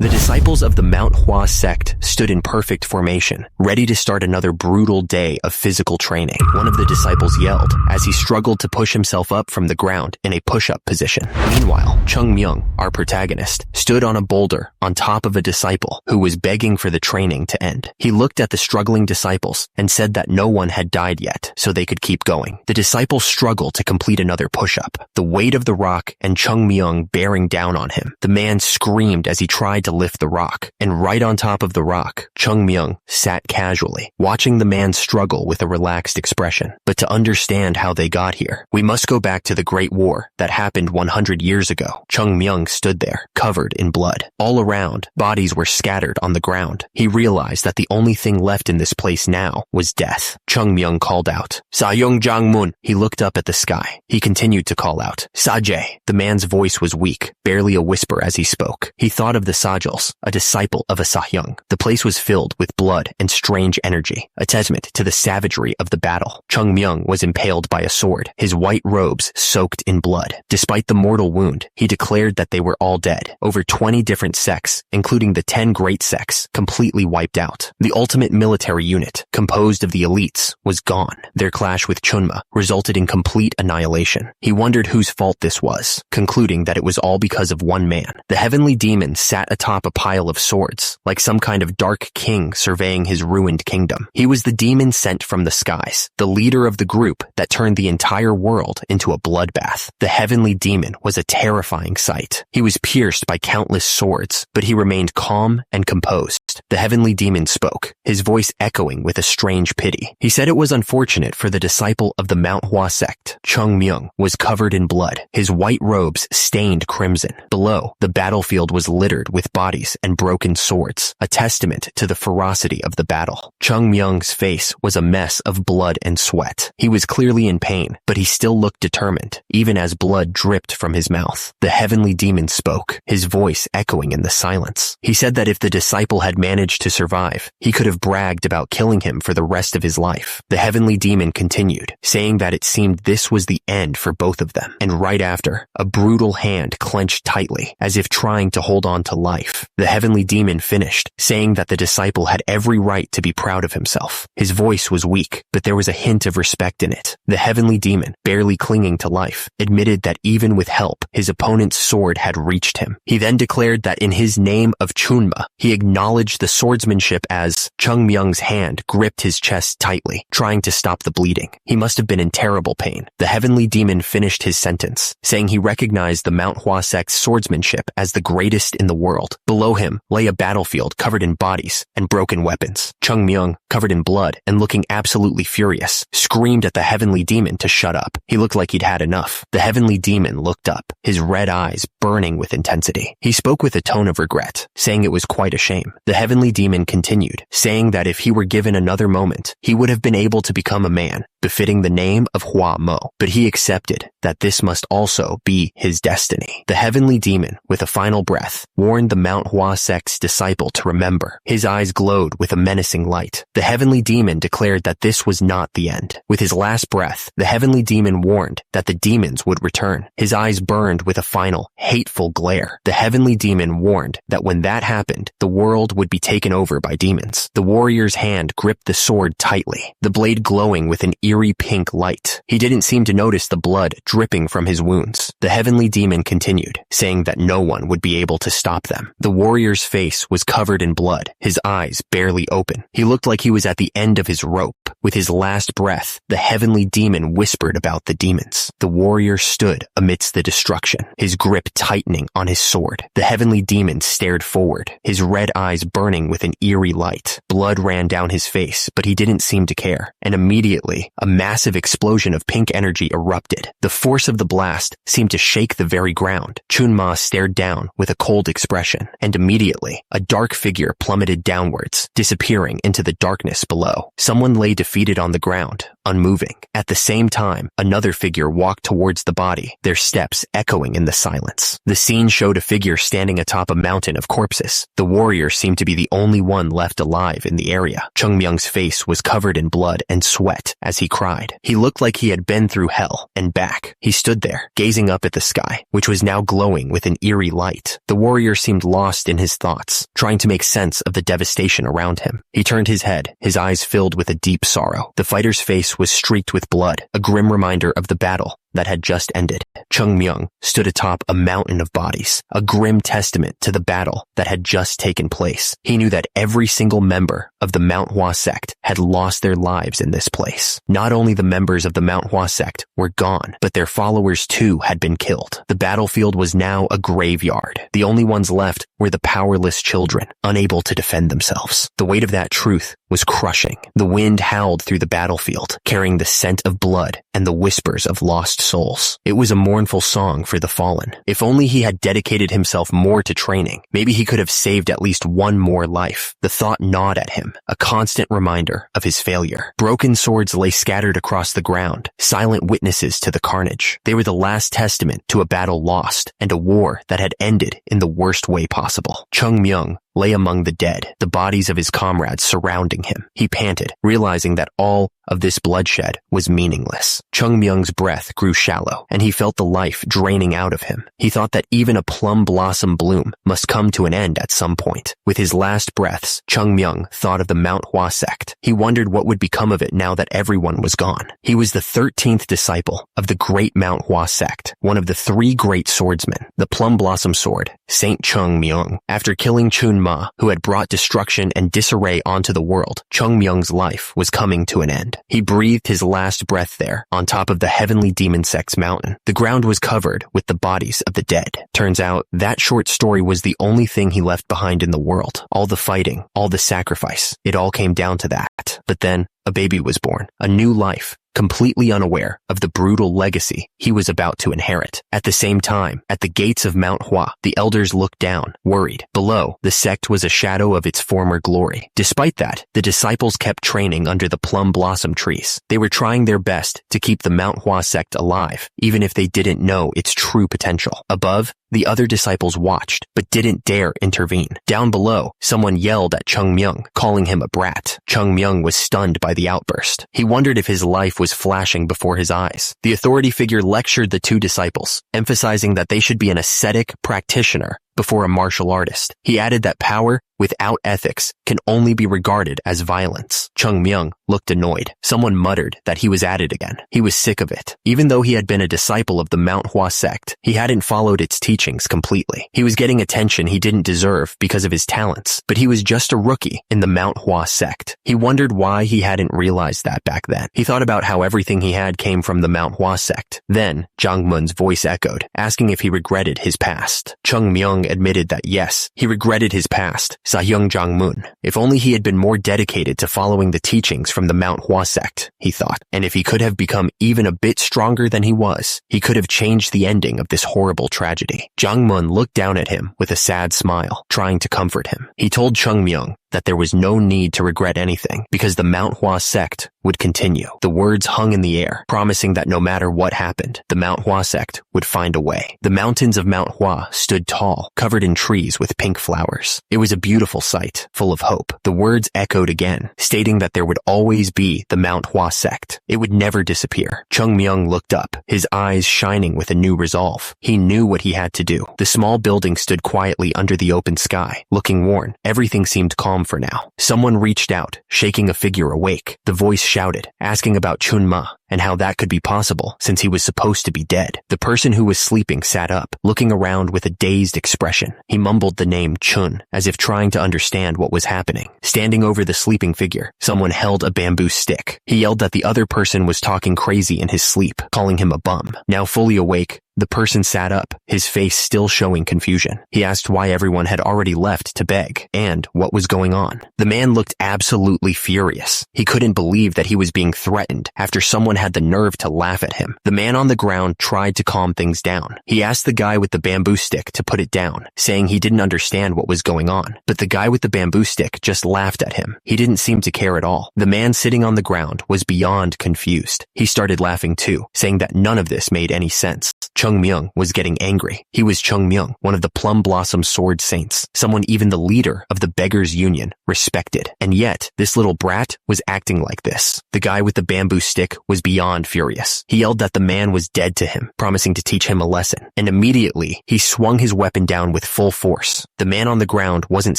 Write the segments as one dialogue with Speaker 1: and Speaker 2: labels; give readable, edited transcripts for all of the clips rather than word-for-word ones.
Speaker 1: The disciples of the Manhwa sect stood in perfect formation, ready to start another brutal day of physical training. One of the disciples yelled as he struggled to push himself up from the ground in a push-up position. Meanwhile, Chung Myung, our protagonist, stood on a boulder on top of a disciple who was begging for the training to end. He looked at the struggling disciples and said that no one had died yet, so they could keep going. The disciple struggled to complete another push-up, the weight of the rock and Chung Myung bearing down on him. The man screamed as he tried to lift the rock, and right on top of the rock, Chung Myung sat casually, watching the man struggle with a relaxed expression. But to understand how they got here, we must go back to the Great War that happened 100 years ago. Chung Myung stood there, covered in blood. All around, bodies were scattered on the ground. He realized that the only thing left in this place now was death. Chung Myung called out, "Sayong Jangmun." He looked up at the sky. He continued to call out, "Saje." The man's voice was weak, barely a whisper as he spoke. He thought of the Sajals, a disciple of Asahyung. The place was filled with blood and strange energy, a testament to the savagery of the battle. Chung Myung was impaled by a sword, his white robes soaked in blood. Despite the mortal wound, he declared that they were all dead. Over 20 different sects, including the 10 great sects, completely wiped out. The ultimate military unit, composed of the elites, was gone. Their clash with Chunma resulted in complete annihilation. He wondered whose fault this was, concluding that it was all because of one man. The heavenly demon sat atop a pile of swords, like some kind of dark king surveying his ruined kingdom. He was the demon sent from the skies, the leader of the group that turned the entire world into a bloodbath. The heavenly demon was a terrifying sight. He was pierced by countless swords, but he remained calm and composed. The heavenly demon spoke, his voice echoing with a strange pity. He said it was unfortunate for the disciple of the Manhwa sect. Chung Myung was covered in blood, his white robes stained crimson. Below, the battlefield was littered with bodies and broken swords, a testament to the ferocity of the battle. Chung Myung's face was a mess of blood and sweat. He was clearly in pain, but he still looked determined, even as blood dripped from his mouth. The heavenly demon spoke, his voice echoing in the silence. He said that if the disciple had managed to survive, he could have bragged about killing him for the rest of his life. The heavenly demon continued, saying that it seemed this was the end for both of them. And right after, a brutal hand clenched tightly, as if trying to hold on to life. The heavenly demon finished, saying that the disciple had every right to be proud of himself. His voice was weak, but there was a hint of respect in it. The heavenly demon, barely clinging to life, admitted that even with help, his opponent's sword had reached him. He then declared that in his name of Chunma, he acknowledged the swordsmanship as Chung Myung's hand gripped his chest tightly, trying to stop the bleeding. He must have been in terrible pain. The heavenly demon finished his sentence, saying he recognized the Manhwa sect's swordsmanship as the greatest in the world. Below him lay a battlefield covered in bodies and broken weapons. Chung Myung, covered in blood and looking absolutely furious, screamed at the heavenly demon to shut up. He looked like he'd had enough. The heavenly demon looked up, his red eyes burning with intensity. He spoke with a tone of regret, saying it was quite a shame. The heavenly demon continued, saying that if he were given another moment, he would have been able to become a man, befitting the name of Hua Mo. But he accepted that this must also be his destiny. The heavenly demon, with a final breath, warned the Manhwa sect's disciple to remember. His eyes glowed with a menacing light. The heavenly demon declared that this was not the end. With his last breath, the heavenly demon warned that the demons would return. His eyes burned with a final, hateful glare. The heavenly demon warned that when that happened, the world would be taken over by demons. The warrior's hand gripped the sword tightly, the blade glowing with an eerie pink light. He didn't seem to notice the blood dripping from his wounds. The heavenly demon continued, saying that no one would be able to stop them. The warrior's face was covered in blood, his eyes barely open. He looked like he was at the end of his rope. With his last breath, the heavenly demon whispered about the demons. The warrior stood amidst the destruction, his grip tightening on his sword. The heavenly demon stared forward, his red eyes burning with an eerie light. Blood ran down his face, but he didn't seem to care. And immediately, a massive explosion of pink energy erupted. The force of the blast seemed to shake the very ground. Chunma stared down with a cold expression, and immediately, a dark figure plummeted downwards, disappearing into the darkness below. Someone lay defeated defeated on the ground, unmoving. At the same time, another figure walked towards the body, their steps echoing in the silence. The scene showed a figure standing atop a mountain of corpses. The warrior seemed to be the only one left alive in the area. Chung Myung's face was covered in blood and sweat as he cried. He looked like he had been through hell and back. He stood there, gazing up at the sky, which was now glowing with an eerie light. The warrior seemed lost in his thoughts, trying to make sense of the devastation around him. He turned his head, his eyes filled with a deep sorrow. The fighter's face was streaked with blood, a grim reminder of the battle that had just ended. Chung Myung stood atop a mountain of bodies, a grim testament to the battle that had just taken place. He knew that every single member of the Manhwa sect had lost their lives in this place. Not only the members of the Manhwa sect were gone, but their followers too had been killed. The battlefield was now a graveyard. The only ones left were the powerless children, unable to defend themselves. The weight of that truth was crushing. The wind howled through the battlefield, carrying the scent of blood and the whispers of lost souls. It was a mournful song for the fallen. If only he had dedicated himself more to training, maybe he could have saved at least one more life. The thought gnawed at him, a constant reminder of his failure. Broken swords lay scattered across the ground, silent witnesses to the carnage. They were the last testament to a battle lost and a war that had ended in the worst way possible. Chung Myung lay among the dead, the bodies of his comrades surrounding him. He panted, realizing that all of this bloodshed was meaningless. Chung Myung's breath grew shallow, and he felt the life draining out of him. He thought that even a plum blossom bloom must come to an end at some point. With his last breaths, Chung Myung thought of the Manhwa sect. He wondered what would become of it now that everyone was gone. He was the 13th disciple of the great Manhwa sect, one of the 3 great swordsmen, the Plum Blossom Sword, Saint Chung Myung. After killing Chun Ma, who had brought destruction and disarray onto the world, Chung Myung's life was coming to an end. He breathed his last breath there, on top of the heavenly demon sect's mountain. The ground was covered with the bodies of the dead. Turns out, that short story was the only thing he left behind in the world. All the fighting, all the sacrifice, it all came down to that. But then, a baby was born, a new life, completely unaware of the brutal legacy he was about to inherit. At the same time, at the gates of Manhwa, the elders looked down, worried. Below, the sect was a shadow of its former glory. Despite that, the disciples kept training under the plum blossom trees. They were trying their best to keep the Manhwa sect alive, even if they didn't know its true potential. Above, the other disciples watched, but didn't dare intervene. Down below, someone yelled at Chung Myung, calling him a brat. Chung Myung was stunned by the outburst. He wondered if his life was flashing before his eyes. The authority figure lectured the 2 disciples, emphasizing that they should be an ascetic practitioner before a martial artist. He added that power without ethics can only be regarded as violence. Chung Myung looked annoyed. Someone muttered that he was at it again. He was sick of it. Even though he had been a disciple of the Manhwa sect, he hadn't followed its teachings completely. He was getting attention he didn't deserve because of his talents, but he was just a rookie in the Manhwa sect. He wondered why he hadn't realized that back then. He thought about how everything he had came from the Manhwa sect. Then, Jang Mun's voice echoed, asking if he regretted his past. Chung Myung admitted that yes, he regretted his past. Sahyung Jangmun. If only he had been more dedicated to following the teachings from the Manhwa sect, he thought. And if he could have become even a bit stronger than he was, he could have changed the ending of this horrible tragedy. Jangmun looked down at him with a sad smile, trying to comfort him. He told Chung Myung that there was no need to regret anything because the Manhwa sect would continue. The words hung in the air, promising that no matter what happened, the Manhwa sect would find a way. The mountains of Manhwa stood tall, covered in trees with pink flowers. It was a beautiful sight, full of hope. The words echoed again, stating that there would always be the Manhwa sect. It would never disappear. Chung Myung looked up, his eyes shining with a new resolve. He knew what he had to do. The small building stood quietly under the open sky, looking worn. Everything seemed calm for now. Someone reached out, shaking a figure awake. The voice shouted, asking about Chun Ma and how that could be possible since he was supposed to be dead. The person who was sleeping sat up, looking around with a dazed expression. He mumbled the name Chun, as if trying to understand what was happening. Standing over the sleeping figure, someone held a bamboo stick. He yelled that the other person was talking crazy in his sleep, calling him a bum. Now fully awake, the person sat up, his face still showing confusion. He asked why everyone had already left to beg, and what was going on. The man looked absolutely furious. He couldn't believe that he was being threatened after someone someone had the nerve to laugh at him. The man on the ground tried to calm things down. He asked the guy with the bamboo stick to put it down, saying he didn't understand what was going on. But the guy with the bamboo stick just laughed at him. He didn't seem to care at all. The man sitting on the ground was beyond confused. He started laughing too, saying that none of this made any sense. Chung Myung was getting angry. He was Chung Myung, one of the Plum Blossom Sword Saints, someone even the leader of the Beggars Union respected. And yet, this little brat was acting like this. The guy with the bamboo stick was beyond furious. He yelled that the man was dead to him, promising to teach him a lesson. And immediately, he swung his weapon down with full force. The man on the ground wasn't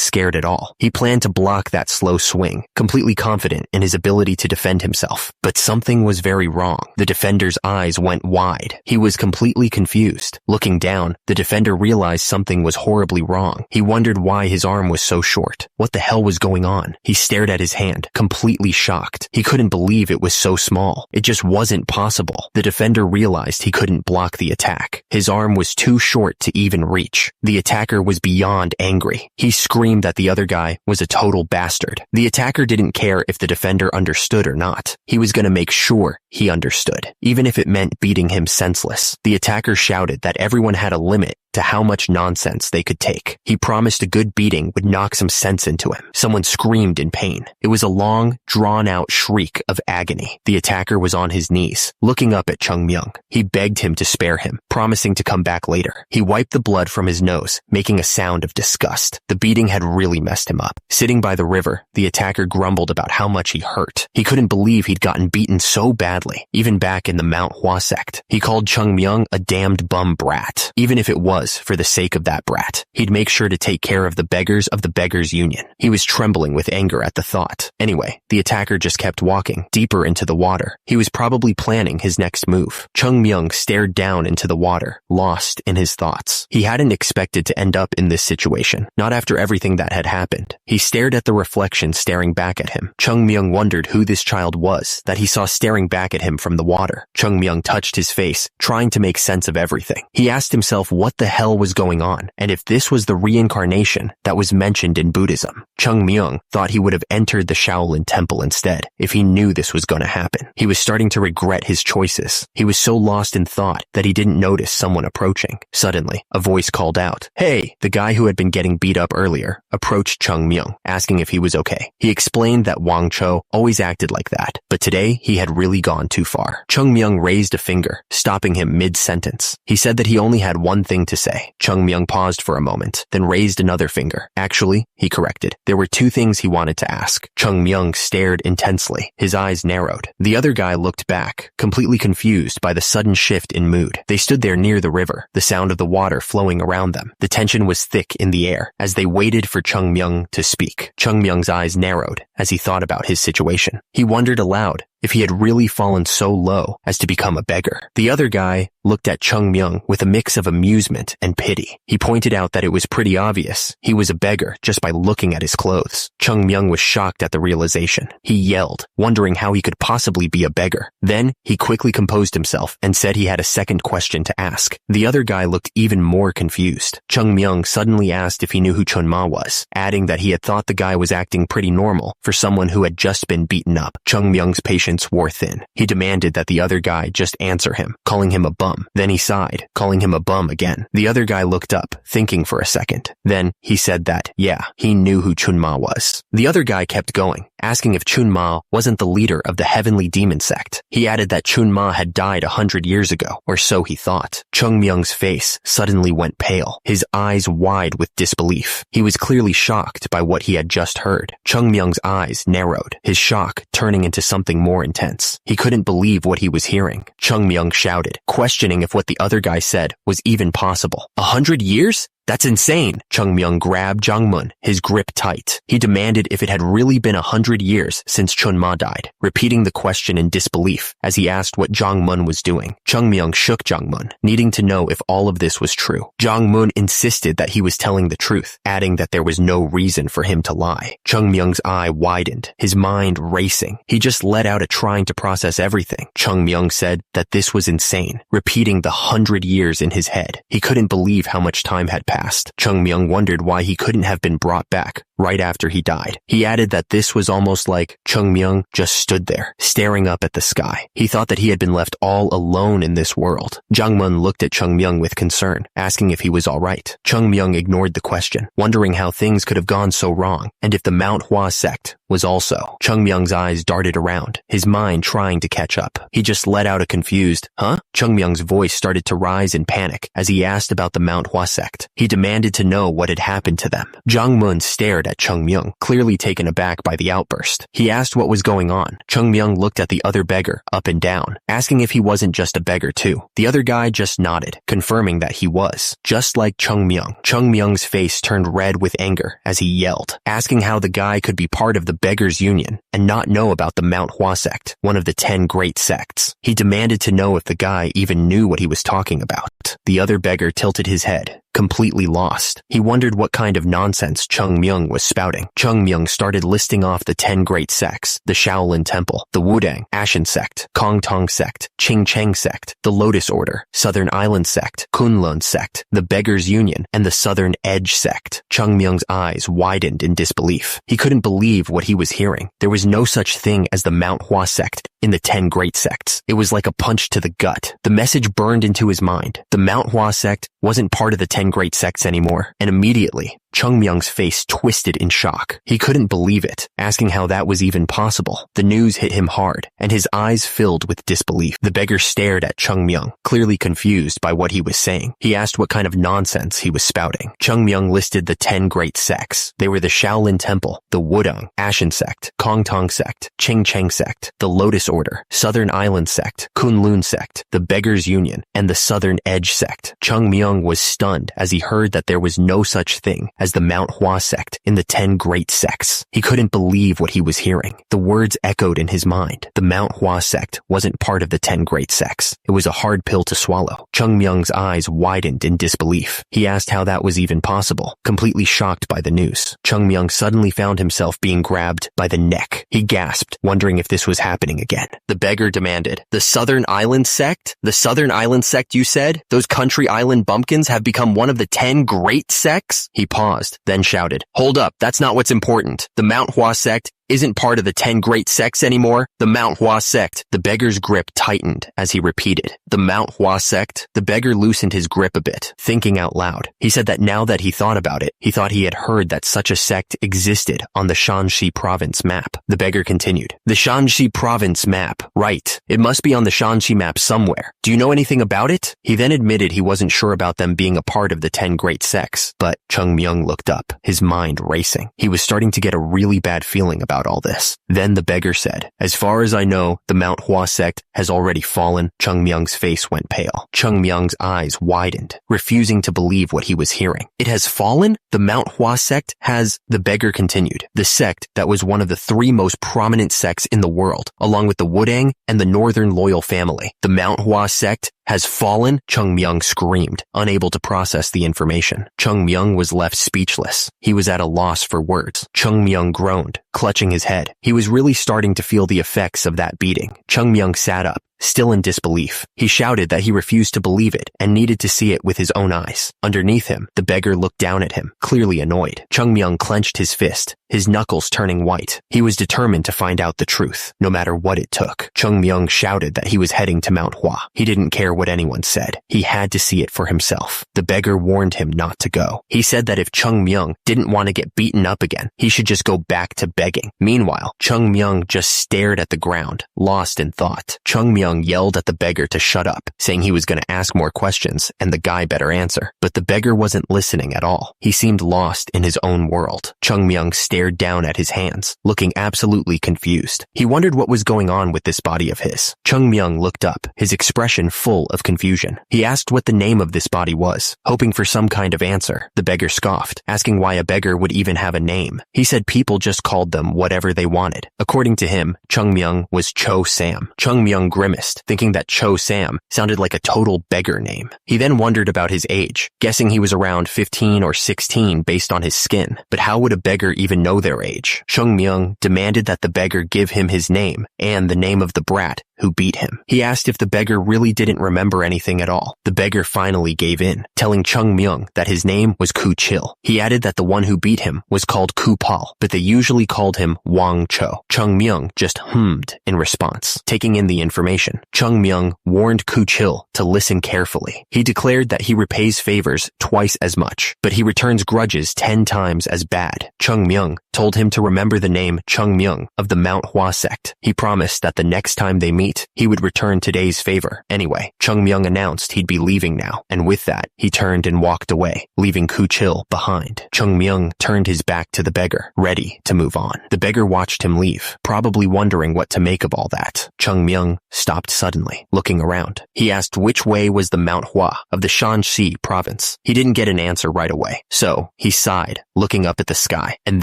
Speaker 1: scared at all. He planned to block that slow swing, completely confident in his ability to defend himself. But something was very wrong. The defender's eyes went wide. He was completely confused. Looking down, the defender realized something was horribly wrong. He wondered why his arm was so short. What the hell was going on? He stared at his hand, completely shocked. He couldn't believe it was so small. It just wasn't possible. The defender realized he couldn't block the attack. His arm was too short to even reach. The attacker was beyond angry. He screamed that the other guy was a total bastard. The attacker didn't care if the defender understood or not. He was going to make sure he understood, even if it meant beating him senseless. The attacker shouted that everyone had a limit to how much nonsense they could take. He promised a good beating would knock some sense into him. Someone screamed in pain. It was a long, drawn-out shriek of agony. The attacker was on his knees, looking up at Chung Myung. He begged him to spare him, promising to come back later. He wiped the blood from his nose, making a sound of disgust. The beating had really messed him up. Sitting by the river, the attacker grumbled about how much he hurt. He couldn't believe he'd gotten beaten so badly, even back in the Manhwa sect. He called Chung Myung a damned bum brat, even if it was for the sake of that brat. He'd make sure to take care of the beggars of the Beggars Union. He was trembling with anger at the thought. Anyway, the attacker just kept walking, deeper into the water. He was probably planning his next move. Chung Myung stared down into the water, lost in his thoughts. He hadn't expected to end up in this situation, not after everything that had happened. He stared at the reflection staring back at him. Chung Myung wondered who this child was that he saw staring back at him from the water. Chung Myung touched his face, trying to make sense of everything. He asked himself what the hell was going on, and if this was the reincarnation that was mentioned in Buddhism. Chung Myung thought he would have entered the Shaolin temple instead if he knew this was going to happen. He was starting to regret his choices. He was so lost in thought that he didn't notice someone approaching. Suddenly, a voice called out, "Hey!" The guy who had been getting beat up earlier approached Chung Myung, asking if he was okay. He explained that Wang Cho always acted like that, but today he had really gone too far. Chung Myung raised a finger, stopping him mid-sentence. He said that he only had one thing to say. Chung Myung paused for a moment, then raised another finger. Actually, he corrected. There were two things he wanted to ask. Chung Myung stared intensely. His eyes narrowed. The other guy looked back, completely confused by the sudden shift in mood. They stood there near the river, the sound of the water flowing around them. The tension was thick in the air as they waited for Chung Myung to speak. Chung Myung's eyes narrowed as he thought about his situation. He wondered aloud if he had really fallen so low as to become a beggar. The other guy looked at Chung Myung with a mix of amusement and pity. He pointed out that it was pretty obvious he was a beggar just by looking at his clothes. Chung Myung was shocked at the realization. He yelled, wondering how he could possibly be a beggar. Then, he quickly composed himself and said he had a second question to ask. The other guy looked even more confused. Chung Myung suddenly asked if he knew who Chun Ma was, adding that he had thought the guy was acting pretty normal for someone who had just been beaten up. Chung Myung's patience wore thin. He demanded that the other guy just answer him, calling him a bum. Then he sighed, calling him a bum again. The other guy looked up, thinking for a second. Then he said that, yeah, he knew who Chun Ma was. The other guy kept going, asking if Chun Ma wasn't the leader of the Heavenly Demon Sect. He added that Chun Ma had died 100 years ago, or so he thought. Chung Myung's face suddenly went pale, his eyes wide with disbelief. He was clearly shocked by what he had just heard. Chung Myung's eyes narrowed, his shock turning into something more intense. He couldn't believe what he was hearing. Chung Myung shouted, questioning if what the other guy said was even possible. 100 years? That's insane. Chung Myung grabbed Jongmun, his grip tight. He demanded if it had really been 100 years since Chun Ma died, repeating the question in disbelief as he asked what Jongmun was doing. Chung Myung shook Jongmun, needing to know if all of this was true. Jongmun insisted that he was telling the truth, adding that there was no reason for him to lie. Chung Myung's eye widened, his mind racing. He just let out a trying to process everything. Chung Myung said that this was insane, repeating the 100 years in his head. He couldn't believe how much time had passed. past. Chung Myung wondered why he couldn't have been brought back right after he died. He added that this was almost like Chung Myung just stood there, staring up at the sky. He thought that he had been left all alone in this world. Jungmun looked at Chung Myung with concern, asking if he was all right. Chung Myung ignored the question, wondering how things could have gone so wrong, and if the Manhwa sect was also. Chung Myung's eyes darted around, his mind trying to catch up. He just let out a confused, "Huh?" Chung Myung's voice started to rise in panic as he asked about the Manhwa sect. He demanded to know what had happened to them. Jungmun stared at Chung Myung, clearly taken aback by the outburst. He asked what was going on. Chung Myung looked at the other beggar up and down, asking if he wasn't just a beggar too. The other guy just nodded, confirming that he was, just like Chung Myung. Chung Myung's face turned red with anger as he yelled, asking how the guy could be part of the Beggars Union and not know about the Manhwa sect, one of the 10 great sects. He demanded to know if the guy even knew what he was talking about. The other beggar tilted his head, completely lost. He wondered what kind of nonsense Chung Myung was spouting. Chung Myung started listing off the 10 great sects: the Shaolin Temple, the Wudang, Ashen Sect, Kong Tong Sect, Ching Cheng Sect, the Lotus Order, Southern Island Sect, Kunlun Sect, the Beggars Union, and the Southern Edge Sect. Chung Myung's eyes widened in disbelief. He couldn't believe what he was hearing. There was no such thing as the Manhwa sect in the 10 great sects. It was like a punch to the gut. The message burned into his mind. The Manhwa sect wasn't part of the 10 great sects anymore, and immediately, Chung Myung's face twisted in shock. He couldn't believe it, asking how that was even possible. The news hit him hard, and his eyes filled with disbelief. The beggar stared at Chung Myung, clearly confused by what he was saying. He asked what kind of nonsense he was spouting. Chung Myung listed the 10 great sects. They were the Shaolin Temple, the Wudang, Ashen Sect, Kong Tong Sect, Ching Cheng Sect, the Lotus Order, Southern Island Sect, Kunlun Sect, the Beggars Union, and the Southern Edge Sect. Chung Myung was stunned as he heard that there was no such thing as the Manhwa sect in the 10 great sects. He couldn't believe what he was hearing. The words echoed in his mind. The Manhwa sect wasn't part of the 10 great sects. It was a hard pill to swallow. Chung Myung's eyes widened in disbelief. He asked how that was even possible, completely shocked by the news. Chung Myung suddenly found himself being grabbed by the neck. He gasped, wondering if this was happening again. The beggar demanded, "The Southern Island sect? The Southern Island sect you said? Those country island bumpkins have become one of the 10 great sects?" He paused, then shouted, "Hold up, that's not what's important. The Manhwa sect isn't part of the 10 great sects anymore. The Manhwa sect." The beggar's grip tightened as he repeated, "The Manhwa sect." The beggar loosened his grip a bit, thinking out loud. He said that now that he thought about it, he thought he had heard that such a sect existed on the Shanxi province map. The beggar continued, "The Shanxi province map, right. It must be on the Shanxi map somewhere. Do you know anything about it?" He then admitted he wasn't sure about them being a part of the 10 great sects, but Chung Myung looked up, his mind racing. He was starting to get a really bad feeling about all this. Then the beggar said, "As far as I know, the Manhwa sect has already fallen." Chung Myung's face went pale. Chung Myung's eyes widened, refusing to believe what he was hearing. "It has fallen? The Manhwa sect has..." The beggar continued, "The sect that was one of the 3 most prominent sects in the world, along with the Wudang and the Northern Loyal family. The Manhwa sect has fallen?" Chung Myung screamed, unable to process the information. Chung Myung was left speechless. He was at a loss for words. Chung Myung groaned, clutching his head. He was really starting to feel the effects of that beating. Chung Myung sat up, still in disbelief. He shouted that he refused to believe it and needed to see it with his own eyes. Underneath him, the beggar looked down at him, clearly annoyed. Chung Myung clenched his fist, his knuckles turning white. He was determined to find out the truth, no matter what it took. Chung Myung shouted that he was heading to Manhwa. He didn't care what anyone said. He had to see it for himself. The beggar warned him not to go. He said that if Chung Myung didn't want to get beaten up again, he should just go back to begging. Meanwhile, Chung Myung just stared at the ground, lost in thought. Chung Myung yelled at the beggar to shut up, saying he was going to ask more questions and the guy better answer. But the beggar wasn't listening at all. He seemed lost in his own world. Chung Myung stared down at his hands, looking absolutely confused. He wondered what was going on with this body of his. Chung Myung looked up, his expression full of confusion. He asked what the name of this body was, hoping for some kind of answer. The beggar scoffed, asking why a beggar would even have a name. He said people just called them whatever they wanted. According to him, Chung Myung was Cho Sam. Chung Myung grimaced dismissed, thinking that Cho Sam sounded like a total beggar name. He then wondered about his age, guessing he was around 15 or 16 based on his skin. But how would a beggar even know their age? Chung Myung demanded that the beggar give him his name and the name of the brat who beat him. He asked if the beggar really didn't remember anything at all. The beggar finally gave in, telling Chung Myung that his name was Ku Chil. He added that the one who beat him was called Ku Pal, but they usually called him Wang Cho. Chung Myung just hummed in response. Taking in the information, Chung Myung warned Ku Chil to listen carefully. He declared that he repays favors twice as much, but he returns grudges 10 times as bad. Chung Myung told him to remember the name Chung Myung of the Manhwa sect. He promised that the next time they meet, he would return today's favor. Anyway, Chung Myung announced he'd be leaving now, and with that, he turned and walked away, leaving Ku Chil behind. Chung Myung turned his back to the beggar, ready to move on. The beggar watched him leave, probably wondering what to make of all that. Chung Myung stopped suddenly, looking around. He asked which way was the Manhwa of the Shanxi province. He didn't get an answer right away, so he sighed, looking up at the sky, and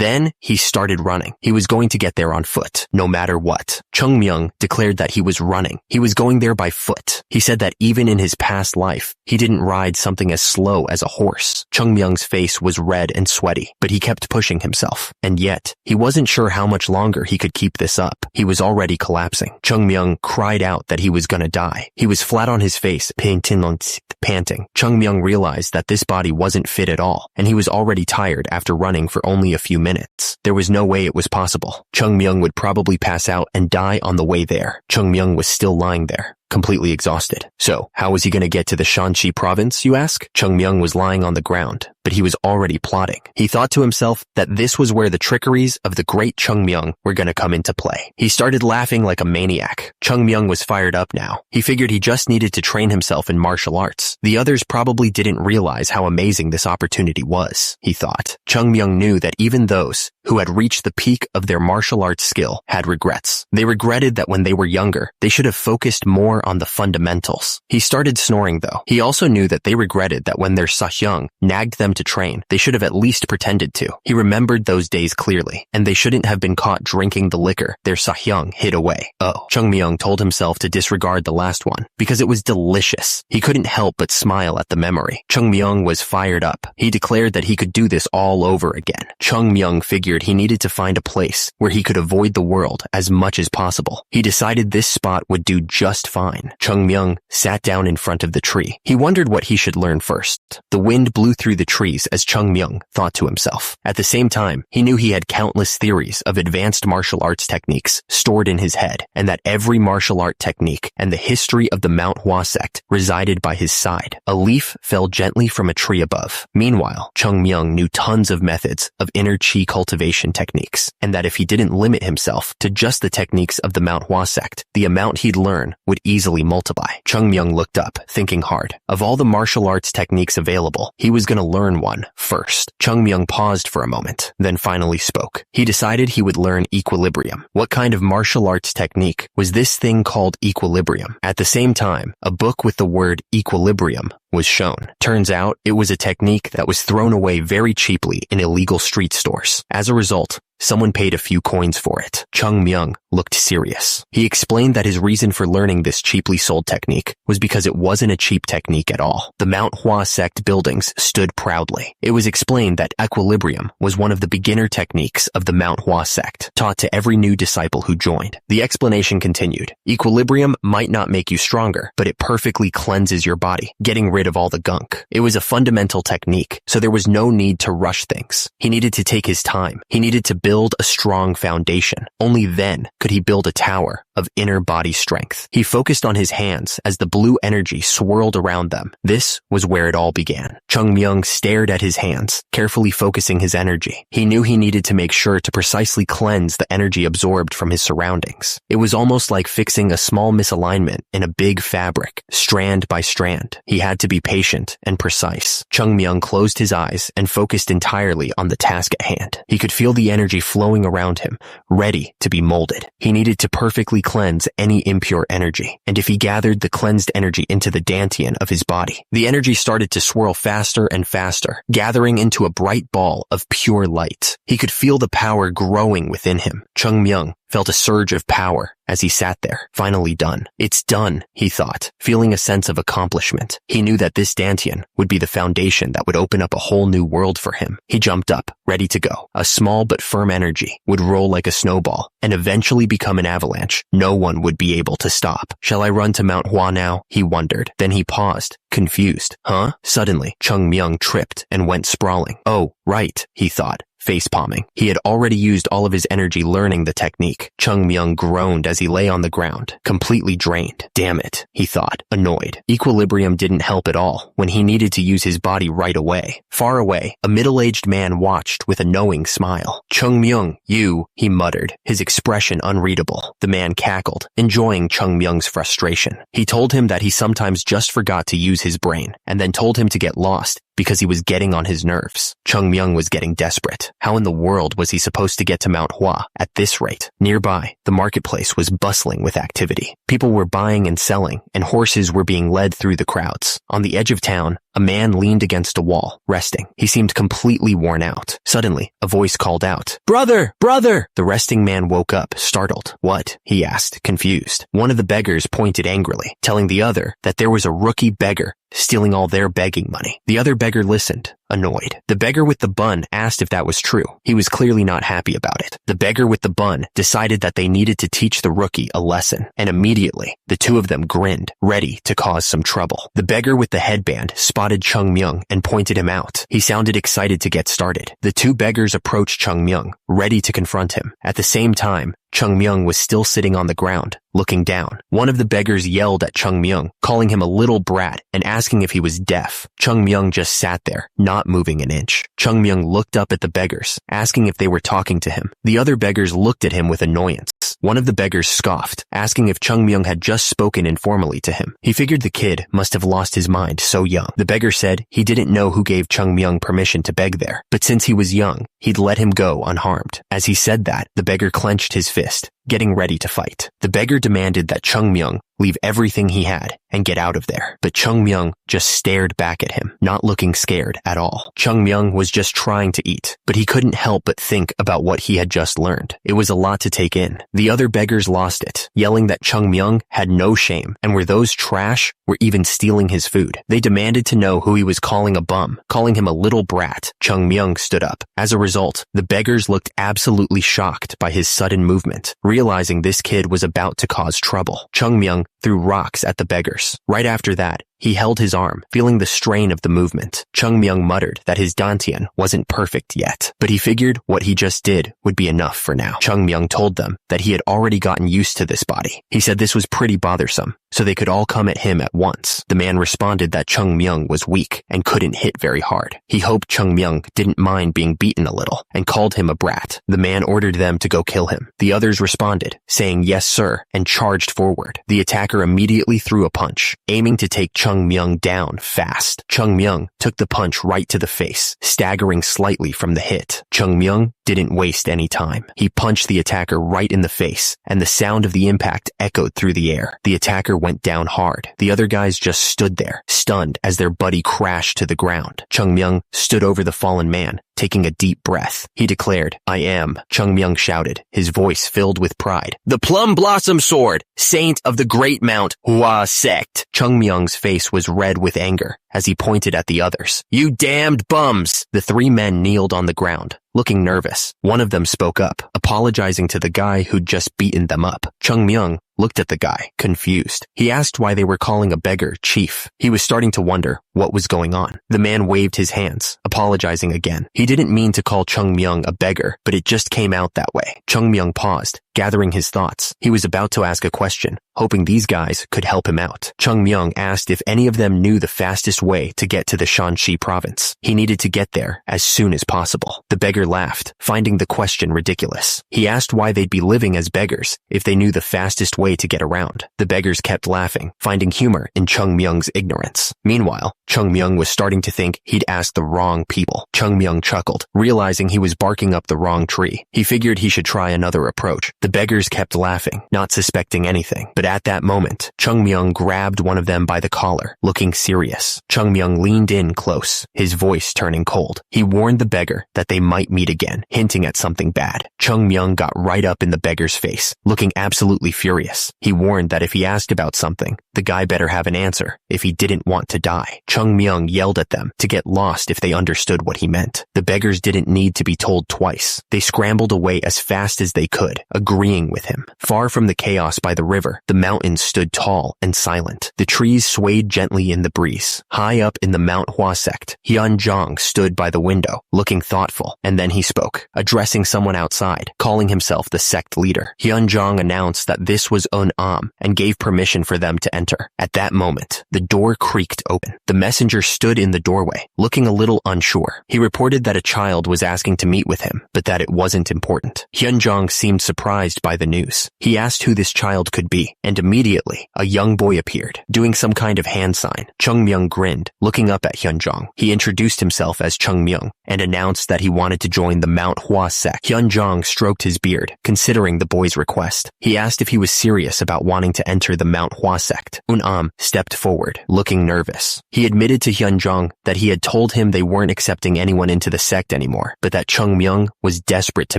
Speaker 1: then he started running. He was going to get there on foot, no matter what. Chung Myung declared that he was running. He was going there by foot. He said that even in his past life, he didn't ride something as slow as a horse. Chung Myung's face was red and sweaty, but he kept pushing himself. And yet, he wasn't sure how much longer he could keep this up. He was already collapsing. Chung Myung cried out that he was gonna die. He was flat on his face, panting. Chung Myung realized that this body wasn't fit at all, and he was already tired after running for only a few minutes. There was no way it was possible. Chung Myung would probably pass out and die on the way there. Chung Myung was still lying there, completely exhausted. So, how was he going to get to the Shanxi province, you ask? Chung Myung was lying on the ground, but he was already plotting. He thought to himself that this was where the trickeries of the great Chung Myung were going to come into play. He started laughing like a maniac. Chung Myung was fired up now. He figured he just needed to train himself in martial arts. The others probably didn't realize how amazing this opportunity was, he thought. Chung Myung knew that even those who had reached the peak of their martial arts skill had regrets. They regretted that when they were younger, they should have focused more on the fundamentals. He started snoring though. He also knew that they regretted that when their sahyung nagged them to train, they should have at least pretended to. He remembered those days clearly, and they shouldn't have been caught drinking the liquor their sahyung hid away. Oh, Chung Myung told himself to disregard the last one, because it was delicious. He couldn't help but smile at the memory. Chung Myung was fired up. He declared that he could do this all over again. Chung Myung figured he needed to find a place where he could avoid the world as much as possible. He decided this spot would do just fine. Chung Myung sat down in front of the tree. He wondered what he should learn first. The wind blew through the trees as Chung Myung thought to himself. At the same time, he knew he had countless theories of advanced martial arts techniques stored in his head, and that every martial art technique and the history of the Manhwa sect resided by his side. A leaf fell gently from a tree above. Meanwhile, Chung Myung knew tons of methods of inner chi cultivation techniques, and that if he didn't limit himself to just the techniques of the Manhwa sect, the amount he'd learn would easily multiply. Chung Myung looked up, thinking hard. Of all the martial arts techniques available, he was going to learn one first. Chung Myung paused for a moment, then finally spoke. He decided he would learn equilibrium. What kind of martial arts technique was this thing called equilibrium? At the same time, a book with the word equilibrium was shown. Turns out, it was a technique that was thrown away very cheaply in illegal street stores. As a result, someone paid a few coins for it. Chung Myung looked serious. He explained that his reason for learning this cheaply sold technique was because it wasn't a cheap technique at all. The Manhwa sect buildings stood proudly. It was explained that equilibrium was one of the beginner techniques of the Manhwa sect, taught to every new disciple who joined. The explanation continued. Equilibrium might not make you stronger, but it perfectly cleanses your body, getting rid of all the gunk. It was a fundamental technique, so there was no need to rush things. He needed to take his time. He needed to build a strong foundation. Only then could he build a tower of inner body strength. He focused on his hands as the blue energy swirled around them. This was where it all began. Chung Myung stared at his hands, carefully focusing his energy. He knew he needed to make sure to precisely cleanse the energy absorbed from his surroundings. It was almost like fixing a small misalignment in a big fabric, strand by strand. He had to be patient and precise. Chung Myung closed his eyes and focused entirely on the task at hand. He could feel the energy flowing around him, ready to be molded. He needed to perfectly cleanse any impure energy, and if he gathered the cleansed energy into the dantian of his body, the energy started to swirl faster and faster, gathering into a bright ball of pure light. He could feel the power growing within him. Chung Myung felt a surge of power as he sat there, finally done. It's done, he thought, feeling a sense of accomplishment. He knew that this dantian would be the foundation that would open up a whole new world for him. He jumped up, ready to go. A small but firm energy would roll like a snowball and eventually become an avalanche. No one would be able to stop. Shall I run to Manhwa now? He wondered. Then he paused, confused. Huh? Suddenly, Chung Myung tripped and went sprawling. Oh, right, he thought, face-palming. He had already used all of his energy learning the technique. Chung Myung groaned as he lay on the ground, completely drained. Damn it, he thought, annoyed. Equilibrium didn't help at all when he needed to use his body right away. Far away, a middle-aged man watched with a knowing smile. Chung Myung, you, he muttered, his expression unreadable. The man cackled, enjoying Chung Myung's frustration. He told him that he sometimes just forgot to use his brain, and then told him to get lost because he was getting on his nerves. Chung Myung was getting desperate. How in the world was he supposed to get to Manhwa at this rate? Nearby, the marketplace was bustling with activity. People were buying and selling, and horses were being led through the crowds. On the edge of town, a man leaned against a wall, resting. He seemed completely worn out. Suddenly, a voice called out, "Brother! Brother!" The resting man woke up, startled. What? He asked, confused. One of the beggars pointed angrily, telling the other that there was a rookie beggar stealing all their begging money. The other beggar listened, annoyed. The beggar with the bun asked if that was true. He was clearly not happy about it. The beggar with the bun decided that they needed to teach the rookie a lesson, and immediately, the two of them grinned, ready to cause some trouble. The beggar with the headband spotted Chung Myung and pointed him out. He sounded excited to get started. The two beggars approached Chung Myung, ready to confront him. At the same time, Chung Myung was still sitting on the ground, looking down. One of the beggars yelled at Chung Myung, calling him a little brat and asking if he was deaf. Chung Myung just sat there, not moving an inch. Chung Myung looked up at the beggars, asking if they were talking to him. The other beggars looked at him with annoyance. One of the beggars scoffed, asking if Chung Myung had just spoken informally to him. He figured the kid must have lost his mind so young. The beggar said he didn't know who gave Chung Myung permission to beg there, but since he was young, he'd let him go unharmed. As he said that, the beggar clenched his fist, getting ready to fight. The beggar demanded that Chung Myung leave everything he had and get out of there. But Chung Myung just stared back at him, not looking scared at all. Chung Myung was just trying to eat, but he couldn't help but think about what he had just learned. It was a lot to take in. The other beggars lost it, yelling that Chung Myung had no shame and were those trash were even stealing his food. They demanded to know who he was calling a bum, calling him a little brat. Chung Myung stood up. As a result, the beggars looked absolutely shocked by his sudden movement, realizing this kid was about to cause trouble. Chung Myung threw rocks at the beggars. Right after that, he held his arm, feeling the strain of the movement. Chung Myung muttered that his dantian wasn't perfect yet, but he figured what he just did would be enough for now. Chung Myung told them that he had already gotten used to this body. He said this was pretty bothersome, so they could all come at him at once. The man responded that Chung Myung was weak and couldn't hit very hard. He hoped Chung Myung didn't mind being beaten a little and called him a brat. The man ordered them to go kill him. The others responded, saying yes sir, and charged forward. The attacker immediately threw a punch, aiming to take Chung Myung down fast. Chung Myung took the punch right to the face, staggering slightly from the hit. Chung Myung didn't waste any time. He punched the attacker right in the face, and the sound of the impact echoed through the air. The attacker went down hard. The other guys just stood there, stunned as their buddy crashed to the ground. Chung Myung stood over the fallen man, taking a deep breath. He declared, "I am," Chung Myung shouted, his voice filled with pride, "the Plum Blossom Sword, saint of the great Manhwa Sect." Chung Myung's face was red with anger as he pointed at the others. "You damned bums!" The three men kneeled on the ground, looking nervous. One of them spoke up, apologizing to the guy who'd just beaten them up. Chung Myung looked at the guy, confused. He asked why they were calling a beggar chief. He was starting to wonder what was going on. The man waved his hands, apologizing again. He didn't mean to call Chung Myung a beggar, but it just came out that way. Chung Myung paused, gathering his thoughts. He was about to ask a question, hoping these guys could help him out. Chung Myung asked if any of them knew the fastest way to get to the Shanxi province. He needed to get there as soon as possible. The beggar laughed, finding the question ridiculous. He asked why they'd be living as beggars if they knew the fastest way to get around. The beggars kept laughing, finding humor in Chung Myung's ignorance. Meanwhile, Chung Myung was starting to think he'd asked the wrong people. Chung Myung chuckled, realizing he was barking up the wrong tree. He figured he should try another approach. The beggars kept laughing, not suspecting anything. But at that moment, Chung Myung grabbed one of them by the collar, looking serious. Chung Myung leaned in close, his voice turning cold. He warned the beggar that they might meet again, hinting at something bad. Chung Myung got right up in the beggar's face, looking absolutely furious. He warned that if he asked about something, the guy better have an answer if he didn't want to die. Chung Myung yelled at them to get lost if they understood what he meant. The beggars didn't need to be told twice. They scrambled away as fast as they could, agreeing with him. Far from the chaos by the river, the mountains stood tall and silent. The trees swayed gently in the breeze. High up in the Manhwa Sect, Hyunjong stood by the window, looking thoughtful, and then he spoke, addressing someone outside, calling himself the sect leader. Hyunjong announced that this was Un-am and gave permission for them to enter. At that moment, the door creaked open. The messenger stood in the doorway, looking a little unsure. He reported that a child was asking to meet with him, but that it wasn't important. Hyunjong seemed surprised by the news. He asked who this child could be, and immediately, a young boy appeared, doing some kind of hand sign. Chung Myung grinned, looking up at Hyunjong. He introduced himself as Chung Myung and announced that he wanted to join the Manhwa Sect. Hyunjong stroked his beard, considering the boy's request. He asked if he was serious about wanting to enter the Manhwa Sect. Un-am stepped forward, looking nervous. He admitted to Hyunjong that he had told him they weren't accepting anyone into the sect anymore, but that Chung Myung was desperate to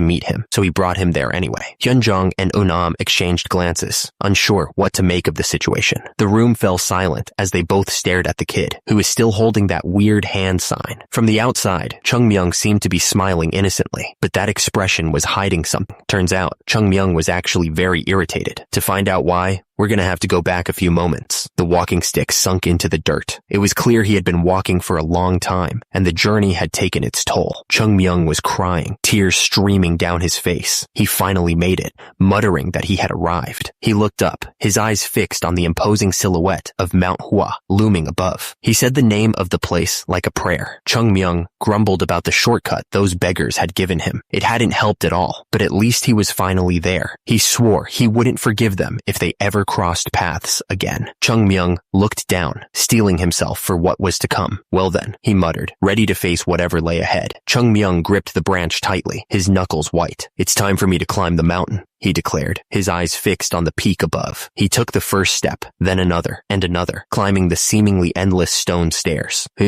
Speaker 1: meet him, so he brought him there anyway. Hyunjong and Un-am exchanged glances, unsure what to make of the situation. The room fell silent as they both stared at the kid, who was still holding that weird hand sign. From the outside, Chung Myung seemed to be smiling innocently, but that expression was hiding something. Turns out, Chung Myung was actually very irritated. To find out why, we're gonna have to go back a few moments. The walking stick sunk into the dirt. It was clear he had been walking for a long time, and the journey had taken its toll. Chung Myung was crying, tears streaming down his face. He finally made it, muttering that he had arrived. He looked up, his eyes fixed on the imposing silhouette of Mount Hua looming above. He said the name of the place like a prayer. Chung Myung grumbled about the shortcut those beggars had given him. It hadn't helped at all, but at least he was finally there. He swore he wouldn't forgive them if they ever crossed paths again. Chung Myung looked down, steeling himself for what was to come. Well then, he muttered, ready to face whatever lay ahead. Chung Myung gripped the branch tightly, his knuckles white. It's time for me to climb the mountain, he declared, his eyes fixed on the peak above. He took the first step, then another, and another, climbing the seemingly endless stone stairs. He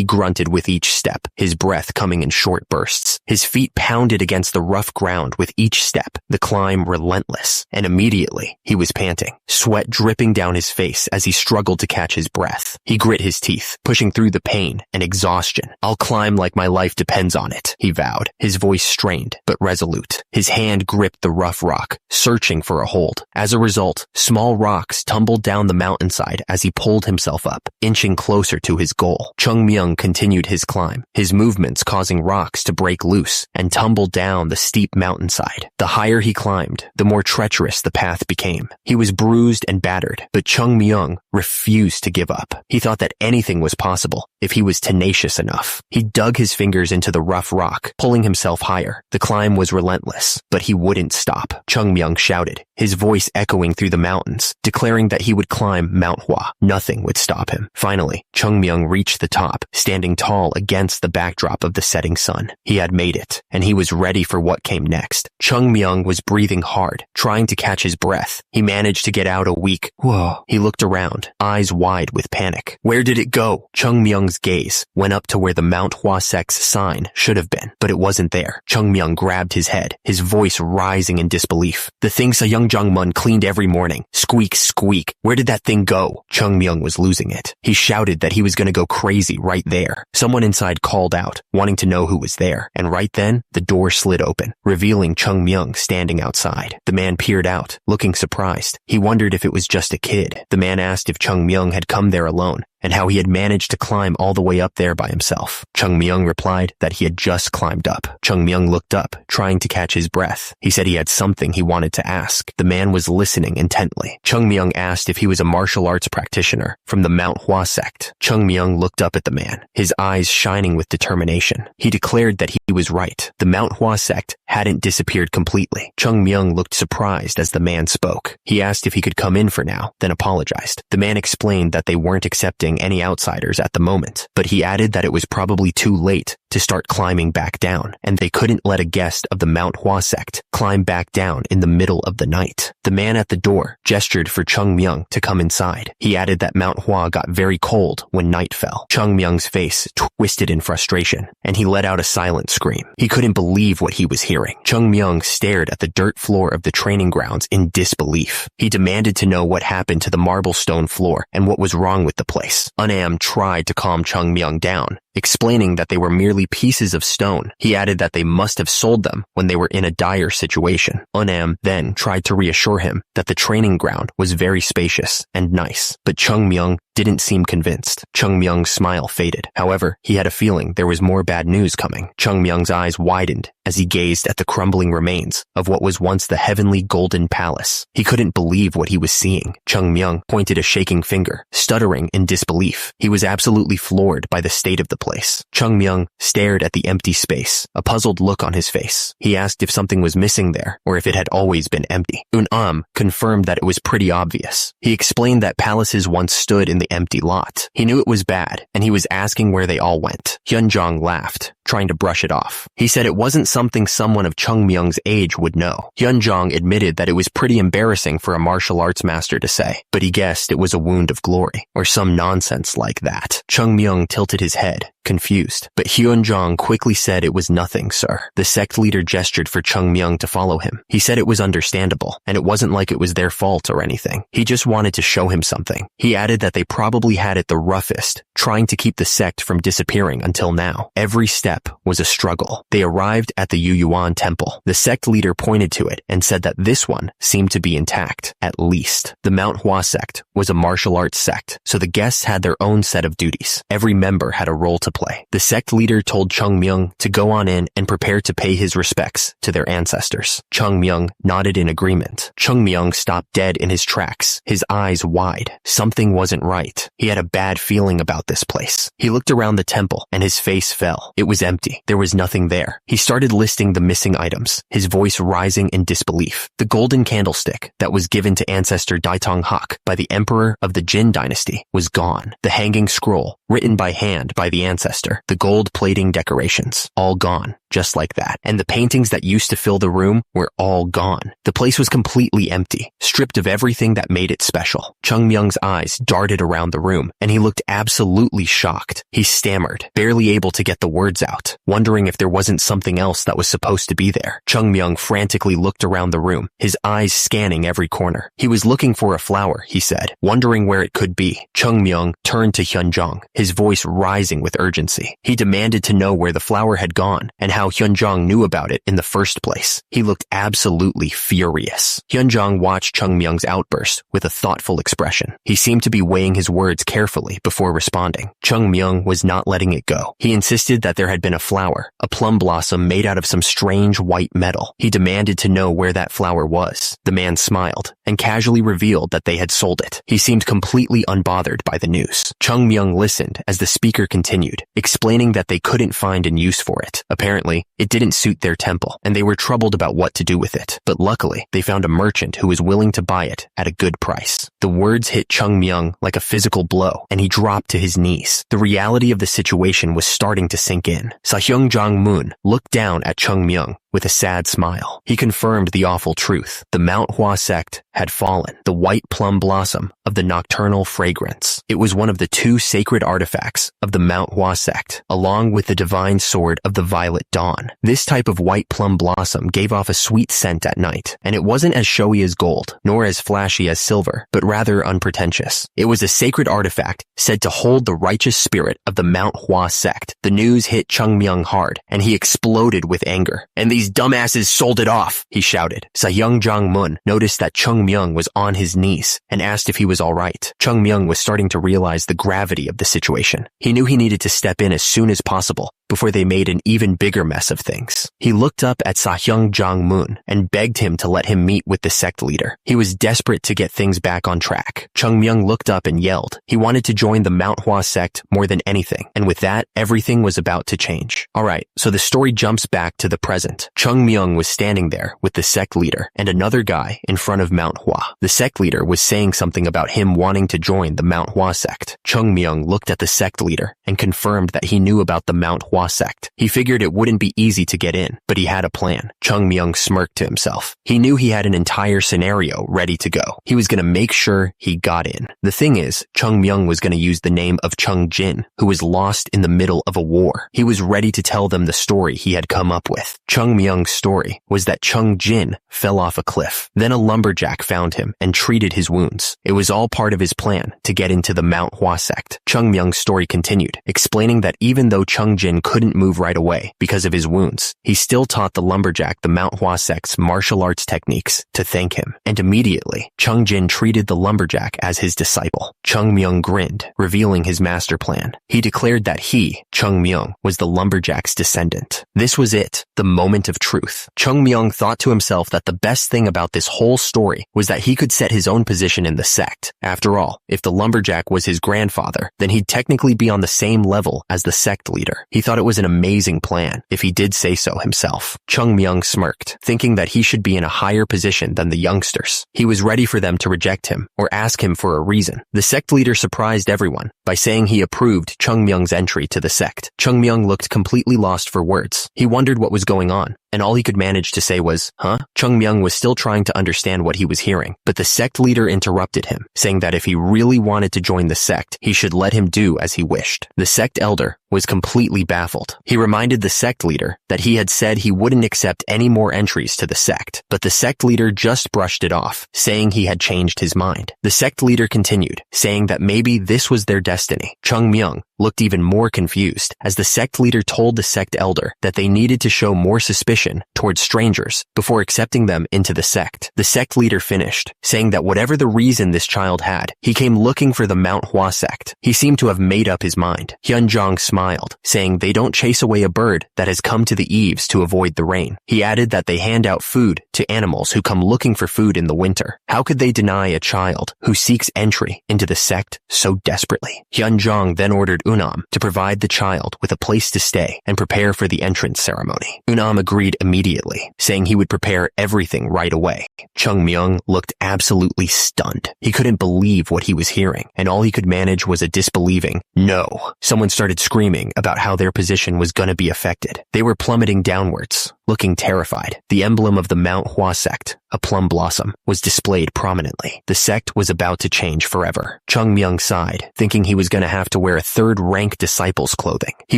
Speaker 1: grunted with each step, his breath coming in short bursts. His feet pounded against the rough ground with each step, the climb relentless, and immediately he was panting, sweat dripping down his face as he struggled to catch his breath. He grit his teeth, pushing through the pain and exhaustion. I'll climb like my life depends on it, he vowed, his voice strained but resolute. His hand gripped the rough rock, searching for a hold. As a result, small rocks tumbled down the mountainside as he pulled himself up, inching closer to his goal. Chung Myung continued his climb, his movements causing rocks to break loose and tumble down the steep mountainside. The higher he climbed, the more treacherous the path became. He was bruised and battered, but Chung Myung refused to give up. He thought that anything was possible if he was tenacious enough. He dug his fingers into the rough rock, pulling himself higher. The climb was relentless, but he wouldn't stop. Chung Myung shouted, his voice echoing through the mountains, declaring that he would climb Mount Hua. Nothing would stop him. Finally, Chung Myung reached the top, standing tall against the backdrop of the setting sun. He had made it, and he was ready for what came next. Chung Myung was breathing hard, trying to catch his breath. He managed to get out a weak, whoa. He looked around, eyes wide with panic. Where did it go? Chung Myung's gaze went up to where the Mount Hua Sect's sign should have been, but it wasn't there. Chung Myung grabbed his head, his voice rising in disbelief. The thing Young Jung-mun cleaned every morning. Squeak, squeak. Where did that thing go? Chung Myung was losing it. He shouted that he was going to go crazy right there. Someone inside called out, wanting to know who was there, and right then, the door slid open, revealing Chung Myung standing outside. The man peered out, looking surprised. He wondered if it was just a kid. The man asked if Chung Myung had come there alone, and how he had managed to climb all the way up there by himself. Chung Myung replied that he had just climbed up. Chung Myung looked up, trying to catch his breath. He said he had something he wanted to ask. The man was listening intently. Chung Myung asked if he was a martial arts practitioner from the Manhwa Sect. Chung Myung looked up at the man, his eyes shining with determination. He declared that he was right. The Manhwa Sect hadn't disappeared completely. Chung Myung looked surprised as the man spoke. He asked if he could come in for now, then apologized. The man explained that they weren't accepting any outsiders at the moment, but he added that it was probably too late to start climbing back down, and they couldn't let a guest of the Manhwa sect climb back down in the middle of the night. The man at the door gestured for Chung Myung to come inside. He added that Manhwa got very cold when night fell. Chung Myung's face twisted in frustration, and he let out a silent scream. He couldn't believe what he was hearing. Chung Myung stared at the dirt floor of the training grounds in disbelief. He demanded to know what happened to the marble stone floor and what was wrong with the place. Unam tried to calm Chung Myung down, explaining that they were merely pieces of stone. He added that they must have sold them when they were in a dire situation. Unam then tried to reassure him that the training ground was very spacious and nice, but Chung Myung didn't seem convinced. Chung Myung's smile faded. However, he had a feeling there was more bad news coming. Chung Myung's eyes widened as he gazed at the crumbling remains of what was once the heavenly golden palace. He couldn't believe what he was seeing. Chung Myung pointed a shaking finger, stuttering in disbelief. He was absolutely floored by the state of the place. Chung Myung stared at the empty space, a puzzled look on his face. He asked if something was missing there or if it had always been empty. Unam confirmed that it was pretty obvious. He explained that palaces once stood in the empty lot. He knew it was bad, and he was asking where they all went. Hyunjong laughed, trying to brush it off. He said it wasn't something someone of Chung Myung's age would know. Hyunjong admitted that it was pretty embarrassing for a martial arts master to say, but he guessed it was a wound of glory, or some nonsense like that. Chung Myung tilted his head, confused, but Hyunjong quickly said it was nothing, sir. The sect leader gestured for Chung Myung to follow him. He said it was understandable, and it wasn't like it was their fault or anything. He just wanted to show him something. He added that they probably had it the roughest, trying to keep the sect from disappearing until now. Every step was a struggle. They arrived at the Yuyuan temple. The sect leader pointed to it and said that this one seemed to be intact, at least. The Manhwa sect was a martial arts sect, so the guests had their own set of duties. Every member had a role to play. The sect leader told Chung Myung to go on in and prepare to pay his respects to their ancestors. Chung Myung nodded in agreement. Chung Myung stopped dead in his tracks, his eyes wide. Something wasn't right. He had a bad feeling about this place. He looked around the temple and his face fell. It was empty. There was nothing there. He started listing the missing items, his voice rising in disbelief. The golden candlestick that was given to ancestor Daitong Hak by the emperor of the Jin dynasty was gone. The hanging scroll, written by hand by the ancestor, the gold plating decorations, all gone, just like that. And the paintings that used to fill the room were all gone. The place was completely empty, stripped of everything that made it special. Chung Myung's eyes darted around the room, and he looked absolutely shocked. He stammered, barely able to get the words out, wondering if there wasn't something else that was supposed to be there. Chung Myung frantically looked around the room, his eyes scanning every corner. He was looking for a flower, he said, wondering where it could be. Chung Myung turned to Hyunjong, his voice rising with urgency. He demanded to know where the flower had gone and how Hyunjong knew about it in the first place. He looked absolutely furious. Hyunjong watched Chung Myung's outburst with a thoughtful expression. He seemed to be weighing his words carefully before responding. Chung Myung was not letting it go. He insisted that there had been a flower, a plum blossom made out of some strange white metal. He demanded to know where that flower was. The man smiled and casually revealed that they had sold it. He seemed completely unbothered by the news. Chung Myung listened as the speaker continued, explaining that they couldn't find a use for it. Apparently, it didn't suit their temple, and they were troubled about what to do with it. But luckily, they found a merchant who was willing to buy it at a good price. The words hit Chung Myung like a physical blow, and he dropped to his knees. The reality of the situation was starting to sink in. Sahyung Jong-moon looked down at Chung Myung with a sad smile. He confirmed the awful truth. The Manhwa sect had fallen, the white plum blossom of the nocturnal fragrance. It was one of the two sacred artifacts of the Manhwa sect, along with the divine sword of the violet dawn. This type of white plum blossom gave off a sweet scent at night, and it wasn't as showy as gold, nor as flashy as silver, but rather unpretentious. It was a sacred artifact said to hold the righteous spirit of the Manhwa sect. The news hit Chung Myung hard, and he exploded with anger. And these dumbasses sold it off, he shouted. Sahyung Jong-moon noticed that Chung Myung was on his knees and asked if he was all right. Chung Myung was starting to realize the gravity of the situation. He knew he needed to step in as soon as possible before they made an even bigger mess of things. He looked up at Sahyung Jong-moon and begged him to let him meet with the sect leader. He was desperate to get things back on track. Chung Myung looked up and yelled. He wanted to join the Manhwa sect more than anything, and with that, everything was about to change. Alright, so the story jumps back to the present. Chung Myung was standing there with the sect leader and another guy in front of Manhwa. The sect leader was saying something about him wanting to join the Manhwa sect. Chung Myung looked at the sect leader and confirmed that he knew about the Manhwa sect. He figured it wouldn't be easy to get in, but he had a plan. Chung Myung smirked to himself. He knew he had an entire scenario ready to go. He was going to make sure he got in. The thing is, Chung Myung was going to use the name of Chung Jin, who was lost in the middle of a war. He was ready to tell them the story he had come up with. Chung Myung's story was that Chung Jin fell off a cliff. Then a lumberjack found him and treated his wounds. It was all part of his plan to get into the Manhwa sect. Chung Myung's story continued, explaining that even though Chung Jin couldn't move right away because of his wounds, he still taught the lumberjack the Manhwa sect's martial arts techniques to thank him. And immediately, Chung Jin treated the lumberjack as his disciple. Chung Myung grinned, revealing his master plan. He declared that he, Chung Myung, was the lumberjack's descendant. This was it, the moment of truth. Chung Myung thought to himself that the best thing about this whole story was that he could set his own position in the sect. After all, if the lumberjack was his grandfather, then he'd technically be on the same level as the sect leader. He thought it was an amazing plan, if he did say so himself. Chung Myung smirked, thinking that he should be in a higher position than the youngsters. He was ready for them to reject him or ask him for a reason. The sect leader surprised everyone by saying he approved Chung Myung's entry to the sect. Chung Myung looked completely lost for words. He wondered what was going on, and all he could manage to say was, huh? Chung Myung was still trying to understand what he was hearing, but the sect leader interrupted him, saying that if he really wanted to join the sect, he should let him do as he wished. The sect elder was completely baffled. He reminded the sect leader that he had said he wouldn't accept any more entries to the sect, but the sect leader just brushed it off, saying he had changed his mind. The sect leader continued, saying that maybe this was their destiny. Chung Myung looked even more confused as the sect leader told the sect elder that they needed to show more suspicion towards strangers before accepting them into the sect. The sect leader finished, saying that whatever the reason this child had, he came looking for the Manhwa sect. He seemed to have made up his mind. Hyunjong smiled, saying they don't chase away a bird that has come to the eaves to avoid the rain. He added that they hand out food to animals who come looking for food in the winter. How could they deny a child who seeks entry into the sect so desperately? Hyunjong then ordered Unam to provide the child with a place to stay and prepare for the entrance ceremony. Unam agreed immediately, saying he would prepare everything right away. Chung Myung looked absolutely stunned. He couldn't believe what he was hearing, and all he could manage was a disbelieving no. Someone started screaming about how their position was gonna be affected. They were plummeting downwards, looking terrified. The emblem of the Manhwa sect, a plum blossom, was displayed prominently. The sect was about to change forever. Chung Myung sighed, thinking he was gonna have to wear a third-rank disciple's clothing. He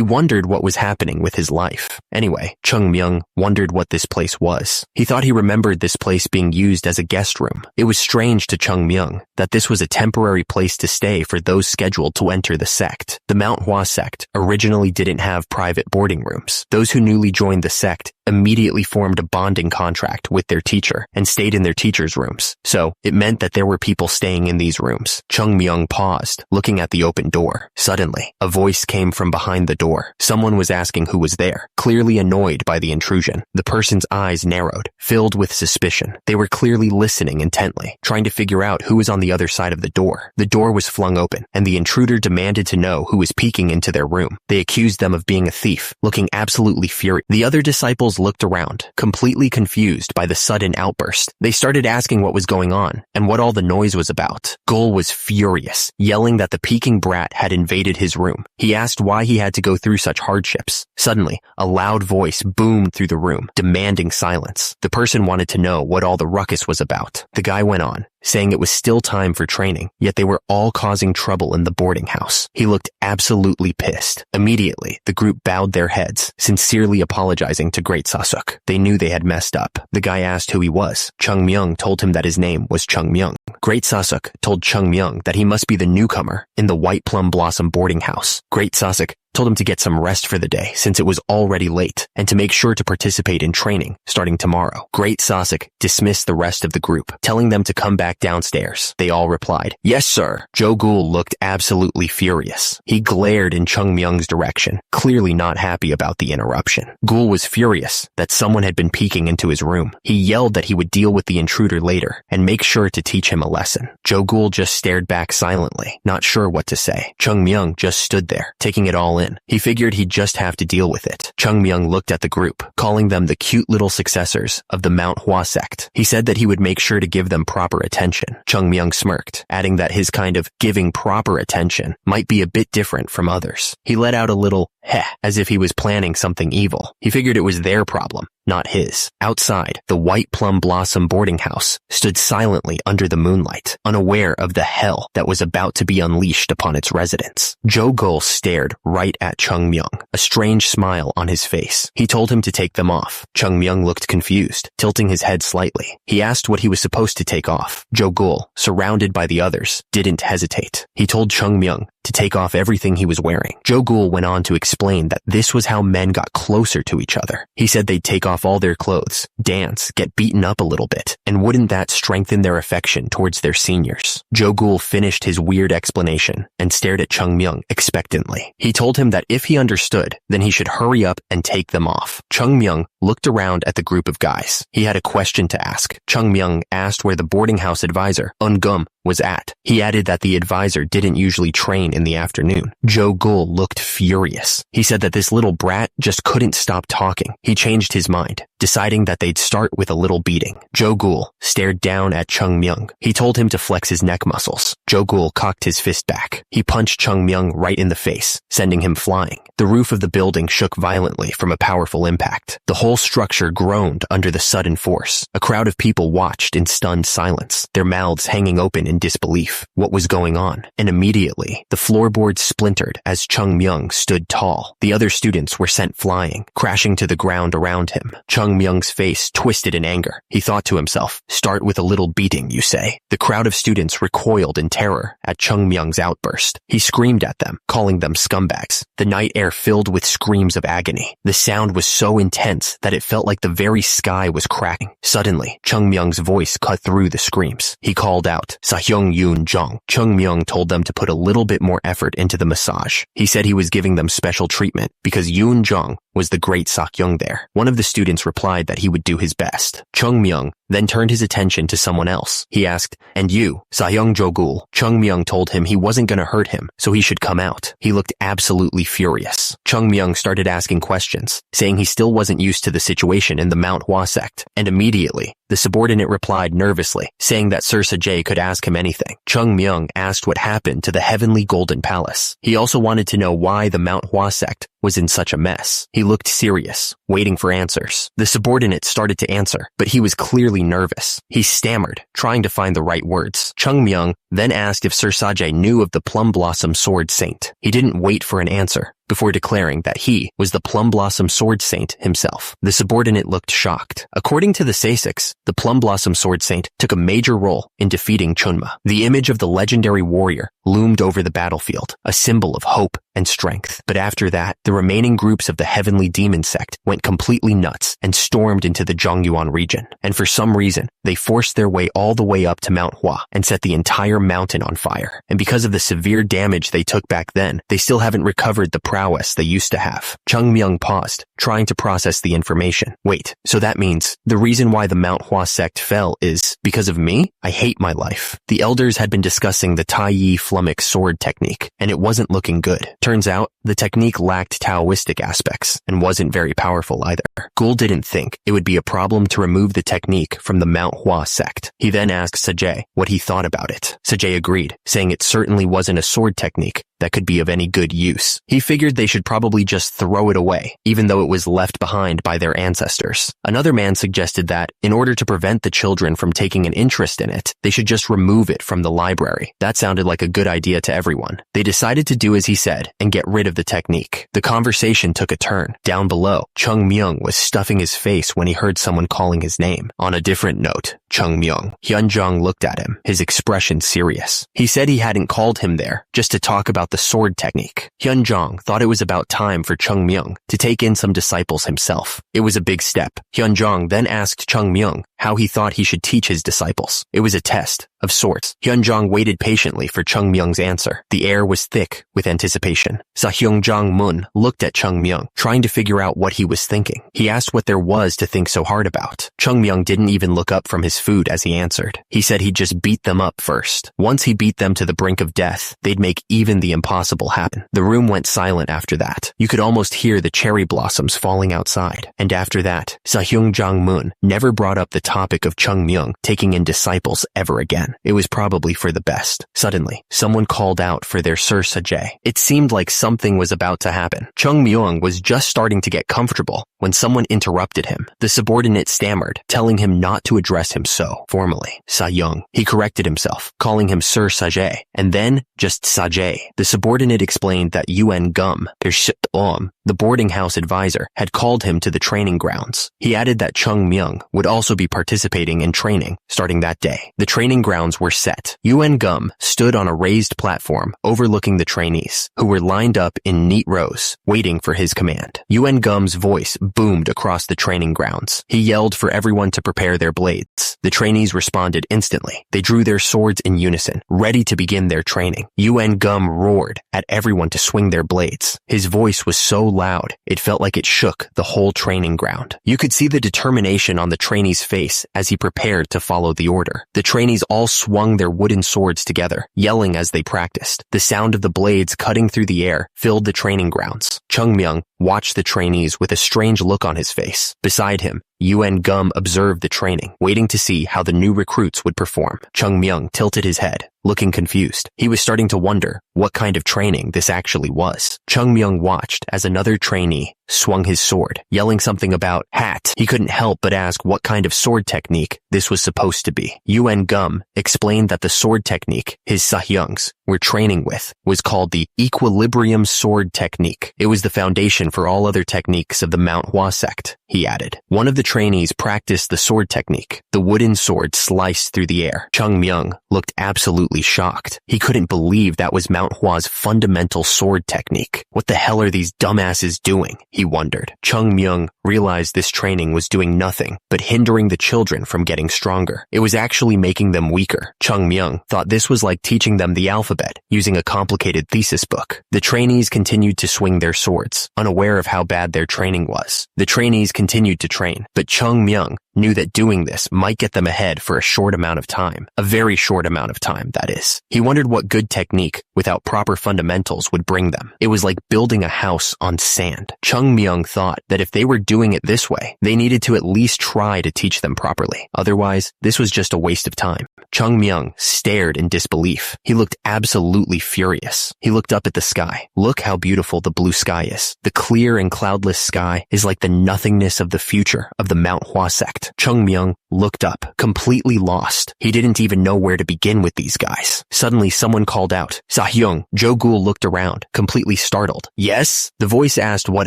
Speaker 1: wondered what was happening with his life. Anyway, Chung Myung wondered what this place was. He thought he remembered this place being used as a guest room. It was strange to Chung Myung that this was a temporary place to stay for those scheduled to enter the sect. The Manhwa sect originally didn't have private boarding rooms. Those who newly joined the sect immediately formed a bonding contract with their teacher and stayed in their teacher's rooms. So, it meant that there were people staying in these rooms. Chung Myung paused, looking at the open door. Suddenly, a voice came from behind the door. Someone was asking who was there, clearly annoyed by the intrusion. The person's eyes narrowed, filled with suspicion. They were clearly listening intently, trying to figure out who was on the other side of the door. The door was flung open, and the intruder demanded to know who was peeking into their room. They accused them of being a thief, looking absolutely furious. The other disciples looked around, completely confused by the sudden outburst. They started asking what was going on and what all the noise was about. Gul was furious, yelling that the peeking brat had invaded his room. He asked why he had to go through such hardships. Suddenly, a loud voice boomed through the room, demanding silence. The person wanted to know what all the ruckus was about. The guy went on, saying it was still time for training, yet they were all causing trouble in the boarding house. He looked absolutely pissed. Immediately, the group bowed their heads, sincerely apologizing to Great Sasuk. They knew they had messed up. The guy asked who he was. Chung Myung told him that his name was Chung Myung. Great Sasuk told Chung Myung that he must be the newcomer in the White Plum Blossom boarding house. Great Sasuk told him to get some rest for the day since it was already late, and to make sure to participate in training starting tomorrow. Great Sosik dismissed the rest of the group, telling them to come back downstairs. They all replied, "Yes, sir." Jo-gul looked absolutely furious. He glared in Chung Myung's direction, clearly not happy about the interruption. Gul was furious that someone had been peeking into his room. He yelled that he would deal with the intruder later and make sure to teach him a lesson. Jo-gul just stared back silently, not sure what to say. Chung Myung just stood there, taking it all in. He figured he'd just have to deal with it. Chung Myung looked at the group, calling them the cute little successors of the Manhwa sect. He said that he would make sure to give them proper attention. Chung Myung smirked, adding that his kind of giving proper attention might be a bit different from others. He let out a little heh, as if he was planning something evil. He figured it was their problem, not his. Outside, the White Plum Blossom boarding house stood silently under the moonlight, unaware of the hell that was about to be unleashed upon its residents. Jo-gul stared right at Chung Myung, a strange smile on his face. He told him to take them off. Chung Myung looked confused, tilting his head slightly. He asked what he was supposed to take off. Jo-gul, surrounded by the others, didn't hesitate. He told Chung Myung to take off everything he was wearing. Jo-gul went on to explain that this was how men got closer to each other. He said they'd take off all their clothes, dance, get beaten up a little bit, and wouldn't that strengthen their affection towards their seniors? Jo-gul finished his weird explanation and stared at Chung Myung expectantly. He told him that if he understood, then he should hurry up and take them off. Chung Myung looked around at the group of guys. He had a question to ask. Chung Myung asked where the boarding house advisor, Eun-gum, was at. He added that the advisor didn't usually train in the afternoon. Jo-gul looked furious. He said that this little brat just couldn't stop talking. He changed his mind, deciding that they'd start with a little beating. Jo-gul stared down at Chung Myung. He told him to flex his neck muscles. Jo-gul cocked his fist back. He punched Chung Myung right in the face, sending him flying. The roof of the building shook violently from a powerful impact. The whole structure groaned under the sudden force. A crowd of people watched in stunned silence, their mouths hanging open in disbelief. What was going on? And immediately, the floorboards splintered as Chung Myung stood tall. The other students were sent flying, crashing to the ground around him. Chung Myung's face twisted in anger. He thought to himself, "Start with a little beating, you say?" The crowd of students recoiled in terror at Chung Myung's outburst. He screamed at them, calling them scumbags. The night air filled with screams of agony. The sound was so intense that it felt like the very sky was cracking. Suddenly, Chung Myung's voice cut through the screams. He called out, "Sahyung Yoon Jong." Chung Myung told them to put a little bit more effort into the massage. He said he was giving them special treatment because Yoon Jong was the great Sakyung there. One of the students replied that he would do his best. Chung Myung then turned his attention to someone else. He asked, "And you, Sahyung Jo-gul?" Chung Myung told him he wasn't going to hurt him, so he should come out. He looked absolutely furious. Chung Myung started asking questions, saying he still wasn't used to the situation in the Manhwa sect, and immediately, the subordinate replied nervously, saying that Sir Sajay could ask him anything. Chung Myung asked what happened to the Heavenly Golden Palace. He also wanted to know why the Manhwa sect was in such a mess. He looked serious, waiting for answers. The subordinate started to answer, but he was clearly nervous. He stammered, trying to find the right words. Chung Myung then asked if Sir Sajay knew of the Plum Blossom Sword Saint. He didn't wait for an answer before declaring that he was the Plum Blossom Sword Saint himself. The subordinate looked shocked. According to the Sasics, the Plum Blossom Sword Saint took a major role in defeating Chunma. The image of the legendary warrior loomed over the battlefield, a symbol of hope and strength. But after that, the remaining groups of the Heavenly Demon Sect went completely nuts and stormed into the Zhongyuan region. And for some reason, they forced their way all the way up to Mount Hua and set the entire mountain on fire. And because of the severe damage they took back then, they still haven't recovered the prowess they used to have. Chung Myung paused, trying to process the information. Wait, so that means the reason why the Manhwa sect fell is because of me? I hate my life. The elders had been discussing the Tai Yi Flummox sword technique, and it wasn't looking good. Turns out, the technique lacked Taoistic aspects and wasn't very powerful either. Gul didn't think it would be a problem to remove the technique from the Manhwa sect. He then asked Sajay what he thought about it. Sajay agreed, saying it certainly wasn't a sword technique that could be of any good use. He figured they should probably just throw it away, even though it was left behind by their ancestors. Another man suggested that, in order to prevent the children from taking an interest in it, they should just remove it from the library. That sounded like a good idea to everyone. They decided to do as he said and get rid of the technique. The conversation took a turn. Down below, Chung Myung was stuffing his face when he heard someone calling his name. On a different note, Chung Myung. Hyunjong looked at him, his expression serious. He said he hadn't called him there just to talk about about the sword technique. Hyunjong thought it was about time for Chung Myung to take in some disciples himself. It was a big step. Hyunjong then asked Chung Myung how he thought he should teach his disciples. It was a test of sorts. Hyunjong waited patiently for Chung Myung's answer. The air was thick with anticipation. Sahyungjong Mun looked at Chung Myung, trying to figure out what he was thinking. He asked what there was to think so hard about. Chung Myung didn't even look up from his food as he answered. He said he'd just beat them up first. Once he beat them to the brink of death, they'd make even the impossible happen. The room went silent after that. You could almost hear the cherry blossoms falling outside. And after that, Sahyungjong Mun never brought up the topic of Chung Myung taking in disciples ever again. It was probably for the best. Suddenly, someone called out for their Sir Sajay. It seemed like something was about to happen. Chung Myung was just starting to get comfortable when someone interrupted him. The subordinate stammered, telling him not to address him so formally. Sa-young. He corrected himself, calling him Sir Sajay, and then just Sajay. The subordinate explained that UN Gum, the boarding house advisor, had called him to the training grounds. He added that Chung Myung would also be participating in training starting that day. The training grounds were set. UN Gum stood on a raised platform overlooking the trainees, who were lined up in neat rows, waiting for his command. UN Gum's voice boomed across the training grounds. He yelled for everyone to prepare their blades. The trainees responded instantly. They drew their swords in unison, ready to begin their training. UN Gum roared at everyone to swing their blades. His voice was so loud, it felt like it shook the whole training ground. You could see the determination on the trainee's face as he prepared to follow the order. The trainees all swung their wooden swords together, yelling as they practiced. The sound of the blades cutting through the air filled the training grounds. Chung Myung watched the trainees with a strange look on his face. Beside him, UN Gum observed the training, waiting to see how the new recruits would perform. Chung Myung tilted his head, looking confused. He was starting to wonder what kind of training this actually was. Chung Myung watched as another trainee swung his sword, yelling something about hat. He couldn't help but ask what kind of sword technique this was supposed to be. UN Gum explained that the sword technique his Sahyungs were training with was called the equilibrium sword technique. It was the foundation for all other techniques of the Manhwa Sect, he added. One of the trainees practiced the sword technique. The wooden sword sliced through the air. Chung Myung looked absolutely shocked. He couldn't believe that was Manhwa's fundamental sword technique. What the hell are these dumbasses doing? He wondered. Chung Myung realized this training was doing nothing but hindering the children from getting stronger. It was actually making them weaker. Chung Myung thought this was like teaching them the alphabet using a complicated thesis book. The trainees continued to swing their swords, unaware of how bad their training was. The trainees continued to train, but Chung Myung knew that doing this might get them ahead for a short amount of time. A very short amount of time, that is. He wondered what good technique without proper fundamentals would bring them. It was like building a house on sand. Chung Myung thought that if they were doing it this way, they needed to at least try to teach them properly. Otherwise, this was just a waste of time. Chung Myung stared in disbelief. He looked absolutely furious. He looked up at the sky. Look how beautiful the blue sky is. The clear and cloudless sky is like the nothingness of the future of the Manhwa Sect. Chung Myung looked up, completely lost. He didn't even know where to begin with these guys. Suddenly, someone called out, "Sahyung." Jo-gul looked around, completely startled. "Yes?" The voice asked what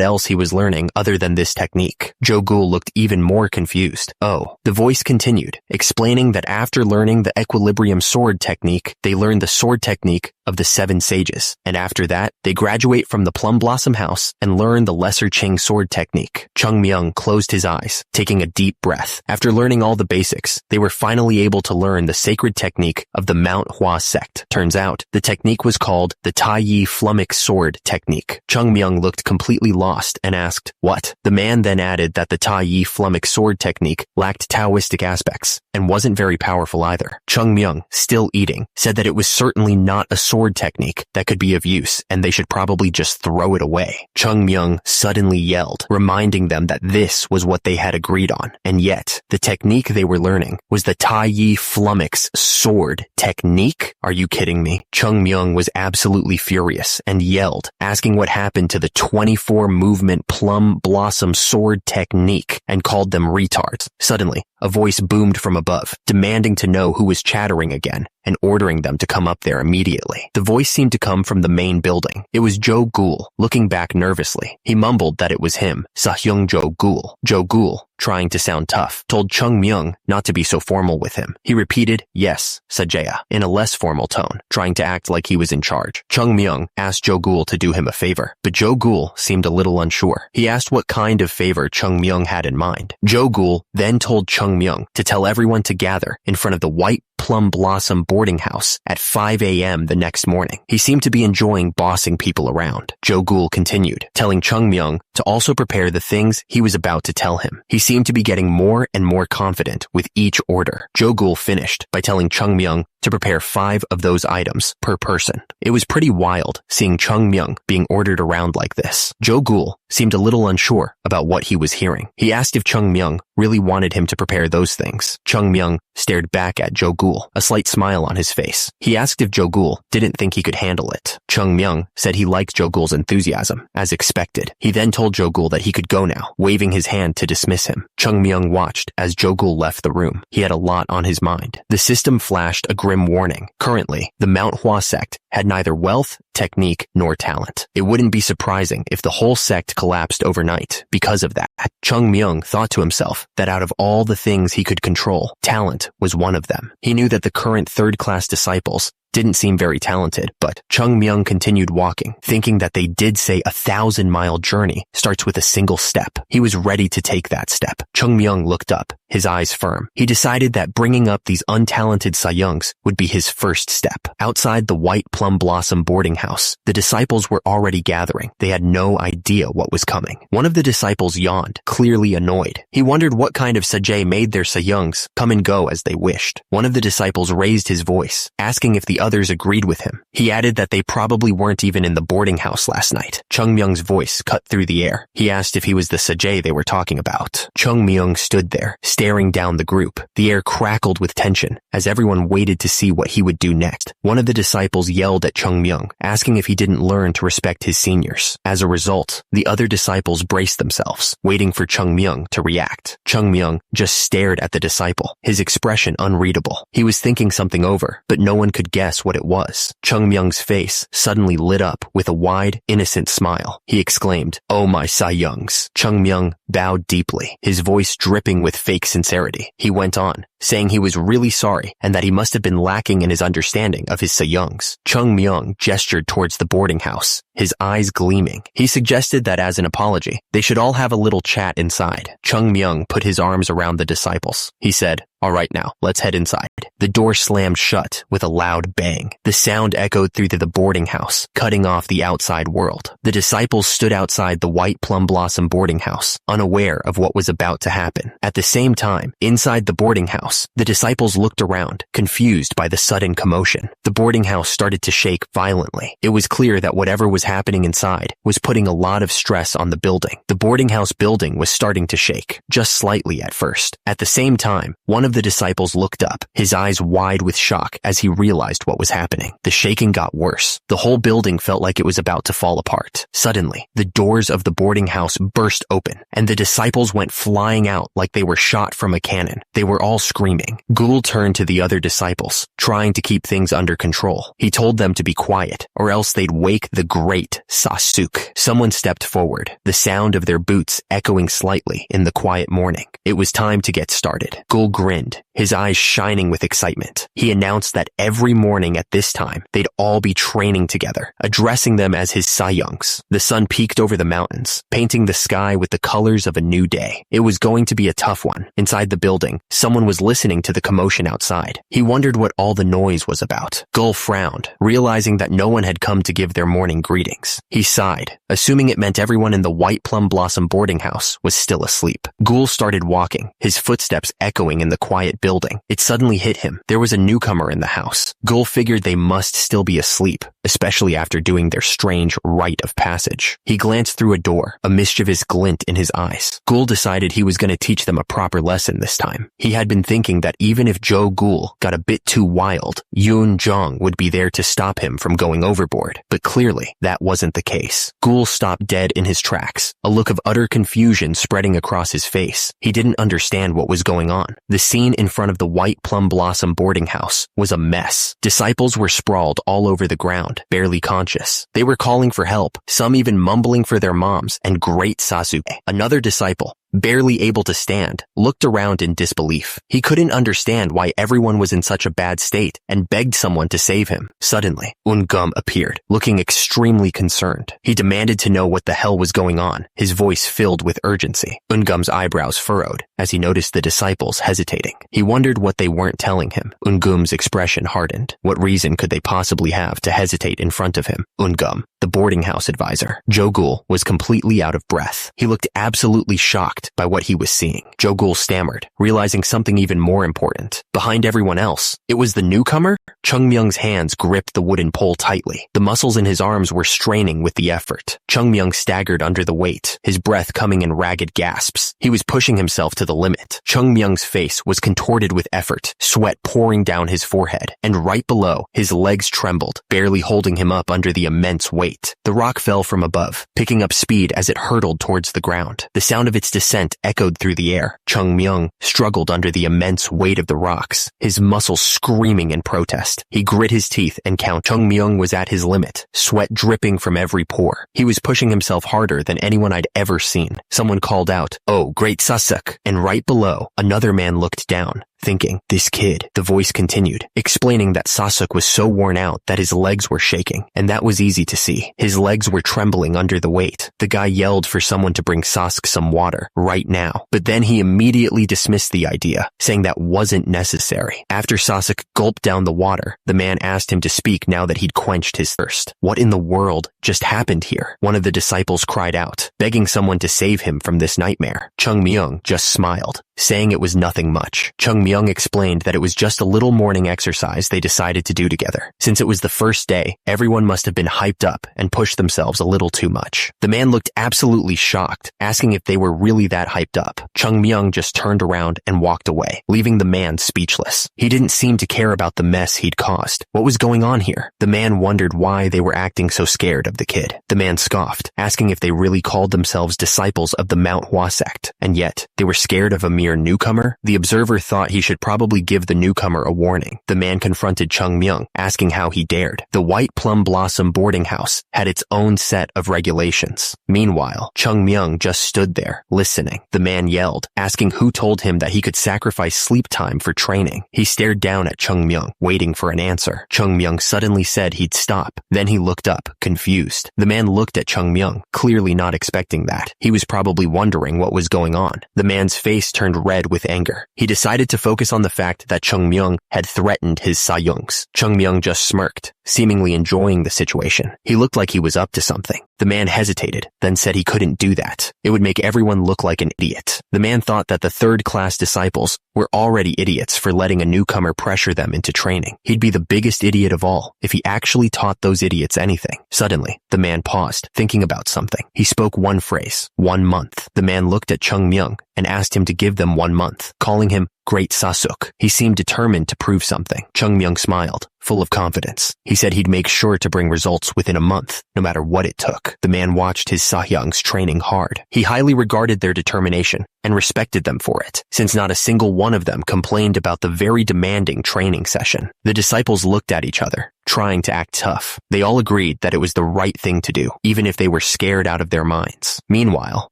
Speaker 1: else he was learning other than this technique. Jo-gul looked even more confused. Oh. The voice continued, explaining that after learning the equilibrium sword technique, they learned the sword technique of the 7 sages. And after that, they graduate from the Plum Blossom House and learn the Lesser Ching sword technique. Chung Myung closed his eyes, taking a deep breath. After learning all the basics, they were finally able to learn the sacred technique of the Manhwa Sect. Turns out, the technique was called the Tai Yi Flummox sword technique. Chung Myung looked completely lost and asked, "What?" The man then added that the Tai Yi Flummox sword technique lacked Taoistic aspects and wasn't very powerful either. Chung Myung, still eating, said that it was certainly not a sword technique that could be of use and they should probably just throw it away. Chung Myung suddenly yelled, reminding them that this was what they had agreed on. And yet, the technique they were learning was the Tai Yi Flummox sword technique? Are you kidding me? Chung Myung was absolutely furious and yelled, asking what happened to the 24 movement plum blossom sword technique and called them retards. Suddenly, a voice boomed from above, demanding to know who was chattering again. and ordering them to come up there immediately. The voice seemed to come from the main building. It was Joe Ghoul, looking back nervously. He mumbled that it was him, Sahyung Joe Ghoul. Joe Ghoul, trying to sound tough, told Chung Myung not to be so formal with him. He repeated, "Yes, Sajaya," in a less formal tone, trying to act like he was in charge. Chung Myung asked Joe Ghoul to do him a favor, but Joe Ghoul seemed a little unsure. He asked what kind of favor Chung Myung had in mind. Joe Ghoul then told Chung Myung to tell everyone to gather in front of the White Plum Blossom boarding house at 5 a.m. the next morning. He seemed to be enjoying bossing people around. Joe Ghoul continued, telling Chung Myung to also prepare the things he was about to tell him. He seemed to be getting more and more confident with each order. Joe Ghoul finished by telling Chung Myung to prepare 5 of those items per person. It was pretty wild seeing Chung Myung being ordered around like this. Joe Ghoul seemed a little unsure about what he was hearing. He asked if Chung Myung really wanted him to prepare those things. Chung Myung stared back at Joe Ghoul, a slight smile on his face. He asked if Joe Ghoul didn't think he could handle it. Chung Myung said he liked Joe Ghoul's enthusiasm, as expected. He then told Joe Ghoul that he could go now, waving his hand to dismiss him. Chung Myung watched as Joe Ghoul left the room. He had a lot on his mind. The system flashed a grim warning. Currently, the Manhwa sect had neither wealth, technique, nor talent. It wouldn't be surprising if the whole sect collapsed overnight because of that. Chung Myung thought to himself that out of all the things he could control, talent was one of them. He knew that the current third-class disciples didn't seem very talented, but Chung Myung continued walking, thinking that they did say 1,000-mile journey starts with a single step. He was ready to take that step. Chung Myung looked up, his eyes firm. He decided that bringing up these untalented Sayungs would be his first step. Outside the White Plum Blossom boarding house, the disciples were already gathering. They had no idea what was coming. One of the disciples yawned, clearly annoyed. He wondered what kind of Sajay made their Sayungs come and go as they wished. One of the disciples raised his voice, asking if the others agreed with him. He added that they probably weren't even in the boarding house last night. Chung Myung's voice cut through the air. He asked if he was the Sajay they were talking about. Chung Myung stood there, staring down the group. The air crackled with tension as everyone waited to see what he would do next. One of the disciples yelled at Chung Myung, asking if he didn't learn to respect his seniors. As a result, the other disciples braced themselves, waiting for Chung Myung to react. Chung Myung just stared at the disciple, his expression unreadable. He was thinking something over, but no one could guess what it was. Chung Myung's face suddenly lit up with a wide, innocent smile. He exclaimed, "Oh my Sayungs." Chung Myung bowed deeply, his voice dripping with fake sincerity. He went on, saying he was really sorry and that he must have been lacking in his understanding of his Sayungs. Chung Myung gestured towards the boarding house, his eyes gleaming. He suggested that as an apology, they should all have a little chat inside. Chung Myung put his arms around the disciples. He said, "All right now, let's head inside." The door slammed shut with a loud bang. The sound echoed through to the boarding house, cutting off the outside world. The disciples stood outside the White Plum Blossom boarding house, unaware of what was about to happen. At the same time, inside the boarding house, the disciples looked around, confused by the sudden commotion. The boarding house started to shake violently. It was clear that whatever was happening inside was putting a lot of stress on the building. The boarding house building was starting to shake, just slightly at first. At the same time, one of the disciples looked up, his eyes wide with shock as he realized what was happening. The shaking got worse. The whole building felt like it was about to fall apart. Suddenly, the doors of the boarding house burst open, and the disciples went flying out like they were shot from a cannon. They were all screaming. Ghoul turned to the other disciples, trying to keep things under control. He told them to be quiet, or else they'd wake the great Sasuk. Someone stepped forward, the sound of their boots echoing slightly in the quiet morning. It was time to get started. Ghoul grinned, his eyes shining with excitement. He announced that every morning at this time, they'd all be training together, addressing them as his Sayungs. The sun peeked over the mountains, painting the sky with the colors of a new day. It was going to be a tough one. Inside the building, someone was listening to the commotion outside. He wondered what all the noise was about. Ghoul frowned, realizing that no one had come to give their morning greetings. He sighed, assuming it meant everyone in the White Plum Blossom boarding house was still asleep. Ghoul started walking, his footsteps echoing in the quiet building. It suddenly hit him. There was a newcomer in the house. Ghoul figured they must still be asleep, especially after doing their strange rite of passage. He glanced through a door, a mischievous glint in his eyes. Ghoul decided he was going to teach them a proper lesson this time. He had been thinking that even if Joe Ghoul got a bit too wild, Yoon Jong would be there to stop him from going overboard. But clearly, that wasn't the case. Ghoul stopped dead in his tracks, a look of utter confusion spreading across his face. He didn't understand what was going on. The scene scene in front of the White Plum Blossom boarding house was a mess. Disciples were sprawled all over the ground, barely conscious. They were calling for help, some even mumbling for their moms, and great Sasuke, another disciple, barely able to stand, looked around in disbelief. He couldn't understand why everyone was in such a bad state and begged someone to save him. Suddenly, Ungum appeared, looking extremely concerned. He demanded to know what the hell was going on, his voice filled with urgency. Ungum's eyebrows furrowed as he noticed the disciples hesitating. He wondered what they weren't telling him. Ungum's expression hardened. What reason could they possibly have to hesitate in front of him? Ungum, the boarding house advisor. Jogul was completely out of breath. He looked absolutely shocked by what he was seeing. Jogul stammered, realizing something even more important. Behind everyone else, it was the newcomer? Chungmyung's hands gripped the wooden pole tightly. The muscles in his arms were straining with the effort. Chungmyung staggered under the weight, his breath coming in ragged gasps. He was pushing himself to the limit. Chungmyung's face was contorted with effort, sweat pouring down his forehead, and right below, his legs trembled, barely holding him up under the immense weight. The rock fell from above, picking up speed as it hurtled towards the ground. The sound of its descent echoed through the air. Chungmyung struggled under the immense weight of the rocks, his muscles screaming in protest. He grit his teeth and counted. Chungmyung was at his limit, sweat dripping from every pore. He was pushing himself harder than anyone I'd ever seen. Someone called out, "Oh, great Sasuke!" And right below, another man looked down, thinking, "This kid." The voice continued, explaining that Sasuke was so worn out that his legs were shaking, and that was easy to see. His legs were trembling under the weight. The guy yelled for someone to bring Sasuke some water, right now. But then he immediately dismissed the idea, saying that wasn't necessary. After Sasuke gulped down the water, the man asked him to speak now that he'd quenched his thirst. What in the world just happened here? One of the disciples cried out, begging someone to save him from this nightmare. Chungmyung just smiled, saying it was nothing much. Chungmyung explained that it was just a little morning exercise they decided to do together. Since it was the first day, everyone must have been hyped up and pushed themselves a little too much. The man looked absolutely shocked, asking if they were really that hyped up. Chungmyung just turned around and walked away, leaving the man speechless. He didn't seem to care about the mess he'd caused. What was going on here? The man wondered why they were acting so scared of the kid. The man scoffed, asking if they really called themselves disciples of the Manhwa Sect, and yet they were scared of a mere newcomer. The observer thought he should probably give the newcomer a warning. The man confronted Chungmyung, asking how he dared. The White Plum Blossom boarding house had its own set of regulations. Meanwhile, Chungmyung just stood there, listening. The man yelled, asking who told him that he could sacrifice sleep time for training. He stared down at Chungmyung, waiting for an answer. Chungmyung suddenly said he'd stop. Then he looked up, confused. The man looked at Chungmyung, clearly not expecting that. He was probably wondering what was going on. The man's face turned red with anger. He decided to focus on the fact that Chungmyung had threatened his Sayungs. Chungmyung just smirked, seemingly enjoying the situation. He looked like he was up to something. The man hesitated, then said he couldn't do that. It would make everyone look like an idiot. The man thought that the third-class disciples were already idiots for letting a newcomer pressure them into training. He'd be the biggest idiot of all if he actually taught those idiots anything. Suddenly, the man paused, thinking about something. He spoke one phrase, 1 month. The man looked at Chungmyung and asked him to give them 1 month, calling him Great Sasuke. He seemed determined to prove something. Chungmyung smiled, full of confidence. He said he'd make sure to bring results within a month, no matter what it took. The man watched his Sahyungs training hard. He highly regarded their determination and respected them for it, since not a single one of them complained about the very demanding training session. The disciples looked at each other, trying to act tough. They all agreed that it was the right thing to do, even if they were scared out of their minds. Meanwhile,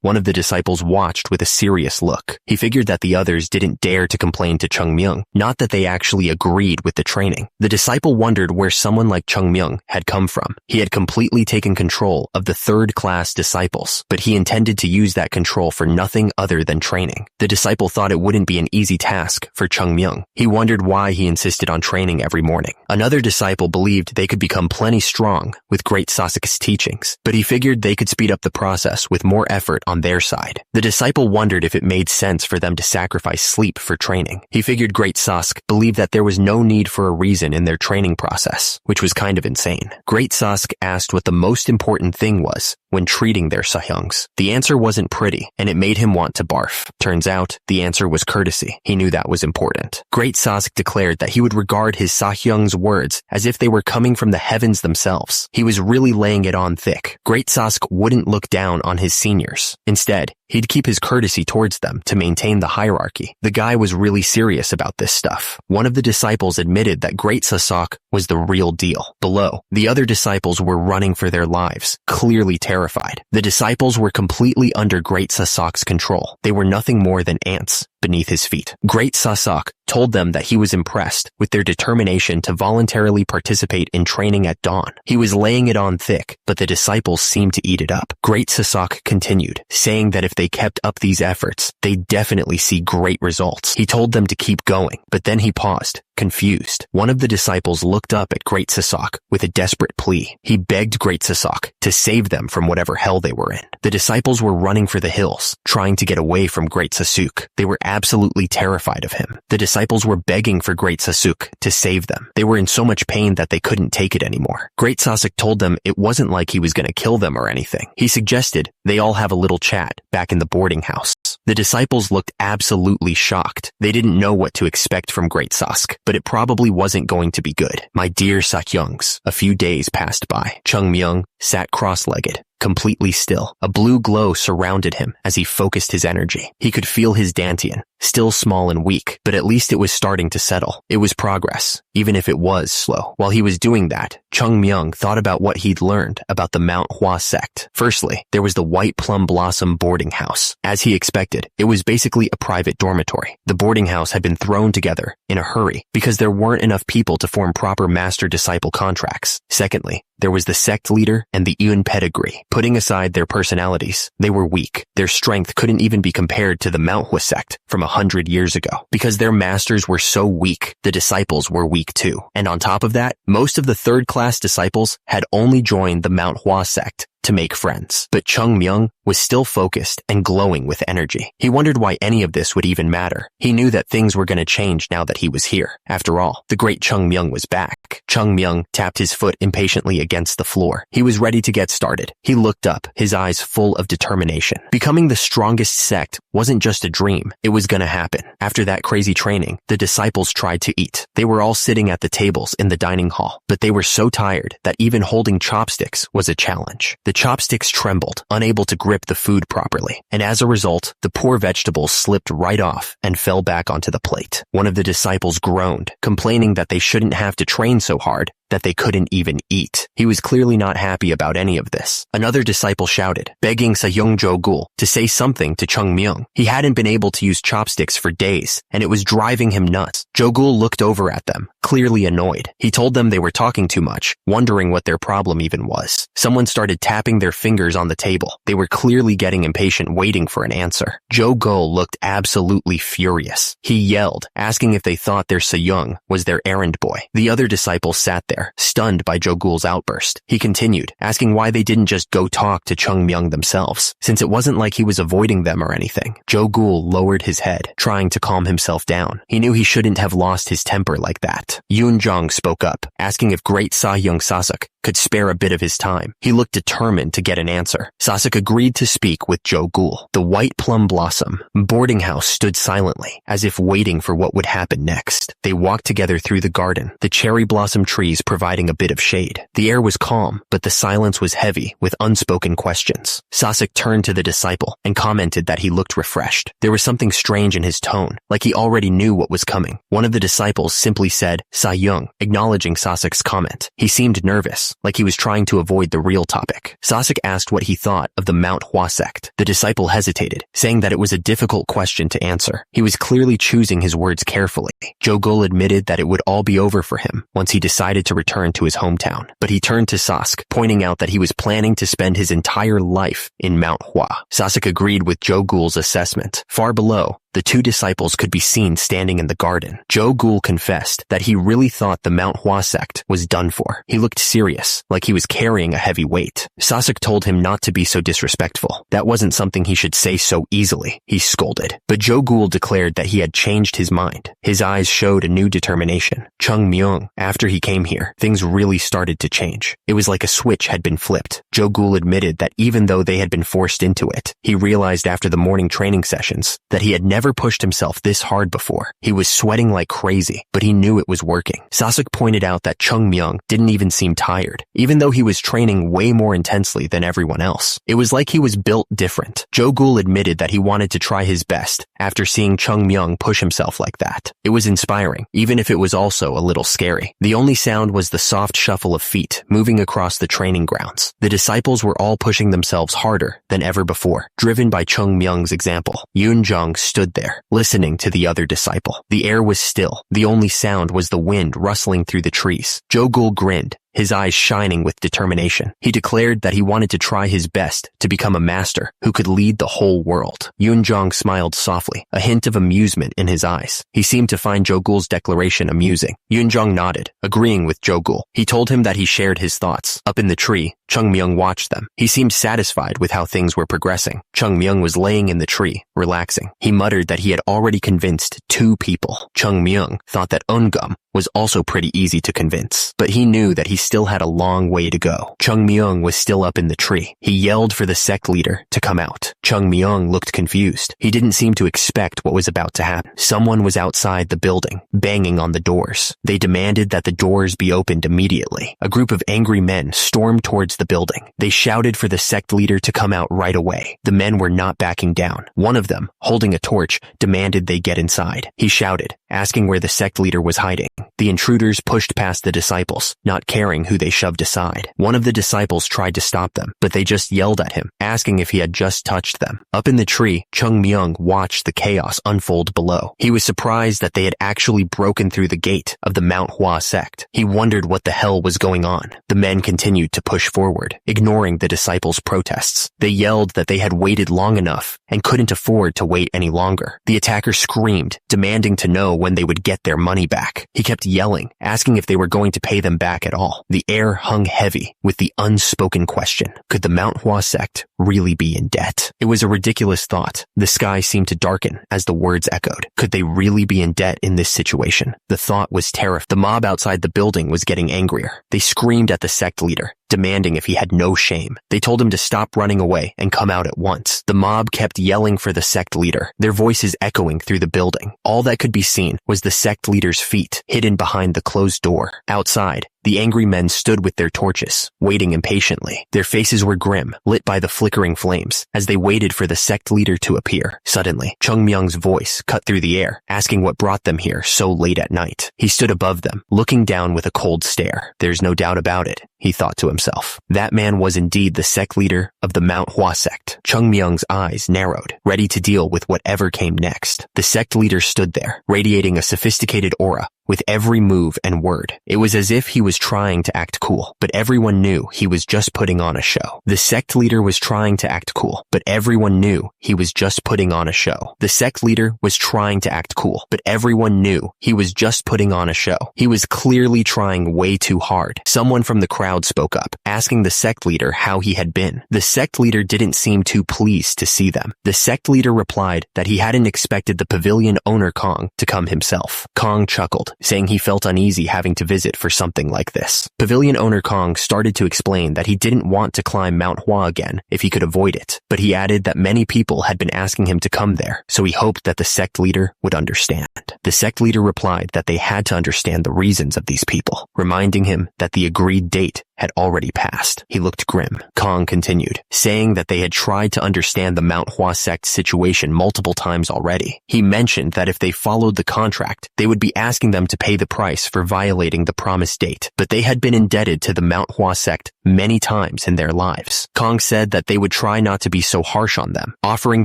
Speaker 1: one of the disciples watched with a serious look. He figured that the others didn't dare to complain to Chungmyung, not that they actually agreed with the training. The disciple wondered where someone like Chungmyung had come from. He had completely taken control of the third-class disciples, but he intended to use that control for nothing other than training. The disciple thought it wouldn't be an easy task for Chungmyung. He wondered why he insisted on training every morning. Another disciple believed they could become plenty strong with Great Sasuke's teachings, but he figured they could speed up the process with more effort on their side. The disciple wondered if it made sense for them to sacrifice sleep for training. He figured Great Sasuke believed that there was no need for a reason in their training process, which was kind of insane. Great Sasuke asked what the most important thing was when treating their Sahyungs. The answer wasn't pretty, and it made him want to barf. dwarf? Turns out, the answer was courtesy. He knew that was important. Great Sasuke declared that he would regard his Sahyung's words as if they were coming from the heavens themselves. He was really laying it on thick. Great Sasuke wouldn't look down on his seniors. Instead, he'd keep his courtesy towards them to maintain the hierarchy. The guy was really serious about this stuff. One of the disciples admitted that Great Sasuke was the real deal. Below, the other disciples were running for their lives, clearly terrified. The disciples were completely under Great Sasuke's control. They were nothing more than ants beneath his feet. Great Sasuke told them that he was impressed with their determination to voluntarily participate in training at dawn. He was laying it on thick, but the disciples seemed to eat it up. Great Sasuke continued, saying that if they kept up these efforts, they'd definitely see great results. He told them to keep going, but then he paused, confused. One of the disciples looked up at Great Sasuke with a desperate plea. He begged Great Sasuke to save them from whatever hell they were in. The disciples were running for the hills, trying to get away from Great Sasuke. They were absolutely terrified of him. The disciples were begging for Great Sasuke to save them. They were in so much pain that they couldn't take it anymore. Great Sasuke told them it wasn't like he was going to kill them or anything. He suggested they all have a little chat back in the boarding house. The disciples looked absolutely shocked. They didn't know what to expect from Great Sasuke, but it probably wasn't going to be good. My dear Sakyungs, a few days passed by. Chungmyung sat cross-legged, completely still. A blue glow surrounded him as he focused his energy. He could feel his dantian, still small and weak, but at least it was starting to settle. It was progress, even if it was slow. While he was doing that, Chungmyung thought about what he'd learned about the Manhwa sect. Firstly, there was the White Plum Blossom boarding house. As he expected, it was basically a private dormitory. The boarding house had been thrown together in a hurry because there weren't enough people to form proper master-disciple contracts. Secondly, there was the sect leader and the Yun pedigree. Putting aside their personalities, they were weak. Their strength couldn't even be compared to the Manhwa sect from 100 years ago. Because their masters were so weak, the disciples were weak too. And on top of that, most of the third-class disciples had only joined the Manhwa sect to make friends. But Chungmyung was still focused and glowing with energy. He wondered why any of this would even matter. He knew that things were going to change now that he was here. After all, the great Chungmyung was back. Chungmyung tapped his foot impatiently against the floor. He was ready to get started. He looked up, his eyes full of determination. Becoming the strongest sect wasn't just a dream. It was going to happen. After that crazy training, the disciples tried to eat. They were all sitting at the tables in the dining hall, but they were so tired that even holding chopsticks was a challenge. The chopsticks trembled, unable to grip the food properly, and as a result, the poor vegetables slipped right off and fell back onto the plate. One of the disciples groaned, complaining that they shouldn't have to train so hard, that they couldn't even eat. He was clearly not happy about any of this. Another disciple shouted, begging Sahyung Jogul to say something to Chungmyung. He hadn't been able to use chopsticks for days, and it was driving him nuts. Jogul looked over at them, clearly annoyed. He told them they were talking too much, wondering what their problem even was. Someone started tapping their fingers on the table. They were clearly getting impatient, waiting for an answer. Jogul looked absolutely furious. He yelled, asking if they thought their Sahyung was their errand boy. The other disciples sat there, stunned by Jogul's outburst. He continued, asking why they didn't just go talk to Chungmyung themselves, since it wasn't like he was avoiding them or anything. Jogul lowered his head, trying to calm himself down. He knew he shouldn't have lost his temper like that. Yoonjong spoke up, asking if great Sahyung Sasuke could spare a bit of his time. He looked determined to get an answer. Sasuke agreed to speak with Jogul. The White Plum Blossom boarding house stood silently, as if waiting for what would happen next. They walked together through the garden, the cherry blossom trees providing a bit of shade. The air was calm, but the silence was heavy with unspoken questions. Sasuke turned to the disciple and commented that he looked refreshed. There was something strange in his tone, like he already knew what was coming. One of the disciples simply said, Sahyung, acknowledging Sasuke's comment. He seemed nervous, like he was trying to avoid the real topic. Sasuke asked what he thought of the Manhwa sect. The disciple hesitated, saying that it was a difficult question to answer. He was clearly choosing his words carefully. Jogul admitted that it would all be over for him once he decided to return to his hometown. But he turned to Sasuke, pointing out that he was planning to spend his entire life in Manhwa. Sasuke agreed with Jogul's assessment. Far below, the two disciples could be seen standing in the garden. Jogul confessed that he really thought the Manhwa sect was done for. He looked serious, like he was carrying a heavy weight. Sasek told him not to be so disrespectful. That wasn't something he should say so easily, he scolded. But Jogul declared that he had changed his mind. His eyes showed a new determination. Chung Myung, after he came here, things really started to change. It was like a switch had been flipped. Jogul admitted that even though they had been forced into it, he realized after the morning training sessions that he had never pushed himself this hard before. He was sweating like crazy, but he knew it was working. Sasek pointed out that Chung Myung didn't even seem tired, even though he was training way more intensely than everyone else. It was like he was built different. Jogul admitted that he wanted to try his best after seeing Chung Myung push himself like that. It was inspiring, even if it was also a little scary. The only sound was the soft shuffle of feet moving across the training grounds. The disciples were all pushing themselves harder than ever before, driven by Chung Myung's example. Yoon Jung stood there, listening to the other disciple. The air was still. The only sound was the wind rustling through the trees. Jogul grinned, his eyes shining with determination. He declared that he wanted to try his best to become a master who could lead the whole world. Yoon Jong smiled softly, a hint of amusement in his eyes. He seemed to find Jogul's declaration amusing. Yoon Jong nodded, agreeing with Jogul. He told him that he shared his thoughts. Up in the tree, Chung Myung watched them. He seemed satisfied with how things were progressing. Chung Myung was laying in the tree, relaxing. He muttered that he had already convinced 2 people. Chung Myung thought that Eungum was also pretty easy to convince, but he knew that he still had a long way to go. Chung Myung was still up in the tree. He yelled for the sect leader to come out. Chung Myung looked confused. He didn't seem to expect what was about to happen. Someone was outside the building, banging on the doors. They demanded that the doors be opened immediately. A group of angry men stormed towards the building. They shouted for the sect leader to come out right away. The men were not backing down. One of them, holding a torch, demanded they get inside. He shouted, asking where the sect leader was hiding. The intruders pushed past the disciples, not caring who they shoved aside. One of the disciples tried to stop them, but they just yelled at him, asking if he had just touched them. Up in the tree, Chung Myung watched the chaos unfold below. He was surprised that they had actually broken through the gate of the Manhwa sect. He wondered what the hell was going on. The men continued to push forward, ignoring the disciples' protests. They yelled that they had waited long enough and couldn't afford to wait any longer. The attacker screamed, demanding to know when they would get their money back. He kept yelling, asking if they were going to pay them back at all. The air hung heavy with the unspoken question. Could the Manhwa sect really be in debt? It was a ridiculous thought. The sky seemed to darken as the words echoed. Could they really be in debt in this situation? The thought was terrifying. The mob outside the building was getting angrier. They screamed at the sect leader, demanding if he had no shame. They told him to stop running away and come out at once. The mob kept yelling for the sect leader, their voices echoing through the building. All that could be seen was the sect leader's feet, hidden behind the closed door. Outside, the angry men stood with their torches, waiting impatiently. Their faces were grim, lit by the flickering flames, as they waited for the sect leader to appear. Suddenly, Chung Myung's voice cut through the air, asking what brought them here so late at night. He stood above them, looking down with a cold stare. There's no doubt about it, he thought to himself. That man was indeed the sect leader of the Manhwa sect. Chung Myung's eyes narrowed, ready to deal with whatever came next. The sect leader stood there, radiating a sophisticated aura with every move and word. It was as if he was trying to act cool, but everyone knew he was just putting on a show. The sect leader was trying to act cool, but everyone knew he was just putting on a show. The sect leader was trying to act cool, but everyone knew he was just putting on a show. He was clearly trying way too hard. Someone from the crowd spoke up, asking the sect leader how he had been. The sect leader didn't seem too pleased to see them. The sect leader replied that he hadn't expected the pavilion owner Kong to come himself. Kong chuckled, saying he felt uneasy having to visit for something like this. Pavilion owner Kong started to explain that he didn't want to climb Mount Hua again if he could avoid it, but he added that many people had been asking him to come there, so he hoped that the sect leader would understand. The sect leader replied that they had to understand the reasons of these people, reminding him that the agreed date had already passed. He looked grim. Kong continued, saying that they had tried to understand the Manhwa sect situation multiple times already. He mentioned that if they followed the contract, they would be asking them to pay the price for violating the promised date, but they had been indebted to the Manhwa sect many times in their lives. Kong said that they would try not to be so harsh on them, offering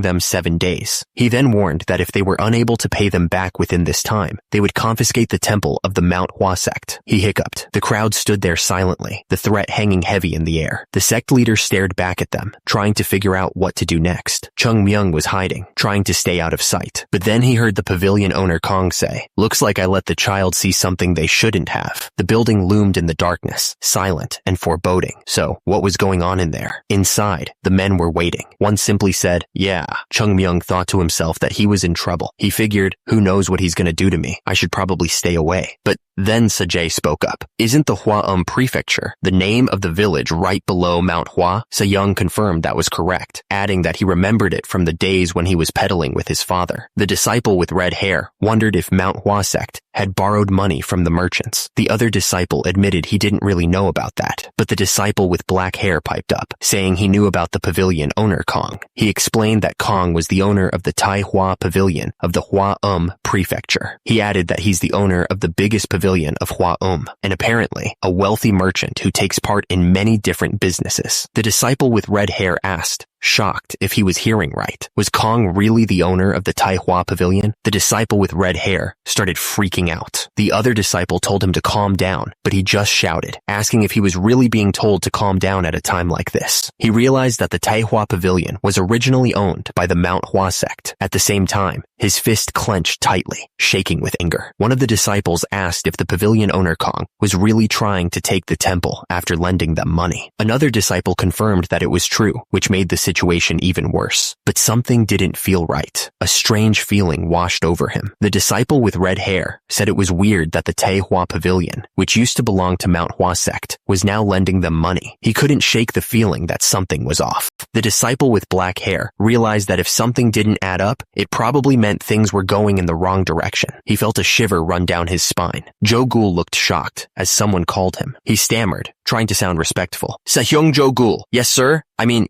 Speaker 1: them 7 days. He then warned that if they were unable to pay them back within this time, they would confiscate the temple of the Manhwa sect. He hiccuped. The crowd stood there silently. The threat hanging heavy in the air. The sect leader stared back at them, trying to figure out what to do next. Chung Myung was hiding, trying to stay out of sight. But then he heard the pavilion owner Kong say, "Looks like I let the child see something they shouldn't have." The building loomed in the darkness, silent and foreboding. So, what was going on in there? Inside, the men were waiting. One simply said, "Yeah." Chung Myung thought to himself that he was in trouble. He figured, who knows what he's gonna do to me? I should probably stay away. But then Sajay spoke up. "Isn't the Hua Prefecture the name of the village right below Mount Hua?" Young confirmed that was correct, adding that he remembered it from the days when he was peddling with his father. The disciple with red hair wondered if Manhwa Sect had borrowed money from the merchants. The other disciple admitted he didn't really know about that, but the disciple with black hair piped up, saying he knew about the pavilion owner Kong. He explained that Kong was the owner of the Tai Hua Pavilion of the Hua Prefecture. He added that he's the owner of the biggest pavilion of Hua and apparently a wealthy merchant who takes part in many different businesses. The disciple with red hair asked, shocked if he was hearing right. Was Kong really the owner of the Tai Hua Pavilion? The disciple with red hair started freaking out. The other disciple told him to calm down, but he just shouted, asking if he was really being told to calm down at a time like this. He realized that the Tai Hua Pavilion was originally owned by the Manhwa Sect. At the same time, his fist clenched tightly, shaking with anger. One of the disciples asked if the pavilion owner Kong was really trying to take the temple after lending them money. Another disciple confirmed that it was true, which made the situation even worse. But something didn't feel right. A strange feeling washed over him. The disciple with red hair said it was weird that the Tai Hua Pavilion, which used to belong to Manhwa Sect, was now lending them money. He couldn't shake the feeling that something was off. The disciple with black hair realized that if something didn't add up, it probably meant things were going in the wrong direction. He felt a shiver run down his spine. Jo-gul looked shocked as someone called him. He stammered, trying to sound respectful. "Sahyong Jo-gul. Yes, sir?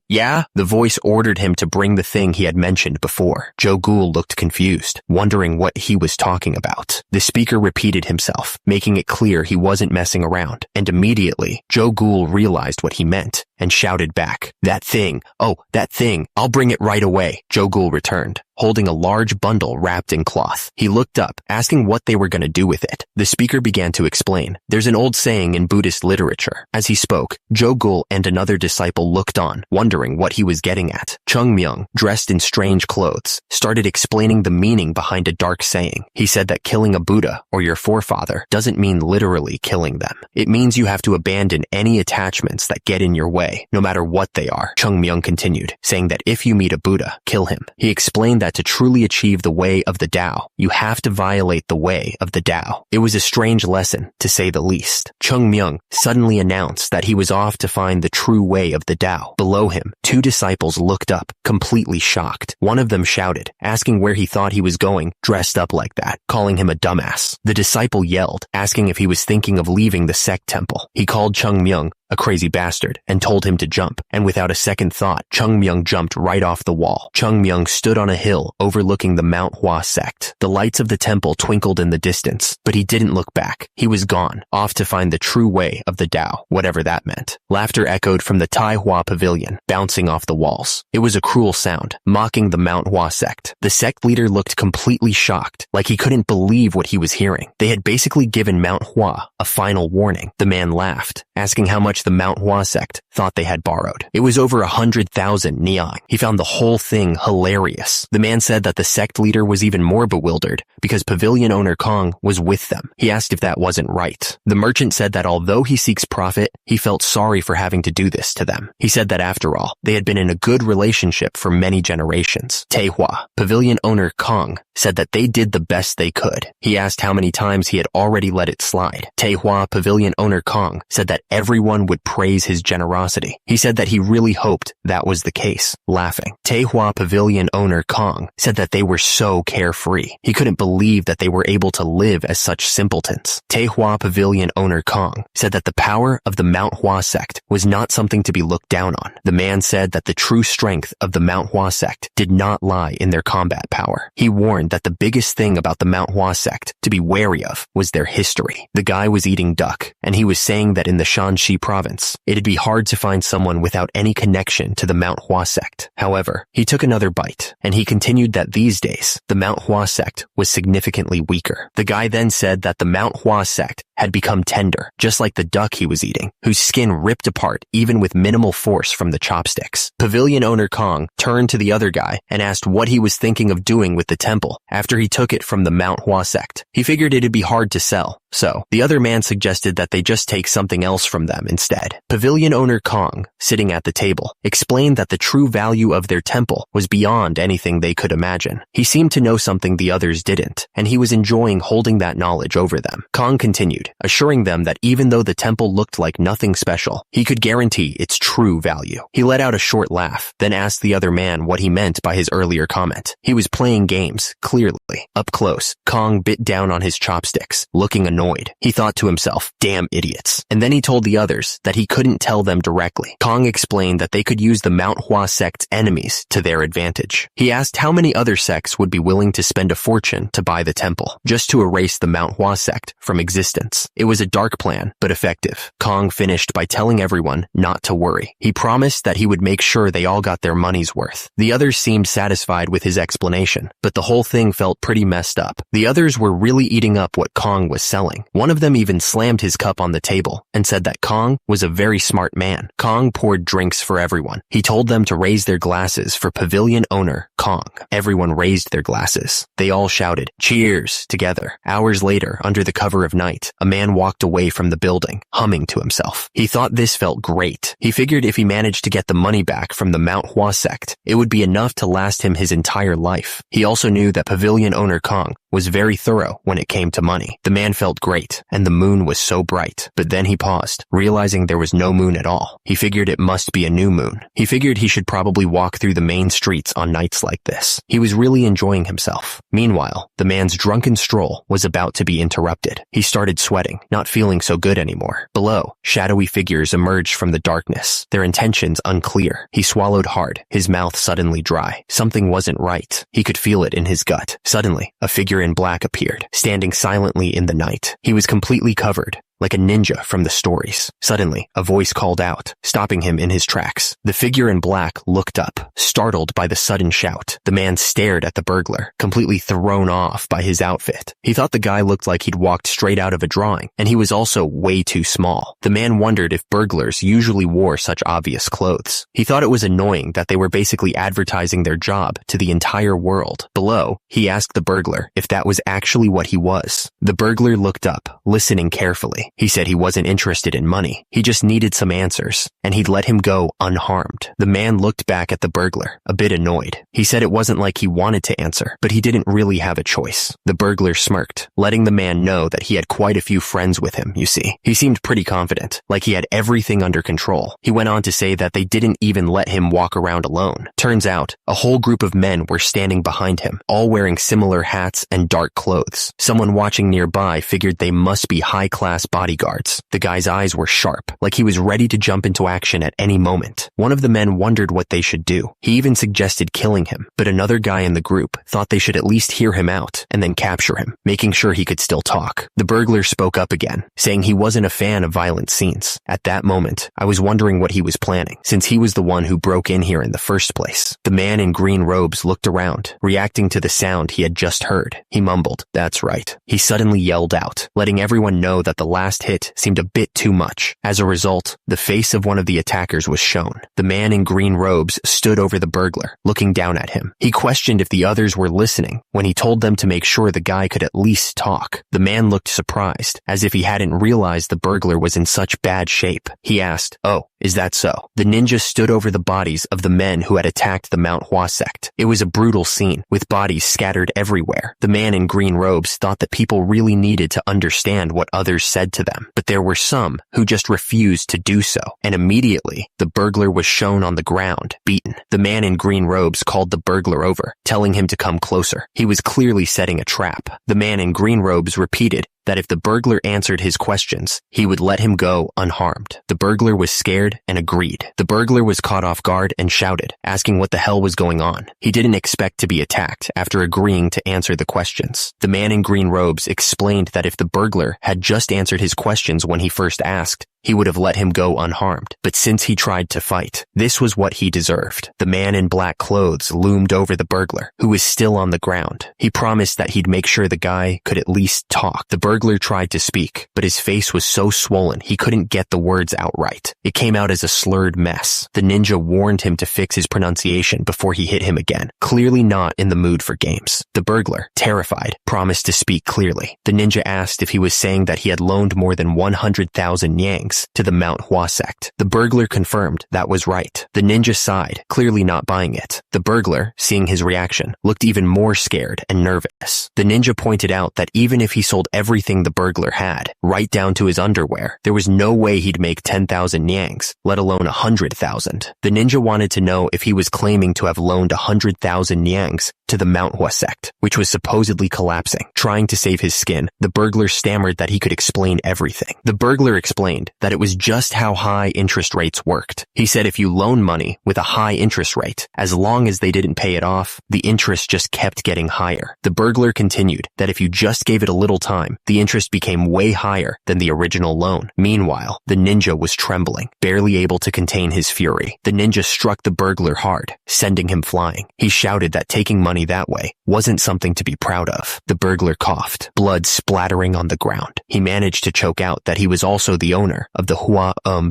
Speaker 1: Yeah?" The voice ordered him to bring the thing he had mentioned before. Jo-gul looked confused, wondering what he was talking about. The speaker repeated himself, making it clear he wasn't messing around, and immediately, Jo-gul realized what he meant and shouted back, "That thing. Oh, that thing. I'll bring it right away." Jo-gul returned, holding a large bundle wrapped in cloth. He looked up, asking what they were going to do with it. The speaker began to explain. There's an old saying in Buddhist literature. As he spoke, Jo-gul and another disciple looked on, wondering what he was getting at. Chung Myung, dressed in strange clothes, started explaining the meaning behind a dark saying. He said that killing a Buddha or your forefather doesn't mean literally killing them. It means you have to abandon any attachments that get in your way, no matter what they are. Chung Myung continued, saying that if you meet a Buddha, kill him. He explained that to truly achieve the way of the Tao, you have to violate the way of the Tao. It was a strange lesson, to say the least. Chung Myung suddenly announced that he was off to find the true way of the Tao. Below him, two disciples looked up, completely shocked. One of them shouted, asking where he thought he was going, dressed up like that, calling him a dumbass. The disciple yelled, asking if he was thinking of leaving the Sect temple. He called Chung Myung a crazy bastard, and told him to jump, and without a second thought, Chung Myung jumped right off the wall. Chung Myung stood on a hill overlooking the Mount Hua Sect. The lights of the temple twinkled in the distance, but he didn't look back. He was gone, off to find the true way of the Tao, whatever that meant. Laughter echoed from the Tai Hua Pavilion, bouncing off the walls. It was a cruel sound, mocking the Mount Hua Sect. The sect leader looked completely shocked, like he couldn't believe what he was hearing. They had basically given Mount Hua a final warning. The man laughed, asking how much the Mount Hua Sect thought they had borrowed. It was over 100,000 niang. He found the whole thing hilarious. The man said that the sect leader was even more bewildered because pavilion owner Kong was with them. He asked if that wasn't right. The merchant said that although he seeks profit, he felt sorry for having to do this to them. He said that after all, they had been in a good relationship for many generations. Taehua, pavilion owner Kong, said that they did the best they could. He asked how many times he had already let it slide. Taehua, pavilion owner Kong, said that everyone would praise his generosity. He said that he really hoped that was the case, laughing. Taehua, pavilion owner Kong, said that they were so carefree. He couldn't believe that they were able to live as such simpletons. Taehua, pavilion owner Kong, said that the power of the Mount Hua Sect was not something to be looked down on. The man said that the true strength of the Mount Hua Sect did not lie in their combat power. He warned that the biggest thing about the Mount Hua Sect to be wary of was their history. The guy was eating duck, and he was saying that in the Shanxi province, it'd be hard to find someone without any connection to the Mount Hua Sect. However, he took another bite, and he continued that these days, the Mount Hua Sect was significantly weaker. The guy then said that the Mount Hua Sect had become tender, just like the duck he was eating, whose skin ripped apart even with minimal force from the chopsticks. Pavilion owner Kong turned to the other guy and asked what he was thinking of doing with the temple after he took it from the Manhwa sect. He figured it'd be hard to sell, so the other man suggested that they just take something else from them instead. Pavilion owner Kong, sitting at the table, explained that the true value of their temple was beyond anything they could imagine. He seemed to know something the others didn't, and he was enjoying holding that knowledge over them. Kong continued, assuring them that even though the temple looked like nothing special, he could guarantee its true value. He let out a short laugh, then asked the other man what he meant by his earlier comment. He was playing games, clearly. Up close, Kong bit down on his chopsticks, looking annoyed. He thought to himself, damn idiots. And then he told the others that he couldn't tell them directly. Kong explained that they could use the Manhwa sect's enemies to their advantage. He asked how many other sects would be willing to spend a fortune to buy the temple, just to erase the Manhwa sect from existence. It was a dark plan, but effective. Kong finished by telling everyone not to worry. He promised that he would make sure they all got their money's worth. The others seemed satisfied with his explanation, but the whole thing felt pretty messed up. The others were really eating up what Kong was selling. One of them even slammed his cup on the table and said that Kong was a very smart man. Kong poured drinks for everyone. He told them to raise their glasses for pavilion owner Kong. Everyone raised their glasses. They all shouted, "Cheers!" together. Hours later, under the cover of night, a man walked away from the building, humming to himself. He thought this felt great. He figured if he managed to get the money back from the Manhwa sect, it would be enough to last him his entire life. He also knew that pavilion owner Kong was very thorough when it came to money. The man felt great, and the moon was so bright. But then he paused, realizing there was no moon at all. He figured it must be a new moon. He figured he should probably walk through the main streets on nights like this. He was really enjoying himself. Meanwhile, the man's drunken stroll was about to be interrupted. He started sweating, not feeling so good anymore. Below, shadowy figures emerged from the darkness, their intentions unclear. He swallowed hard, his mouth suddenly dry. Something wasn't right. He could feel it in his gut. Suddenly, a figure in black appeared, standing silently in the night. He was completely covered, like a ninja from the stories. Suddenly, a voice called out, stopping him in his tracks. The figure in black looked up, startled by the sudden shout. The man stared at the burglar, completely thrown off by his outfit. He thought the guy looked like he'd walked straight out of a drawing, and he was also way too small. The man wondered if burglars usually wore such obvious clothes. He thought it was annoying that they were basically advertising their job to the entire world. Below, he asked the burglar if that was actually what he was. The burglar looked up, listening carefully. He said he wasn't interested in money. He just needed some answers, and he'd let him go unharmed. The man looked back at the burglar, a bit annoyed. He said it wasn't like he wanted to answer, but he didn't really have a choice. The burglar smirked, letting the man know that he had quite a few friends with him, you see. He seemed pretty confident, like he had everything under control. He went on to say that they didn't even let him walk around alone. Turns out, a whole group of men were standing behind him, all wearing similar hats and dark clothes. Someone watching nearby figured they must be high-class bodyguards. The guy's eyes were sharp, like he was ready to jump into action at any moment. One of the men wondered what they should do. He even suggested killing him, but another guy in the group thought they should at least hear him out and then capture him, making sure he could still talk. The burglar spoke up again, saying he wasn't a fan of violent scenes. At that moment, I was wondering what he was planning, since he was the one who broke in here in the first place. The man in green robes looked around, reacting to the sound he had just heard. He mumbled, "That's right." He suddenly yelled out, letting everyone know that the last hit seemed a bit too much. As a result, the face of one of the attackers was shown. The man in green robes stood over the burglar, looking down at him. He questioned if the others were listening when he told them to make sure the guy could at least talk. The man looked surprised, as if he hadn't realized the burglar was in such bad shape. He asked, "Oh, is that so?" The ninja stood over the bodies of the men who had attacked the Manhwa sect. It was a brutal scene, with bodies scattered everywhere. The man in green robes thought that people really needed to understand what others said to them, but there were some who just refused to do so, and immediately, the burglar was shown on the ground, beaten. The man in green robes called the burglar over, telling him to come closer. He was clearly setting a trap. The man in green robes repeated that if the burglar answered his questions, he would let him go unharmed. The burglar was scared and agreed. The burglar was caught off guard and shouted, asking what the hell was going on. He didn't expect to be attacked after agreeing to answer the questions. The man in green robes explained that if the burglar had just answered his questions when he first asked, he would have let him go unharmed. But since he tried to fight, this was what he deserved. The man in black clothes loomed over the burglar, who was still on the ground. He promised that he'd make sure the guy could at least talk. The burglar burglar tried to speak, but his face was so swollen he couldn't get the words out right. It came out as a slurred mess. The ninja warned him to fix his pronunciation before he hit him again, clearly not in the mood for games. The burglar, terrified, promised to speak clearly. The ninja asked if he was saying that he had loaned more than 100,000 yangs to the Manhwa sect. The burglar confirmed that was right. The ninja sighed, clearly not buying it. The burglar, seeing his reaction, looked even more scared and nervous. The ninja pointed out that even if he sold everything the burglar had, right down to his underwear, there was no way he'd make 10,000 yangs, let alone 100,000. The ninja wanted to know if he was claiming to have loaned 100,000 yangs to the Manhwa sect, which was supposedly collapsing. Trying to save his skin, the burglar stammered that he could explain everything. The burglar explained that it was just how high interest rates worked. He said if you loan money with a high interest rate, as long as they didn't pay it off, the interest just kept getting higher. The burglar continued that if you just gave it a little time, the interest became way higher than the original loan. Meanwhile, the ninja was trembling, barely able to contain his fury. The ninja struck the burglar hard, sending him flying. He shouted that taking money that way wasn't something to be proud of. The burglar coughed, blood splattering on the ground. He managed to choke out that he was also the owner of the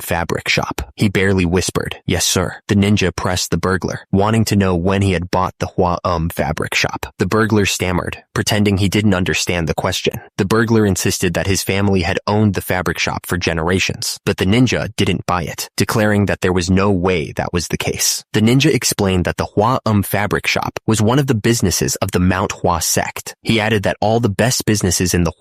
Speaker 1: fabric shop. He barely whispered, "Yes, sir." The ninja pressed the burglar, wanting to know when he had bought the fabric shop. The burglar stammered, pretending he didn't understand the question. The burglar insisted that his family had owned the fabric shop for generations, but the ninja didn't buy it, declaring that there was no way that was the case. The ninja explained that the fabric shop was one of the businesses of the Manhwa sect. He added that all the best businesses in the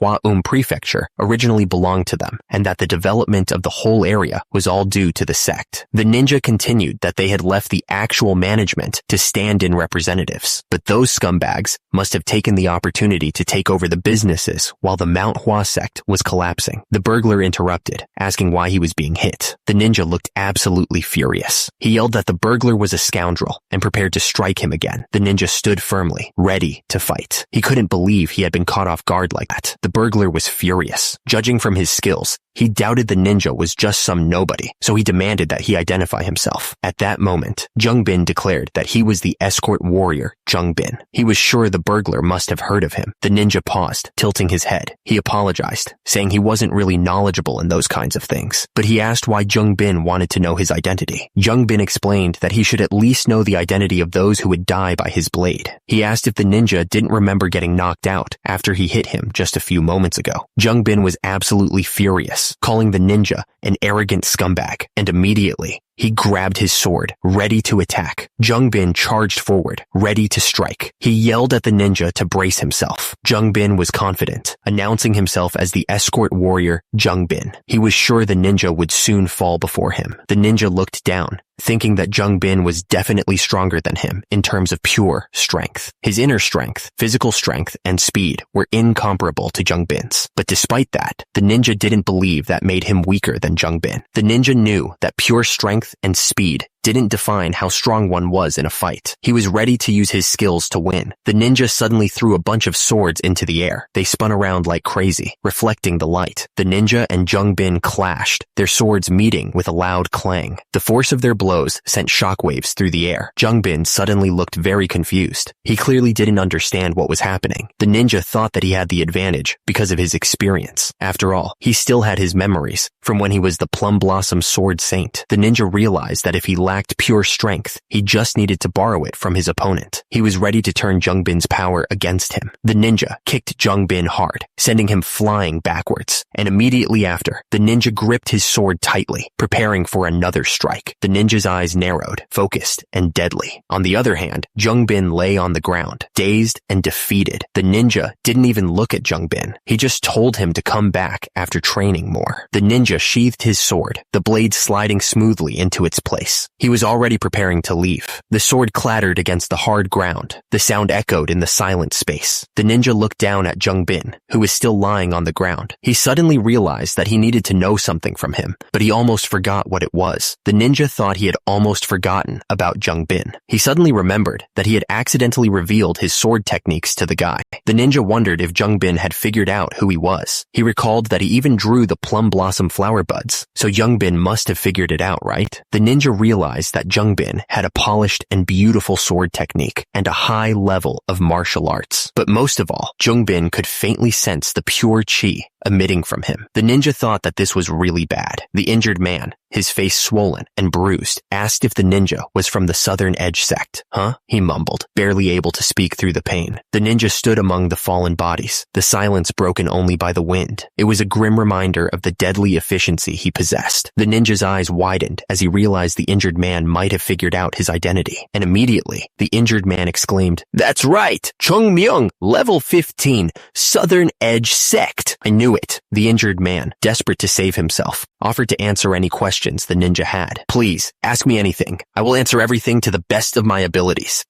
Speaker 1: prefecture originally belonged to them, and that the development of the whole area was all due to the sect. The ninja continued that they had left the actual management to stand-in representatives, but those scumbags must have taken the opportunity to take over the businesses while the Manhwa sect was collapsing. The burglar interrupted, asking why he was being hit. The ninja looked absolutely furious. He yelled that the burglar was a scoundrel and prepared to strike him again. The ninja stood firmly, ready to fight. He couldn't believe he had been caught off guard like that. The burglar was furious. Judging from his skills, he doubted the ninja was just some nobody, so he demanded that he identify himself. At that moment, Jung Bin declared that he was the escort warrior, Jung Bin. He was sure the burglar must have heard of him. The ninja paused, tilting his head. He apologized, saying he wasn't really knowledgeable in those kinds of things, but he asked why Jung Bin wanted to know his identity. Jung Bin explained that he should at least know the identity of those who would die by his blade. He asked if the ninja didn't remember getting knocked out after he hit him just a few moments ago. Jung Bin was absolutely furious, calling the ninja an arrogant scumbag, and immediately he grabbed his sword, ready to attack. Jung Bin charged forward, ready to strike. He yelled at the ninja to brace himself. Jung Bin was confident, announcing himself as the escort warrior, Jung Bin. He was sure the ninja would soon fall before him. The ninja looked down, thinking that Jung Bin was definitely stronger than him in terms of pure strength. His inner strength, physical strength, and speed were incomparable to Jung Bin's. But despite that, the ninja didn't believe that made him weaker than Jung Bin. The ninja knew that pure strength and speed didn't define how strong one was in a fight. He was ready to use his skills to win. The ninja suddenly threw a bunch of swords into the air. They spun around like crazy, reflecting the light. The ninja and Jung Bin clashed, their swords meeting with a loud clang. The force of their blows sent shockwaves through the air. Jung Bin suddenly looked very confused. He clearly didn't understand what was happening. The ninja thought that he had the advantage because of his experience. After all, he still had his memories from when he was the Plum Blossom Sword Saint. The ninja realized that if he lacked pure strength, he just needed to borrow it from his opponent. He was ready to turn Jung Bin's power against him. The ninja kicked Jung Bin hard, sending him flying backwards, and immediately after, the ninja gripped his sword tightly, preparing for another strike. The ninja's eyes narrowed, focused, and deadly. On the other hand, Jung Bin lay on the ground, dazed and defeated. The ninja didn't even look at Jung Bin. He just told him to come back after training more. The ninja sheathed his sword, the blade sliding smoothly into its place. He was already preparing to leave. The sword clattered against the hard ground. The sound echoed in the silent space. The ninja looked down at Jung Bin, who was still lying on the ground. He suddenly realized that he needed to know something from him, but he almost forgot what it was. The ninja thought he had almost forgotten about Jung Bin. He suddenly remembered that he had accidentally revealed his sword techniques to the guy. The ninja wondered if Jung Bin had figured out who he was. He recalled that he even drew the plum blossom flower buds, so Jung Bin must have figured it out, right? The ninja realized realized that Jungbin had a polished and beautiful sword technique and a high level of martial arts. But most of all, Jungbin could faintly sense the pure chi emitting from him. The ninja thought that this was really bad. The injured man, his face swollen and bruised, asked if the ninja was from the Southern Edge sect. Huh? He mumbled, barely able to speak through the pain. The ninja stood among the fallen bodies, the silence broken only by the wind. It was a grim reminder of the deadly efficiency he possessed. The ninja's eyes widened as he realized the injured man might have figured out his identity. And immediately, the injured man exclaimed, "That's right! Chung Myung, level 15, Southern Edge sect! I knew it." The injured man, desperate to save himself, offered to answer any questions the ninja had. "Please, ask me anything. I will answer everything to the best of my abilities."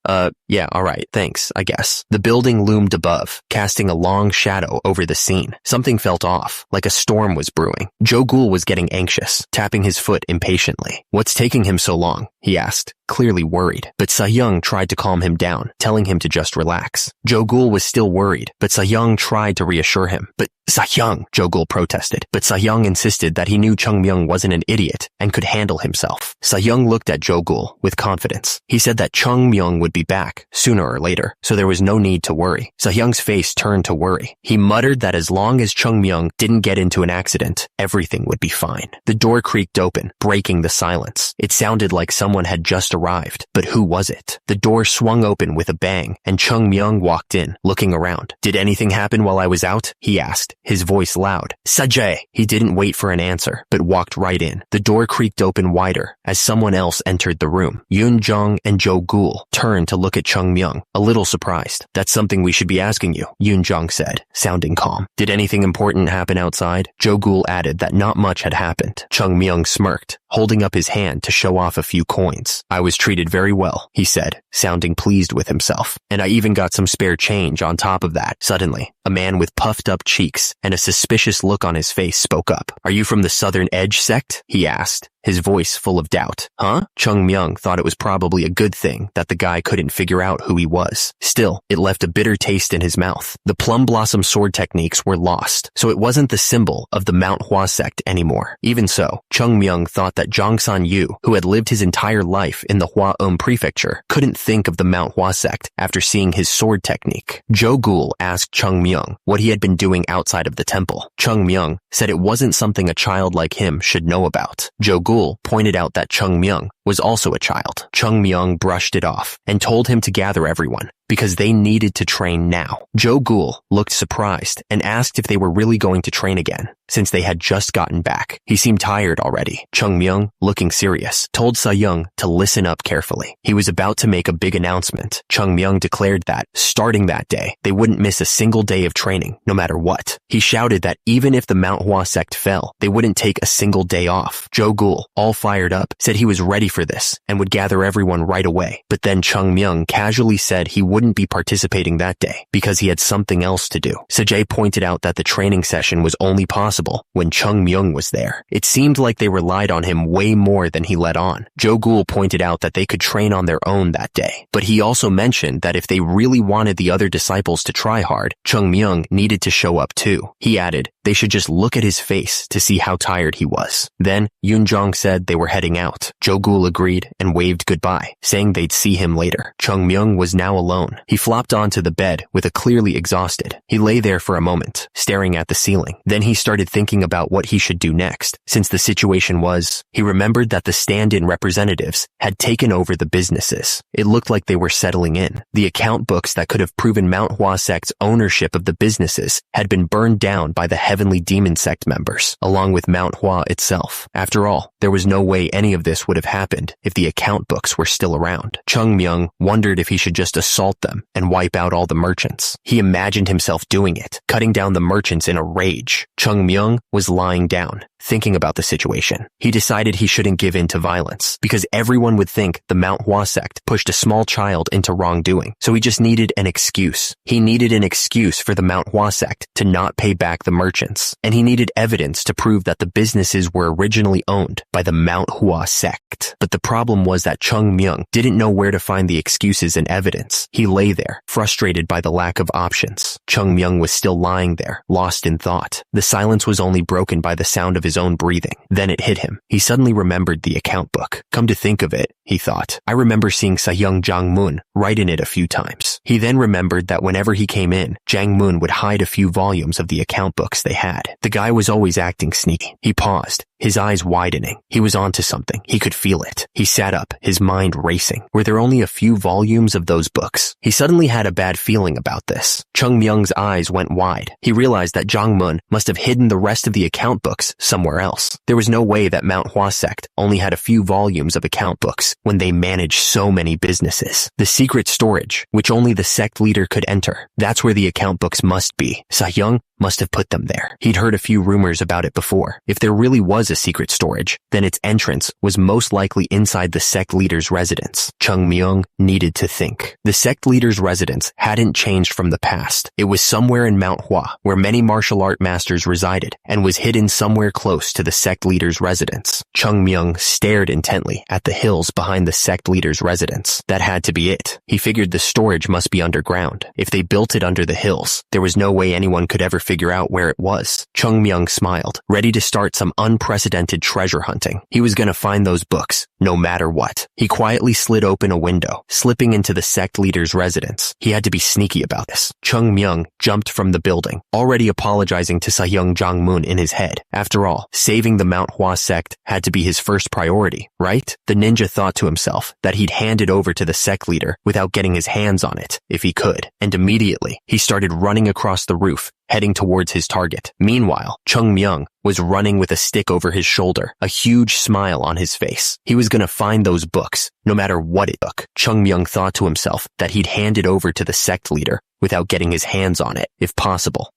Speaker 1: Yeah, alright, thanks, I guess. The building loomed above, casting a long shadow over the scene. Something felt off, like a storm was brewing. Joe Ghoul was getting anxious, tapping his foot impatiently. "What's taking him so long?" he asked, clearly worried. But Sa-young tried to calm him down, telling him to just relax. Joe Ghoul was still worried, but Sa-young tried to reassure him. "But Sa-young," Joe Ghoul protested. But Sa-young insisted that he knew Chung Myung wasn't an idiot and could handle himself. Sa-young looked at Joe Ghoul with confidence. He said that Chung Myung would be back, sooner or later, so there was no need to worry. Sa-young's face turned to worry. He muttered that as long as Chung Myung didn't get into an accident, everything would be fine. The door creaked open, breaking the silence. It sounded like someone had just arrived, but who was it? The door swung open with a bang, and Chung Myung walked in, looking around. "Did anything happen while I was out?" he asked, his voice loud. "Sajay!" He didn't wait for an answer, but walked right in. The door creaked open wider as someone else entered the room. Yoon Jong and Joe Ghoul turned to look at Chung Myung, a little surprised. "That's something we should be asking you," Yoon Jong said, sounding calm. "Did anything important happen outside?" Joe Ghoul added that not much had happened. Chung Myung smirked, holding up his hand to show off a few coins. "I was treated very well," he said, sounding pleased with himself. "And I even got some spare change on top of that." Suddenly, a man with puffed up cheeks and a suspicious look on his face spoke up. "Are you from the Southern Edge sect?" he asked, his voice full of doubt. "Huh?" Chung Myung thought it was probably a good thing that the guy couldn't figure out who he was. Still, it left a bitter taste in his mouth. The plum blossom sword techniques were lost, so it wasn't the symbol of the Manhwa sect anymore. Even so, Chung Myung thought that Jongsan Yu, who had lived his entire life in the Hwa-Um prefecture, couldn't think of the Manhwa sect after seeing his sword technique. Joe Ghoul asked Chung Myung what he had been doing outside of the temple. Chung Myung said it wasn't something a child like him should know about. Joe Ghoul pointed out that Chung Myung was also a child. Chung Myung brushed it off and told him to gather everyone, because they needed to train now. Joe Ghoul looked surprised and asked if they were really going to train again, since they had just gotten back. He seemed tired already. Chung Myung, looking serious, told Sa-young to listen up carefully. He was about to make a big announcement. Chung Myung declared that, starting that day, they wouldn't miss a single day of training, no matter what. He shouted that even if the Manhwa sect fell, they wouldn't take a single day off. Joe Ghoul, all fired up, said he was ready for this and would gather everyone right away. But then Chung Myung casually said he wouldn't be participating that day because he had something else to do. Sajay pointed out that the training session was only possible when Chung Myung was there. It seemed like they relied on him way more than he let on. Joe Ghoul pointed out that they could train on their own that day, but he also mentioned that if they really wanted the other disciples to try hard, Chung Myung needed to show up too. He added they should just look at his face to see how tired he was. Then Yoon Jong said they were heading out. Joe Ghoul agreed and waved goodbye, saying they'd see him later. Chung Myung was now alone. He flopped onto the bed with a clearly exhausted. He lay there for a moment, staring at the ceiling. Then he started thinking about what he should do next, since the situation was, he remembered that the stand-in representatives had taken over the businesses. It looked like they were settling in. The account books that could have proven Manhwa sect's ownership of the businesses had been burned down by the Heavenly Demon Sect members, along with Manhwa itself. After all, there was no way any of this would have happened if the account books were still around. Chung Myung wondered if he should just assault them and wipe out all the merchants. He imagined himself doing it, cutting down the merchants in a rage. Chung Myung was lying down, thinking about the situation. He decided he shouldn't give in to violence, because everyone would think the Manhwa sect pushed a small child into wrongdoing, so he just needed an excuse. He needed an excuse for the Manhwa sect to not pay back the merchants options, and he needed evidence to prove that the businesses were originally owned by the Manhwa sect. But the problem was that Chung Myung didn't know where to find the excuses and evidence. He lay there, frustrated by the lack of options. Chung Myung was still lying there, lost in thought. The silence was only broken by the sound of his own breathing. Then it hit him. He suddenly remembered the account book. Come to think of it, he thought, I remember seeing Sahyung Jang-moon write in it a few times. He then remembered that whenever he came in, Jang-moon would hide a few volumes of the account books they had. The guy was always acting sneaky. He paused, his eyes widening. He was onto something. He could feel it. He sat up, his mind racing. Were there only a few volumes of those books? He suddenly had a bad feeling about this. Chung Myung's eyes went wide. He realized that Jang-moon must have hidden the rest of the account books somewhere else. There was no way that Manhwa sect only had a few volumes of account books when they managed so many businesses. The secret storage, which only the sect leader could enter, that's where the account books must be. Sahyung must have put them there. He'd heard a few rumors about it before. If there really was a secret storage, then its entrance was most likely inside the sect leader's residence. Chung Myung needed to think. The sect leader's residence hadn't changed from the past. It was somewhere in Manhwa, where many martial art masters resided, and was hidden somewhere close to the sect leader's residence. Chung Myung stared intently at the hills behind the sect leader's residence. That had to be it. He figured the storage must be underground. If they built it under the hills, there was no way anyone could ever figure out where it was. Chung Myung smiled, ready to start some unprecedented treasure hunting. He was gonna find those books, no matter what. He quietly slid open a window, slipping into the sect leader's residence. He had to be sneaky about this. Chung Myung jumped from the building, already apologizing to Sahyung Jang-moon in his head. After all, saving the Manhwa sect had to be his first priority, right? The ninja thought to himself that he'd hand it over to the sect leader without getting his hands on it, if he could. And immediately, he started running across the roof, heading towards his target. Meanwhile, Chung Myung was running with a stick over his shoulder, a huge smile on his face. He was gonna find those books, no matter what it took. Chung Myung thought to himself that he'd hand it over to the sect leader without getting his hands on it, if possible,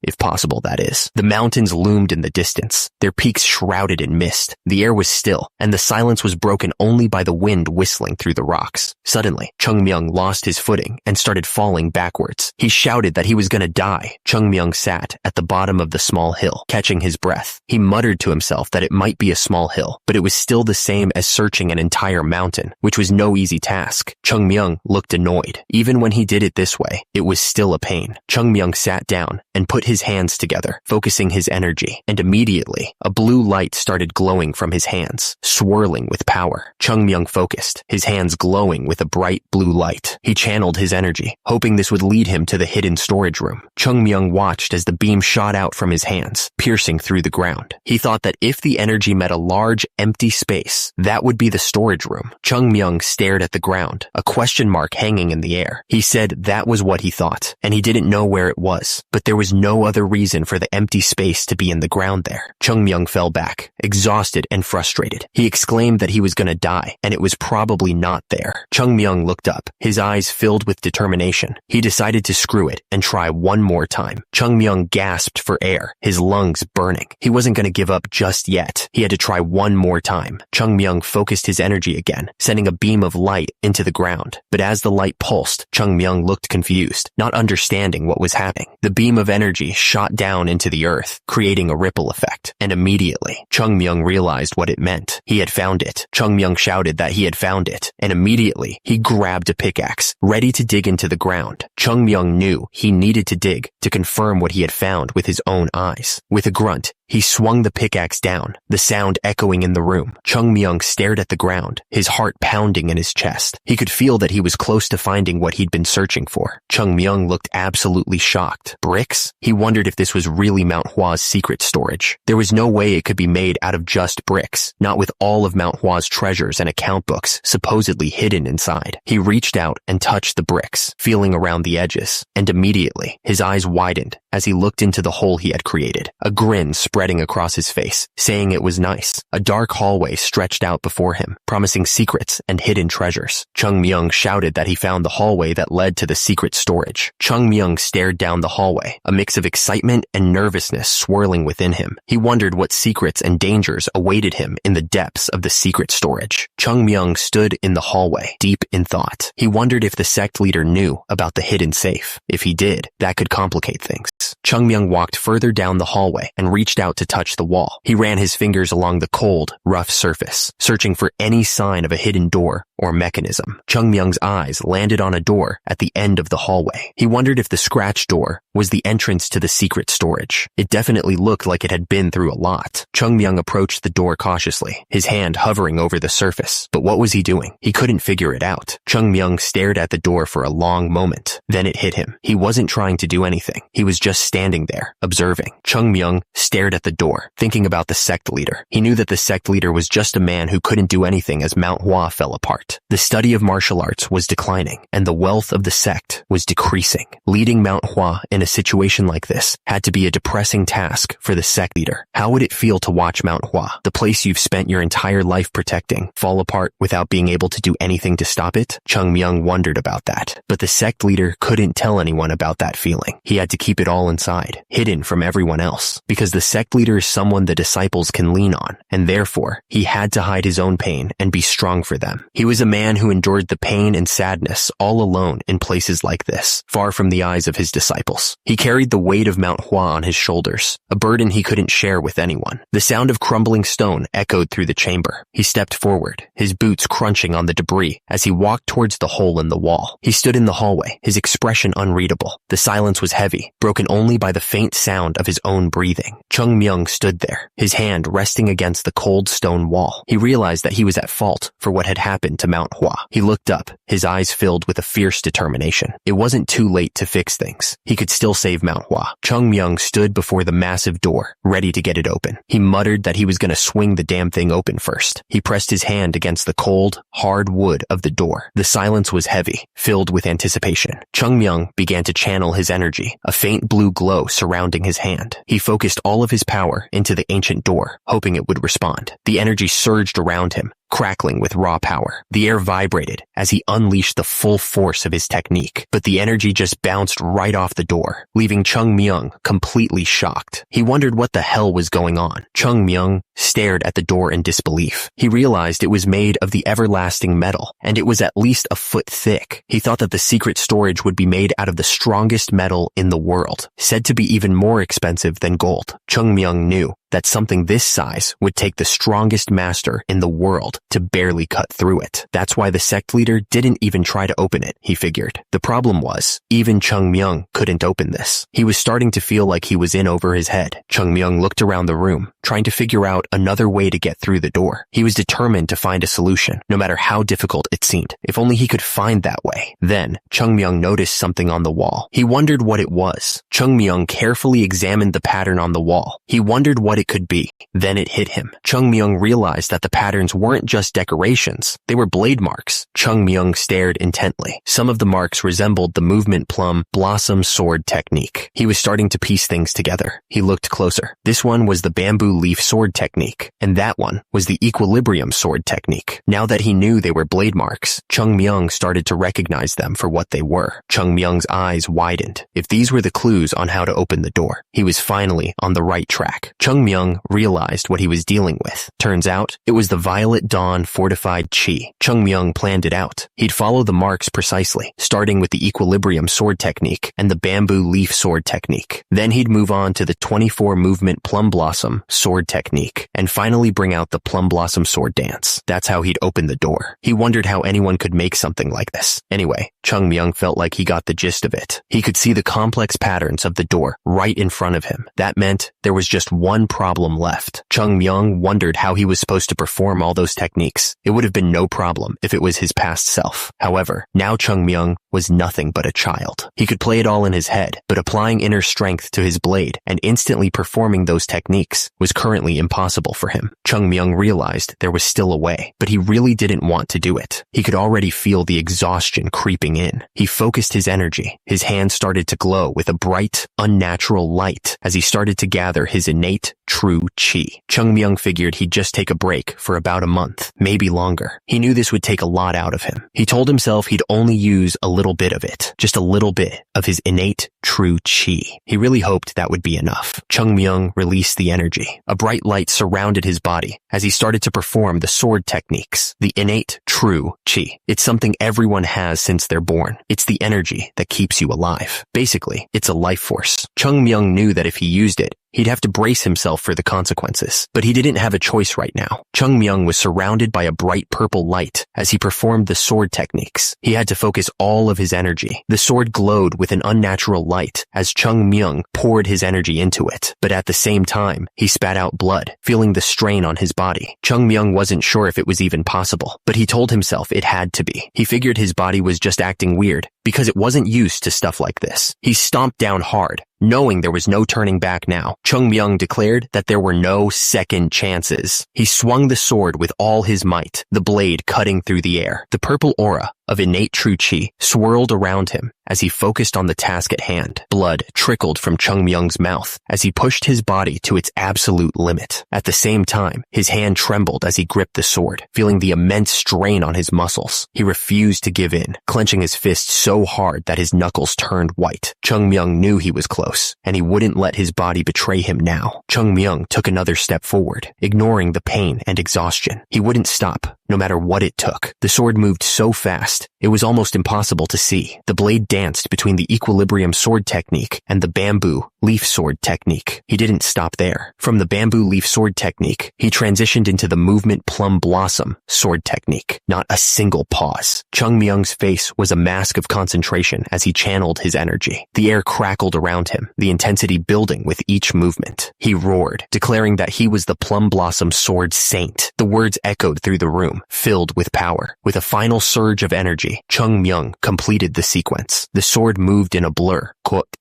Speaker 1: that is. The mountains loomed in the distance, their peaks shrouded in mist. The air was still, and the silence was broken only by the wind whistling through the rocks. Suddenly, Chung Myung lost his footing and started falling backwards. He shouted that he was gonna die. Chung Myung sat at the bottom of the small hill, catching his breath. He muttered to himself that it might be a small hill, but it was still the same as searching an entire mountain, which was no easy task. Chung Myung looked annoyed. Even when he did it this way, it was still a pain. Chung Myung sat down and put his hands together, focusing his energy, and immediately, a blue light started glowing from his hands, swirling with power. Chung Myung focused, his hands glowing with a bright blue light. He channeled his energy, hoping this would lead him to the hidden storage room. Chung Myung watched as the beam shot out from his hands, piercing through the ground. He thought that if the energy met a large, empty space, that would be the storage room. Chung Myung stared at the ground, a question mark hanging in the air. He said that was what he thought, and he didn't know where it was, but there was no other reason for the empty space to be in the ground there. Chung Myung fell back, exhausted and frustrated. He exclaimed that he was gonna die, and it was probably not there. Chung Myung looked up, his eyes filled with determination. He decided to screw it and try one more time. Chung Myung gasped for air, his lungs burning. He wasn't gonna give up just yet. He had to try one more time. Chung Myung focused his energy again, sending a beam of light into the ground. But as the light pulsed, Chung Myung looked confused, not understanding what was happening. The beam of energy shot down into the earth, creating a ripple effect. And immediately, Chung Myung realized what it meant. He had found it. Chung Myung shouted that he had found it. And immediately, he grabbed a pickaxe, ready to dig into the ground. Chung Myung knew he needed to dig to confirm what he had found with his own eyes. With a grunt, he swung the pickaxe down, the sound echoing in the room. Chung Myung stared at the ground, his heart pounding in his chest. He could feel that he was close to finding what he'd been searching for. Chung Myung looked absolutely shocked. Bricks? He wondered if this was really Manhwa's secret storage. There was no way it could be made out of just bricks, not with all of Manhwa's treasures and account books supposedly hidden inside. He reached out and touched the bricks, feeling around the edges, and immediately, his eyes widened as he looked into the hole he had created. A grin spread spreading across his face, saying it was nice. A dark hallway stretched out before him, promising secrets and hidden treasures. Chung Myung shouted that he found the hallway that led to the secret storage. Chung Myung stared down the hallway, a mix of excitement and nervousness swirling within him. He wondered what secrets and dangers awaited him in the depths of the secret storage. Chung Myung stood in the hallway, deep in thought. He wondered if the sect leader knew about the hidden safe. If he did, that could complicate things. Chung Myung walked further down the hallway and reached out to touch the wall. He ran his fingers along the cold, rough surface, searching for any sign of a hidden door or mechanism. Chung Myung's eyes landed on a door at the end of the hallway. He wondered if the scratch door was the entrance to the secret storage. It definitely looked like it had been through a lot. Chung Myung approached the door cautiously, his hand hovering over the surface. But what was he doing? He couldn't figure it out. Chung Myung stared at the door for a long moment. Then it hit him. He wasn't trying to do anything. He was just standing there, observing. Chung Myung stared at the door, thinking about the sect leader. He knew that the sect leader was just a man who couldn't do anything as Manhwa fell apart. The study of martial arts was declining, and the wealth of the sect was decreasing. Leading Manhwa in a situation like this had to be a depressing task for the sect leader. How would it feel to watch Manhwa, the place you've spent your entire life protecting, fall apart without being able to do anything to stop it? Chung Myung wondered about that, but the sect leader couldn't tell anyone about that feeling. He had to keep it all inside, hidden from everyone else, because the sect leader is someone the disciples can lean on, and therefore, he had to hide his own pain and be strong for them. He was a man who endured the pain and sadness all alone in places like this, far from the eyes of his disciples. He carried the weight of Manhwa on his shoulders, a burden he couldn't share with anyone. The sound of crumbling stone echoed through the chamber. He stepped forward, his boots crunching on the debris as he walked towards the hole in the wall. He stood in the hallway, his expression unreadable. The silence was heavy, broken only by the faint sound of his own breathing. Chung Myung stood there, his hand resting against the cold stone wall. He realized that he was at fault for what had happened to Manhwa. He looked up, his eyes filled with a fierce determination. It wasn't too late to fix things. He could still save Manhwa. Chung Myung stood before the massive door, ready to get it open. He muttered that he was going to swing the damn thing open first. He pressed his hand against the cold, hard wood of the door. The silence was heavy, filled with anticipation. Chung Myung began to channel his energy, a faint blue glow surrounding his hand. He focused all of his power into the ancient door, hoping it would respond. The energy surged around him, crackling with raw power. The air vibrated as he unleashed the full force of his technique, but the energy just bounced right off the door, leaving Chung Myung completely shocked. He wondered what the hell was going on. Chung Myung stared at the door in disbelief. He realized it was made of the everlasting metal, and it was at least a foot thick. He thought that the secret storage would be made out of the strongest metal in the world, said to be even more expensive than gold. Chung Myung knew that something this size would take the strongest master in the world to barely cut through it. That's why the sect leader didn't even try to open it, he figured. The problem was, even Chung Myung couldn't open this. He was starting to feel like he was in over his head. Chung Myung looked around the room, trying to figure out another way to get through the door. He was determined to find a solution, no matter how difficult it seemed. If only he could find that way. Then, Chung Myung noticed something on the wall. He wondered what it was. Chung Myung carefully examined the pattern on the wall. He wondered what it could be. Then it hit him. Chung Myung realized that the patterns weren't just decorations. They were blade marks. Chung Myung stared intently. Some of the marks resembled the movement plum blossom sword technique. He was starting to piece things together. He looked closer. This one was the bamboo leaf sword technique, and that one was the equilibrium sword technique. Now that he knew they were blade marks, Chung Myung started to recognize them for what they were. Chung Myung's eyes widened. If these were the clues on how to open the door, he was finally on the right track. Chung Myung realized what he was dealing with. Turns out, it was the Violet Dawn fortified chi. Chung Myung planned it out. He'd follow the marks precisely, starting with the equilibrium sword technique and the bamboo leaf sword technique. Then he'd move on to the 24 movement plum blossom sword technique, and finally bring out the plum blossom sword dance. That's how he'd open the door. He wondered how anyone could make something like this. Anyway, Chung Myung felt like he got the gist of it. He could see the complex patterns of the door right in front of him. That meant there was just one problem left. Chung Myung wondered how he was supposed to perform all those techniques. It would have been no problem if it was his past self. However, now Chung Myung was nothing but a child. He could play it all in his head, but applying inner strength to his blade and instantly performing those techniques was currently impossible for him. Chung Myung realized there was still a way, but he really didn't want to do it. He could already feel the exhaustion creeping in. He focused his energy. His hands started to glow with a bright, unnatural light as he started to gather his innate, true chi. Chung Myung figured he'd just take a break for about a month, maybe longer. He knew this would take a lot out of him. He told himself he'd only use a little bit of it, just a little bit of his innate true chi. He really hoped that would be enough. Chung Myung released the energy. A bright light surrounded his body as he started to perform the sword techniques. The innate true chi. It's something everyone has since they're born. It's the energy that keeps you alive. Basically, it's a life force. Chung Myung knew that if he used it, he'd have to brace himself for the consequences, but he didn't have a choice right now. Chung Myung was surrounded by a bright purple light as he performed the sword techniques. He had to focus all of his energy. The sword glowed with an unnatural light as Chung Myung poured his energy into it, but at the same time, he spat out blood, feeling the strain on his body. Chung Myung wasn't sure if it was even possible, but he told himself it had to be. He figured his body was just acting weird because it wasn't used to stuff like this. He stomped down hard, knowing there was no turning back now. Chung Myung declared that there were no second chances. He swung the sword with all his might, the blade cutting through the air. The purple aura of innate true chi swirled around him as he focused on the task at hand. Blood trickled from Chung Myung's mouth as he pushed his body to its absolute limit. At the same time, his hand trembled as he gripped the sword, feeling the immense strain on his muscles. He refused to give in, clenching his fist so hard that his knuckles turned white. Chung Myung knew he was close, and he wouldn't let his body betray him now. Chung Myung took another step forward, ignoring the pain and exhaustion. He wouldn't stop, no matter what it took. The sword moved so fast, it was almost impossible to see. The blade danced between the equilibrium sword technique and the bamboo leaf sword technique. He didn't stop there. From the bamboo leaf sword technique, he transitioned into the movement plum blossom sword technique. Not a single pause. Chung Myung's face was a mask of concentration as he channeled his energy. The air crackled around him, the intensity building with each movement. He roared, declaring that he was the plum blossom sword saint. The words echoed through the room, filled with power. With a final surge of energy, Chung Myung completed the sequence. The sword moved in a blur,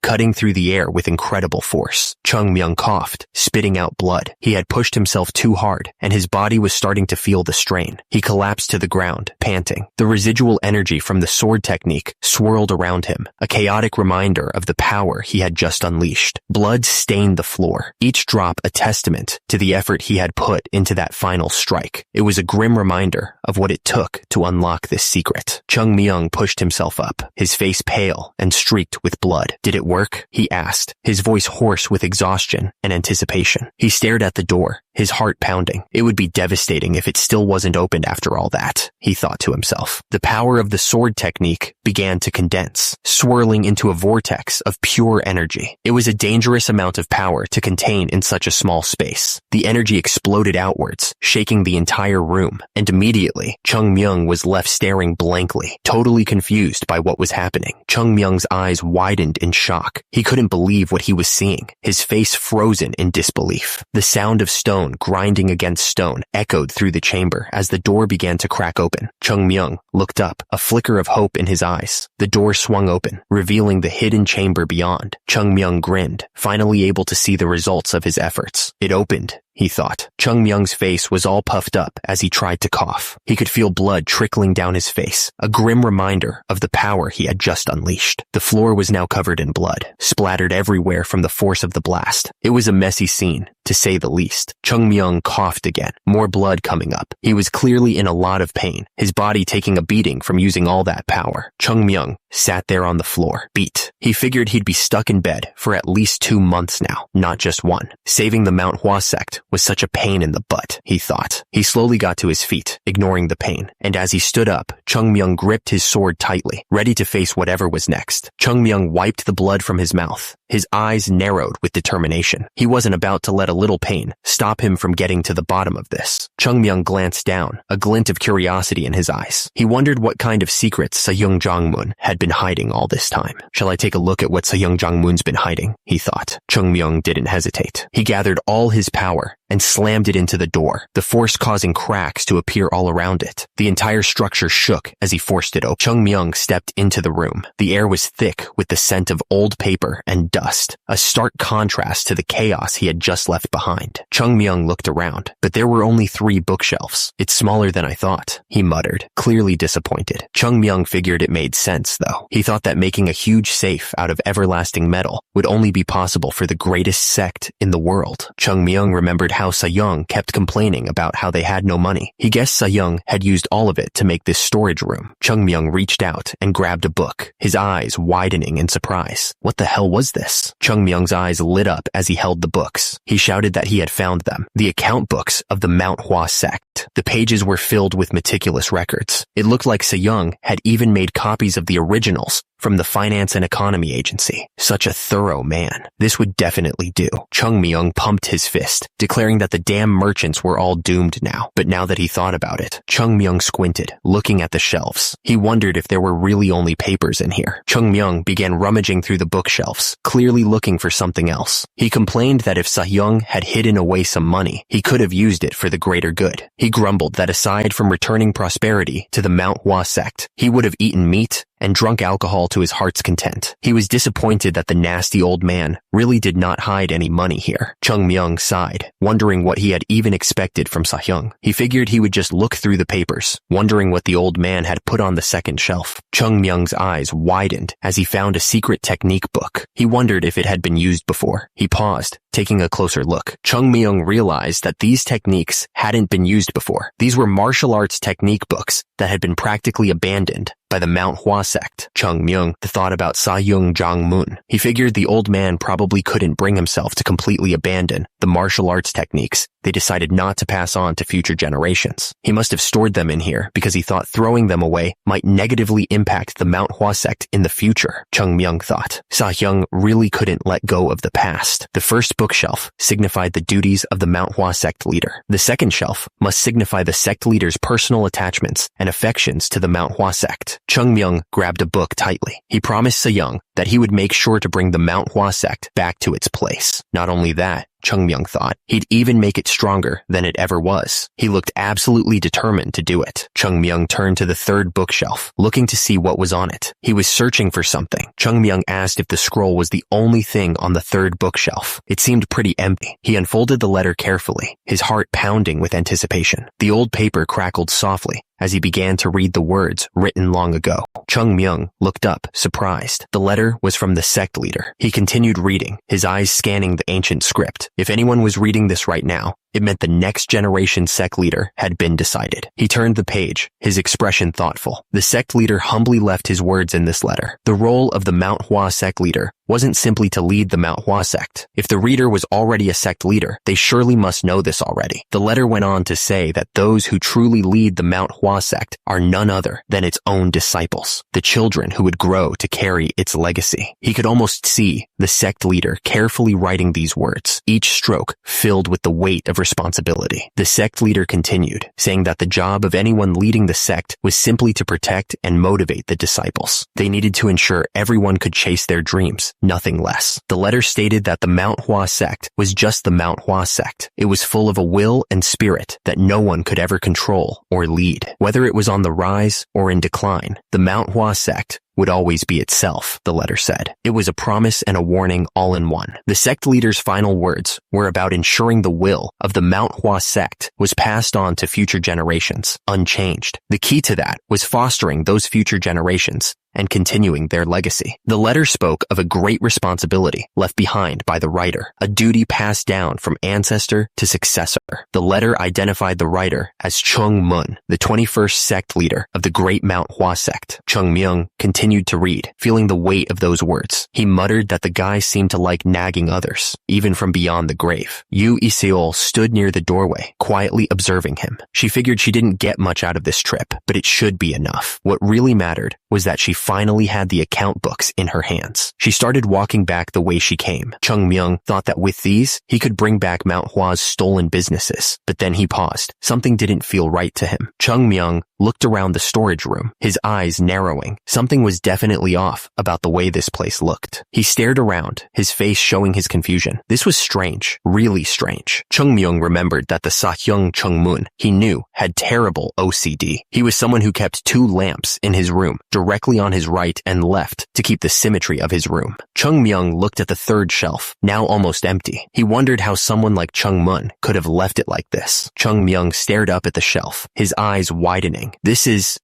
Speaker 1: cutting through the air with incredible force. Chung Myung coughed, spitting out blood. He had pushed himself too hard, and his body was starting to feel the strain. He collapsed to the ground, panting. The residual energy from the sword technique swirled around him, a chaotic reminder of the power he had just unleashed. Blood stained the floor, each drop a testament to the effort he had put into that final strike. It was a grim reminder of what it took to unlock this secret. Chung Myung pushed himself up, his face pale and streaked with blood. Did it work? He asked, his voice hoarse with exhaustion and anticipation. He stared at the door, his heart pounding. It would be devastating if it still wasn't opened after all that, he thought to himself. The power of the sword technique began to condense, swirling into a vortex of pure energy. It was a dangerous amount of power to contain in such a small space. The energy exploded outwards, shaking the entire room, and immediately, Chung Myung was left staring blankly, totally confused by what was happening. Chung Myung's eyes widened in shock. He couldn't believe what he was seeing, his face frozen in disbelief. The sound of stone grinding against stone echoed through the chamber as the door began to crack open. Chung Myung looked up, a flicker of hope in his eyes. The door swung open, revealing the hidden chamber beyond. Chung Myung grinned, finally able to see the results of his efforts. It opened, he thought. Chung Myung's face was all puffed up as he tried to cough. He could feel blood trickling down his face, a grim reminder of the power he had just unleashed. The floor was now covered in blood, splattered everywhere from the force of the blast. It was a messy scene, to say the least. Chung Myung coughed again, more blood coming up. He was clearly in a lot of pain, his body taking a beating from using all that power. Chung Myung sat there on the floor, beat. He figured he'd be stuck in bed for at least 2 months now, not just one. Saving the Manhwa Sect was such a pain in the butt, he thought. He slowly got to his feet, ignoring the pain, and as he stood up, Chung Myung gripped his sword tightly, ready to face whatever was next. Chung Myung wiped the blood from his mouth. His eyes narrowed with determination. He wasn't about to let a little pain stop him from getting to the bottom of this. Chung Myung glanced down, a glint of curiosity in his eyes. He wondered what kind of secrets Seung Jongmun had been hiding all this time. Shall I take a look at what Seung Jongmun's been hiding? He thought. Chung Myung didn't hesitate. He gathered all his power and slammed it into the door, the force causing cracks to appear all around it. The entire structure shook as he forced it open. Chung Myung stepped into the room. The air was thick with the scent of old paper and dust, a stark contrast to the chaos he had just left behind. Chung Myung looked around, but there were only 3 bookshelves. It's smaller than I thought, he muttered, clearly disappointed. Chung Myung figured it made sense, though. He thought that making a huge safe out of everlasting metal would only be possible for the greatest sect in the world. Chung Myung remembered how Sa-young kept complaining about how they had no money. He guessed Sa-young had used all of it to make this storage room. Chung Myung reached out and grabbed a book, his eyes widening in surprise. What the hell was this? Chung Myung's eyes lit up as he held the books. He shouted that he had found them, the account books of the Manhwa sect. The pages were filled with meticulous records. It looked like Sa-young had even made copies of the originals from the Finance and Economy Agency. Such a thorough man. This would definitely do. Chung Myung pumped his fist, declaring that the damn merchants were all doomed now. But now that he thought about it, Chung Myung squinted, looking at the shelves. He wondered if there were really only papers in here. Chung Myung began rummaging through the bookshelves, clearly looking for something else. He complained that if Sa-young had hidden away some money, he could have used it for the greater good. He grumbled that aside from returning prosperity to the Manhwa sect, he would have eaten meat and drunk alcohol to his heart's content. He was disappointed that the nasty old man really did not hide any money here. Chung Myung sighed, wondering what he had even expected from Sa-young. He figured he would just look through the papers, wondering what the old man had put on the second shelf. Chung Myung's eyes widened as he found a secret technique book. He wondered if it had been used before. He paused, taking a closer look. Chung Myung realized that these techniques hadn't been used before. These were martial arts technique books that had been practically abandoned by the Manhwa sect. Chung Myung thought about Sa-young Jang-moon. He figured the old man probably couldn't bring himself to completely abandon the martial arts techniques they decided not to pass on to future generations. He must have stored them in here because he thought throwing them away might negatively impact the Manhwa sect in the future. Chung Myung thought. Sa-young really couldn't let go of the past. The first bookshelf signified the duties of the Manhwa sect leader. The second shelf must signify the sect leader's personal attachments and affections to the Manhwa sect. Chung Myung grabbed a book tightly. He promised Sa-young that he would make sure to bring the Manhwa sect back to its place. Not only that, Chung Myung thought, he'd even make it stronger than it ever was. He looked absolutely determined to do it. Chung Myung turned to the third bookshelf, looking to see what was on it. He was searching for something. Chung Myung asked if the scroll was the only thing on the third bookshelf. It seemed pretty empty. He unfolded the letter carefully, his heart pounding with anticipation. The old paper crackled softly as he began to read the words written long ago. Chung Myung looked up, surprised. The letter was from the sect leader. He continued reading, his eyes scanning the ancient script. If anyone was reading this right now, it meant the next generation sect leader had been decided. He turned the page, his expression thoughtful. The sect leader humbly left his words in this letter. The role of the Manhwa sect leader wasn't simply to lead the Manhwa sect. If the reader was already a sect leader, they surely must know this already. The letter went on to say that those who truly lead the Manhwa sect are none other than its own disciples, the children who would grow to carry its legacy. He could almost see the sect leader carefully writing these words, each stroke filled with the weight of responsibility. The sect leader continued, saying that the job of anyone leading the sect was simply to protect and motivate the disciples. They needed to ensure everyone could chase their dreams, nothing less. The letter stated that the Manhwa sect was just the Manhwa sect. It was full of a will and spirit that no one could ever control or lead. Whether it was on the rise or in decline, the Manhwa sect would always be itself, the letter said. It was a promise and a warning all in one. The sect leader's final words were about ensuring the will of the Manhwa sect was passed on to future generations, unchanged. The key to that was fostering those future generations and continuing their legacy. The letter spoke of a great responsibility left behind by the writer, a duty passed down from ancestor to successor. The letter identified the writer as Chung Mun, the 21st sect leader of the great Manhwa sect. Chung Myung continued to read, feeling the weight of those words. He muttered that the guy seemed to like nagging others, even from beyond the grave. Yu Iseol stood near the doorway, quietly observing him. She figured she didn't get much out of this trip, but it should be enough. What really mattered was that she finally had the account books in her hands. She started walking back the way she came. Chung Myung thought that with these, he could bring back Manhwa's stolen businesses. But then he paused. Something didn't feel right to him. Chung Myung looked around the storage room, his eyes narrowing. Something was definitely off about the way this place looked. He stared around, his face showing his confusion. This was strange, really strange. Chung Myung remembered that the Sahyung Chung Moon he knew had terrible OCD. He was someone who kept 2 lamps in his room, directly on his right and left, to keep the symmetry of his room. Chung Myung looked at the 3rd shelf, now almost empty. He wondered how someone like Chung Moon could have left it like this. Chung Myung stared up at the shelf, his eyes widening.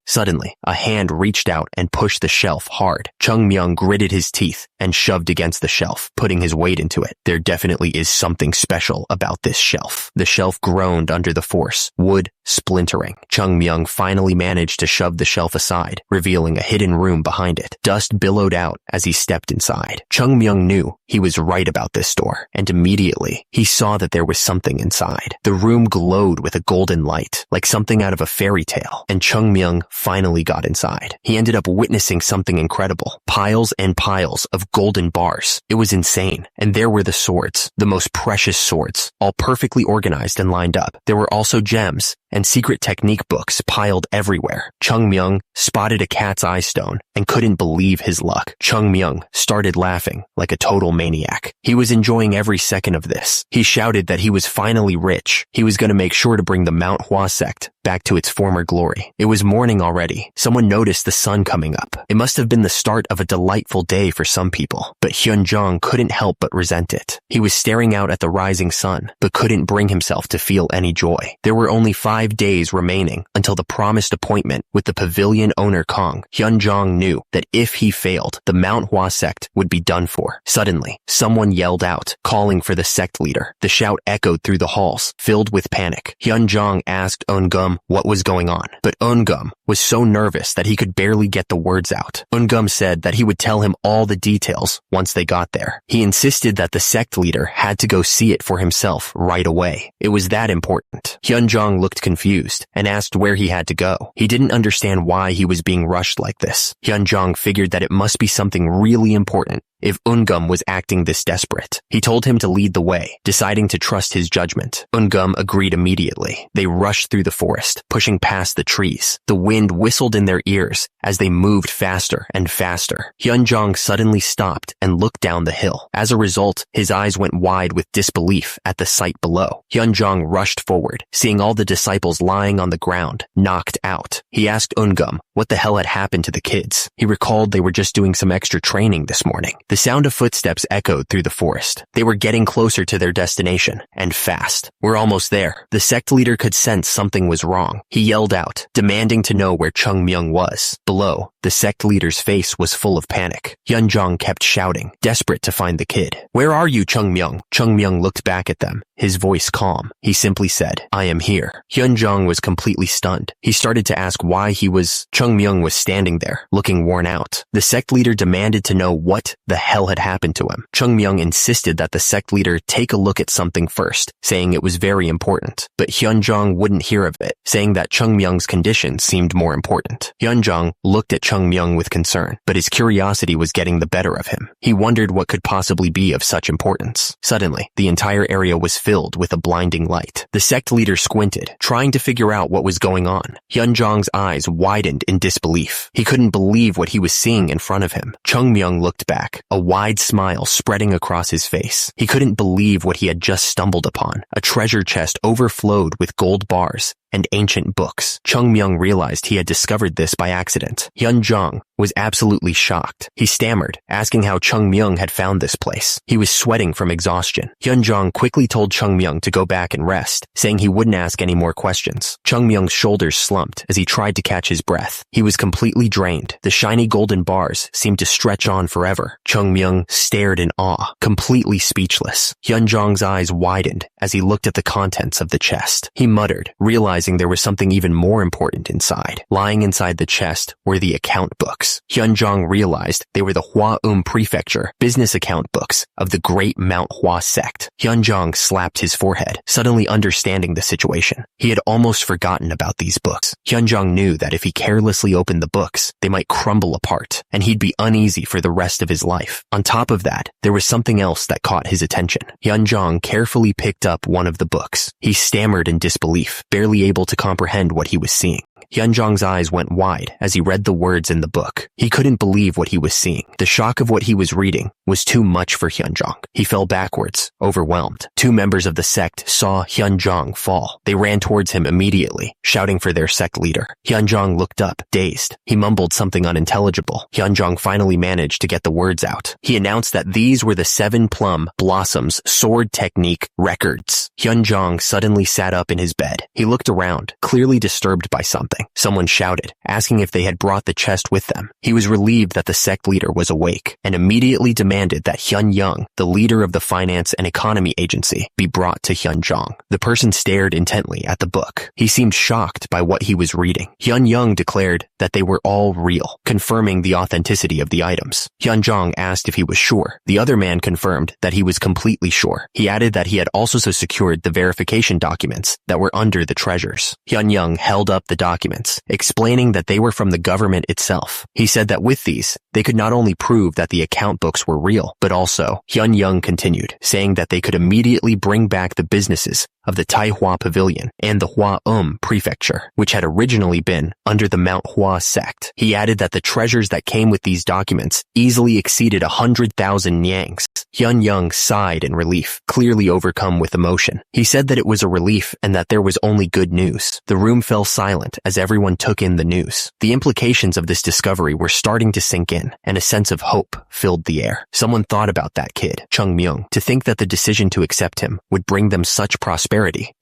Speaker 1: Suddenly, a hand reached out and pushed the shelf hard. Chung Myung gritted his teeth and shoved against the shelf, putting his weight into it. There definitely is something special about this shelf. The shelf groaned under the force, wood splintering. Chung Myung finally managed to shove the shelf aside, revealing a hidden room behind it. Dust billowed out as he stepped inside. Chung Myung knew he was right about this door, and immediately, he saw that there was something inside. The room glowed with a golden light, like something out of a fairy tale, and Chung Myung finally got inside. He ended up witnessing something incredible. Piles and piles of golden bars. It was insane. And there were the swords, the most precious swords, all perfectly organized and lined up. There were also gems and secret technique books piled everywhere. Chung Myung spotted a cat's eye stone and couldn't believe his luck. Chung Myung started laughing like a total maniac. He was enjoying every second of this. He shouted that he was finally rich. He was going to make sure to bring the Manhwa sect back to its former glory. It was morning already. Someone noticed the sun coming up. It must have been the start of a delightful day for some people, but Hyunjong couldn't help but resent it. He was staring out at the rising sun, but couldn't bring himself to feel any joy. There were only 5 days remaining until the promised appointment with the pavilion owner Kong. Hyunjong knew that if he failed, the Manhwa sect would be done for. Suddenly, someone yelled out, calling for the sect leader. The shout echoed through the halls, filled with panic. Hyunjong asked Eungum what was going on, but Eungum was so nervous that he could barely get the words out. Eungum said that he would tell him all the details once they got there. He insisted that the sect leader had to go see it for himself right away. It was that important. Hyunjong looked confused and asked where he had to go. He didn't understand why he was being rushed like this. Hyunjong figured that it must be something really important if Eungum was acting this desperate. He told him to lead the way, deciding to trust his judgment. Eungum agreed immediately. They rushed through the forest, pushing past the trees. The wind whistled in their ears as they moved faster and faster. Hyunjong suddenly stopped and looked down the hill. As a result, his eyes went wide with disbelief at the sight below. Hyunjong rushed forward, seeing all the disciples lying on the ground, knocked out. He asked Eungum what the hell had happened to the kids. He recalled they were just doing some extra training this morning. The sound of footsteps echoed through the forest. They were getting closer to their destination, and fast. We're almost there. The sect leader could sense something was wrong. He yelled out, demanding to know where Chung Myung was. Below, the sect leader's face was full of panic. Hyunjong kept shouting, desperate to find the kid. Where are you, Chung Myung? Chung Myung looked back at them, his voice calm. He simply said, I am here. Hyunjong was completely stunned. He started to ask why Chung Myung was standing there, looking worn out. The sect leader demanded to know what the hell had happened to him. Chung Myung insisted that the sect leader take a look at something first, saying it was very important. But Hyunjong wouldn't hear of it, saying that Chung Myung's condition seemed more important. Hyunjong looked at Chung Myung with concern, but his curiosity was getting the better of him. He wondered what could possibly be of such importance. Suddenly, the entire area was filled with a blinding light. The sect leader squinted, trying to figure out what was going on. Hyunjong's eyes widened in disbelief. He couldn't believe what he was seeing in front of him. Chung Myung looked back, a wide smile spreading across his face. He couldn't believe what he had just stumbled upon. A treasure chest overflowed with gold bars and ancient books. Chung Myung realized he had discovered this by accident. Hyunjong was absolutely shocked. He stammered, asking how Chung Myung had found this place. He was sweating from exhaustion. Hyunjong quickly told Chung Myung to go back and rest, saying he wouldn't ask any more questions. Chung Myung's shoulders slumped as he tried to catch his breath. He was completely drained. The shiny golden bars seemed to stretch on forever. Chung Myung stared in awe, completely speechless. Hyunjong's eyes widened as he looked at the contents of the chest. He muttered, realizing realizing there was something even more important inside. Lying inside the chest were the account books. Hyunjong realized they were the Hua Prefecture business account books of the great Manhwa sect. Hyunjong slapped his forehead, suddenly understanding the situation. He had almost forgotten about these books. Hyunjong knew that if he carelessly opened the books, they might crumble apart, and he'd be uneasy for the rest of his life. On top of that, there was something else that caught his attention. Hyunjong carefully picked up one of the books. He stammered in disbelief, barely able to comprehend what he was seeing. Hyunjong's eyes went wide as he read the words in the book. He couldn't believe what he was seeing. The shock of what he was reading was too much for Hyunjong. He fell backwards, overwhelmed. 2 members of the sect saw Hyunjong fall. They ran towards him immediately, shouting for their sect leader. Hyunjong looked up, dazed. He mumbled something unintelligible. Hyunjong finally managed to get the words out. He announced that these were the 7 Plum Blossoms Sword Technique records. Hyunjong suddenly sat up in his bed. He looked around, clearly disturbed by something. Someone shouted, asking if they had brought the chest with them. He was relieved that the sect leader was awake, and immediately demanded that Hyunyoung, the leader of the Finance and Economy Agency, be brought to Hyunjong. The person stared intently at the book. He seemed shocked by what he was reading. Hyunyoung declared that they were all real, confirming the authenticity of the items. Hyunjong asked if he was sure. The other man confirmed that he was completely sure. He added that he had also secured the verification documents that were under the treasures. Hyunyoung held up the documents, explaining that they were from the government itself. He said that with these, they could not only prove that the account books were real, but also, Hyunyoung continued, saying that they could immediately bring back the businesses of the Taihua Pavilion and the Hua Prefecture, which had originally been under the Manhwa sect. He added that the treasures that came with these documents easily exceeded 100,000 nyangs. Hyunyoung sighed in relief, clearly overcome with emotion. He said that it was a relief and that there was only good news. The room fell silent as everyone took in the news. The implications of this discovery were starting to sink in, and a sense of hope filled the air. Someone thought about that kid, Chung Myung, to think that the decision to accept him would bring them such prosperity.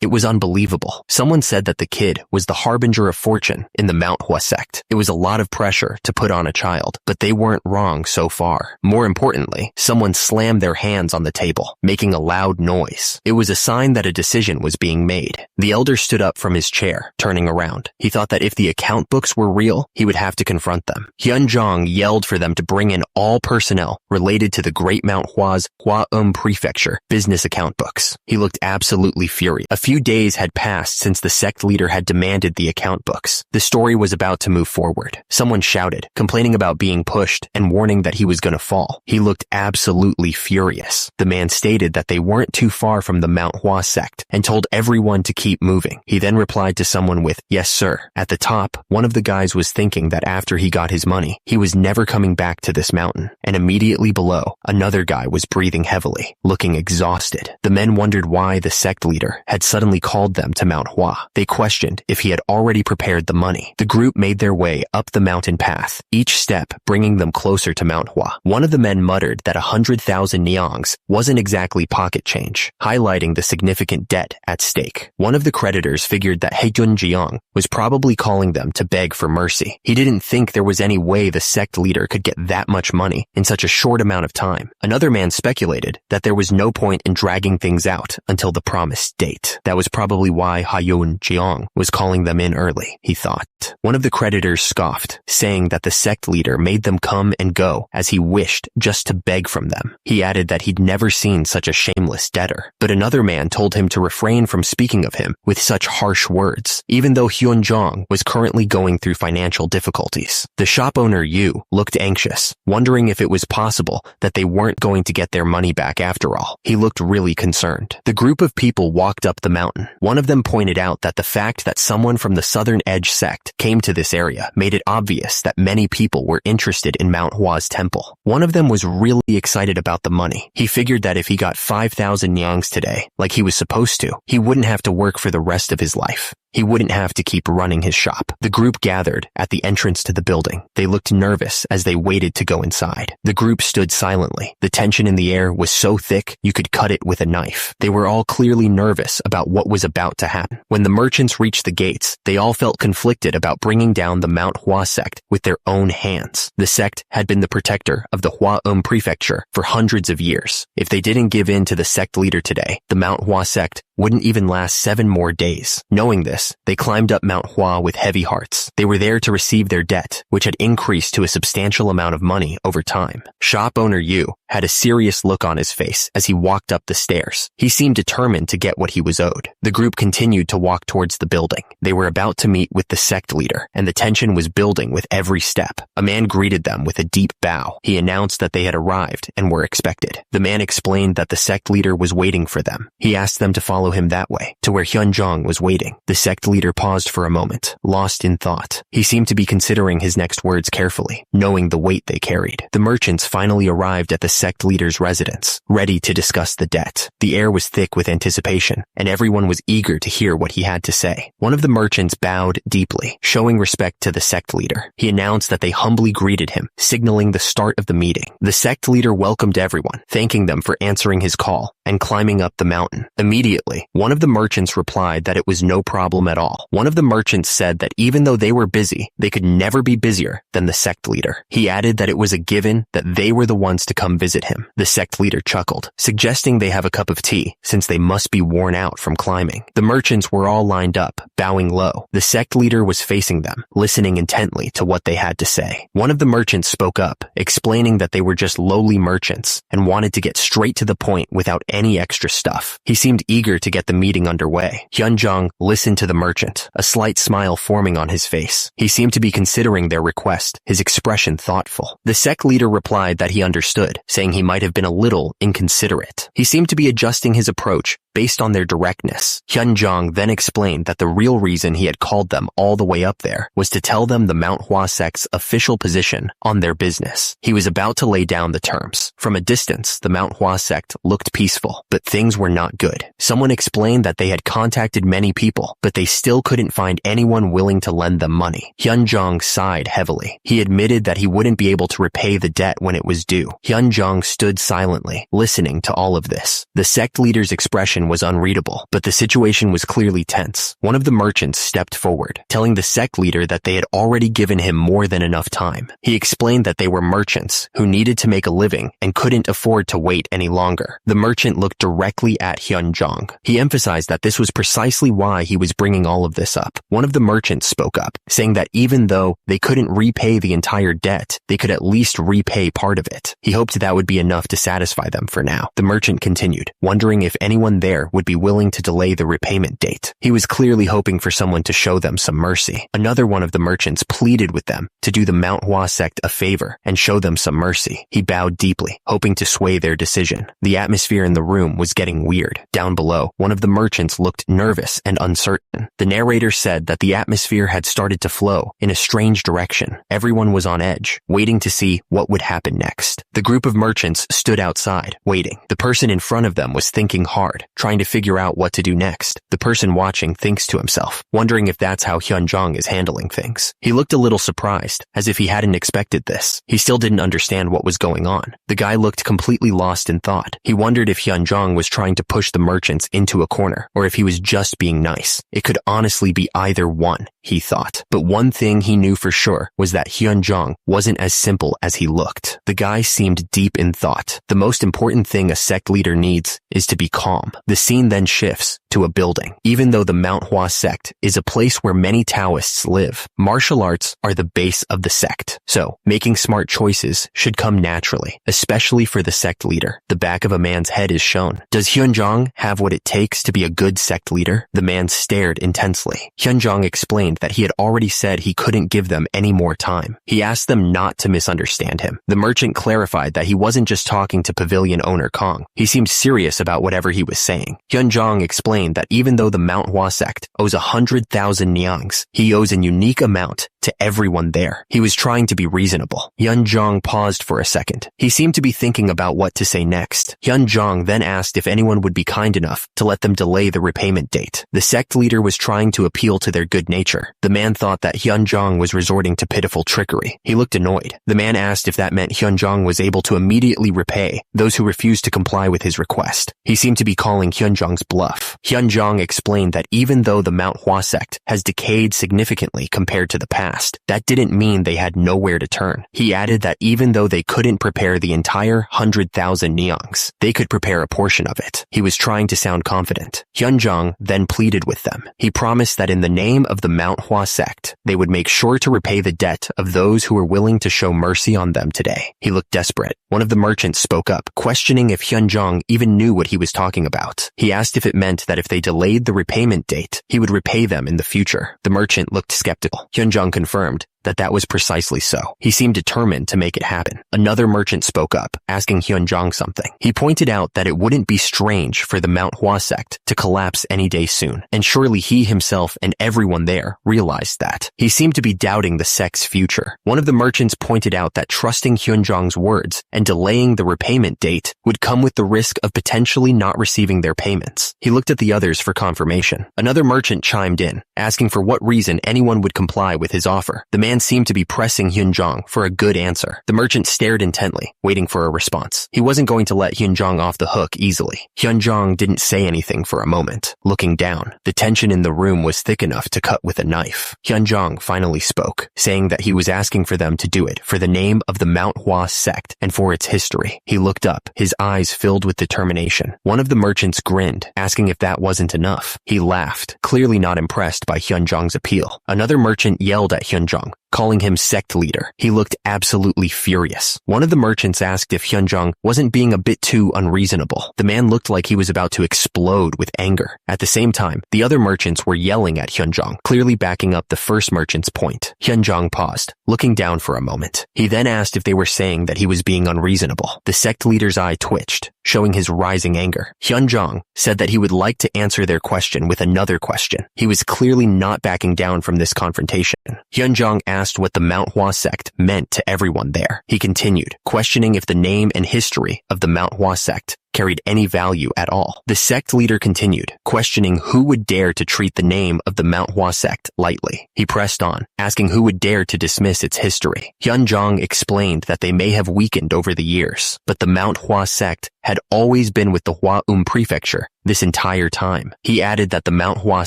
Speaker 1: It was unbelievable. Someone said that the kid was the harbinger of fortune in the Manhwa sect. It was a lot of pressure to put on a child, but they weren't wrong so far. More importantly, someone slammed their hands on the table, making a loud noise. It was a sign that a decision was being made. The elder stood up from his chair, turning around. He thought that if the account books were real, he would have to confront them. Hyunjong yelled for them to bring in all personnel related to the Great Manhwa's Hua Prefecture business account books. He looked absolutely furious. A few days had passed since the sect leader had demanded the account books. The story was about to move forward. Someone shouted, complaining about being pushed and warning that he was going to fall. He looked absolutely furious. The man stated that they weren't too far from the Manhwa sect and told everyone to keep moving. He then replied to someone with, "Yes, sir." At the top, one of the guys was thinking that after he got his money, he was never coming back to this mountain. And immediately below, another guy was breathing heavily, looking exhausted. The men wondered why the sect leader had suddenly called them to Manhwa. They questioned if he had already prepared the money. The group made their way up the mountain path, each step bringing them closer to Manhwa. One of the men muttered that 100,000 nyangs wasn't exactly pocket change, highlighting the significant debt at stake. One of the creditors figured that Haegun Jeong was probably calling them to beg for mercy. He didn't think there was any way the sect leader could get that much money in such a short amount of time. Another man speculated that there was no point in dragging things out until the promised date. That was probably why Haegun Jeong was calling them in early, he thought. One of the creditors scoffed, saying that the sect leader made them come and go as he wished just to beg from them. He added that he'd never seen such a shameless debtor. But another man told him to refrain from speaking of him with such harsh words, even though Hyunjong was currently going through financial difficulties. The shop owner Yu looked anxious, wondering if it was possible that they weren't going to get their money back after all. He looked really concerned. The group of people walked up the mountain. One of them pointed out that the fact that someone from the Southern Edge sect came to this area made it obvious that many people were interested in Manhwa's temple. One of them was really excited about the money. He figured that if he got 5,000 nyangs today, like he was supposed to, he wouldn't have to work for the rest of his life. He wouldn't have to keep running his shop. The group gathered at the entrance to the building. They looked nervous as they waited to go inside. The group stood silently. The tension in the air was so thick you could cut it with a knife. They were all clearly nervous about what was about to happen. When the merchants reached the gates, they all felt conflicted about bringing down the Manhwa sect with their own hands. The sect had been the protector of the Hua Prefecture for hundreds of years. If they didn't give in to the sect leader today, the Manhwa sect wouldn't even last 7 more days. Knowing this, they climbed up Mount Hua with heavy hearts. They were there to receive their debt, which had increased to a substantial amount of money over time. Shop owner Yu had a serious look on his face as he walked up the stairs. He seemed determined to get what he was owed. The group continued to walk towards the building. They were about to meet with the sect leader, and the tension was building with every step. A man greeted them with a deep bow. He announced that they had arrived and were expected. The man explained that the sect leader was waiting for them. He asked them to follow him that way, to where Hyunjong was waiting. The sect leader paused for a moment, lost in thought. He seemed to be considering his next words carefully, knowing the weight they carried. The merchants finally arrived at the sect leader's residence, ready to discuss the debt. The air was thick with anticipation, and everyone was eager to hear what he had to say. One of the merchants bowed deeply, showing respect to the sect leader. He announced that they humbly greeted him, signaling the start of the meeting. The sect leader welcomed everyone, thanking them for answering his call and climbing up the mountain. Immediately, one of the merchants replied that it was no problem at all. One of the merchants said that even though they were busy, they could never be busier than the sect leader. He added that it was a given that they were the ones to come visit him. The sect leader chuckled, suggesting they have a cup of tea since they must be worn out from climbing. The merchants were all lined up, bowing low. The sect leader was facing them, listening intently to what they had to say. One of the merchants spoke up, explaining that they were just lowly merchants and wanted to get straight to the point without any extra stuff. He seemed eager to get the meeting underway. Hyunjong listened to the merchant, a slight smile forming on his face. He seemed to be considering their request, his expression thoughtful. The sect leader replied that he understood, saying he might have been a little inconsiderate. He seemed to be adjusting his approach based on their directness. Hyunjong then explained that the real reason he had called them all the way up there was to tell them the Manhwa sect's official position on their business. He was about to lay down the terms. From a distance, the Manhwa sect looked peaceful, but things were not good. Someone explained that they had contacted many people, but they still couldn't find anyone willing to lend them money. Hyunjong sighed heavily. He admitted that he wouldn't be able to repay the debt when it was due. Hyunjong stood silently, listening to all of this. The sect leader's expression was unreadable, but the situation was clearly tense. One of the merchants stepped forward, telling the sect leader that they had already given him more than enough time. He explained that they were merchants who needed to make a living and couldn't afford to wait any longer. The merchant looked directly at Hyunjong. He emphasized that this was precisely why he was bringing all of this up. One of the merchants spoke up, saying that even though they couldn't repay the entire debt, they could at least repay part of it. He hoped that would be enough to satisfy them for now. The merchant continued, wondering if anyone there would be willing to delay the repayment date. He was clearly hoping for someone to show them some mercy. Another one of the merchants pleaded with them to do the Manhwa sect a favor and show them some mercy. He bowed deeply, hoping to sway their decision. The atmosphere in the room was getting weird. Down below, one of the merchants looked nervous and uncertain. The narrator said that the atmosphere had started to flow in a strange direction. Everyone was on edge, waiting to see what would happen next. The group of merchants stood outside, waiting. The person in front of them was thinking hard, trying to figure out what to do next. The person watching thinks to himself, wondering if that's how Hyunjong is handling things. He looked a little surprised, as if he hadn't expected this. He still didn't understand what was going on. The guy looked completely lost in thought. He wondered if Hyunjong was trying to push the merchants into a corner, or if he was just being nice. It could honestly be either one, he thought. But one thing he knew for sure was that Hyunjong wasn't as simple as he looked. The guy seemed deep in thought. The most important thing a sect leader needs is to be calm. The scene then shifts to a building. Even though the Manhwa sect is a place where many Taoists live, martial arts are the base of the sect. So, making smart choices should come naturally, especially for the sect leader. The back of a man's head is shown. Does Hyunjong have what it takes to be a good sect leader? The man stared intensely. Hyunjong explained that he had already said he couldn't give them any more time. He asked them not to misunderstand him. The merchant clarified that he wasn't just talking to pavilion owner Kong. He seemed serious about whatever he was saying. Hyunjong explained that even though the Manhwa sect owes 100,000 nyangs, he owes a unique amount to everyone there. He was trying to be reasonable. Hyunjong paused for a second. He seemed to be thinking about what to say next. Hyunjong then asked if anyone would be kind enough to let them delay the repayment date. The sect leader was trying to appeal to their good nature. The man thought that Hyunjong was resorting to pitiful trickery. He looked annoyed. The man asked if that meant Hyunjong was able to immediately repay those who refused to comply with his request. He seemed to be calling calling Hyunjong's bluff. Hyunjong explained that even though the Manhwa sect has decayed significantly compared to the past, that didn't mean they had nowhere to turn. He added that even though they couldn't prepare the entire 100,000 neongs, they could prepare a portion of it. He was trying to sound confident. Hyunjong then pleaded with them. He promised that in the name of the Manhwa sect, they would make sure to repay the debt of those who were willing to show mercy on them today. He looked desperate. One of the merchants spoke up, questioning if Hyunjong even knew what he was talking about. He asked if it meant that if they delayed the repayment date, he would repay them in the future. The merchant looked skeptical. Hyunjong confirmed that was precisely so. He seemed determined to make it happen. Another merchant spoke up, asking Hyunjong something. He pointed out that it wouldn't be strange for the Manhwa sect to collapse any day soon, and surely he himself and everyone there realized that. He seemed to be doubting the sect's future. One of the merchants pointed out that trusting Hyunjong's words and delaying the repayment date would come with the risk of potentially not receiving their payments. He looked at the others for confirmation. Another merchant chimed in, asking for what reason anyone would comply with his offer. The man seemed to be pressing Hyunjong for a good answer. The merchant stared intently, waiting for a response. He wasn't going to let Hyunjong off the hook easily. Hyunjong didn't say anything for a moment. Looking down, the tension in the room was thick enough to cut with a knife. Hyunjong finally spoke, saying that he was asking for them to do it for the name of the Manhwa sect and for its history. He looked up, his eyes filled with determination. One of the merchants grinned, asking if that wasn't enough. He laughed, clearly not impressed by Hyunjong's appeal. Another merchant yelled at Hyunjong, calling him sect leader. He looked absolutely furious. One of the merchants asked if Hyunjong wasn't being a bit too unreasonable. The man looked like he was about to explode with anger. At the same time, the other merchants were yelling at Hyunjong, clearly backing up the first merchant's point. Hyunjong paused, looking down for a moment. He then asked if they were saying that he was being unreasonable. The sect leader's eye twitched, showing his rising anger. Hyunjong said that he would like to answer their question with another question. He was clearly not backing down from this confrontation. Hyunjong asked what the Manhwa sect meant to everyone there. He continued, questioning if the name and history of the Manhwa sect carried any value at all. The sect leader continued, questioning who would dare to treat the name of the Manhwa sect lightly. He pressed on, asking who would dare to dismiss its history. Hyunjong explained that they may have weakened over the years, but the Manhwa sect had always been with the Hwa prefecture this entire time. He added that the Manhwa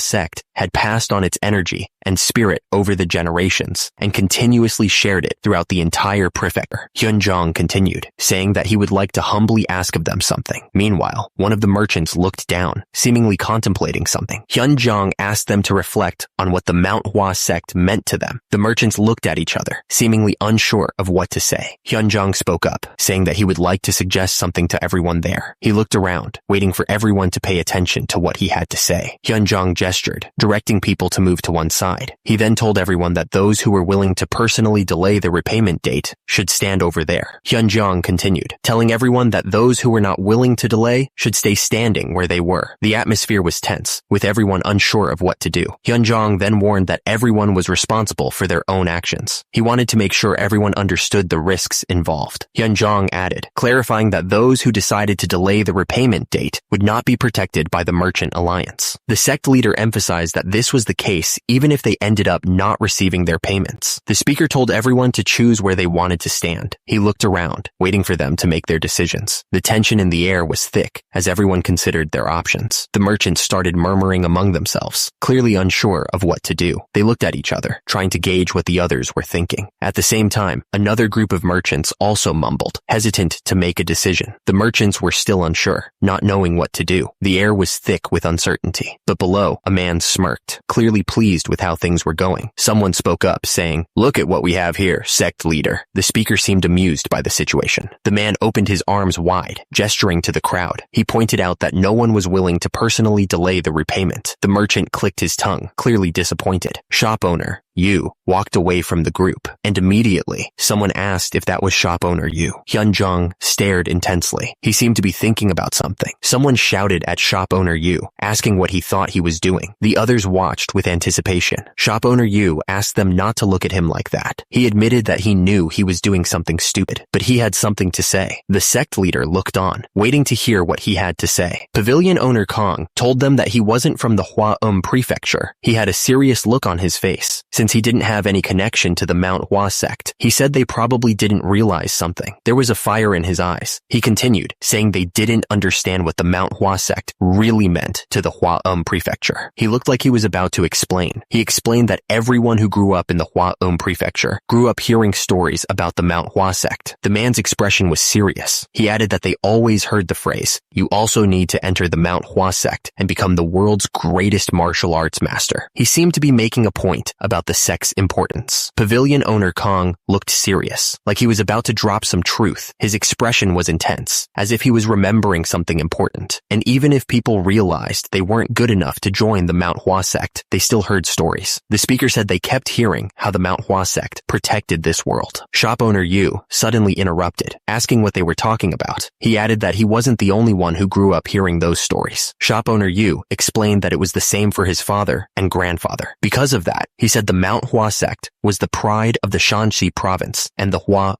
Speaker 1: sect had passed on its energy and spirit over the generations and continuously shared it throughout the entire prefecture. Hyunjong continued, saying that he would like to humbly ask of them something. Meanwhile, one of the merchants looked down, seemingly contemplating something. Hyunjong asked them to reflect on what the Manhwa sect meant to them. The merchants looked at each other, seemingly unsure of what to say. Hyunjong spoke up, saying that he would like to suggest something to everyone there. He looked around, waiting for everyone to pay attention to what he had to say. Hyunjong gestured, directing people to move to one side. He then told everyone that those who were willing to personally delay the repayment date should stand over there. Hyunjong continued, telling everyone that those who were not willing to delay should stay standing where they were. The atmosphere was tense, with everyone unsure of what to do. Hyunjong then warned that everyone was responsible for their own actions. He wanted to make sure everyone understood the risks involved. Hyunjong added, clarifying that those who decided to delay the repayment date would not be protected by the Merchant Alliance. The sect leader emphasized that this was the case even if they ended up not receiving their payments. The speaker told everyone to choose where they wanted to stand. He looked around, waiting for them to make their decisions. The tension in the air was thick as everyone considered their options. The merchants started murmuring among themselves, clearly unsure of what to do. They looked at each other, trying to gauge what the others were thinking. At the same time, another group of merchants also mumbled, hesitant to make a decision. The merchants were still unsure, not knowing what to do. The air was thick with uncertainty. But below, a man smirked, clearly pleased with how things were going. Someone spoke up, saying, "Look at what we have here, sect leader." The speaker seemed amused by the situation. The man opened his arms wide, gesturing to the crowd. He pointed out that no one was willing to personally delay the repayment. The merchant clicked his tongue, clearly disappointed. Shop owner Yu walked away from the group, and immediately, someone asked if that was shop owner Yu. Hyunjong stared intensely. He seemed to be thinking about something. Someone shouted at shop owner Yu, asking what he thought he was doing. The others watched with anticipation. Shop owner Yu asked them not to look at him like that. He admitted that he knew he was doing something stupid, but he had something to say. The sect leader looked on, waiting to hear what he had to say. Pavilion owner Kong told them that he wasn't from the Hwa prefecture. He had a serious look on his face. Since since he didn't have any connection to the Manhwa sect. He said they probably didn't realize something. There was a fire in his eyes. He continued, saying they didn't understand what the Manhwa sect really meant to the Hua prefecture. He looked like he was about to explain. He explained that everyone who grew up in the Hua prefecture grew up hearing stories about the Manhwa sect. The man's expression was serious. He added that they always heard the phrase, "You also need to enter the Manhwa sect and become the world's greatest martial arts master." He seemed to be making a point about the sect's importance. Pavilion owner Kong looked serious, like he was about to drop some truth. His expression was intense, as if he was remembering something important. And even if people realized they weren't good enough to join the Manhwa sect, they still heard stories. The speaker said they kept hearing how the Manhwa sect protected this world. Shop owner Yu suddenly interrupted, asking what they were talking about. He added that he wasn't the only one who grew up hearing those stories. Shop owner Yu explained that it was the same for his father and grandfather. Because of that, he said the Manhwa sect was the pride of the Shanxi province and the Hua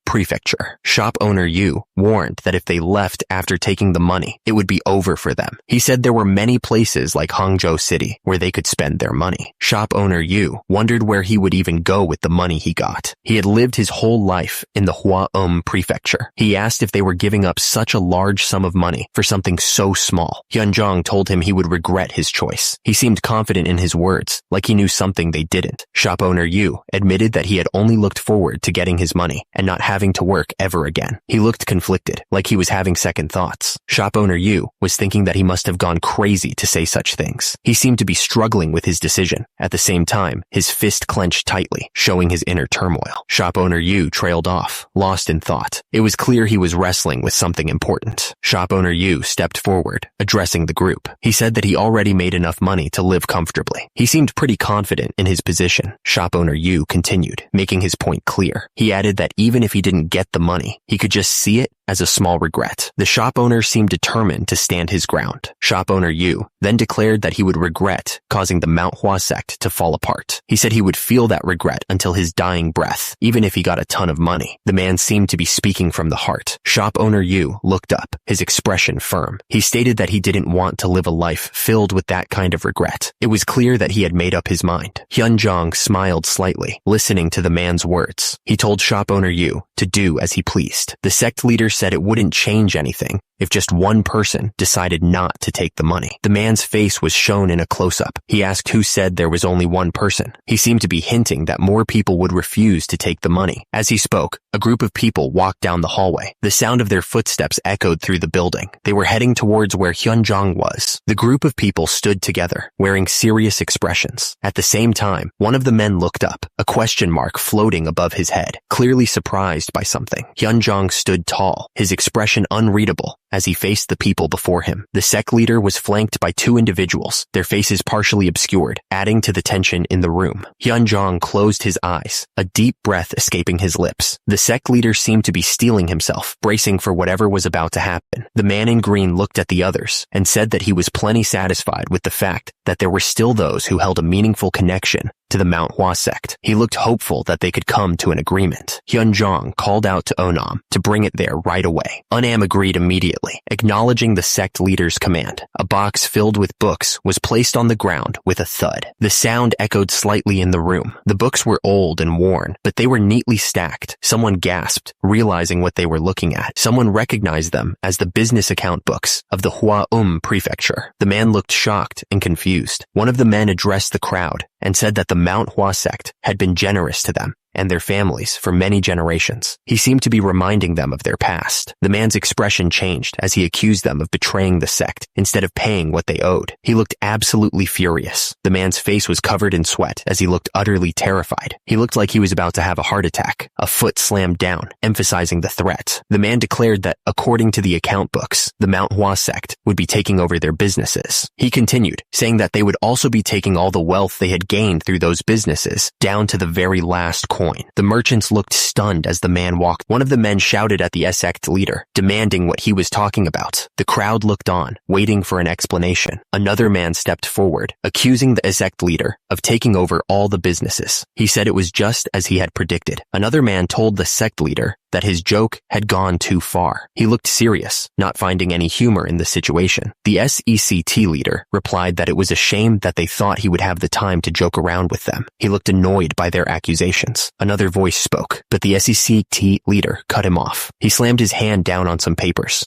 Speaker 1: prefecture. Shop owner Yu warned that if they left after taking the money, it would be over for them. He said there were many places like Hangzhou City where they could spend their money. Shop owner Yu wondered where he would even go with the money he got. He had lived his whole life in the Hua prefecture. He asked if they were giving up such a large sum of money for something so small. Hyunjong told him he would regret his choice. He seemed confident in his words, like he knew something they didn't. Shop owner Yu admitted that he had only looked forward to getting his money and not having to work ever again. He looked conflicted, like he was having second thoughts. Shop owner Yu was thinking that he must have gone crazy to say such things. He seemed to be struggling with his decision. At the same time, his fist clenched tightly, showing his inner turmoil. Shop owner Yu trailed off, lost in thought. It was clear he was wrestling with something important. Shop owner Yu stepped forward, addressing the group. He said that he already made enough money to live comfortably. He seemed pretty confident in his position. Shop owner Yu continued, making his point clear. He added that even if he didn't get the money, he could just see it as a small regret. The shop owner seemed determined to stand his ground. Shop owner Yu then declared that he would regret causing the Manhwa sect to fall apart. He said he would feel that regret until his dying breath, even if he got a ton of money. The man seemed to be speaking from the heart. Shop owner Yu looked up, his expression firm. He stated that he didn't want to live a life filled with that kind of regret. It was clear that he had made up his mind. Hyunjong smiled slightly, listening to the man's words. He told shop owner Yu to do as he pleased. The sect leader said it wouldn't change anything if just one person decided not to take the money. The man's face was shown in a close-up. He asked who said there was only one person. He seemed to be hinting that more people would refuse to take the money. As he spoke, a group of people walked down the hallway. The sound of their footsteps echoed through the building. They were heading towards where Hyunjong was. The group of people stood together, wearing serious expressions. At the same time, one of the men looked up, a question mark floating above his head, clearly surprised by something. Hyunjong stood tall, his expression unreadable, as he faced the people before him. The sect leader was flanked by two individuals, their faces partially obscured, adding to the tension in the room. Hyunjong closed his eyes, a deep breath escaping his lips. The sect leader seemed to be steeling himself, bracing for whatever was about to happen. The man in green looked at the others and said that he was plenty satisfied with the fact that there were still those who held a meaningful connection to the Manhwa sect. He looked hopeful that they could come to an agreement. Hyunjong called out to Onam to bring it there right away. Onam agreed immediately, acknowledging the sect leader's command. A box filled with books was placed on the ground with a thud. The sound echoed slightly in the room. The books were old and worn, but they were neatly stacked. Someone gasped, realizing what they were looking at. Someone recognized them as the business account books of the Hua prefecture. The man looked shocked and confused. One of the men addressed the crowd and said that the Manhwa sect had been generous to them and their families for many generations. He seemed to be reminding them of their past. The man's expression changed as he accused them of betraying the sect instead of paying what they owed. He looked absolutely furious. The man's face was covered in sweat as he looked utterly terrified. He looked like he was about to have a heart attack. A foot slammed down, emphasizing the threat. The man declared that, according to the account books, the Manhwa sect would be taking over their businesses. He continued, saying that they would also be taking all the wealth they had gained through those businesses, down to the very last coin. The merchants looked stunned as the man walked. One of the men shouted at the sect leader, demanding what he was talking about. The crowd looked on, waiting for an explanation. Another man stepped forward, accusing the sect leader of taking over all the businesses. He said it was just as he had predicted. Another man told the sect leader that his joke had gone too far. He looked serious, not finding any humor in the situation. The Sect leader replied that it was a shame that they thought he would have the time to joke around with them. He looked annoyed by their accusations. Another voice spoke, but the Sect leader cut him off. He slammed his hand down on some papers,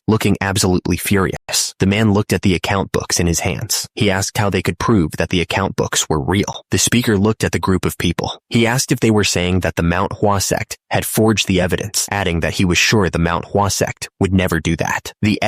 Speaker 1: looking absolutely furious. The man looked at the account books in his hands. He asked how they could prove that the account books were real. The speaker looked at the group of people. He asked if they were saying that the Manhwa sect had forged the evidence, adding that he was sure the Manhwa sect would never do that. The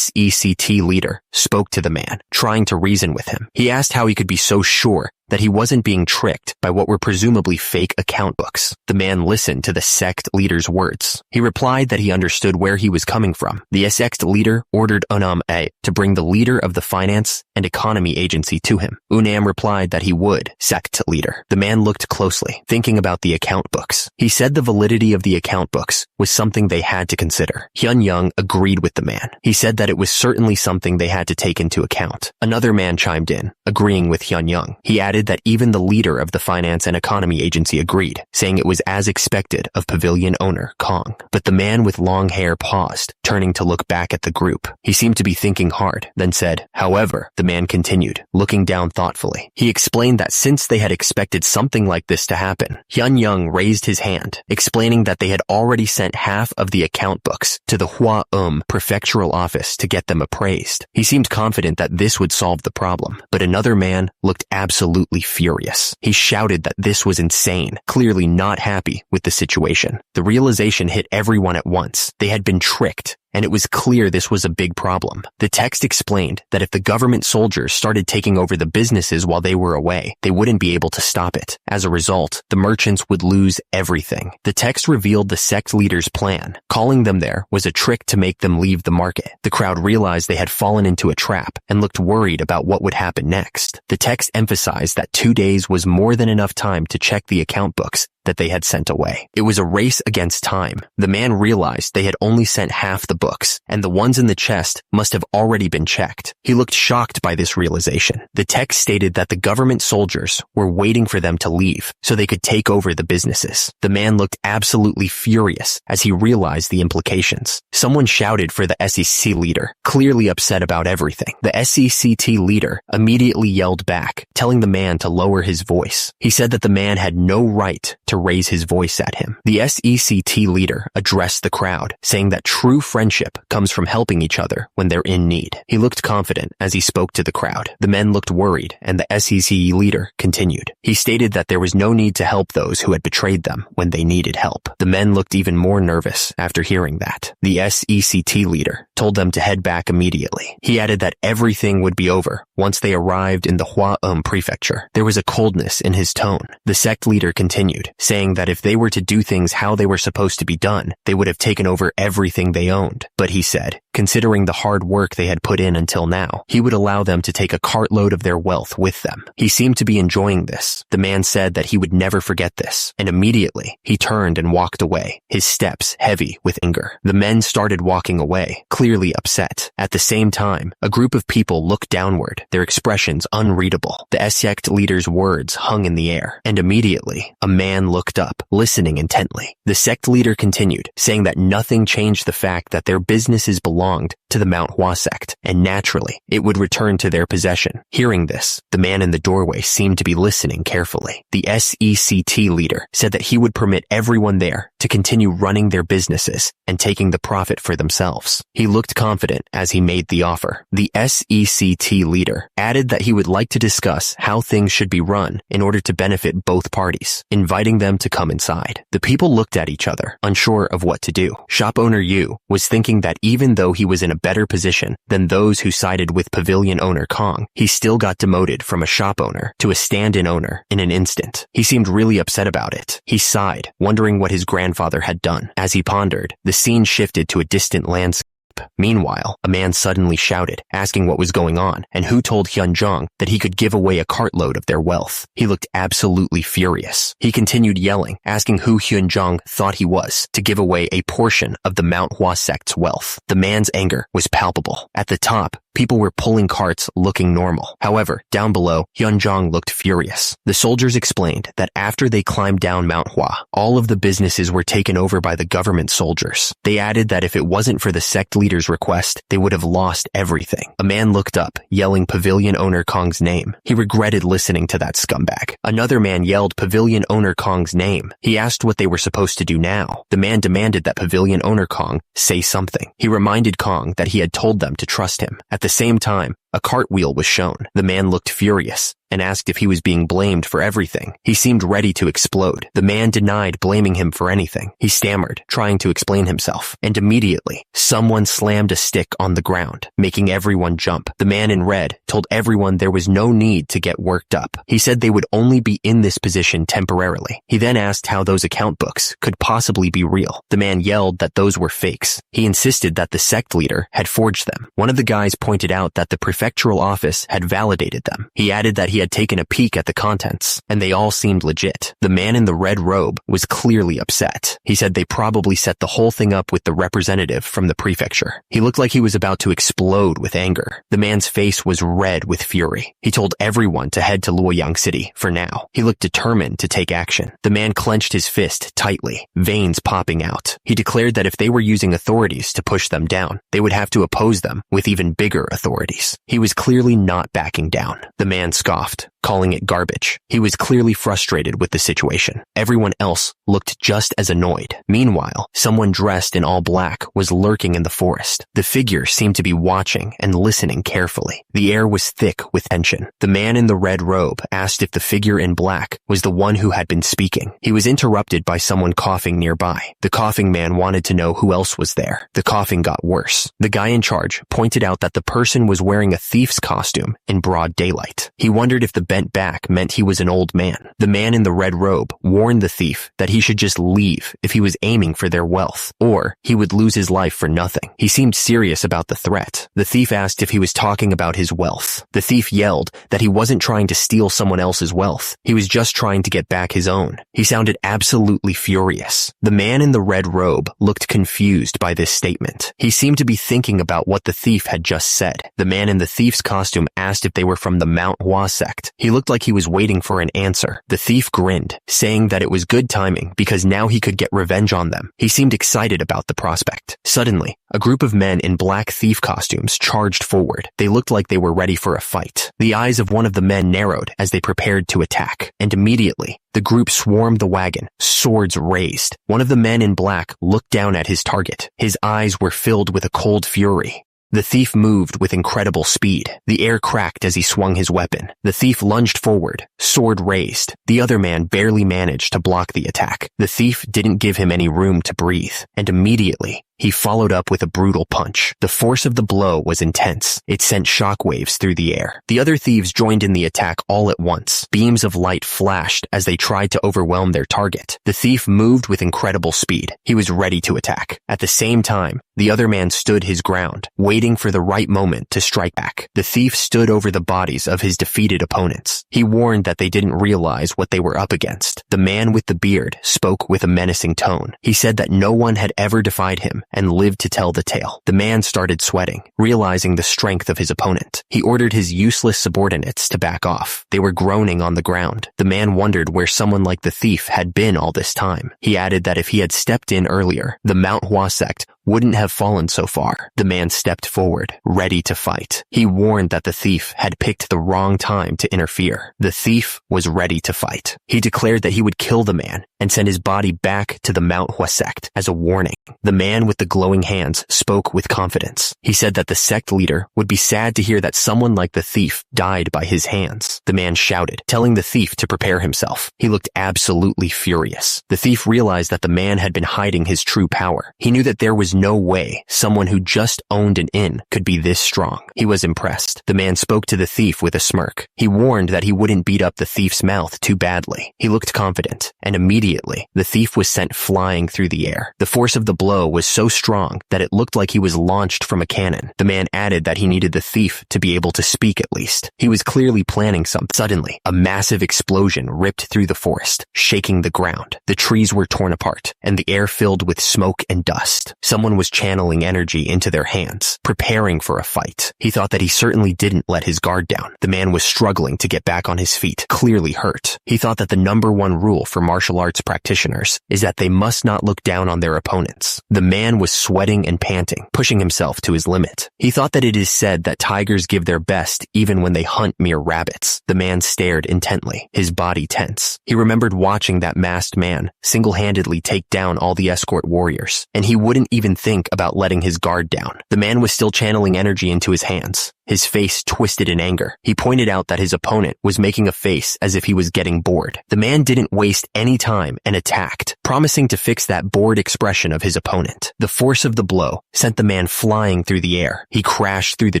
Speaker 1: Sect leader spoke to the man, trying to reason with him. He asked how he could be so sure that he wasn't being tricked by what were presumably fake account books. The man listened to the sect leader's words. He replied that he understood where he was coming from. The sect leader ordered Unam A to bring the leader of the finance and economy agency to him. Unam replied that he would. Sect leader. The man looked closely, thinking about the account books. He said the validity of the account books was something they had to consider. Hyun Young agreed with the man. He said that it was certainly something they had to take into account. Another man chimed in, agreeing with Hyun Young. He added that even the leader of the finance and economy agency agreed, saying it was as expected of pavilion owner Kong. But the man with long hair paused, turning to look back at the group. He seemed to be thinking hard, then said, "However," the man continued, looking down thoughtfully. He explained that since they had expected something like this to happen, Hyun Young raised his hand, explaining that they had already sent half of the account books to the Hua prefectural office to get them appraised. He seemed confident that this would solve the problem, but another man looked absolutely furious. He shouted that this was insane, clearly not happy with the situation. The realization hit everyone at once. They had been tricked, and it was clear this was a big problem. The text explained that if the government soldiers started taking over the businesses while they were away, they wouldn't be able to stop it. As a result, the merchants would lose everything. The text revealed the sect leader's plan. Calling them there was a trick to make them leave the market. The crowd realized they had fallen into a trap and looked worried about what would happen next. The text emphasized that 2 days was more than enough time to check the account books that they had sent away. It was a race against time. The man realized they had only sent half the books, and the ones in the chest must have already been checked. He looked shocked by this realization. The text stated that the government soldiers were waiting for them to leave so they could take over the businesses. The man looked absolutely furious as he realized the implications. Someone shouted for the SEC leader, clearly upset about everything. The SECT leader immediately yelled back, telling the man to lower his voice. He said that the man had no right to raise his voice at him. The SECT leader addressed the crowd, saying that true friendship comes from helping each other when they're in need. He looked confident as he spoke to the crowd. The men looked worried, and the SEC leader continued. He stated that there was no need to help those who had betrayed them when they needed help. The men looked even more nervous after hearing that. The SECT leader told them to head back immediately. He added that everything would be over once they arrived in the Hua prefecture. There was a coldness in his tone. The sect leader continued, saying that if they were to do things how they were supposed to be done, they would have taken over everything they owned. But he said, considering the hard work they had put in until now, he would allow them to take a cartload of their wealth with them. He seemed to be enjoying this. The man said that he would never forget this, and immediately he turned and walked away, his steps heavy with anger. The men started walking away, clearly upset. At the same time, a group of people looked downward, their expressions unreadable. The sect leader's words hung in the air, and immediately a man looked up, listening intently. The sect leader continued, saying that nothing changed the fact that their businesses belonged to the Manhwa sect, and naturally, it would return to their possession. Hearing this, the man in the doorway seemed to be listening carefully. The SECT leader said that he would permit everyone there to continue running their businesses and taking the profit for themselves. He looked confident as he made the offer. The SECT leader added that he would like to discuss how things should be run in order to benefit both parties, inviting them to come inside. The people looked at each other, unsure of what to do. Shop owner Yu was thinking that even though he was in a better position than those who sided with pavilion owner Kong, he still got demoted from a shop owner to a stand-in owner in an instant. He seemed really upset about it. He sighed, wondering what his grandfather had done. As he pondered, the scene shifted to a distant landscape. up. Meanwhile, a man suddenly shouted, asking what was going on and who told Hyunjong that he could give away a cartload of their wealth. He looked absolutely furious. He continued yelling, asking who Hyunjong thought he was to give away a portion of the Manhwa sect's wealth. The man's anger was palpable. At the top, people were pulling carts looking normal. However, down below, Hyunjong looked furious. The soldiers explained that after they climbed down Manhwa, all of the businesses were taken over by the government soldiers. They added that if it wasn't for the sect leader's request, they would have lost everything. A man looked up, yelling Pavilion Owner Kong's name. He regretted listening to that scumbag. Another man yelled Pavilion Owner Kong's name. He asked what they were supposed to do now. The man demanded that Pavilion Owner Kong say something. He reminded Kong that he had told them to trust him. At the same time, a cartwheel was shown. The man looked furious and asked if he was being blamed for everything. He seemed ready to explode. The man denied blaming him for anything. He stammered, trying to explain himself, and immediately, someone slammed a stick on the ground, making everyone jump. The man in red told everyone there was no need to get worked up. He said they would only be in this position temporarily. He then asked how those account books could possibly be real. The man yelled that those were fakes. He insisted that the sect leader had forged them. One of the guys pointed out that the prefectural office had validated them. He added that he had taken a peek at the contents, and they all seemed legit. The man in the red robe was clearly upset. He said they probably set the whole thing up with the representative from the prefecture. He looked like he was about to explode with anger. The man's face was red with fury. He told everyone to head to Luoyang City for now. He looked determined to take action. The man clenched his fist tightly, veins popping out. He declared that if they were using authorities to push them down, they would have to oppose them with even bigger authorities. He was clearly not backing down. The man scoffed, calling it garbage. He was clearly frustrated with the situation. Everyone else looked just as annoyed. Meanwhile, someone dressed in all black was lurking in the forest. The figure seemed to be watching and listening carefully. The air was thick with tension. The man in the red robe asked if the figure in black was the one who had been speaking. He was interrupted by someone coughing nearby. The coughing man wanted to know who else was there. The coughing got worse. The guy in charge pointed out that the person was wearing a thief's costume in broad daylight. He wondered if the bent back meant he was an old man. The man in the red robe warned the thief that he should just leave if he was aiming for their wealth, or he would lose his life for nothing. He seemed serious about the threat. The thief asked if he was talking about his wealth. The thief yelled that he wasn't trying to steal someone else's wealth. He was just trying to get back his own. He sounded absolutely furious. The man in the red robe looked confused by this statement. He seemed to be thinking about what the thief had just said. The man in the thief's costume asked if they were from the Manhwa sect. He looked like he was waiting for an answer. The thief grinned, saying that it was good timing because now he could get revenge on them. He seemed excited about the prospect. Suddenly, a group of men in black thief costumes charged forward. They looked like they were ready for a fight. The eyes of one of the men narrowed as they prepared to attack, and immediately, the group swarmed the wagon, swords raised. One of the men in black looked down at his target. His eyes were filled with a cold fury. The thief moved with incredible speed. The air cracked as he swung his weapon. The thief lunged forward, sword raised. The other man barely managed to block the attack. The thief didn't give him any room to breathe, and immediately, he followed up with a brutal punch. The force of the blow was intense. It sent shockwaves through the air. The other thieves joined in the attack all at once. Beams of light flashed as they tried to overwhelm their target. The thief moved with incredible speed. He was ready to attack. At the same time, the other man stood his ground, waiting for the right moment to strike back. The thief stood over the bodies of his defeated opponents. He warned that they didn't realize what they were up against. The man with the beard spoke with a menacing tone. He said that no one had ever defied him and lived to tell the tale. The man started sweating, realizing the strength of his opponent. He ordered his useless subordinates to back off. They were groaning on the ground. The man wondered where someone like the thief had been all this time. He added that if he had stepped in earlier, the Manhwa sect wouldn't have fallen so far. The man stepped forward, ready to fight. He warned that the thief had picked the wrong time to interfere. The thief was ready to fight. He declared that he would kill the man and send his body back to the Manhwa sect as a warning. The man with the glowing hands spoke with confidence. He said that the sect leader would be sad to hear that someone like the thief died by his hands. The man shouted, telling the thief to prepare himself. He looked absolutely furious. The thief realized that the man had been hiding his true power. He knew that there was no way someone who just owned an inn could be this strong. He was impressed. The man spoke to the thief with a smirk. He warned that he wouldn't beat up the thief's mouth too badly. He looked confident, and immediately, the thief was sent flying through the air. The force of the blow was so strong that it looked like he was launched from a cannon. The man added that he needed the thief to be able to speak at least. He was clearly planning something. Suddenly, a massive explosion ripped through the forest, shaking the ground. The trees were torn apart, and the air filled with smoke and dust. Someone was channeling energy into their hands, preparing for a fight. He thought that he certainly didn't let his guard down. The man was struggling to get back on his feet, clearly hurt. He thought that the #1 rule for martial arts practitioners is that they must not look down on their opponents. The man was sweating and panting, pushing himself to his limit. He thought that it is said that tigers give their best even when they hunt mere rabbits. The man stared intently, his body tense. He remembered watching that masked man single-handedly take down all the escort warriors, and he wouldn't even think about letting his guard down. The man was still channeling energy into his hands. His face twisted in anger. He pointed out that his opponent was making a face as if he was getting bored. The man didn't waste any time and attacked, promising to fix that bored expression of his opponent. The force of the blow sent the man flying through the air. He crashed through the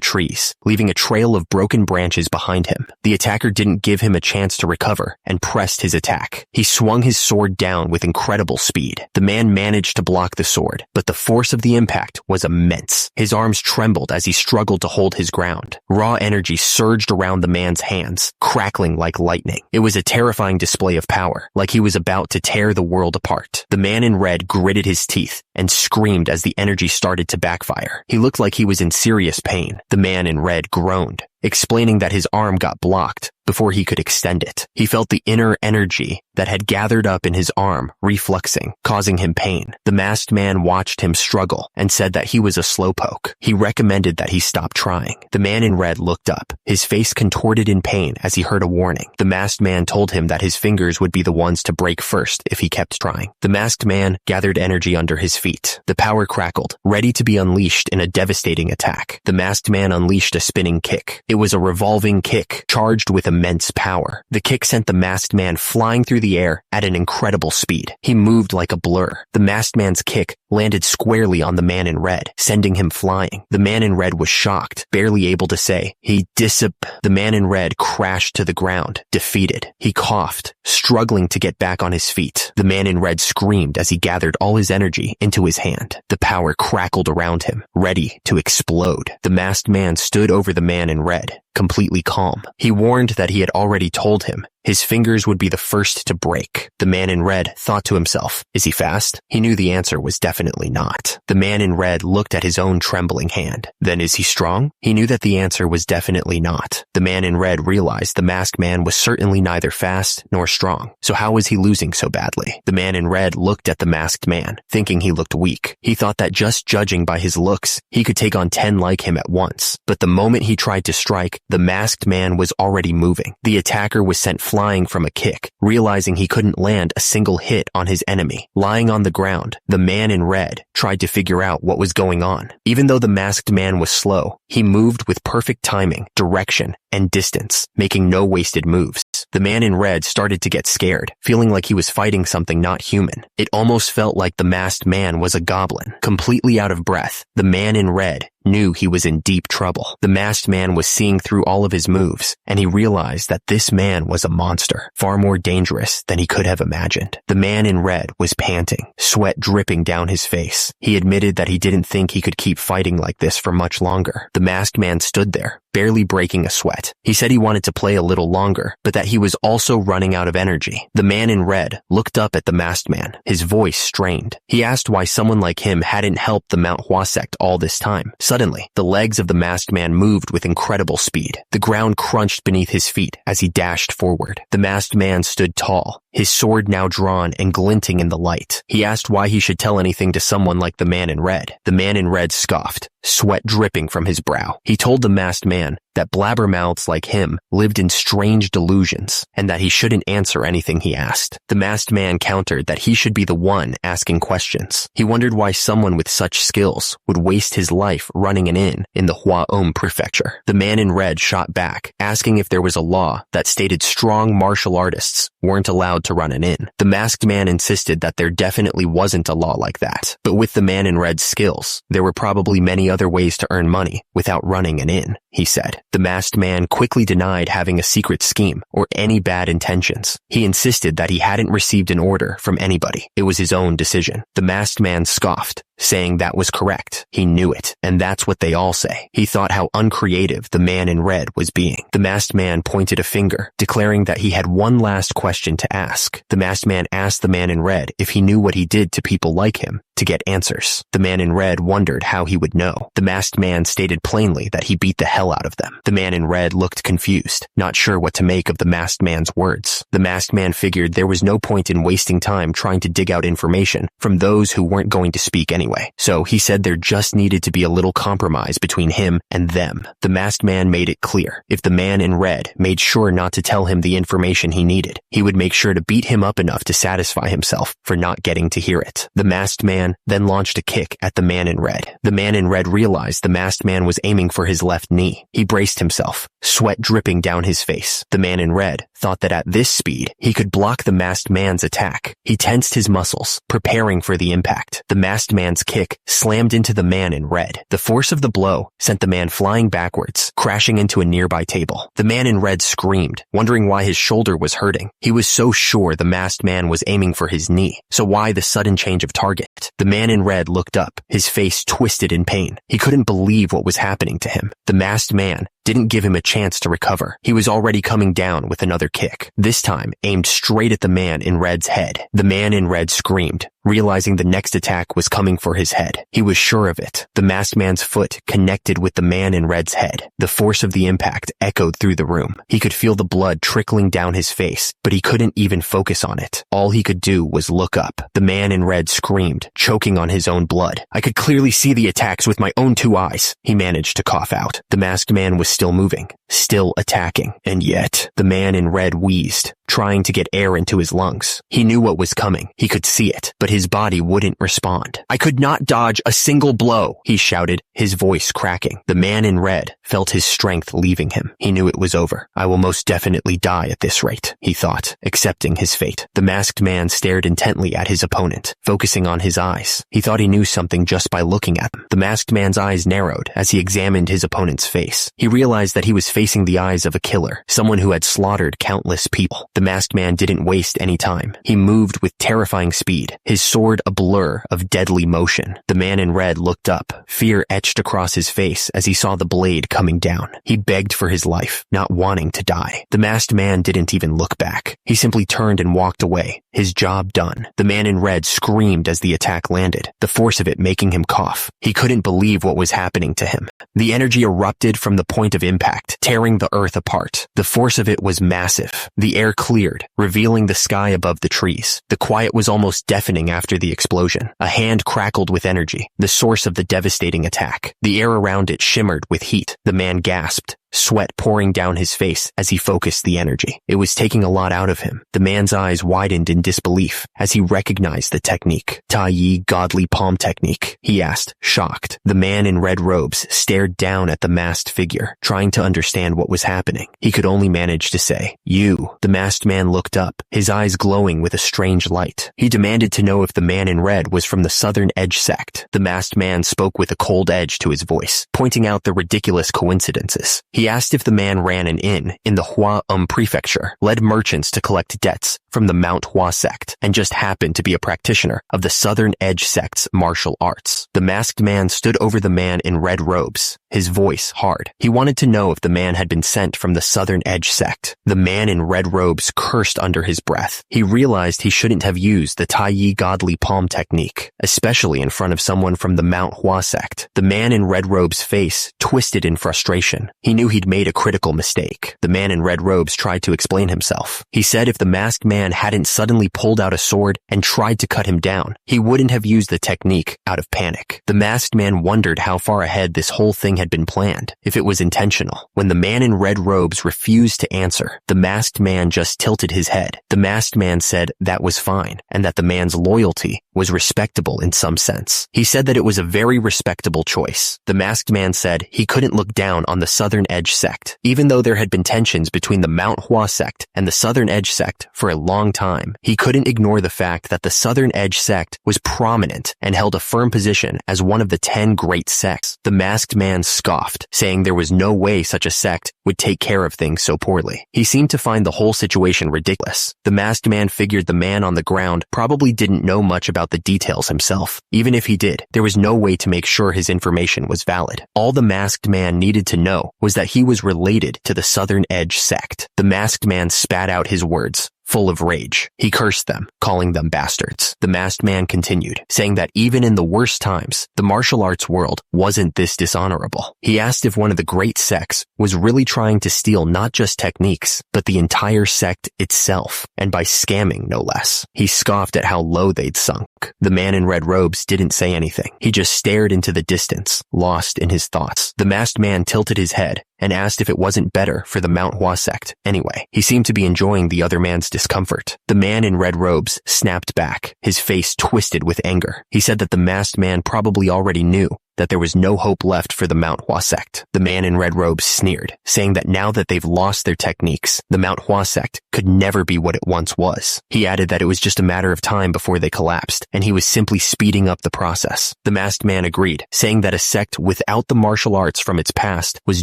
Speaker 1: trees, leaving a trail of broken branches behind him. The attacker didn't give him a chance to recover and pressed his attack. He swung his sword down with incredible speed. The man managed to block the sword, but the force of the impact was immense. His arms trembled as he struggled to hold his ground. Raw energy surged around the man's hands, crackling like lightning. It was a terrifying display of power, like he was about to tear the world apart. The man in red gritted his teeth and screamed as the energy started to backfire. He looked like he was in serious pain. The man in red groaned, explaining that his arm got blocked before he could extend it. He felt the inner energy that had gathered up in his arm refluxing, causing him pain. The masked man watched him struggle and said that he was a slowpoke. He recommended that he stop trying. The man in red looked up, his face contorted in pain as he heard a warning. The masked man told him that his fingers would be the ones to break first if he kept trying. The masked man gathered energy under his feet. The power crackled, ready to be unleashed in a devastating attack. The masked man unleashed a spinning kick. It was a revolving kick, charged with immense power. The kick sent the masked man flying through the air at an incredible speed. He moved like a blur. The masked man's kick landed squarely on the man in red, sending him flying. The man in red was shocked, barely able to say, The man in red crashed to the ground, defeated. He coughed, struggling to get back on his feet. The man in red screamed as he gathered all his energy into his hand. The power crackled around him, ready to explode. The masked man stood over the man in red, completely calm. He warned that he had already told him his fingers would be the first to break. The man in red thought to himself, is he fast? He knew the answer was definitely not. The man in red looked at his own trembling hand. Then is he strong? He knew that the answer was definitely not. The man in red realized the masked man was certainly neither fast nor strong. So how was he losing so badly? The man in red looked at the masked man, thinking he looked weak. He thought that just judging by his looks, he could take on 10 like him at once. But the moment he tried to strike, the masked man was already moving. The attacker was sent flying from a kick, realizing he couldn't land a single hit on his enemy. Lying on the ground, the man in red tried to figure out what was going on. Even though the masked man was slow, he moved with perfect timing, direction, and distance, making no wasted moves. The man in red started to get scared, feeling like he was fighting something not human. It almost felt like the masked man was a goblin. Completely out of breath, the man in red knew he was in deep trouble. The masked man was seeing through all of his moves, and he realized that this man was a monster, far more dangerous than he could have imagined. The man in red was panting, sweat dripping down his face. He admitted that he didn't think he could keep fighting like this for much longer. The masked man stood there, barely breaking a sweat. He said he wanted to play a little longer, but that he was also running out of energy. The man in red looked up at the masked man, his voice strained. He asked why someone like him hadn't helped the Manhwa sect all this time. Suddenly, the legs of the masked man moved with incredible speed. The ground crunched beneath his feet as he dashed forward. The masked man stood tall, his sword now drawn and glinting in the light. He asked why he should tell anything to someone like the man in red. The man in red scoffed, sweat dripping from his brow. He told the masked man that blabbermouths like him lived in strange delusions and that he shouldn't answer anything he asked. The masked man countered that he should be the one asking questions. He wondered why someone with such skills would waste his life running an inn in the Hwaom prefecture. The man in red shot back, asking if there was a law that stated strong martial artists weren't allowed allowed to run an inn. The masked man insisted that there definitely wasn't a law like that. But with the man in red's skills, there were probably many other ways to earn money without running an inn, he said. The masked man quickly denied having a secret scheme or any bad intentions. He insisted that he hadn't received an order from anybody. It was his own decision. The masked man scoffed, saying that was correct. He knew it, and that's what they all say. He thought how uncreative the man in red was being. The masked man pointed a finger, declaring that he had one last question to ask. The masked man asked the man in red if he knew what he did to people like him to get answers. The man in red wondered how he would know. The masked man stated plainly that he beat the hell out of them. The man in red looked confused, not sure what to make of the masked man's words. The masked man figured there was no point in wasting time trying to dig out information from those who weren't going to speak anyway. So he said there just needed to be a little compromise between him and them. The masked man made it clear. If the man in red made sure not to tell him the information he needed, he would make sure to beat him up enough to satisfy himself for not getting to hear it. The masked man then launched a kick at the man in red. The man in red realized the masked man was aiming for his left knee. He braced himself, sweat dripping down his face. The man in red thought that at this speed, he could block the masked man's attack. He tensed his muscles, preparing for the impact. The masked man's kick slammed into the man in red. The force of the blow sent the man flying backwards, crashing into a nearby table. The man in red screamed, wondering why his shoulder was hurting. He was so sure the masked man was aiming for his knee, so why the sudden change of target? The man in red looked up, his face twisted in pain. He couldn't believe what was happening to him. The masked man didn't give him a chance to recover. He was already coming down with another kick, this time aimed straight at the man in red's head. The man in red screamed, realizing the next attack was coming for his head. He was sure of it. The masked man's foot connected with the man in red's head. The force of the impact echoed through the room. He could feel the blood trickling down his face, but he couldn't even focus on it. All he could do was look up. The man in red screamed, choking on his own blood. I could clearly see the attacks with my own 2 eyes. He managed to cough out. The masked man was still moving, still attacking, and yet the man in red wheezed, trying to get air into his lungs. He knew what was coming. He could see it, but his body wouldn't respond. I could not dodge a single blow, he shouted, his voice cracking. The man in red felt his strength leaving him. He knew it was over. I will most definitely die at this rate, he thought, accepting his fate. The masked man stared intently at his opponent, focusing on his eyes. He thought he knew something just by looking at them. The masked man's eyes narrowed as he examined his opponent's face. He realized that he was facing the eyes of a killer, someone who had slaughtered countless people. The masked man didn't waste any time. He moved with terrifying speed, his sword a blur of deadly motion. The man in red looked up, fear etched across his face as he saw the blade coming down. He begged for his life, not wanting to die. The masked man didn't even look back. He simply turned and walked away, his job done. The man in red screamed as the attack landed, the force of it making him cough. He couldn't believe what was happening to him. The energy erupted from the point of impact, tearing the earth apart. The force of it was massive. The air cleared, revealing the sky above the trees. The quiet was almost deafening after the explosion. A hand crackled with energy, the source of the devastating attack. The air around it shimmered with heat. The man gasped, sweat pouring down his face as he focused the energy. It was taking a lot out of him. The man's eyes widened in disbelief as he recognized the technique. Tai Yi godly palm technique, he asked, shocked. The man in red robes stared down at the masked figure, trying to understand what was happening. He could only manage to say, "You." The masked man looked up, his eyes glowing with a strange light. He demanded to know if the man in red was from the Southern Edge Sect. The masked man spoke with a cold edge to his voice, pointing out the ridiculous coincidences. He asked if the man ran an inn in the Hua Prefecture, led merchants to collect debts from the Manhwa sect, and just happened to be a practitioner of the Southern Edge sect's martial arts. The masked man stood over the man in red robes, his voice hard. He wanted to know if the man had been sent from the Southern Edge sect. The man in red robes cursed under his breath. He realized he shouldn't have used the Tai Yi godly palm technique, especially in front of someone from the Manhwa sect. The man in red robes' face twisted in frustration. He knew he'd made a critical mistake. The man in red robes tried to explain himself. He said if the masked man hadn't suddenly pulled out a sword and tried to cut him down, he wouldn't have used the technique out of panic. The masked man wondered how far ahead this whole thing had been planned, if it was intentional. When the man in red robes refused to answer, the masked man just tilted his head. The masked man said that was fine, and that the man's loyalty was respectable in some sense. He said that it was a very respectable choice. The masked man said he couldn't look down on the Southern Edge sect, even though there had been tensions between the Manhwa sect and the Southern Edge sect for a long time, he couldn't ignore the fact that the Southern Edge sect was prominent and held a firm position as one of the 10 great sects. The masked man scoffed, saying there was no way such a sect would take care of things so poorly. He seemed to find the whole situation ridiculous. The masked man figured the man on the ground probably didn't know much about the details himself. Even if he did, there was no way to make sure his information was valid. All the masked man needed to know was that he was related to the Southern Edge sect. The masked man spat out his words, full of rage. He cursed them, calling them bastards. The masked man continued, saying that even in the worst times, the martial arts world wasn't this dishonorable. He asked if one of the great sects was really trying to steal not just techniques, but the entire sect itself, and by scamming no less. He scoffed at how low they'd sunk. The man in red robes didn't say anything. He just stared into the distance, lost in his thoughts. The masked man tilted his head and asked if it wasn't better for the Manhwa sect. Anyway, he seemed to be enjoying the other man's discomfort. The man in red robes snapped back, his face twisted with anger. He said that the masked man probably already knew that there was no hope left for the Manhwa sect. The man in red robes sneered, saying that now that they've lost their techniques, the Manhwa sect could never be what it once was. He added that it was just a matter of time before they collapsed, and he was simply speeding up the process. The masked man agreed, saying that a sect without the martial arts from its past was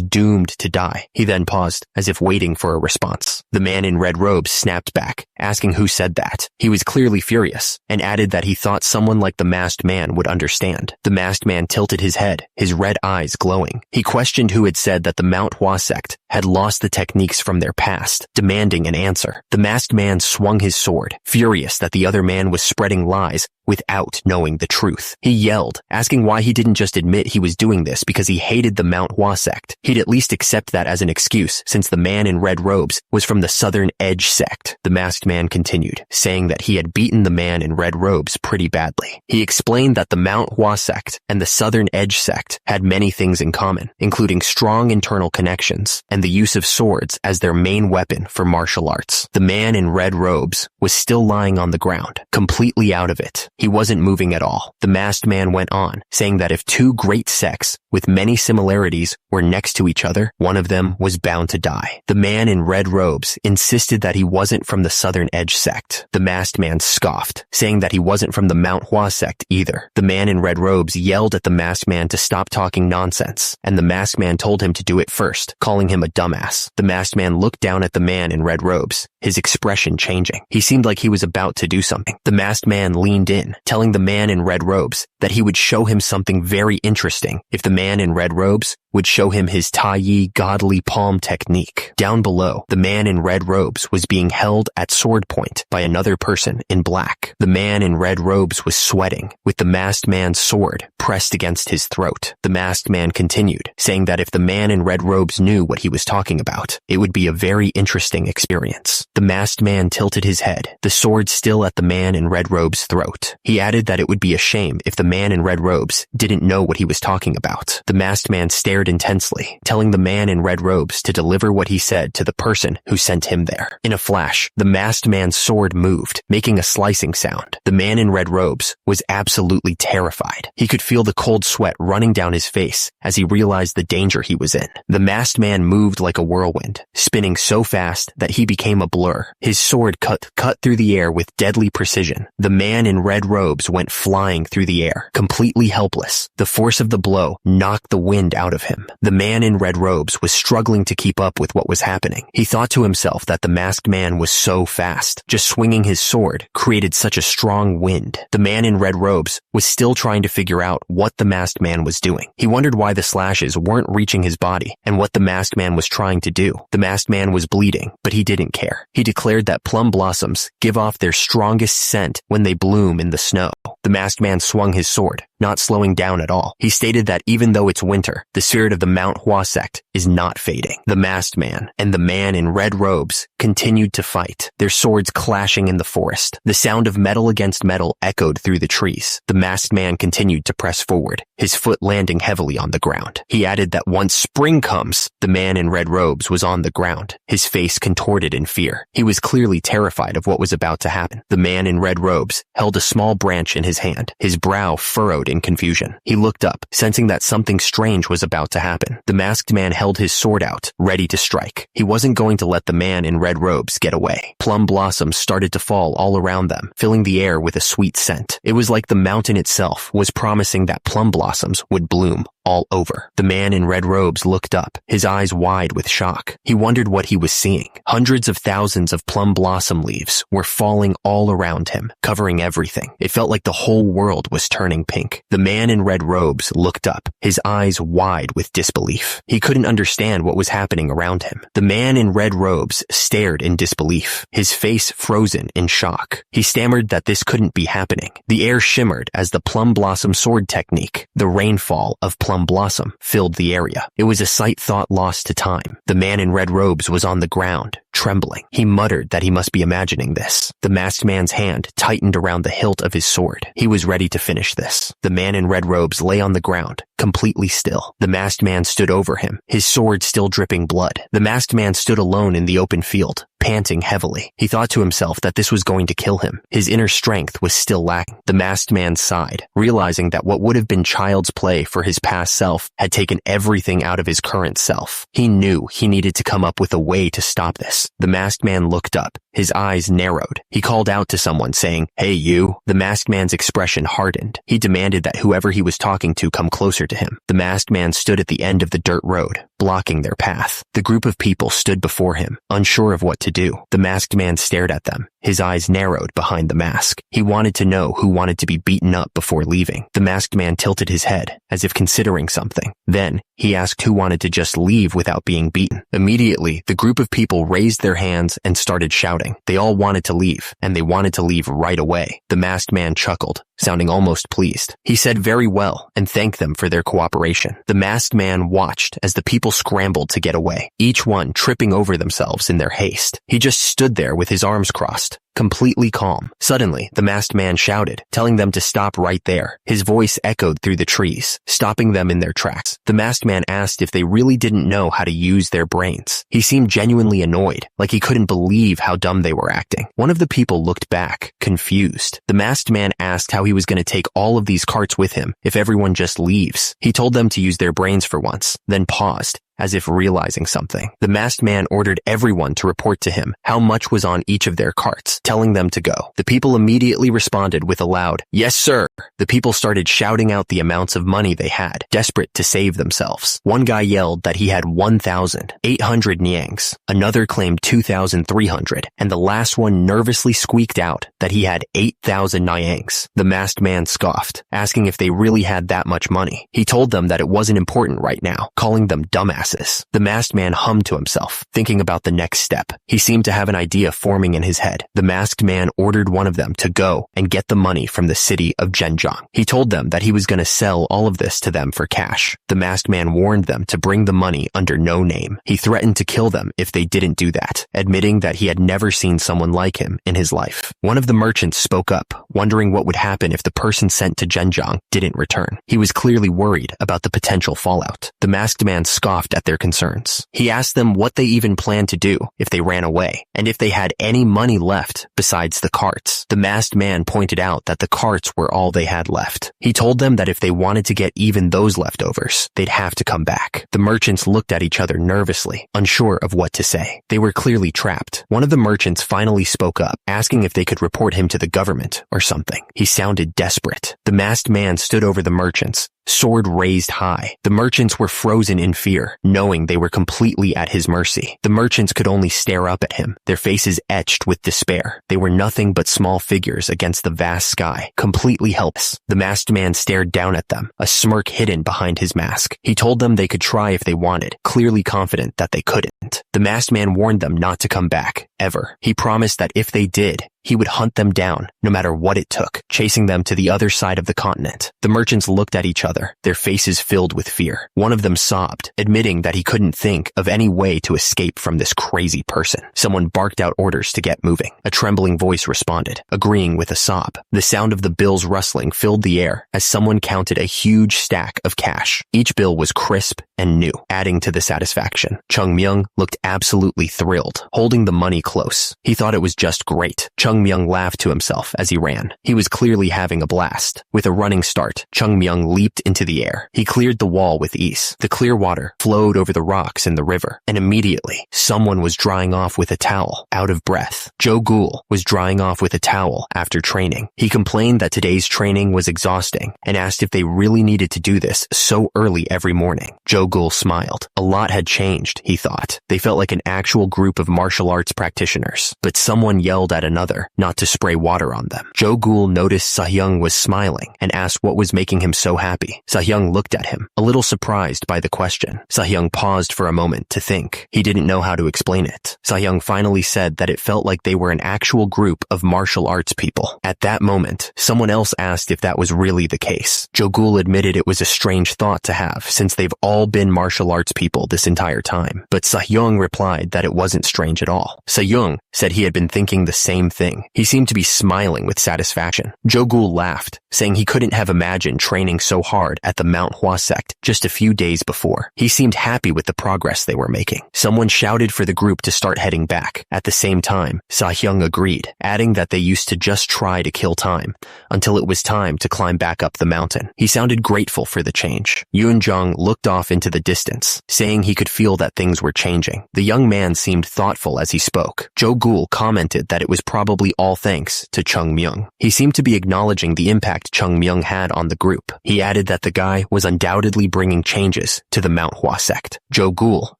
Speaker 1: doomed to die. He then paused, as if waiting for a response. The man in red robes snapped back, asking who said that. He was clearly furious, and added that he thought someone like the masked man would understand. The masked man tilted his head, his red eyes glowing. He questioned who had said that the Manhwa sect had lost the techniques from their past, demanding an answer. The masked man swung his sword, furious that the other man was spreading lies without knowing the truth. He yelled, asking why he didn't just admit he was doing this because he hated the Manhwa sect. He'd at least accept that as an excuse, since the man in red robes was from the Southern Edge sect. The masked man continued, saying that he had beaten the man in red robes pretty badly. He explained that the Manhwa sect and the Southern Edge sect had many things in common, including strong internal connections and the use of swords as their main weapon for martial arts. The man in red robes was still lying on the ground, completely out of it. He wasn't moving at all. The masked man went on, saying that if two great sects with many similarities were next to each other, one of them was bound to die. The man in red robes insisted that he wasn't from the Southern Edge sect. The masked man scoffed, saying that he wasn't from the Manhwa sect either. The man in red robes yelled at the masked man to stop talking nonsense, and the masked man told him to do it first, calling him a dumbass. The masked man looked down at the man in red robes, his expression changing. He seemed like he was about to do something. The masked man leaned in, telling the man in red robes that he would show him something very interesting if the man in red robes would show him his Tai godly palm technique. Down below, the man in red robes was being held at sword point by another person in black. The man in red robes was sweating, with the masked man's sword pressed against his throat. The masked man continued, saying that if the man in red robes knew what he was talking about, it would be a very interesting experience. The masked man tilted his head, the sword still at the man in red robes' throat. He added that it would be a shame if the man in red robes didn't know what he was talking about. The masked man stared intensely, telling the man in red robes to deliver what he said to the person who sent him there. In a flash, the masked man's sword moved, making a slicing sound. The man in red robes was absolutely terrified. He could feel the cold sweat running down his face as he realized the danger he was in. The masked man moved like a whirlwind, spinning so fast that he became a blur. His sword cut through the air with deadly precision. The man in red robes went flying through the air, completely helpless. The force of the blow knocked the wind out of him. The man in red robes was struggling to keep up with what was happening. He thought to himself that the masked man was so fast. Just swinging his sword created such a strong wind. The man in red robes was still trying to figure out what the masked man was doing. He wondered why the slashes weren't reaching his body and what the masked man was trying to do. The masked man was bleeding, but he didn't care. He declared that plum blossoms give off their strongest scent when they bloom in the snow. The masked man swung his sword, not slowing down at all. He stated that even though it's winter, the spirit of the Manhwa sect is not fading. The masked man and the man in red robes continued to fight, their swords clashing in the forest. The sound of metal against metal echoed through the trees. The masked man continued to press forward, his foot landing heavily on the ground. He added that once spring comes, the man in red robes was on the ground, his face contorted in fear. He was clearly terrified of what was about to happen. The man in red robes held a small branch in his hand, his brow furrowed narrowed in confusion. He looked up, sensing that something strange was about to happen. The masked man held his sword out, ready to strike. He wasn't going to let the man in red robes get away. Plum blossoms started to fall all around them, filling the air with a sweet scent. It was like the mountain itself was promising that plum blossoms would bloom all over. The man in red robes looked up, his eyes wide with shock. He wondered what he was seeing. Hundreds of thousands of plum blossom leaves were falling all around him, covering everything. It felt like the whole world was turning pink. The man in red robes looked up, his eyes wide with disbelief. He couldn't understand what was happening around him. The man in red robes stared in disbelief, his face frozen in shock. He stammered that this couldn't be happening. The air shimmered as the plum blossom sword technique, the rainfall of plum blossom, filled the area. It was a sight thought lost to time. The man in red robes was on the ground, trembling. He muttered that he must be imagining this. The masked man's hand tightened around the hilt of his sword. He was ready to finish this. The man in red robes lay on the ground, completely still. The masked man stood over him, his sword still dripping blood. The masked man stood alone in the open field, panting heavily. He thought to himself that this was going to kill him. His inner strength was still lacking. The masked man sighed, realizing that what would have been child's play for his past self had taken everything out of his current self. He knew he needed to come up with a way to stop this. The masked man looked up, his eyes narrowed. He called out to someone, saying, "Hey, you." The masked man's expression hardened. He demanded that whoever he was talking to come closer to him. The masked man stood at the end of the dirt road, blocking their path. The group of people stood before him, unsure of what to do. The masked man stared at them, his eyes narrowed behind the mask. He wanted to know who wanted to be beaten up before leaving. The masked man tilted his head, as if considering something. Then, he asked who wanted to just leave without being beaten. Immediately, the group of people raised their hands and started shouting. They all wanted to leave, and they wanted to leave right away. The masked man chuckled, sounding almost pleased. He said very well and thanked them for their cooperation. The masked man watched as the people scrambled to get away, each one tripping over themselves in their haste. He just stood there with his arms crossed, completely calm. Suddenly, the masked man shouted, telling them to stop right there. His voice echoed through the trees, stopping them in their tracks. The masked man asked if they really didn't know how to use their brains. He seemed genuinely annoyed, like he couldn't believe how dumb they were acting. One of the people looked back, confused. The masked man asked how he was going to take all of these carts with him if everyone just leaves. He told them to use their brains for once, then paused, as if realizing something. The masked man ordered everyone to report to him how much was on each of their carts, telling them to go. The people immediately responded with a loud, "Yes, sir." The people started shouting out the amounts of money they had, desperate to save themselves. One guy yelled that he had 1,800 niangs. Another claimed 2,300, and the last one nervously squeaked out that he had 8,000 niangs. The masked man scoffed, asking if they really had that much money. He told them that it wasn't important right now, calling them dumbasses. The masked man hummed to himself, thinking about the next step. He seemed to have an idea forming in his head. The masked man ordered one of them to go and get the money from the city of Zhenjiang. He told them that he was going to sell all of this to them for cash. The masked man warned them to bring the money under no name. He threatened to kill them if they didn't do that, admitting that he had never seen someone like him in his life. One of the merchants spoke up, wondering what would happen if the person sent to Zhenjiang didn't return. He was clearly worried about the potential fallout. The masked man scoffed at their concerns. He asked them what they even planned to do if they ran away, and if they had any money left besides the carts. The masked man pointed out that the carts were all they had left. He told them that if they wanted to get even those leftovers, they'd have to come back. The merchants looked at each other nervously, unsure of what to say. They were clearly trapped. One of the merchants finally spoke up, asking if they could report him to the government or something. He sounded desperate. The masked man stood over the merchants, sword raised high. The merchants were frozen in fear, knowing they were completely at his mercy. The merchants could only stare up at him, their faces etched with despair. They were nothing but small figures against the vast sky, completely helpless. The masked man stared down at them, a smirk hidden behind his mask. He told them they could try if they wanted, clearly confident that they couldn't. The masked man warned them not to come back, ever. He promised that if they did, he would hunt them down, no matter what it took, chasing them to the other side of the continent. The merchants looked at each other, their faces filled with fear. One of them sobbed, admitting that he couldn't think of any way to escape from this crazy person. Someone barked out orders to get moving. A trembling voice responded, agreeing with a sob. The sound of the bills rustling filled the air as someone counted a huge stack of cash. Each bill was crisp, and new, adding to the satisfaction. Chung Myung looked absolutely thrilled, holding the money close. He thought it was just great. Chung Myung laughed to himself as he ran. He was clearly having a blast. With a running start, Chung Myung leaped into the air. He cleared the wall with ease. The clear water flowed over the rocks in the river, and immediately, someone was drying off with a towel, out of breath. Joe Ghoul was drying off with a towel after training. He complained that today's training was exhausting and asked if they really needed to do this so early every morning. Joe Ghoul smiled. A lot had changed, he thought. They felt like an actual group of martial arts practitioners, but someone yelled at another not to spray water on them. Joe Ghoul noticed Sahyung was smiling and asked what was making him so happy. Sahyung looked at him, a little surprised by the question. Sahyung paused for a moment to think. He didn't know how to explain it. Sahyung finally said that it felt like they were an actual group of martial arts people. At that moment, someone else asked if that was really the case. Joe Ghoul admitted it was a strange thought to have since they've all been martial arts people this entire time. But Sahyung replied that it wasn't strange at all. Sahyung said he had been thinking the same thing. He seemed to be smiling with satisfaction. Joe Ghoul laughed, saying he couldn't have imagined training so hard at the Manhwa Sect just a few days before. He seemed happy with the progress they were making. Someone shouted for the group to start heading back. At the same time, Sahyung agreed, adding that they used to just try to kill time until it was time to climb back up the mountain. He sounded grateful for the change. Yoon Jong looked off into the distance, saying he could feel that things were changing. The young man seemed thoughtful as he spoke. Joe Ghoul commented that it was probably all thanks to Chung Myung. He seemed to be acknowledging the impact Chung Myung had on the group. He added that the guy was undoubtedly bringing changes to the Manhwa Sect. Joe Ghoul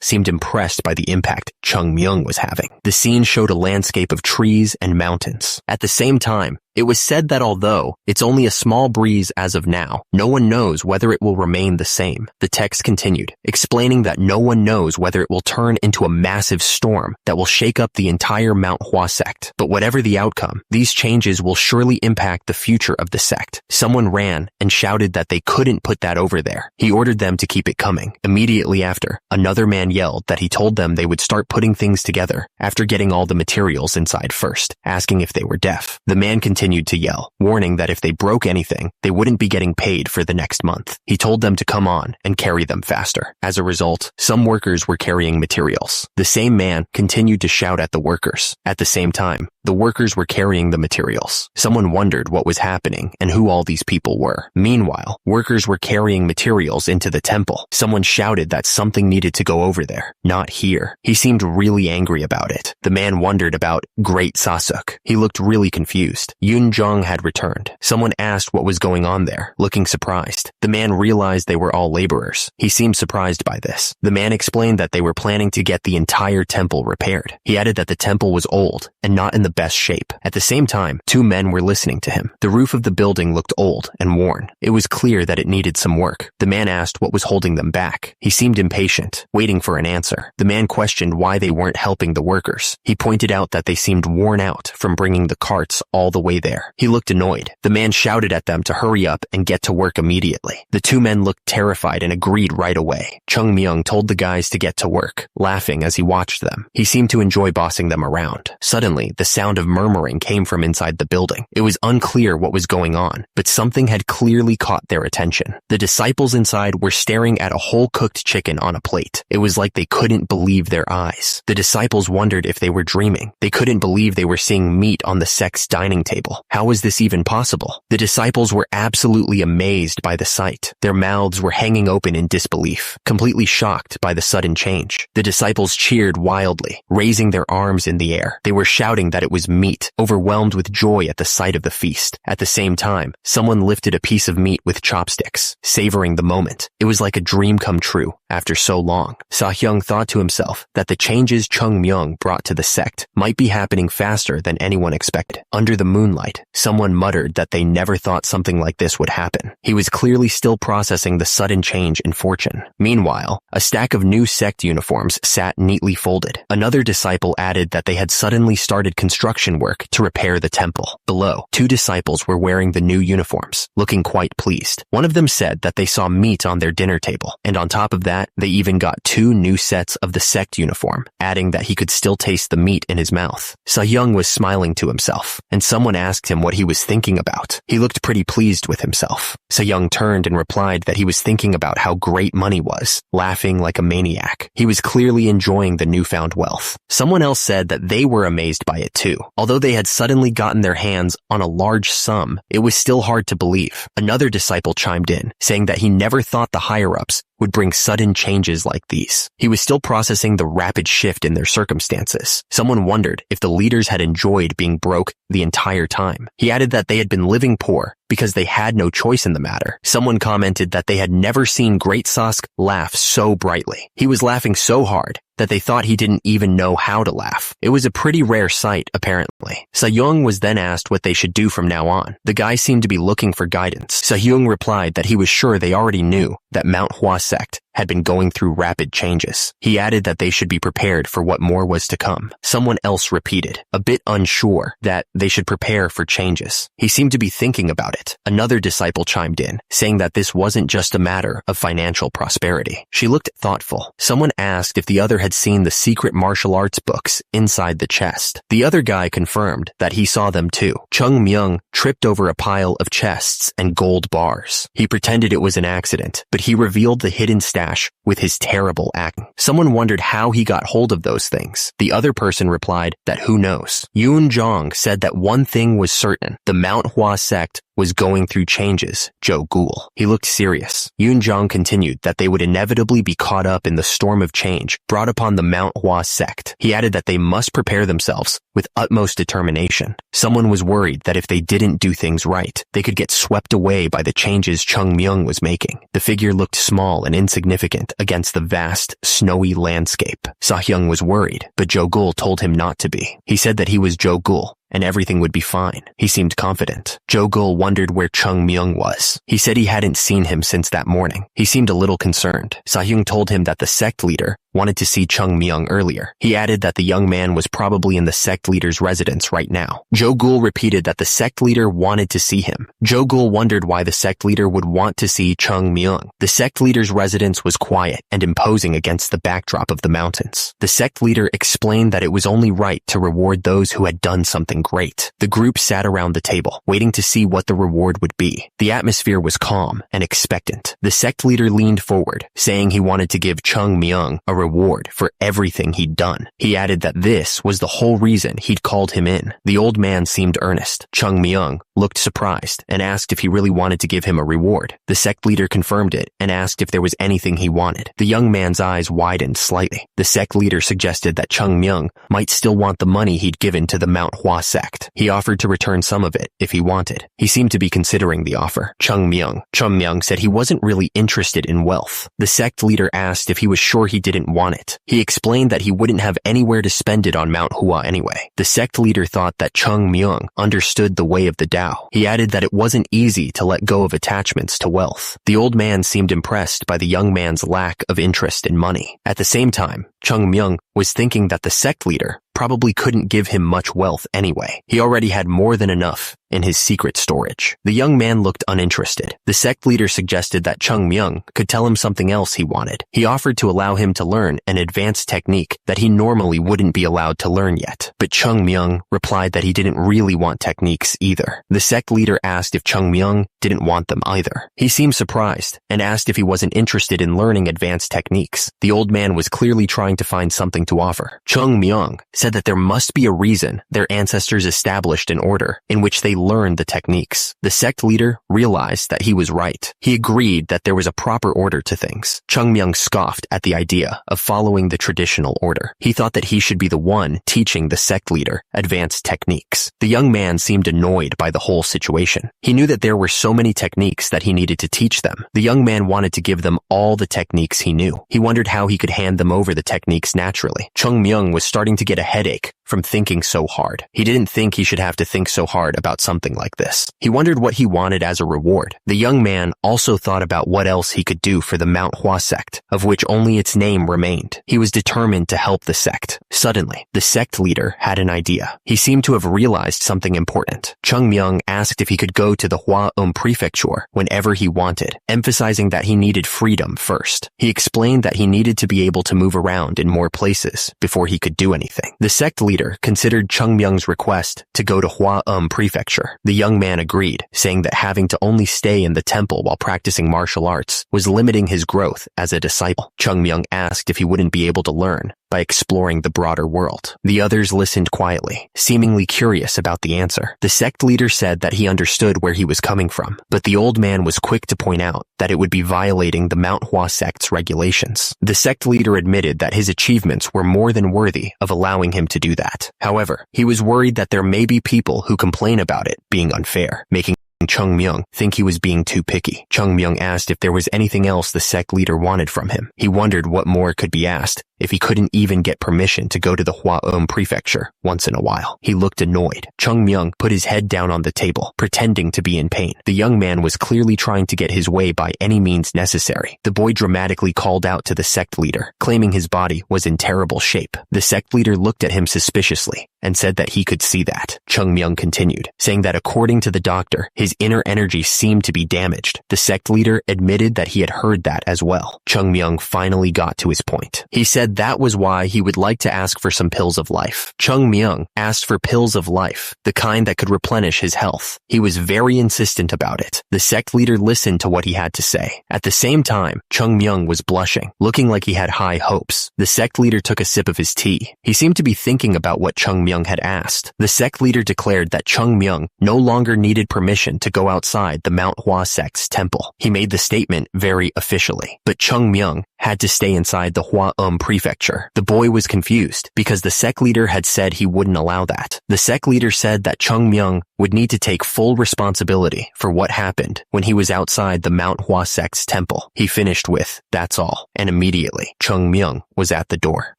Speaker 1: seemed impressed by the impact Chung Myung was having. The scene showed a landscape of trees and mountains. At the same time, it was said that although it's only a small breeze as of now, no one knows whether it will remain the same. The text continued, explaining that no one knows whether it will turn into a massive storm that will shake up the entire Manhwa Sect. But whatever the outcome, these changes will surely impact the future of the sect. Someone ran and shouted that they couldn't put that over there. He ordered them to keep it coming. Immediately after, another man yelled that he told them they would start putting things together after getting all the materials inside first, asking if they were deaf. The man continued to yell, warning that if they broke anything, they wouldn't be getting paid for the next month. He told them to come on and carry them faster. As a result, some workers were carrying materials. The same man continued to shout at the workers. At the same time, the workers were carrying the materials. Someone wondered what was happening and who all these people were. Meanwhile, workers were carrying materials into the temple. Someone shouted that something needed to go over there, not here. He seemed really angry about it. The man wondered about Great Sasuk. He looked really confused. Yoon Jong had returned. Someone asked what was going on there, looking surprised. The man realized they were all laborers. He seemed surprised by this. The man explained that they were planning to get the entire temple repaired. He added that the temple was old and not in the best shape. At the same time, two men were listening to him. The roof of the building looked old and worn. It was clear that it needed some work. The man asked what was holding them back. He seemed impatient, waiting for an answer. The man questioned why they weren't helping the workers. He pointed out that they seemed worn out from bringing the carts all the way there. He looked annoyed. The man shouted at them to hurry up and get to work immediately. The two men looked terrified and agreed right away. Chung Myung told the guys to get to work, laughing as he watched them. He seemed to enjoy bossing them around. Suddenly, the sound of murmuring came from inside the building. It was unclear what was going on, but something had clearly caught their attention. The disciples inside were staring at a whole cooked chicken on a plate. It was like they couldn't believe their eyes. The disciples wondered if they were dreaming. They couldn't believe they were seeing meat on the sect's dining table. How was this even possible? The disciples were absolutely amazed by the sight. Their mouths were hanging open in disbelief, completely shocked by the sudden change. The disciples cheered wildly, raising their arms in the air. They were shouting that it was meat, overwhelmed with joy at the sight of the feast. At the same time, someone lifted a piece of meat with chopsticks, savoring the moment. It was like a dream come true after so long. Sahyung thought to himself that the changes Chung Myung brought to the sect might be happening faster than anyone expected. Under the moonlight, someone muttered that they never thought something like this would happen. He was clearly still processing the sudden change in fortune. Meanwhile, a stack of new sect uniforms sat neatly folded. Another disciple added that they had suddenly started constructing construction work to repair the temple. Below, 2 disciples were wearing the new uniforms, looking quite pleased. One of them said that they saw meat on their dinner table, and on top of that, they even got 2 new sets of the Sect uniform, adding that he could still taste the meat in his mouth. Soo-young was smiling to himself, and someone asked him what he was thinking about. He looked pretty pleased with himself. Soo-young turned and replied that he was thinking about how great money was, laughing like a maniac. He was clearly enjoying the newfound wealth. Someone else said that they were amazed by it too. Although they had suddenly gotten their hands on a large sum, it was still hard to believe. Another disciple chimed in, saying that he never thought the higher-ups would bring sudden changes like these. He was still processing the rapid shift in their circumstances. Someone wondered if the leaders had enjoyed being broke the entire time. He added that they had been living poor because they had no choice in the matter. Someone commented that they had never seen Great Sask laugh so brightly. He was laughing so hard that they thought he didn't even know how to laugh. It was a pretty rare sight, apparently. Soo-young was then asked what they should do from now on. The guy seemed to be looking for guidance. Soo-young replied that he was sure they already knew that Manhwa Sect had been going through rapid changes. He added that they should be prepared for what more was to come. Someone else repeated, a bit unsure, that they should prepare for changes. He seemed to be thinking about it. Another disciple chimed in, saying that this wasn't just a matter of financial prosperity. She looked thoughtful. Someone asked if the other had seen the secret martial arts books inside the chest. The other guy confirmed that he saw them too. Chung Myung tripped over a pile of chests and gold bars. He pretended it was an accident, but he revealed the hidden stash with his terrible acting. Someone wondered how he got hold of those things. The other person replied that who knows. Yoon Jong said that one thing was certain. The Manhwa Sect was going through changes. Joe Ghoul. He looked serious. Yoon Jong continued that they would inevitably be caught up in the storm of change brought upon the Manhwa Sect. He added that they must prepare themselves with utmost determination. Someone was worried that if they didn't do things right, they could get swept away by the changes Chung Myung was making. The figure looked small and insignificant against the vast, snowy landscape. Soo-young was worried, but Joe Ghoul told him not to be. He said that he was Joe Ghoul, and everything would be fine. He seemed confident. Joe Ghoul wondered where Chung Myung was. He said he hadn't seen him since that morning. He seemed a little concerned. Soo-young told him that the sect leader wanted to see Chung Myung earlier. He added that the young man was probably in the sect leader's residence right now. Joe Ghoul repeated that the sect leader wanted to see him. Joe Ghoul wondered why the sect leader would want to see Chung Myung. The sect leader's residence was quiet and imposing against the backdrop of the mountains. The sect leader explained that it was only right to reward those who had done something great. The group sat around the table, waiting to see what the reward would be. The atmosphere was calm and expectant. The sect leader leaned forward, saying he wanted to give Chung Myung a reward for everything he'd done. He added that this was the whole reason he'd called him in. The old man seemed earnest. Chung Myung looked surprised and asked if he really wanted to give him a reward. The sect leader confirmed it and asked if there was anything he wanted. The young man's eyes widened slightly. The sect leader suggested that Chung Myung might still want the money he'd given to the Manhwa Sect. He offered to return some of it if he wanted. He seemed to be considering the offer. Chung Myung said he wasn't really interested in wealth. The sect leader asked if he was sure he didn't want it. He explained that he wouldn't have anywhere to spend it on Manhwa anyway. The sect leader thought that Chung Myung understood the way of the Tao. He added that it wasn't easy to let go of attachments to wealth. The old man seemed impressed by the young man's lack of interest in money. At the same time, Chung Myung was thinking that the sect leader probably couldn't give him much wealth anyway. He already had more than enough in his secret storage. The young man looked uninterested. The sect leader suggested that Chung Myung could tell him something else he wanted. He offered to allow him to learn an advanced technique that he normally wouldn't be allowed to learn yet. But Chung Myung replied that he didn't really want techniques either. The sect leader asked if Chung Myung didn't want them either. He seemed surprised and asked if he wasn't interested in learning advanced techniques. The old man was clearly trying to find something to offer. Chung Myung said that there must be a reason their ancestors established an order in which they learned the techniques. The sect leader realized that he was right. He agreed that there was a proper order to things. Chung Myung scoffed at the idea of following the traditional order. He thought that he should be the one teaching the sect leader advanced techniques. The young man seemed annoyed by the whole situation. He knew that there were so many techniques that he needed to teach them. The young man wanted to give them all the techniques he knew. He wondered how he could hand them over the techniques naturally. Chung Myung was starting to get a headache from thinking so hard. He didn't think he should have to think so hard about something like this. He wondered what he wanted as a reward. The young man also thought about what else he could do for the Manhwa sect, of which only its name remained. He was determined to help the sect. Suddenly, the sect leader had an idea. He seemed to have realized something important. Chung Myung asked if he could go to the Hwa prefecture whenever he wanted, emphasizing that he needed freedom first. He explained that he needed to be able to move around in more places before he could do anything. The sect leader considered Chung Myung's request to go to Hwa prefecture. The young man agreed, saying that having to only stay in the temple while practicing martial arts was limiting his growth as a disciple. Chung Myung asked if he wouldn't be able to learn by exploring the broader world. The others listened quietly, seemingly curious about the answer. The sect leader said that he understood where he was coming from, but the old man was quick to point out that it would be violating the Manhwa sect's regulations. The sect leader admitted that his achievements were more than worthy of allowing him to do that. However, he was worried that there may be people who complain about it being unfair, making Chung Myung think he was being too picky. Chung Myung asked if there was anything else the sect leader wanted from him. He wondered what more could be asked if he couldn't even get permission to go to the Hwa prefecture once in a while. He looked annoyed. Chung Myung put his head down on the table, pretending to be in pain. The young man was clearly trying to get his way by any means necessary. The boy dramatically called out to the sect leader, claiming his body was in terrible shape. The sect leader looked at him suspiciously and said that he could see that. Chung Myung continued, saying that according to the doctor, his inner energy seemed to be damaged. The sect leader admitted that he had heard that as well. Chung Myung finally got to his point. He said that was why he would like to ask for some pills of life. Chung Myung asked for pills of life, the kind that could replenish his health. He was very insistent about it. The sect leader listened to what he had to say. At the same time, Chung Myung was blushing, looking like he had high hopes. The sect leader took a sip of his tea. He seemed to be thinking about what Chung Myung had asked. The sect leader declared that Chung Myung no longer needed permission to go outside the Manhwa sect's temple. He made the statement very officially, but Chung Myung had to stay inside the Hwa prefecture. The boy was confused because the sect leader had said he wouldn't allow that. The sect leader said that Chung Myung would need to take full responsibility for what happened when he was outside the Manhwa sect's temple. He finished with, "That's all," and immediately, Chung Myung was at the door.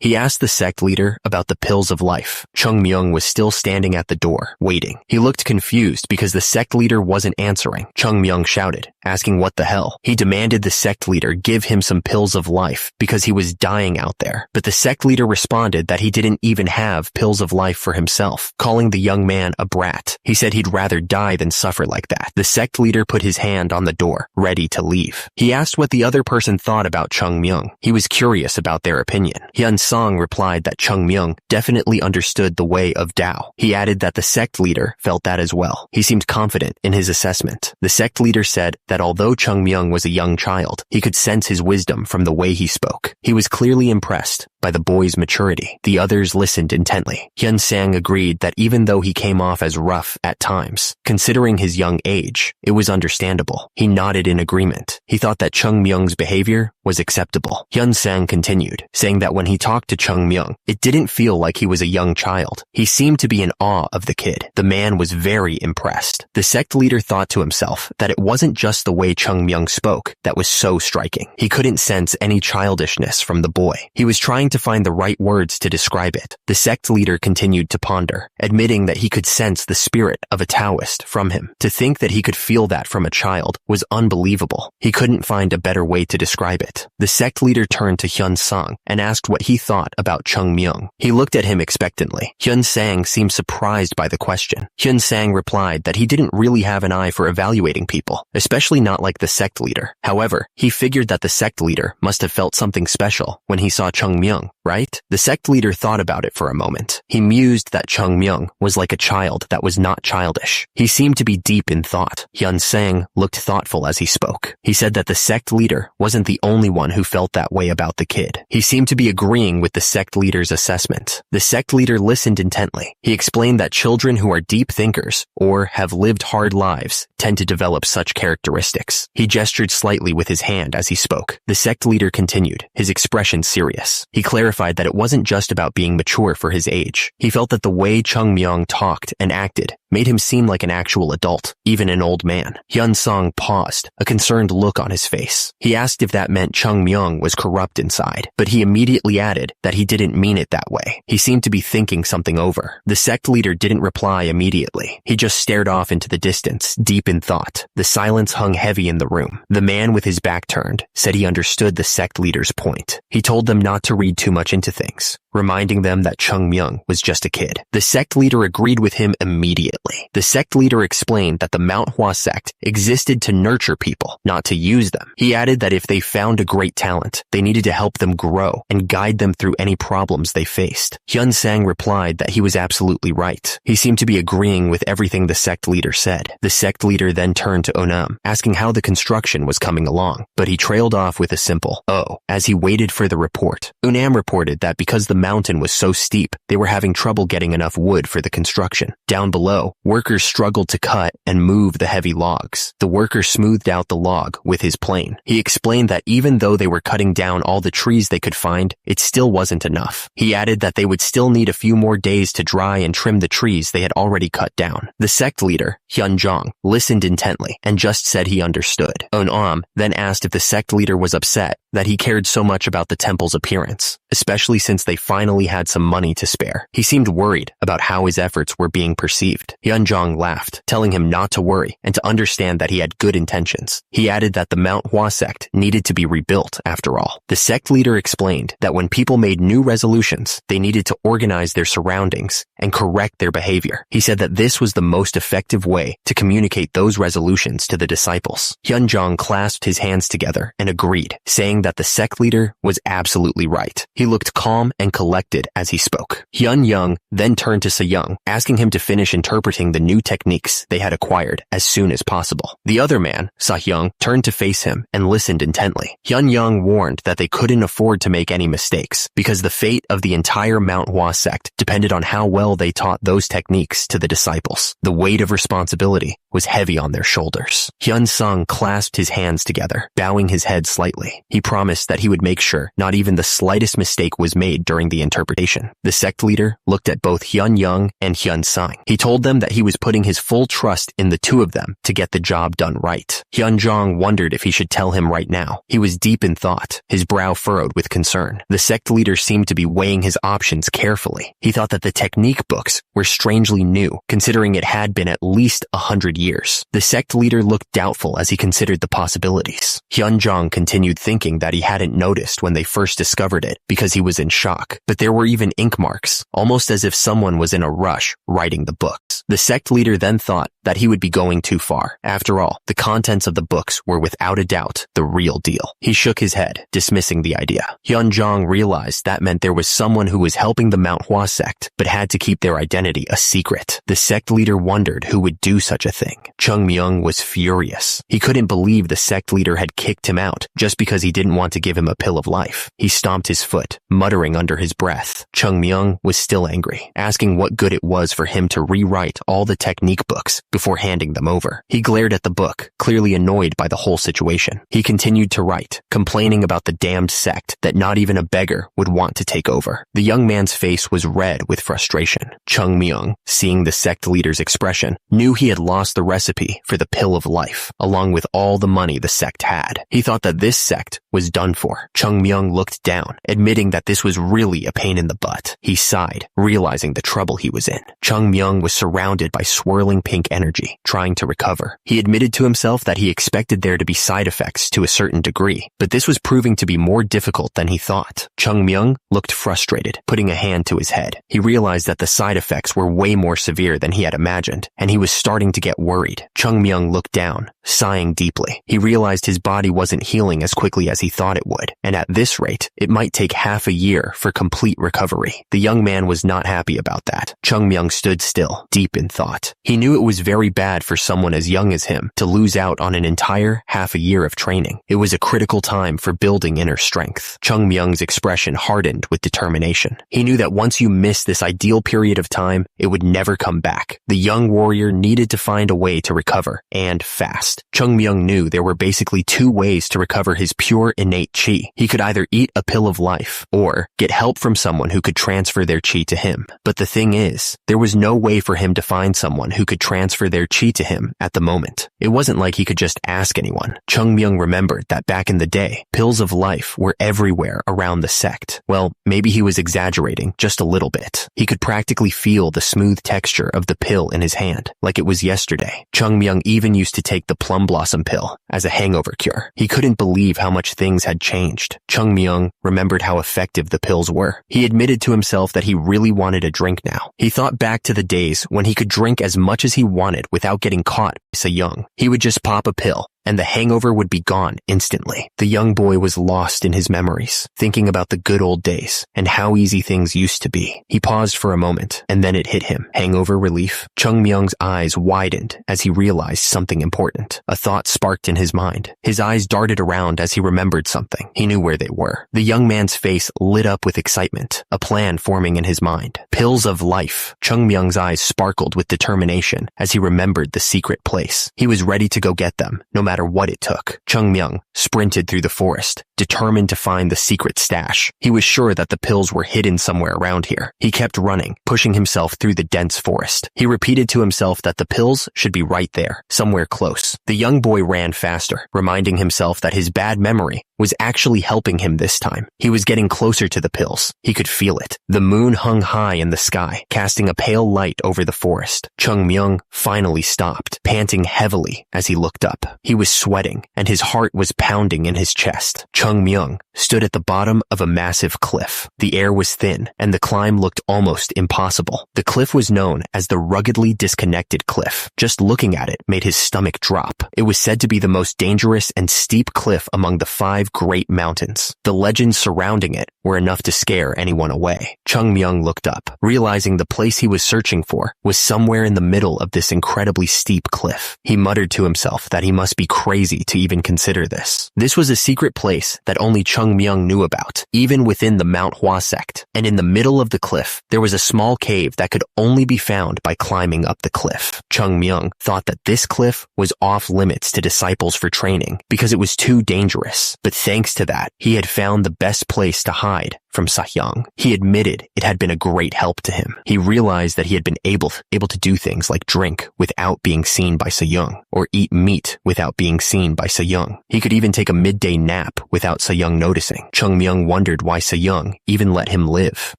Speaker 1: He asked the sect leader about the pills of life. Chung Myung was still standing at the door, waiting. He looked confused because the sect leader wasn't answering. Chung Myung shouted, asking what the hell. He demanded the sect leader give him some pills of life because he was dying out there. But the sect leader responded that he didn't even have pills of life for himself, calling the young man a brat. He said he'd rather die than suffer like that. The sect leader put his hand on the door, ready to leave. He asked what the other person thought about Chung Myung. He was curious about their opinion. Hyun Song replied that Chung Myung definitely understood the way of Tao. He added that the sect leader felt that as well. He seemed confident in his assessment. The sect leader said that although Chung Myung was a young child, he could sense his wisdom from the way he spoke. He was clearly impressed by the boy's maturity. The others listened intently. Hyun Sang agreed that even though he came off as rough at times, considering his young age, it was understandable. He nodded in agreement. He thought that Chung Myung's behavior was acceptable. Hyun Sang continued, saying that when he talked to Chung Myung, it didn't feel like he was a young child. He seemed to be in awe of the kid. The man was very impressed. The sect leader thought to himself that it wasn't just the way Chung Myung spoke that was so striking. He couldn't sense any childishness from the boy. He was trying to find the right words to describe it. The sect leader continued to ponder, admitting that he could sense the spirit of a Taoist from him. To think that he could feel that from a child was unbelievable. He couldn't find a better way to describe it. The sect leader turned to Hyun Sang and asked what he thought about Chung Myung. He looked at him expectantly. Hyun Sang seemed surprised by the question. Hyun Sang replied that he didn't really have an eye for evaluating people, especially not like the sect leader. However, he figured that the sect leader must have felt something special when he saw Chung Myung, right? The sect leader thought about it for a moment. He mused that Chung Myung was like a child that was not childish. He seemed to be deep in thought. Hyun Sang looked thoughtful as he spoke. He said that the sect leader wasn't the only one who felt that way about the kid. He seemed to be agreeing with the sect leader's assessment. The sect leader listened intently. He explained that children who are deep thinkers or have lived hard lives tend to develop such characteristics. He gestured slightly with his hand as he spoke. The sect leader continued, his expression serious. He clarified clarified that it wasn't just about being mature for his age. He felt that the way Chung Myung talked and acted made him seem like an actual adult, even an old man. Hyun Sung paused, a concerned look on his face. He asked if that meant Chung Myung was corrupt inside, but he immediately added that he didn't mean it that way. He seemed to be thinking something over. The sect leader didn't reply immediately. He just stared off into the distance, deep in thought. The silence hung heavy in the room. The man with his back turned said he understood the sect leader's point. He told them not to read too much into things, reminding them that Chung Myung was just a kid. The sect leader agreed with him immediately. The sect leader explained that the Manhwa sect existed to nurture people, not to use them. He added that if they found a great talent, they needed to help them grow and guide them through any problems they faced. Hyun Sang replied that he was absolutely right. He seemed to be agreeing with everything the sect leader said. The sect leader then turned to Onam, asking how the construction was coming along, but he trailed off with a simple "oh" as he waited for the report. Onam reported that because the mountain was so steep, they were having trouble getting enough wood for the construction. Down below, workers struggled to cut and move the heavy logs. The worker smoothed out the log with his plane. He explained that even though they were cutting down all the trees they could find, it still wasn't enough. He added that they would still need a few more days to dry and trim the trees they had already cut down. The sect leader, Hyun Jong, listened intently and just said he understood. Onam then asked if the sect leader was upset that he cared so much about the temple's appearance, especially since they finally had some money to spare. He seemed worried about how his efforts were being perceived. Hyun Jong laughed, telling him not to worry and to understand that he had good intentions. He added that the Manhwa sect needed to be rebuilt after all. The sect leader explained that when people made new resolutions, they needed to organize their surroundings and correct their behavior. He said that this was the most effective way to communicate those resolutions to the disciples. Hyun Jong clasped his hands together and agreed, saying that the sect leader was absolutely right. He looked calm and collected as he spoke. Hyun Young then turned to Se-young, asking him to finish interpreting the new techniques they had acquired as soon as possible. The other man, Sa-hyung, turned to face him and listened intently. Hyun Young warned that they couldn't afford to make any mistakes because the fate of the entire Manhwa sect depended on how well they taught those techniques to the disciples. The weight of responsibility was heavy on their shoulders. Hyun Sung clasped his hands together, bowing his head slightly. He promised that he would make sure not even the slightest mistake was made during the interpretation. The sect leader looked at both Hyun Young and Hyun Sung. He told them that he was putting his full trust in the two of them to get the job done right. Hyun Jong wondered if he should tell him right now. He was deep in thought, his brow furrowed with concern. The sect leader seemed to be weighing his options carefully. He thought that the technique books were strangely new, considering it had been at least 100 years. The sect leader looked doubtful as he considered the possibilities. Hyun Jong continued thinking that he hadn't noticed when they first discovered it because he was in shock, but there were even ink marks, almost as if someone was in a rush writing the books. The sect leader then thought that he would be going too far. After all, the contents of the books were without a doubt the real deal. He shook his head, dismissing the idea. Hyun Jong realized that meant there was someone who was helping the Manhwa sect, but had to keep their identity a secret. The sect leader wondered who would do such a thing. Chung Myung was furious. He couldn't believe the sect leader had kicked him out just because he didn't want to give him a pill of life. He stomped his foot, muttering under his breath. Chung Myung was still angry, asking what good it was for him to rewrite all the technique books before handing them over. He glared at the book, clearly annoyed by the whole situation. He continued to write, complaining about the damned sect that not even a beggar would want to take over. The young man's face was red with frustration. Chung Myung, seeing the sect leader's expression, knew he had lost the recipe for the pill of life, along with all the money the sect had. He thought that this sect was done for. Chung Myung looked down, admitting that this was really a pain in the butt. He sighed, realizing the trouble he was in. Chung Myung was surrounded by swirling pink energy, trying to recover. He admitted to himself that he expected there to be side effects to a certain degree, but this was proving to be more difficult than he thought. Chung Myung looked frustrated, putting a hand to his head. He realized that the side effects were way more severe than he had imagined, and he was starting to get worried. Chung Myung looked down, sighing deeply. He realized his body wasn't healing as quickly as he thought it would, and at this rate, it might take half a year for complete recovery. The young man was not happy about that. Chung Myung stood still, deep in thought. He knew it was very bad for someone as young as him to lose out on an entire half a year of training. It was a critical time for building inner strength. Chung Myung's expression hardened with determination. He knew that once you missed this ideal period of time, it would never come back. The young warrior needed to find a way to recover, and fast. Chung Myung knew there were basically two ways to recover his pure innate chi. He could either eat a pill of life life, or get help from someone who could transfer their chi to him. But the thing is, there was no way for him to find someone who could transfer their chi to him at the moment. It wasn't like he could just ask anyone. Chung Myung remembered that back in the day, pills of life were everywhere around the sect. Well, maybe he was exaggerating just a little bit. He could practically feel the smooth texture of the pill in his hand, like it was yesterday. Chung Myung even used to take the plum blossom pill as a hangover cure. He couldn't believe how much things had changed. Chung Myung remembered how effective the pills were. He admitted to himself that he really wanted a drink now. He thought back to the days when he could drink as much as he wanted without getting caught by Se-young. He would just pop a pill, and the hangover would be gone instantly. The young boy was lost in his memories, thinking about the good old days and how easy things used to be. He paused for a moment, and then it hit him. Hangover relief? Chung Myung's eyes widened as he realized something important. A thought sparked in his mind. His eyes darted around as he remembered something. He knew where they were. The young man's face lit up with excitement, a plan forming in his mind. Pills of life. Chung Myung's eyes sparkled with determination as he remembered the secret place. He was ready to go get them, no matter what it took. Chung Myung sprinted through the forest, determined to find the secret stash. He was sure that the pills were hidden somewhere around here. He kept running, pushing himself through the dense forest. He repeated to himself that the pills should be right there, somewhere close. The young boy ran faster, reminding himself that his bad memory was actually helping him this time. He was getting closer to the pills. He could feel it. The moon hung high in the sky, casting a pale light over the forest. Chung Myung finally stopped, panting heavily as he looked up. He was sweating, and his heart was pounding in his chest. Chung Myung stood at the bottom of a massive cliff. The air was thin, and the climb looked almost impossible. The cliff was known as the ruggedly disconnected cliff. Just looking at it made his stomach drop. It was said to be the most dangerous and steep cliff among the 5 great mountains. The legends surrounding it were enough to scare anyone away. Chung Myung looked up, realizing the place he was searching for was somewhere in the middle of this incredibly steep cliff. He muttered to himself that he must be crazy to even consider this. This was a secret place that only Chung Myung knew about, even within the Manhwa sect. And in the middle of the cliff, there was a small cave that could only be found by climbing up the cliff. Chung Myung thought that this cliff was off limits to disciples for training because it was too dangerous. But thanks to that, he had found the best place to hide from Se-young. He admitted it had been a great help to him. He realized that he had been able to do things like drink without being seen by Se-young, or eat meat without being seen by Se-young. He could even take a midday nap without Se-young noticing. Chung Myung wondered why Se-young even let him live.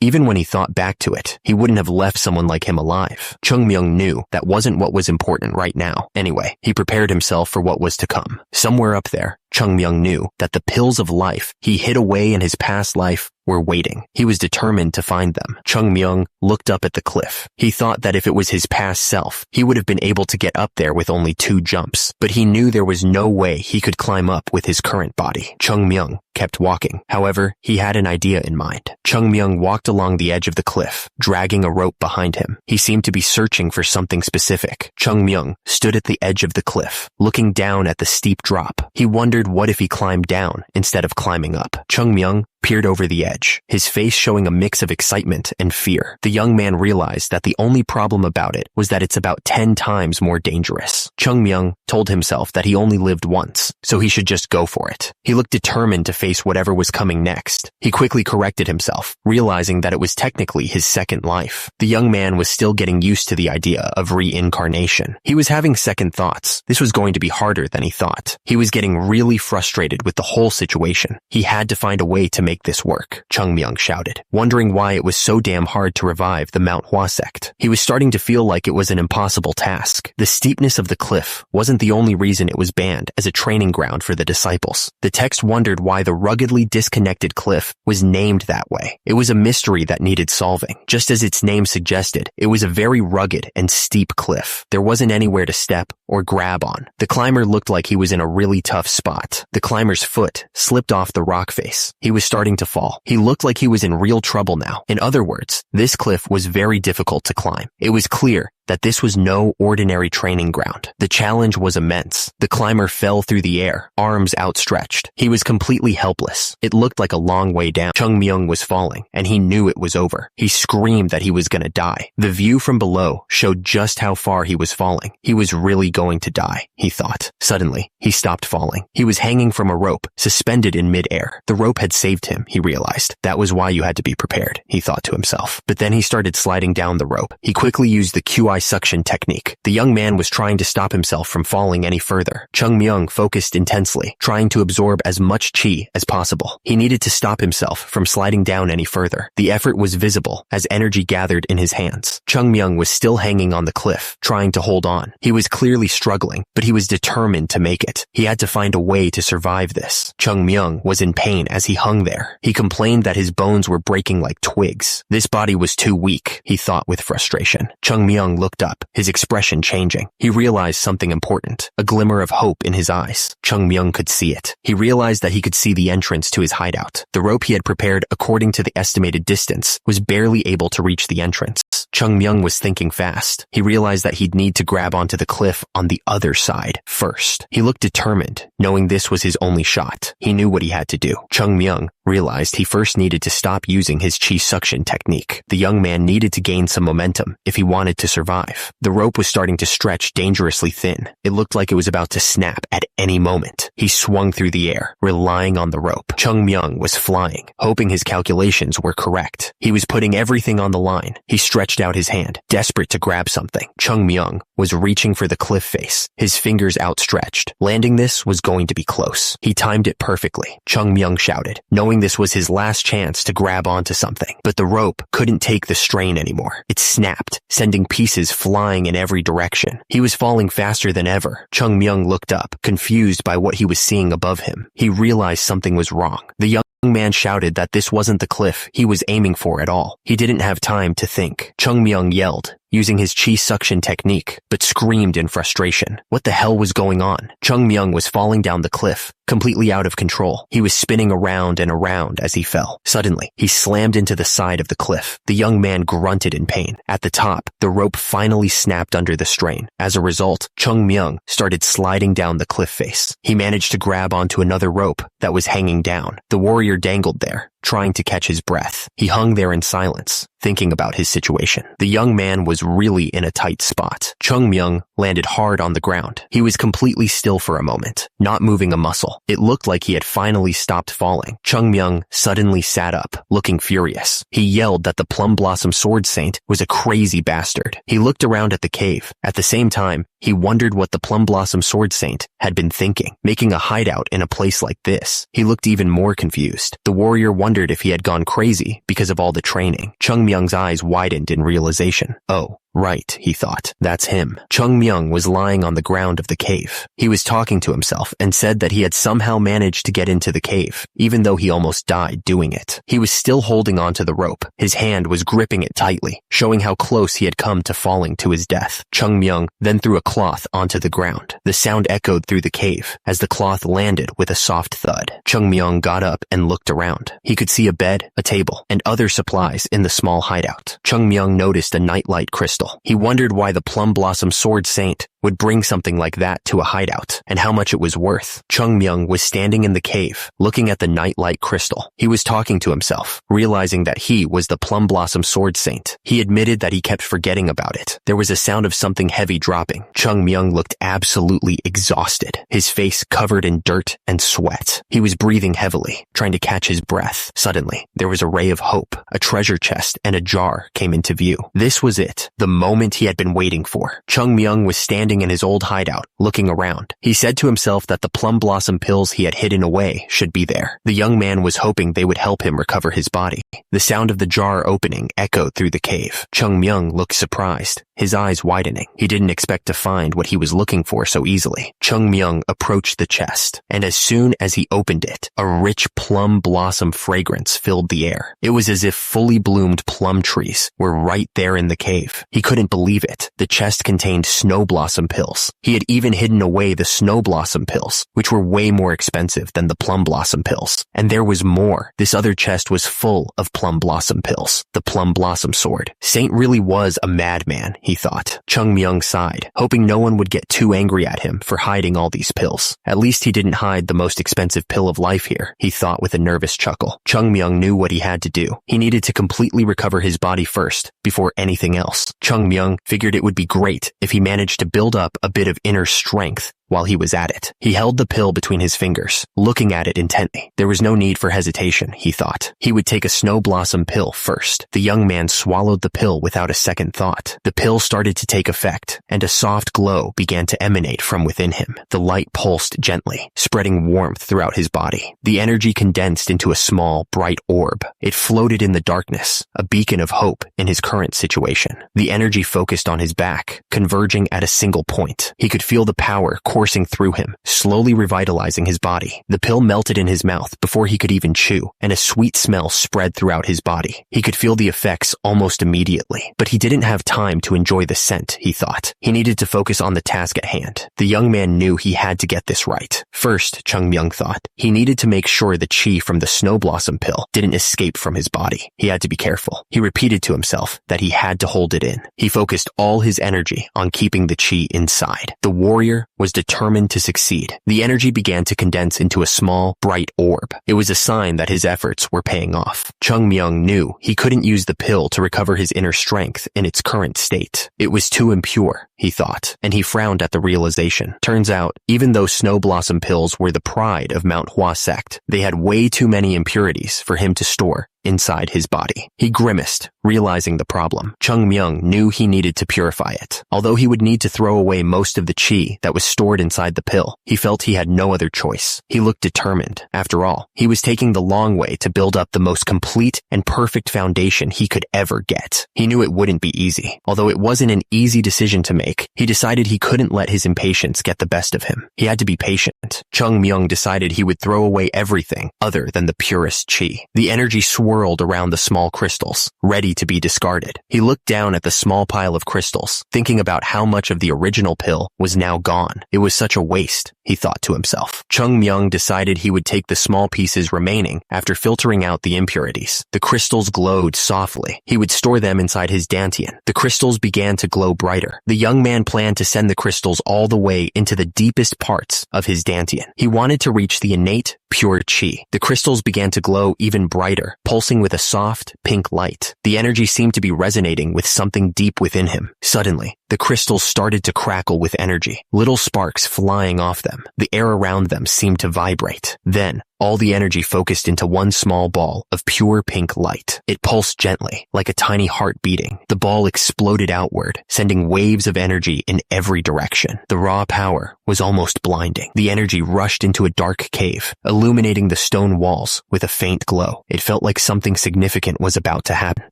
Speaker 1: Even when he thought back to it, he wouldn't have left someone like him alive. Chung Myung knew that wasn't what was important right now. Anyway, he prepared himself for what was to come. Somewhere up there, Chung Myung knew that the pills of life he hid away in his past life were waiting. He was determined to find them. Chung Myung looked up at the cliff. He thought that if it was his past self, he would have been able to get up there with only 2 jumps, but he knew there was no way he could climb up with his current body. Chung Myung kept walking. However, he had an idea in mind. Chung Myung walked along the edge of the cliff, dragging a rope behind him. He seemed to be searching for something specific. Chung Myung stood at the edge of the cliff, looking down at the steep drop. He wondered what if he climbed down instead of climbing up. Chung Myung peered over the edge, his face showing a mix of excitement and fear. The young man realized that the only problem about it was that it's about 10 times more dangerous. Chung Myung told himself that he only lived once, so he should just go for it. He looked determined to face whatever was coming next. He quickly corrected himself, realizing that it was technically his second life. The young man was still getting used to the idea of reincarnation. He was having second thoughts. This was going to be harder than he thought. He was getting really frustrated with the whole situation. He had to find a way to make this work, Chung Myung shouted, wondering why it was so damn hard to revive the Manhwa sect. He was starting to feel like it was an impossible task. The steepness of the cliff wasn't the only reason it was banned as a training ground for the disciples. The text wondered why the ruggedly disconnected cliff was named that way. It was a mystery that needed solving. Just as its name suggested, it was a very rugged and steep cliff. There wasn't anywhere to step or grab on. The climber looked like he was in a really tough spot. The climber's foot slipped off the rock face. He was starting to fall. He looked like he was in real trouble now. In other words, this cliff was very difficult to climb. It was clear that this was no ordinary training ground. The challenge was immense. The climber fell through the air, arms outstretched. He was completely helpless. It looked like a long way down. Chung Myung was falling, and he knew it was over. He screamed that he was gonna die. The view from below showed just how far he was falling. He was really going to die, he thought. Suddenly, he stopped falling. He was hanging from a rope, suspended in mid-air. The rope had saved him, he realized. That was why you had to be prepared, he thought to himself. But then he started sliding down the rope. He quickly used the QI suction technique. The young man was trying to stop himself from falling any further. Chung Myung focused intensely, trying to absorb as much chi as possible. He needed to stop himself from sliding down any further. The effort was visible as energy gathered in his hands. Chung Myung was still hanging on the cliff, trying to hold on. He was clearly struggling, but he was determined to make it. He had to find a way to survive this. Chung Myung was in pain as he hung there. He complained that his bones were breaking like twigs. This body was too weak, he thought with frustration. Chung Myung looked up, his expression changing. He realized something important, a glimmer of hope in his eyes. Chung Myung could see it. He realized that he could see the entrance to his hideout. The rope he had prepared according to the estimated distance was barely able to reach the entrance. Chung Myung was thinking fast. He realized that he'd need to grab onto the cliff on the other side first. He looked determined, knowing this was his only shot. He knew what he had to do. Chung Myung realized he first needed to stop using his chi suction technique. The young man needed to gain some momentum if he wanted to survive. The rope was starting to stretch dangerously thin. It looked like it was about to snap at any moment. He swung through the air, relying on the rope. Chung Myung was flying, hoping his calculations were correct. He was putting everything on the line. He stretched out his hand, desperate to grab something. Chung Myung was reaching for the cliff face, his fingers outstretched. Landing this was going to be close. He timed it perfectly. Chung Myung shouted, knowing this was his last chance to grab onto something. But the rope couldn't take the strain anymore. It snapped, sending pieces flying in every direction. He was falling faster than ever. Chung Myung looked up, confused by what he was seeing above him. He realized something was wrong. The young man shouted that this wasn't the cliff he was aiming for at all. He didn't have time to think. Chung Myung yelled, using his chi suction technique, but screamed in frustration. What the hell was going on? Chung Myung was falling down the cliff, completely out of control. He was spinning around and around as he fell. Suddenly, he slammed into the side of the cliff. The young man grunted in pain. At the top, the rope finally snapped under the strain. As a result, Chung Myung started sliding down the cliff face. He managed to grab onto another rope that was hanging down. The warrior dangled there, trying to catch his breath. He hung there in silence, thinking about his situation. The young man was really in a tight spot. Chung Myung landed hard on the ground. He was completely still for a moment, not moving a muscle. It looked like he had finally stopped falling. Chung Myung suddenly sat up, looking furious. He yelled that the Plum Blossom Sword Saint was a crazy bastard. He looked around at the cave. At the same time, he wondered what the Plum Blossom Sword Saint had been thinking, making a hideout in a place like this. He looked even more confused. The warrior wondered if he had gone crazy because of all the training. Chung Myung's eyes widened in realization. Oh, right, he thought. That's him. Chung Myung was lying on the ground of the cave. He was talking to himself and said that he had somehow managed to get into the cave, even though he almost died doing it. He was still holding onto the rope. His hand was gripping it tightly, showing how close he had come to falling to his death. Chung Myung then threw a cloth onto the ground. The sound echoed through the cave as the cloth landed with a soft thud. Chung Myung got up and looked around. He could see a bed, a table, and other supplies in the small hideout. Chung Myung noticed a nightlight crystal. He wondered why the Plum Blossom Sword Saint would bring something like that to a hideout, and how much it was worth. Chung Myung was standing in the cave, looking at the nightlight crystal. He was talking to himself, realizing that he was the Plum Blossom Sword Saint. He admitted that he kept forgetting about it. There was a sound of something heavy dropping. Chung Myung looked absolutely exhausted, his face covered in dirt and sweat. He was breathing heavily, trying to catch his breath. Suddenly, there was a ray of hope. A treasure chest and a jar came into view. This was it, the moment he had been waiting for. Chung Myung was standing in his old hideout, looking around. He said to himself that the plum blossom pills he had hidden away should be there. The young man was hoping they would help him recover his body. The sound of the jar opening echoed through the cave. Chung Myung looked surprised, his eyes widening. He didn't expect to find what he was looking for so easily. Chung Myung approached the chest, and as soon as he opened it, a rich plum blossom fragrance filled the air. It was as if fully bloomed plum trees were right there in the cave. He couldn't believe it. The chest contained snow blossom pills. He had even hidden away the snow blossom pills, which were way more expensive than the plum blossom pills. And there was more. This other chest was full of plum blossom pills. The plum blossom sword. Saint really was a madman, he thought. Chung Myung sighed, hoping no one would get too angry at him for hiding all these pills. At least he didn't hide the most expensive pill of life here, he thought with a nervous chuckle. Chung Myung knew what he had to do. He needed to completely recover his body first, before anything else. Chung Myung figured it would be great if he managed to build up a bit of inner strength while he was at it. He held the pill between his fingers, looking at it intently. There was no need for hesitation, he thought. He would take a snow blossom pill first. The young man swallowed the pill without a second thought. The pill started to take effect, and a soft glow began to emanate from within him. The light pulsed gently, spreading warmth throughout his body. The energy condensed into a small, bright orb. It floated in the darkness, a beacon of hope in his current situation. The energy focused on his back, converging at a single point. He could feel the power coursing through him, slowly revitalizing his body. The pill melted in his mouth before he could even chew, and a sweet smell spread throughout his body. He could feel the effects almost immediately, but he didn't have time to enjoy the scent, he thought. He needed to focus on the task at hand. The young man knew he had to get this right. First, Chung Myung thought, he needed to make sure the chi from the snow blossom pill didn't escape from his body. He had to be careful. He repeated to himself that he had to hold it in. He focused all his energy on keeping the chi inside. The warrior was determined to succeed. The energy began to condense into a small, bright orb. It was a sign that his efforts were paying off. Chung Myung knew he couldn't use the pill to recover his inner strength in its current state. It was too impure, he thought, and he frowned at the realization. Turns out, even though snow blossom pills were the pride of Manhwa Sect, they had way too many impurities for him to store inside his body. He grimaced, realizing the problem. Chung Myung knew he needed to purify it. Although he would need to throw away most of the chi that was stored inside the pill, he felt he had no other choice. He looked determined. After all, he was taking the long way to build up the most complete and perfect foundation he could ever get. He knew it wouldn't be easy. Although it wasn't an easy decision to make, he decided he couldn't let his impatience get the best of him. He had to be patient. Chung Myung decided he would throw away everything other than the purest chi. The energy swirled around the small crystals, ready to be discarded. He looked down at the small pile of crystals, thinking about how much of the original pill was now gone. It was such a waste, he thought to himself. Chung Myung decided he would take the small pieces remaining after filtering out the impurities. The crystals glowed softly. He would store them inside his dantian. The crystals began to glow brighter. The young man planned to send the crystals all the way into the deepest parts of his dantian. He wanted to reach the innate, pure chi. The crystals began to glow even brighter, pulsing with a soft, pink light. The energy seemed to be resonating with something deep within him. Suddenly, the crystals started to crackle with energy, little sparks flying off them. The air around them seemed to vibrate. Then, all the energy focused into one small ball of pure pink light. It pulsed gently, like a tiny heart beating. The ball exploded outward, sending waves of energy in every direction. The raw power was almost blinding. The energy rushed into a dark cave, illuminating the stone walls with a faint glow. It felt like something significant was about to happen.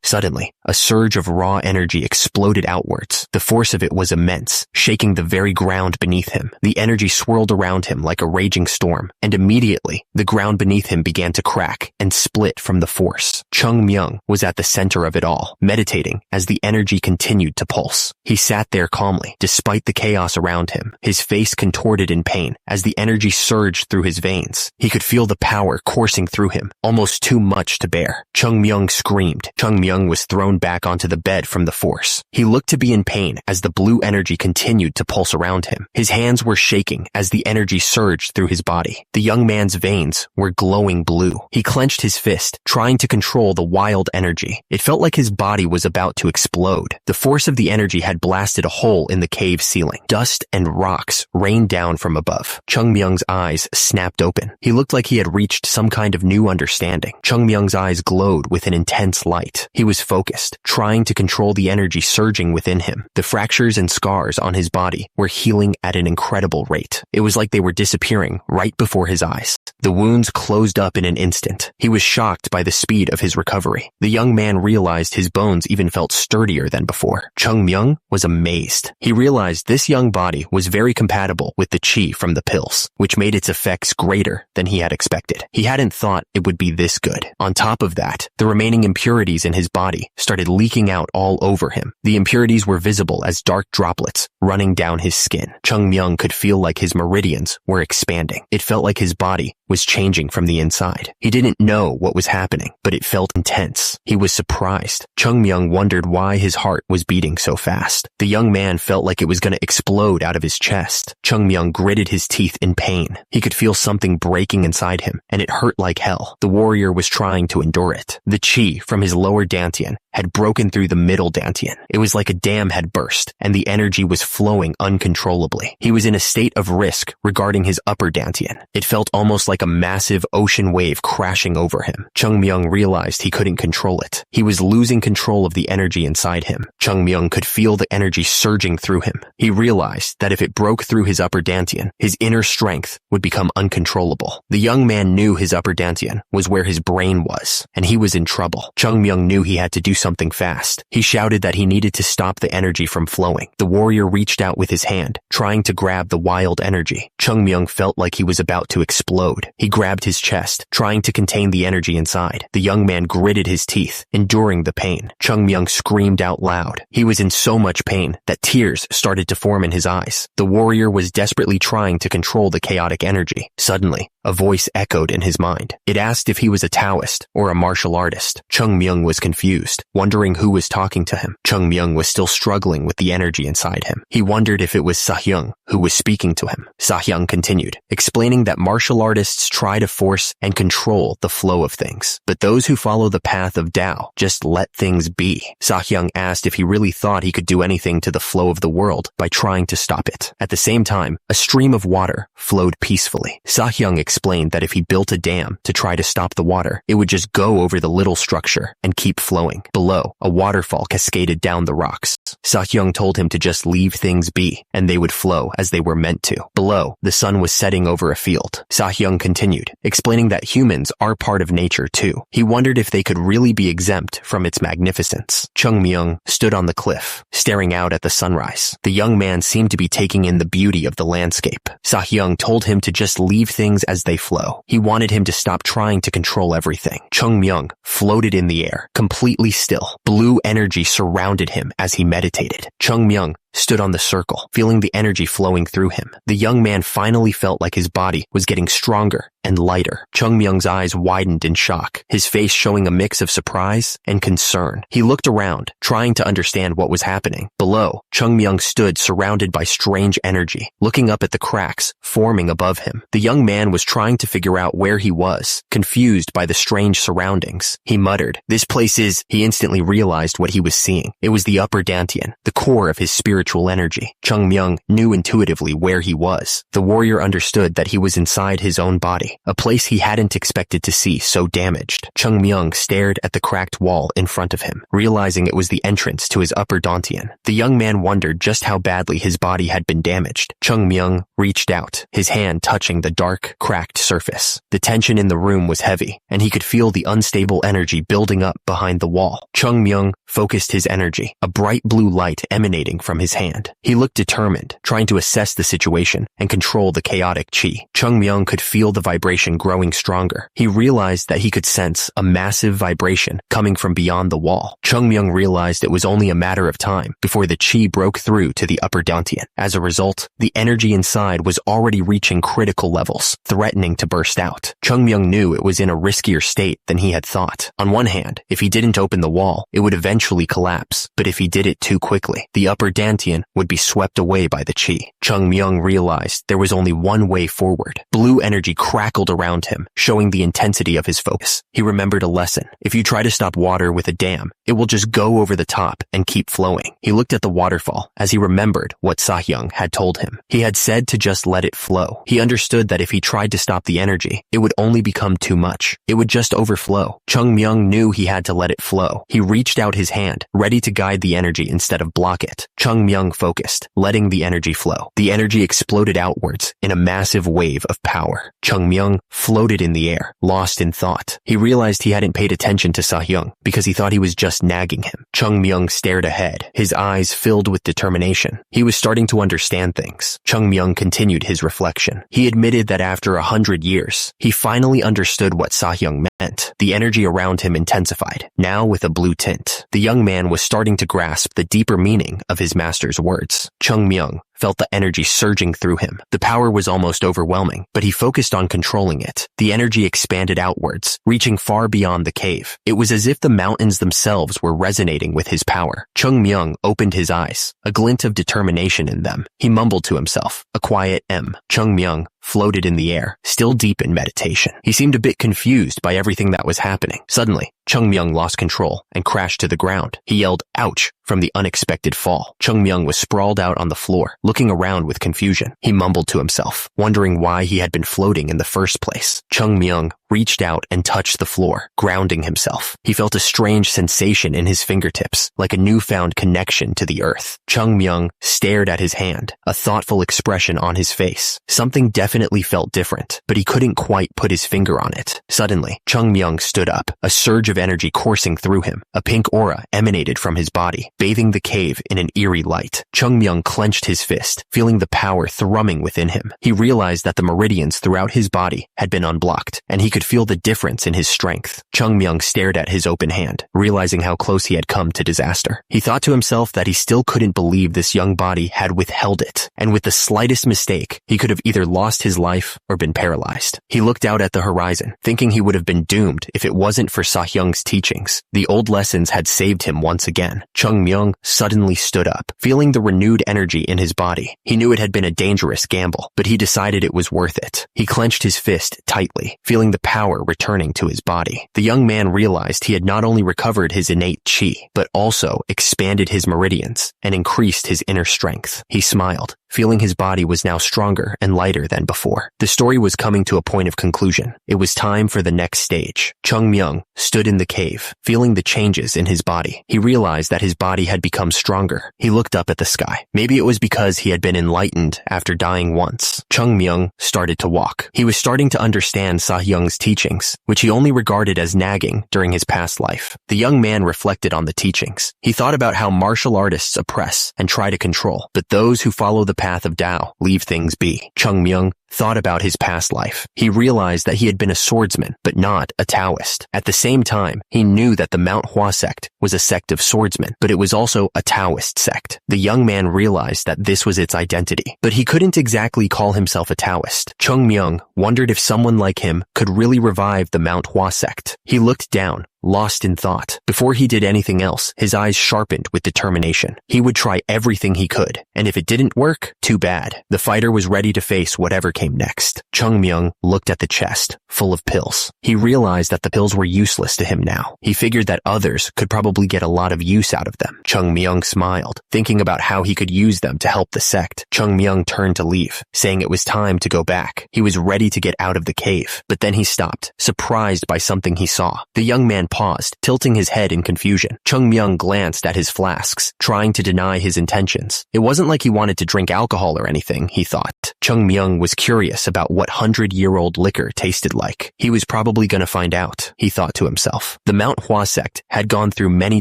Speaker 1: Suddenly, a surge of raw energy exploded outwards. The force of it was immense, shaking the very ground beneath him. The energy swirled around him like a raging storm, and immediately, the ground beneath him began to crack and split from the force. Chung Myung was at the center of it all, meditating as the energy continued to pulse. He sat there calmly, despite the chaos around him, his face contorted in pain as the energy surged through his veins. He could feel the power coursing through him, almost too much to bear. Chung Myung screamed. Chung Myung was thrown back onto the bed from the force. He looked to be in pain as the blue energy continued to pulse around him. His hands were shaking as the energy surged through his body. The young man's veins were glowing blue. He clenched his fist, trying to control the wild energy. It felt like his body was about to explode. The force of the energy had blasted a hole in the cave ceiling. Dust and rocks rained down from above. Chung Myung's eyes snapped open. He looked like he had reached some kind of new understanding. Chung Myung's eyes glowed with an intense light. He was focused, trying to control the energy surging within him. The fractures and scars on his body were healing at an incredible rate. It was like they were disappearing right before his eyes. The wounds closed up in an instant. He was shocked by the speed of his recovery. The young man realized his bones even felt sturdier than before. Chung Myung was amazed. He realized this young body was very compatible with the chi from the pills, which made its effects greater than he had expected. He hadn't thought it would be this good. On top of that, the remaining impurities in his body started leaking out all over him. The impurities were visible as dark droplets running down his skin. Chung Myung could feel like his meridians were expanding. It felt like his body was changing from the inside. He didn't know what was happening, but it felt intense. He was surprised. Chung Myung wondered why his heart was beating so fast. The young man felt like it was going to explode out of his chest. Chung Myung gritted his teeth in pain. He could feel something breaking inside him, and it hurt like hell. The warrior was trying to endure it. The chi from his lower dantian had broken through the middle dantian. It was like a dam had burst, and the energy was flowing uncontrollably. He was in a state of risk regarding his upper dantian. It felt almost like a massive ocean wave crashing over him. Chung Myung realized he couldn't control it. He was losing control of the energy inside him. Chung Myung could feel the energy surging through him. He realized that if it broke through his upper dantian, his inner strength would become uncontrollable. The young man knew his upper dantian was where his brain was, and he was in trouble. Chung Myung knew he had to do something fast. He shouted that he needed to stop the energy from flowing. The warrior reached out with his hand, trying to grab the wild energy. Chung Myung felt like he was about to explode. He grabbed his chest, trying to contain the energy inside. The young man gritted his teeth, enduring the pain. Chung Myung screamed out loud. He was in so much pain that tears started to form in his eyes. The warrior was desperately trying to control the chaotic energy. Suddenly, a voice echoed in his mind. It asked if he was a Taoist or a martial artist. Chung Myung was confused, wondering who was talking to him. Chung Myung was still struggling with the energy inside him. He wondered if it was Sahyung who was speaking to him. Sahyung continued, explaining that martial artists try to force and control the flow of things, but those who follow the path of Tao just let things be. Sahyung asked if he really thought he could do anything to the flow of the world by trying to stop it. At the same time, a stream of water flowed peacefully. Sahyung explained that if he built a dam to try to stop the water, it would just go over the little structure and keep flowing. Below, a waterfall cascaded down the rocks. Sahyung told him to just leave things be, and they would flow as they were meant to. Below, the sun was setting over a field. Sahyung continued, explaining that humans are part of nature too. He wondered if they could really be exempt from its magnificence. Chung Myung stood on the cliff, staring out at the sunrise. The young man seemed to be taking in the beauty of the landscape. Sahyung told him to just leave things as they flow. He wanted him to stop trying to control everything. Chung Myung floated in the air, completely still. Blue energy surrounded him as he meditated. Chung Myung stood on the circle, feeling the energy flowing through him. The young man finally felt like his body was getting stronger and lighter. Chung Myung's eyes widened in shock, his face showing a mix of surprise and concern. He looked around, trying to understand what was happening. Below, Chung Myung stood surrounded by strange energy, looking up at the cracks forming above him. The young man was trying to figure out where he was, confused by the strange surroundings. He muttered, "This place is..." He instantly realized what he was seeing. It was the upper dantian, the core of his spiritual energy. Chung Myung knew intuitively where he was. The warrior understood that he was inside his own body, a place he hadn't expected to see so damaged. Chung Myung stared at the cracked wall in front of him, realizing it was the entrance to his upper dantian. The young man wondered just how badly his body had been damaged. Chung Myung reached out, his hand touching the dark, cracked surface. The tension in the room was heavy, and he could feel the unstable energy building up behind the wall. Chung Myung focused his energy, a bright blue light emanating from his hand. He looked determined, trying to assess the situation and control the chaotic chi. Chung Myung could feel the vibration growing stronger. He realized that he could sense a massive vibration coming from beyond the wall. Chung Myung realized it was only a matter of time before the chi broke through to the upper dantian. As a result, the energy inside was already reaching critical levels, threatening to burst out. Chung Myung knew it was in a riskier state than he had thought. On one hand, if he didn't open the wall, it would eventually collapse, but if he did it too quickly, the upper dantian would be swept away by the chi. Chung Myung realized there was only one way forward. Blue energy crackled around him, showing the intensity of his focus. He remembered a lesson. If you try to stop water with a dam, it will just go over the top and keep flowing. He looked at the waterfall as he remembered what Sahyung had told him. He had said to just let it flow. He understood that if he tried to stop the energy, it would only become too much. It would just overflow. Chung Myung knew he had to let it flow. He reached out his hand, ready to guide the energy instead of block it. Chung Myung focused, letting the energy flow. The energy exploded outwards in a massive wave of power. Chung Myung floated in the air, lost in thought. He realized he hadn't paid attention to Seo-hyung because he thought he was just nagging him. Chung Myung stared ahead, his eyes filled with determination. He was starting to understand things. Chung Myung continued his reflection. He admitted that after 100 years, he finally understood what Seo-hyung meant. The energy around him intensified, now with a blue tint. The young man was starting to grasp the deeper meaning of his master's words. Chung Myung felt the energy surging through him. The power was almost overwhelming, but he focused on controlling it. The energy expanded outwards, reaching far beyond the cave. It was as if the mountains themselves were resonating with his power. Chung Myung opened his eyes, a glint of determination in them. He mumbled to himself, a quiet M. Chung Myung floated in the air, still deep in meditation. He seemed a bit confused by everything that was happening. Suddenly, Chung Myung lost control and crashed to the ground. He yelled, "Ouch!" from the unexpected fall. Chung Myung was sprawled out on the floor, looking around with confusion. He mumbled to himself, wondering why he had been floating in the first place. Chung Myung reached out and touched the floor, grounding himself. He felt a strange sensation in his fingertips, like a newfound connection to the earth. Chung Myung stared at his hand, a thoughtful expression on his face. Something definitely felt different, but he couldn't quite put his finger on it. Suddenly, Chung Myung stood up, a surge of energy coursing through him. A pink aura emanated from his body, bathing the cave in an eerie light. Chung Myung clenched his fist, feeling the power thrumming within him. He realized that the meridians throughout his body had been unblocked, and he could feel the difference in his strength. Chung Myung stared at his open hand, realizing how close he had come to disaster. He thought to himself that he still couldn't believe this young body had withheld it, and with the slightest mistake, he could have either lost his life or been paralyzed. He looked out at the horizon, thinking he would have been doomed if it wasn't for Seo-hyung's teachings. The old lessons had saved him once again. Chung Myung suddenly stood up, feeling the renewed energy in his body. He knew it had been a dangerous gamble, but he decided it was worth it. He clenched his fist tightly, feeling the power returning to his body. The young man realized he had not only recovered his innate chi, but also expanded his meridians and increased his inner strength. He smiled, feeling his body was now stronger and lighter than before. The story was coming to a point of conclusion. It was time for the next stage. Chung Myung stood in the cave, feeling the changes in his body. He realized that his body had become stronger. He looked up at the sky. Maybe it was because he had been enlightened after dying once. Chung Myung started to walk. He was starting to understand Seo-hyung's teachings, which he only regarded as nagging during his past life. The young man reflected on the teachings. He thought about how martial artists oppress and try to control, but those who follow the path of Tao leave things be. Chung Myung thought about his past life. He realized that he had been a swordsman, but not a Taoist. At the same time, he knew that the Manhwa sect was a sect of swordsmen, but it was also a Taoist sect. The young man realized that this was its identity, but he couldn't exactly call himself a Taoist. Chung Myung wondered if someone like him could really revive the Manhwa sect. He looked down, lost in thought. Before he did anything else, his eyes sharpened with determination. He would try everything he could, and if it didn't work, too bad. The fighter was ready to face whatever came next. Chung Myung looked at the chest, full of pills. He realized that the pills were useless to him now. He figured that others could probably get a lot of use out of them. Chung Myung smiled, thinking about how he could use them to help the sect. Chung Myung turned to leave, saying it was time to go back. He was ready to get out of the cave, but then he stopped, surprised by something he saw. The young man paused, tilting his head in confusion. Chung Myung glanced at his flasks, trying to deny his intentions. It wasn't like he wanted to drink alcohol or anything, he thought. Chung Myung was curious about what 100-year-old liquor tasted like. He was probably gonna find out, he thought to himself. The Manhwa sect had gone through many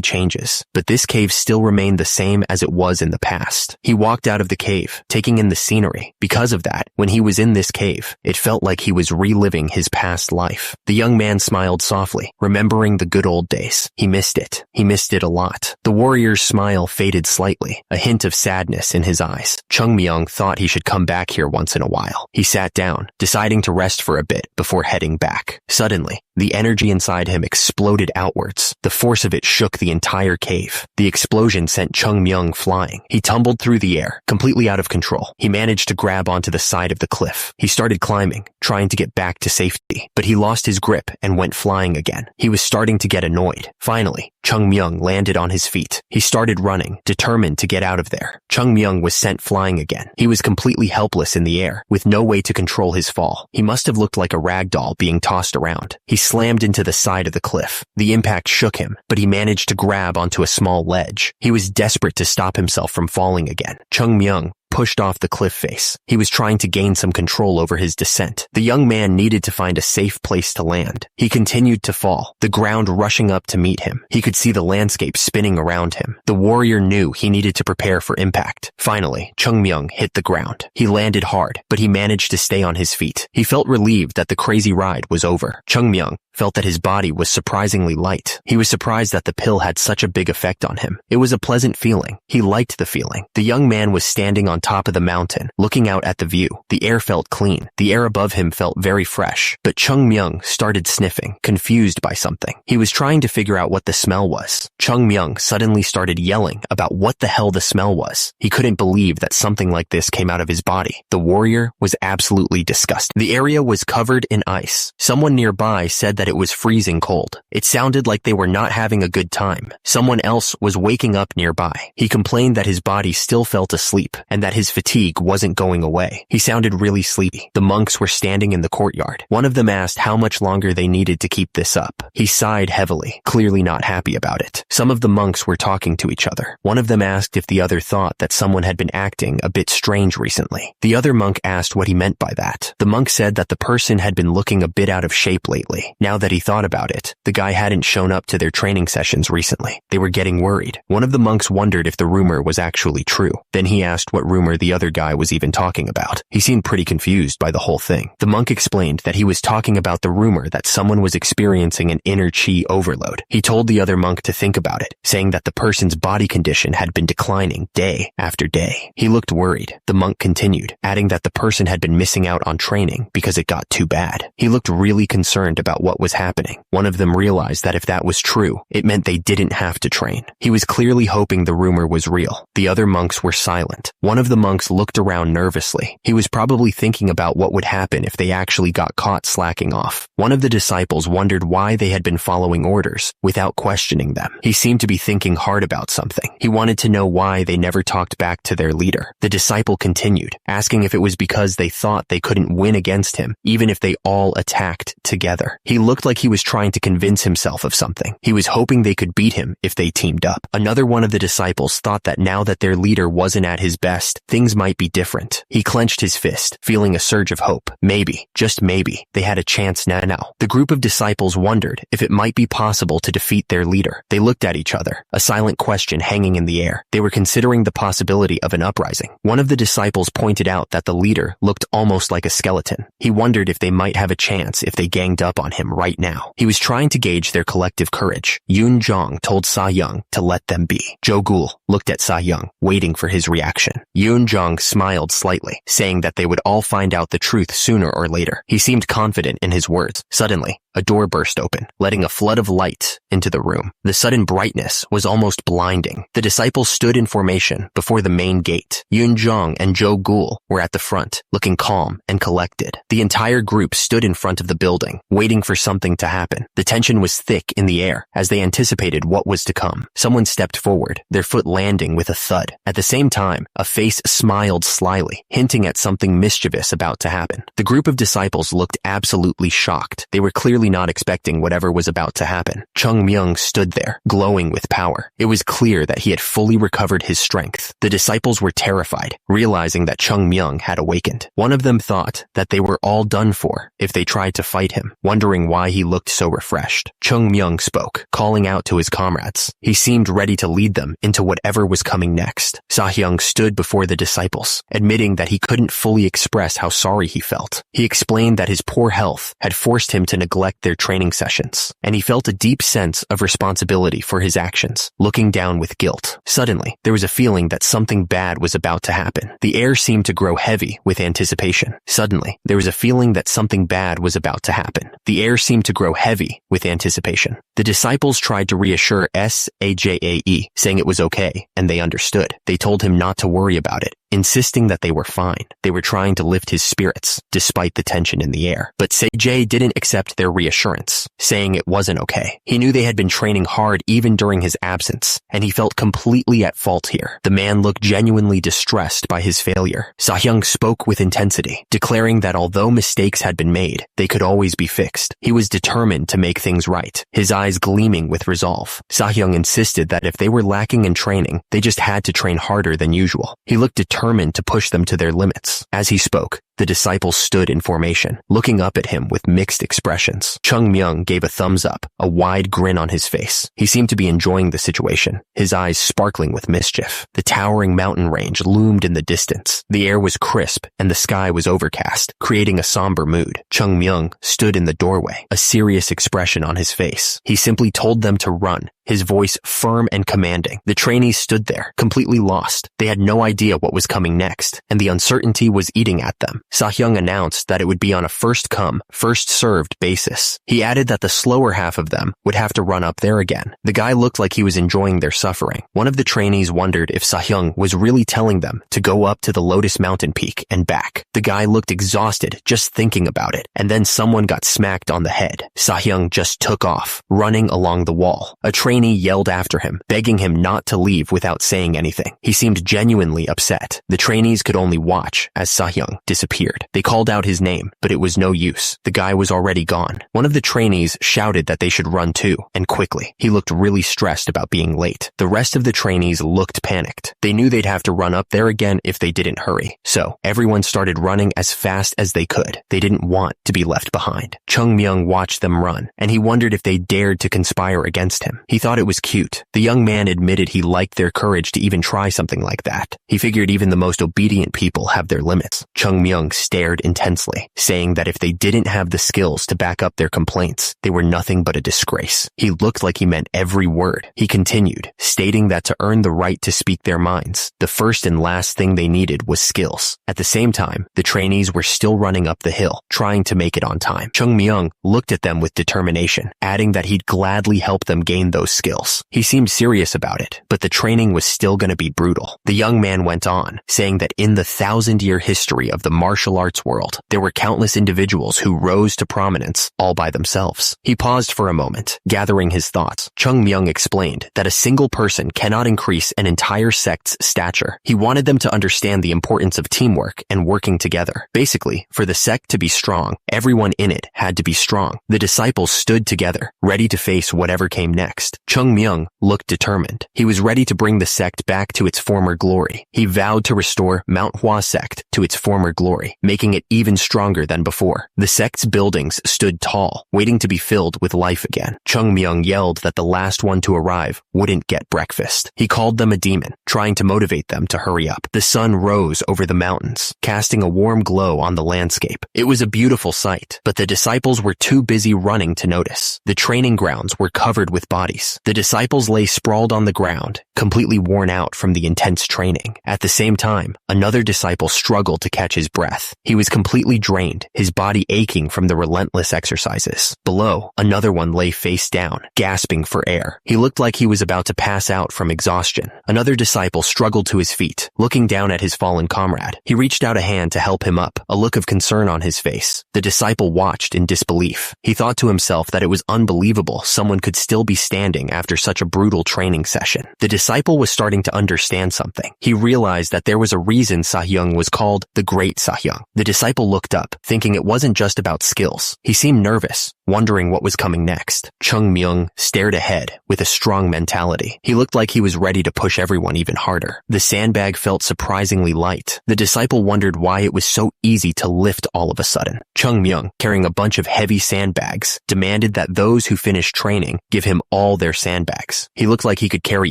Speaker 1: changes, but this cave still remained the same as it was in the past. He walked out of the cave, taking in the scenery. Because of that, when he was in this cave, it felt like he was reliving his past life. The young man smiled softly, remembering the good old days. He missed it. He missed it a lot. The warrior's smile faded slightly, a hint of sadness in his eyes. Chung Myung thought he should come back here once in a while. He sat down, deciding to rest for a bit before heading back. Suddenly, the energy inside him exploded outwards. The force of it shook the entire cave. The explosion sent Chung Myung flying. He tumbled through the air, completely out of control. He managed to grab onto the side of the cliff. He started climbing, trying to get back to safety, but he lost his grip and went flying again. He was starting to get annoyed. Finally, Chung Myung landed on his feet. He started running, determined to get out of there. Chung Myung was sent flying again. He was completely helpless in the air, with no way to control his fall. He must have looked like a rag doll being tossed around. He slammed into the side of the cliff. The impact shook him, but he managed to grab onto a small ledge. He was desperate to stop himself from falling again. Chung Myung pushed off the cliff face. He was trying to gain some control over his descent. The young man needed to find a safe place to land. He continued to fall, the ground rushing up to meet him. He could see the landscape spinning around him. The warrior knew he needed to prepare for impact. Finally, Chung Myung hit the ground. He landed hard, but he managed to stay on his feet. He felt relieved that the crazy ride was over. Chung Myung felt that his body was surprisingly light. He was surprised that the pill had such a big effect on him. It was a pleasant feeling. He liked the feeling. The young man was standing on top of the mountain, looking out at the view. The air felt clean. The air above him felt very fresh. But Chung Myung started sniffing, confused by something. He was trying to figure out what the smell was. Chung Myung suddenly started yelling about what the hell the smell was. He couldn't believe that something like this came out of his body. The warrior was absolutely disgusted. The area was covered in ice. Someone nearby said that it was freezing cold. It sounded like they were not having a good time. Someone else was waking up nearby. He complained that his body still felt asleep and that his fatigue wasn't going away. He sounded really sleepy. The monks were standing in the courtyard. One of them asked how much longer they needed to keep this up. He sighed heavily, clearly not happy about it. Some of the monks were talking to each other. One of them asked if the other thought that someone had been acting a bit strange recently. The other monk asked what he meant by that. The monk said that the person had been looking a bit out of shape lately. Now that he thought about it, the guy hadn't shown up to their training sessions recently. They were getting worried. One of the monks wondered if the rumor was actually true. Then he asked what rumor the other guy was even talking about. He seemed pretty confused by the whole thing. The monk explained that he was talking about the rumor that someone was experiencing an inner chi overload. He told the other monk to think about it, saying that the person's body condition had been declining day after day. He looked worried. The monk continued, adding that the person had been missing out on training because it got too bad. He looked really concerned about what was happening. One of them realized that if that was true, it meant they didn't have to train. He was clearly hoping the rumor was real. The other monks were silent. One of the monks looked around nervously. He was probably thinking about what would happen if they actually got caught slacking off. One of the disciples wondered why they had been following orders without questioning them. He seemed to be thinking hard about something. He wanted to know why they never talked back to their leader. The disciple continued, asking if it was because they thought they couldn't win against him, even if they all attacked together. He looked like he was trying to convince himself of something. He was hoping they could beat him if they teamed up. Another one of the disciples thought that now that their leader wasn't at his best, things might be different. He clenched his fist, feeling a surge of hope. Maybe, just maybe, they had a chance now. The group of disciples wondered if it might be possible to defeat their leader. They looked at each other, a silent question hanging in the air. They were considering the possibility of an uprising. One of the disciples pointed out that the leader looked almost like a skeleton. He wondered if they might have a chance if they ganged up on him right now. He was trying to gauge their collective courage. Yoon Jong told Sa Young to let them be. Jo Gul looked at Sa Young, waiting for his reaction. Yoon Jong smiled slightly, saying that they would all find out the truth sooner or later. He seemed confident in his words. Suddenly, a door burst open, letting a flood of light into the room. The sudden brightness was almost blinding. The disciples stood in formation before the main gate. Yoon Jong and Jo Gul were at the front, looking calm and collected. The entire group stood in front of the building, waiting for something to happen. The tension was thick in the air as they anticipated what was to come. Someone stepped forward, their foot landing with a thud. At the same time, a face smiled slyly, hinting at something mischievous about to happen. The group of disciples looked absolutely shocked. They were clearly not expecting whatever was about to happen. Chung Myung stood there, glowing with power. It was clear that he had fully recovered his strength. The disciples were terrified, realizing that Chung Myung had awakened. One of them thought that they were all done for if they tried to fight him, wondering why he looked so refreshed. Chung Myung spoke, calling out to his comrades. He seemed ready to lead them into whatever was coming next. Sa-hyung stood before the disciples, admitting that he couldn't fully express how sorry he felt. He explained that his poor health had forced him to neglect their training sessions, and he felt a deep sense of responsibility for his actions, looking down with guilt. Suddenly, there was a feeling that something bad was about to happen. The air seemed to grow heavy with anticipation. Suddenly, there was a feeling that something bad was about to happen. The air seemed to grow heavy with anticipation. The disciples tried to reassure Sajae, saying it was okay, and they understood. They told him not to worry about it. insisting that they were fine. They were trying to lift his spirits, despite the tension in the air. But Jae didn't accept their reassurance, saying it wasn't okay. He knew they had been training hard even during his absence, and he felt completely at fault here. The man looked genuinely distressed by his failure. Sahyung spoke with intensity, declaring that although mistakes had been made, they could always be fixed. He was determined to make things right, his eyes gleaming with resolve. Sahyung insisted that if they were lacking in training, they just had to train harder than usual. He looked determined to push them to their limits. As he spoke, the disciples stood in formation, looking up at him with mixed expressions. Chung Myung gave a thumbs up, a wide grin on his face. He seemed to be enjoying the situation, his eyes sparkling with mischief. The towering mountain range loomed in the distance. The air was crisp, and the sky was overcast, creating a somber mood. Chung Myung stood in the doorway, a serious expression on his face. He simply told them to run, his voice firm and commanding. The trainees stood there, completely lost. They had no idea what was coming next, and the uncertainty was eating at them. Sahyung announced that it would be on a first-come, first-served basis. He added that the slower half of them would have to run up there again. The guy looked like he was enjoying their suffering. One of the trainees wondered if Sahyung was really telling them to go up to the Lotus Mountain peak and back. The guy looked exhausted just thinking about it, and then someone got smacked on the head. Sahyung just took off, running along the wall. A trainee yelled after him, begging him not to leave without saying anything. He seemed genuinely upset. The trainees could only watch as Sahyung disappeared. They called out his name, but it was no use. The guy was already gone. One of the trainees shouted that they should run too, and quickly. He looked really stressed about being late. The rest of the trainees looked panicked. They knew they'd have to run up there again if they didn't hurry. So, everyone started running as fast as they could. They didn't want to be left behind. Chung Myung watched them run, and he wondered if they dared to conspire against him. He thought it was cute. The young man admitted he liked their courage to even try something like that. He figured even the most obedient people have their limits. Chung Myung stared intensely, saying that if they didn't have the skills to back up their complaints, they were nothing but a disgrace. He looked like he meant every word. He continued, stating that to earn the right to speak their minds, the first and last thing they needed was skills. At the same time, the trainees were still running up the hill, trying to make it on time. Chung Myung looked at them with determination, adding that he'd gladly help them gain those skills. He seemed serious about it, but the training was still going to be brutal. The young man went on, saying that in the 1,000-year history of the martial arts world, there were countless individuals who rose to prominence all by themselves. He paused for a moment, gathering his thoughts. Chung Myung explained that a single person cannot increase an entire sect's stature. He wanted them to understand the importance of teamwork and working together. Basically, for the sect to be strong, everyone in it had to be strong. The disciples stood together, ready to face whatever came next. Chung Myung looked determined. He was ready to bring the sect back to its former glory. He vowed to restore Manhwa sect to its former glory, making it even stronger than before. The sect's buildings stood tall, waiting to be filled with life again. Chung Myung yelled that the last one to arrive wouldn't get breakfast. He called them a demon, trying to motivate them to hurry up. The sun rose over the mountains, casting a warm glow on the landscape. It was a beautiful sight, but the disciples were too busy running to notice. The training grounds were covered with bodies. The disciples lay sprawled on the ground, completely worn out from the intense training. At the same time, another disciple struggled to catch his breath. He was completely drained, his body aching from the relentless exercises. Below, another one lay face down, gasping for air. He looked like he was about to pass out from exhaustion. Another disciple struggled to his feet, looking down at his fallen comrade. He reached out a hand to help him up, a look of concern on his face. The disciple watched in disbelief. He thought to himself that it was unbelievable someone could still be standing after such a brutal training session. The disciple was starting to understand something. He realized that there was a reason Sahyung was called the Great Sahyung. The disciple looked up, thinking it wasn't just about skills. He seemed nervous, wondering what was coming next. Chung Myung stared ahead with a strong mentality. He looked like he was ready to push everyone even harder. The sandbag felt surprisingly light. The disciple wondered why it was so easy to lift all of a sudden. Chung Myung, carrying a bunch of heavy sandbags, demanded that those who finished training give him all their sandbags. He looked like he could carry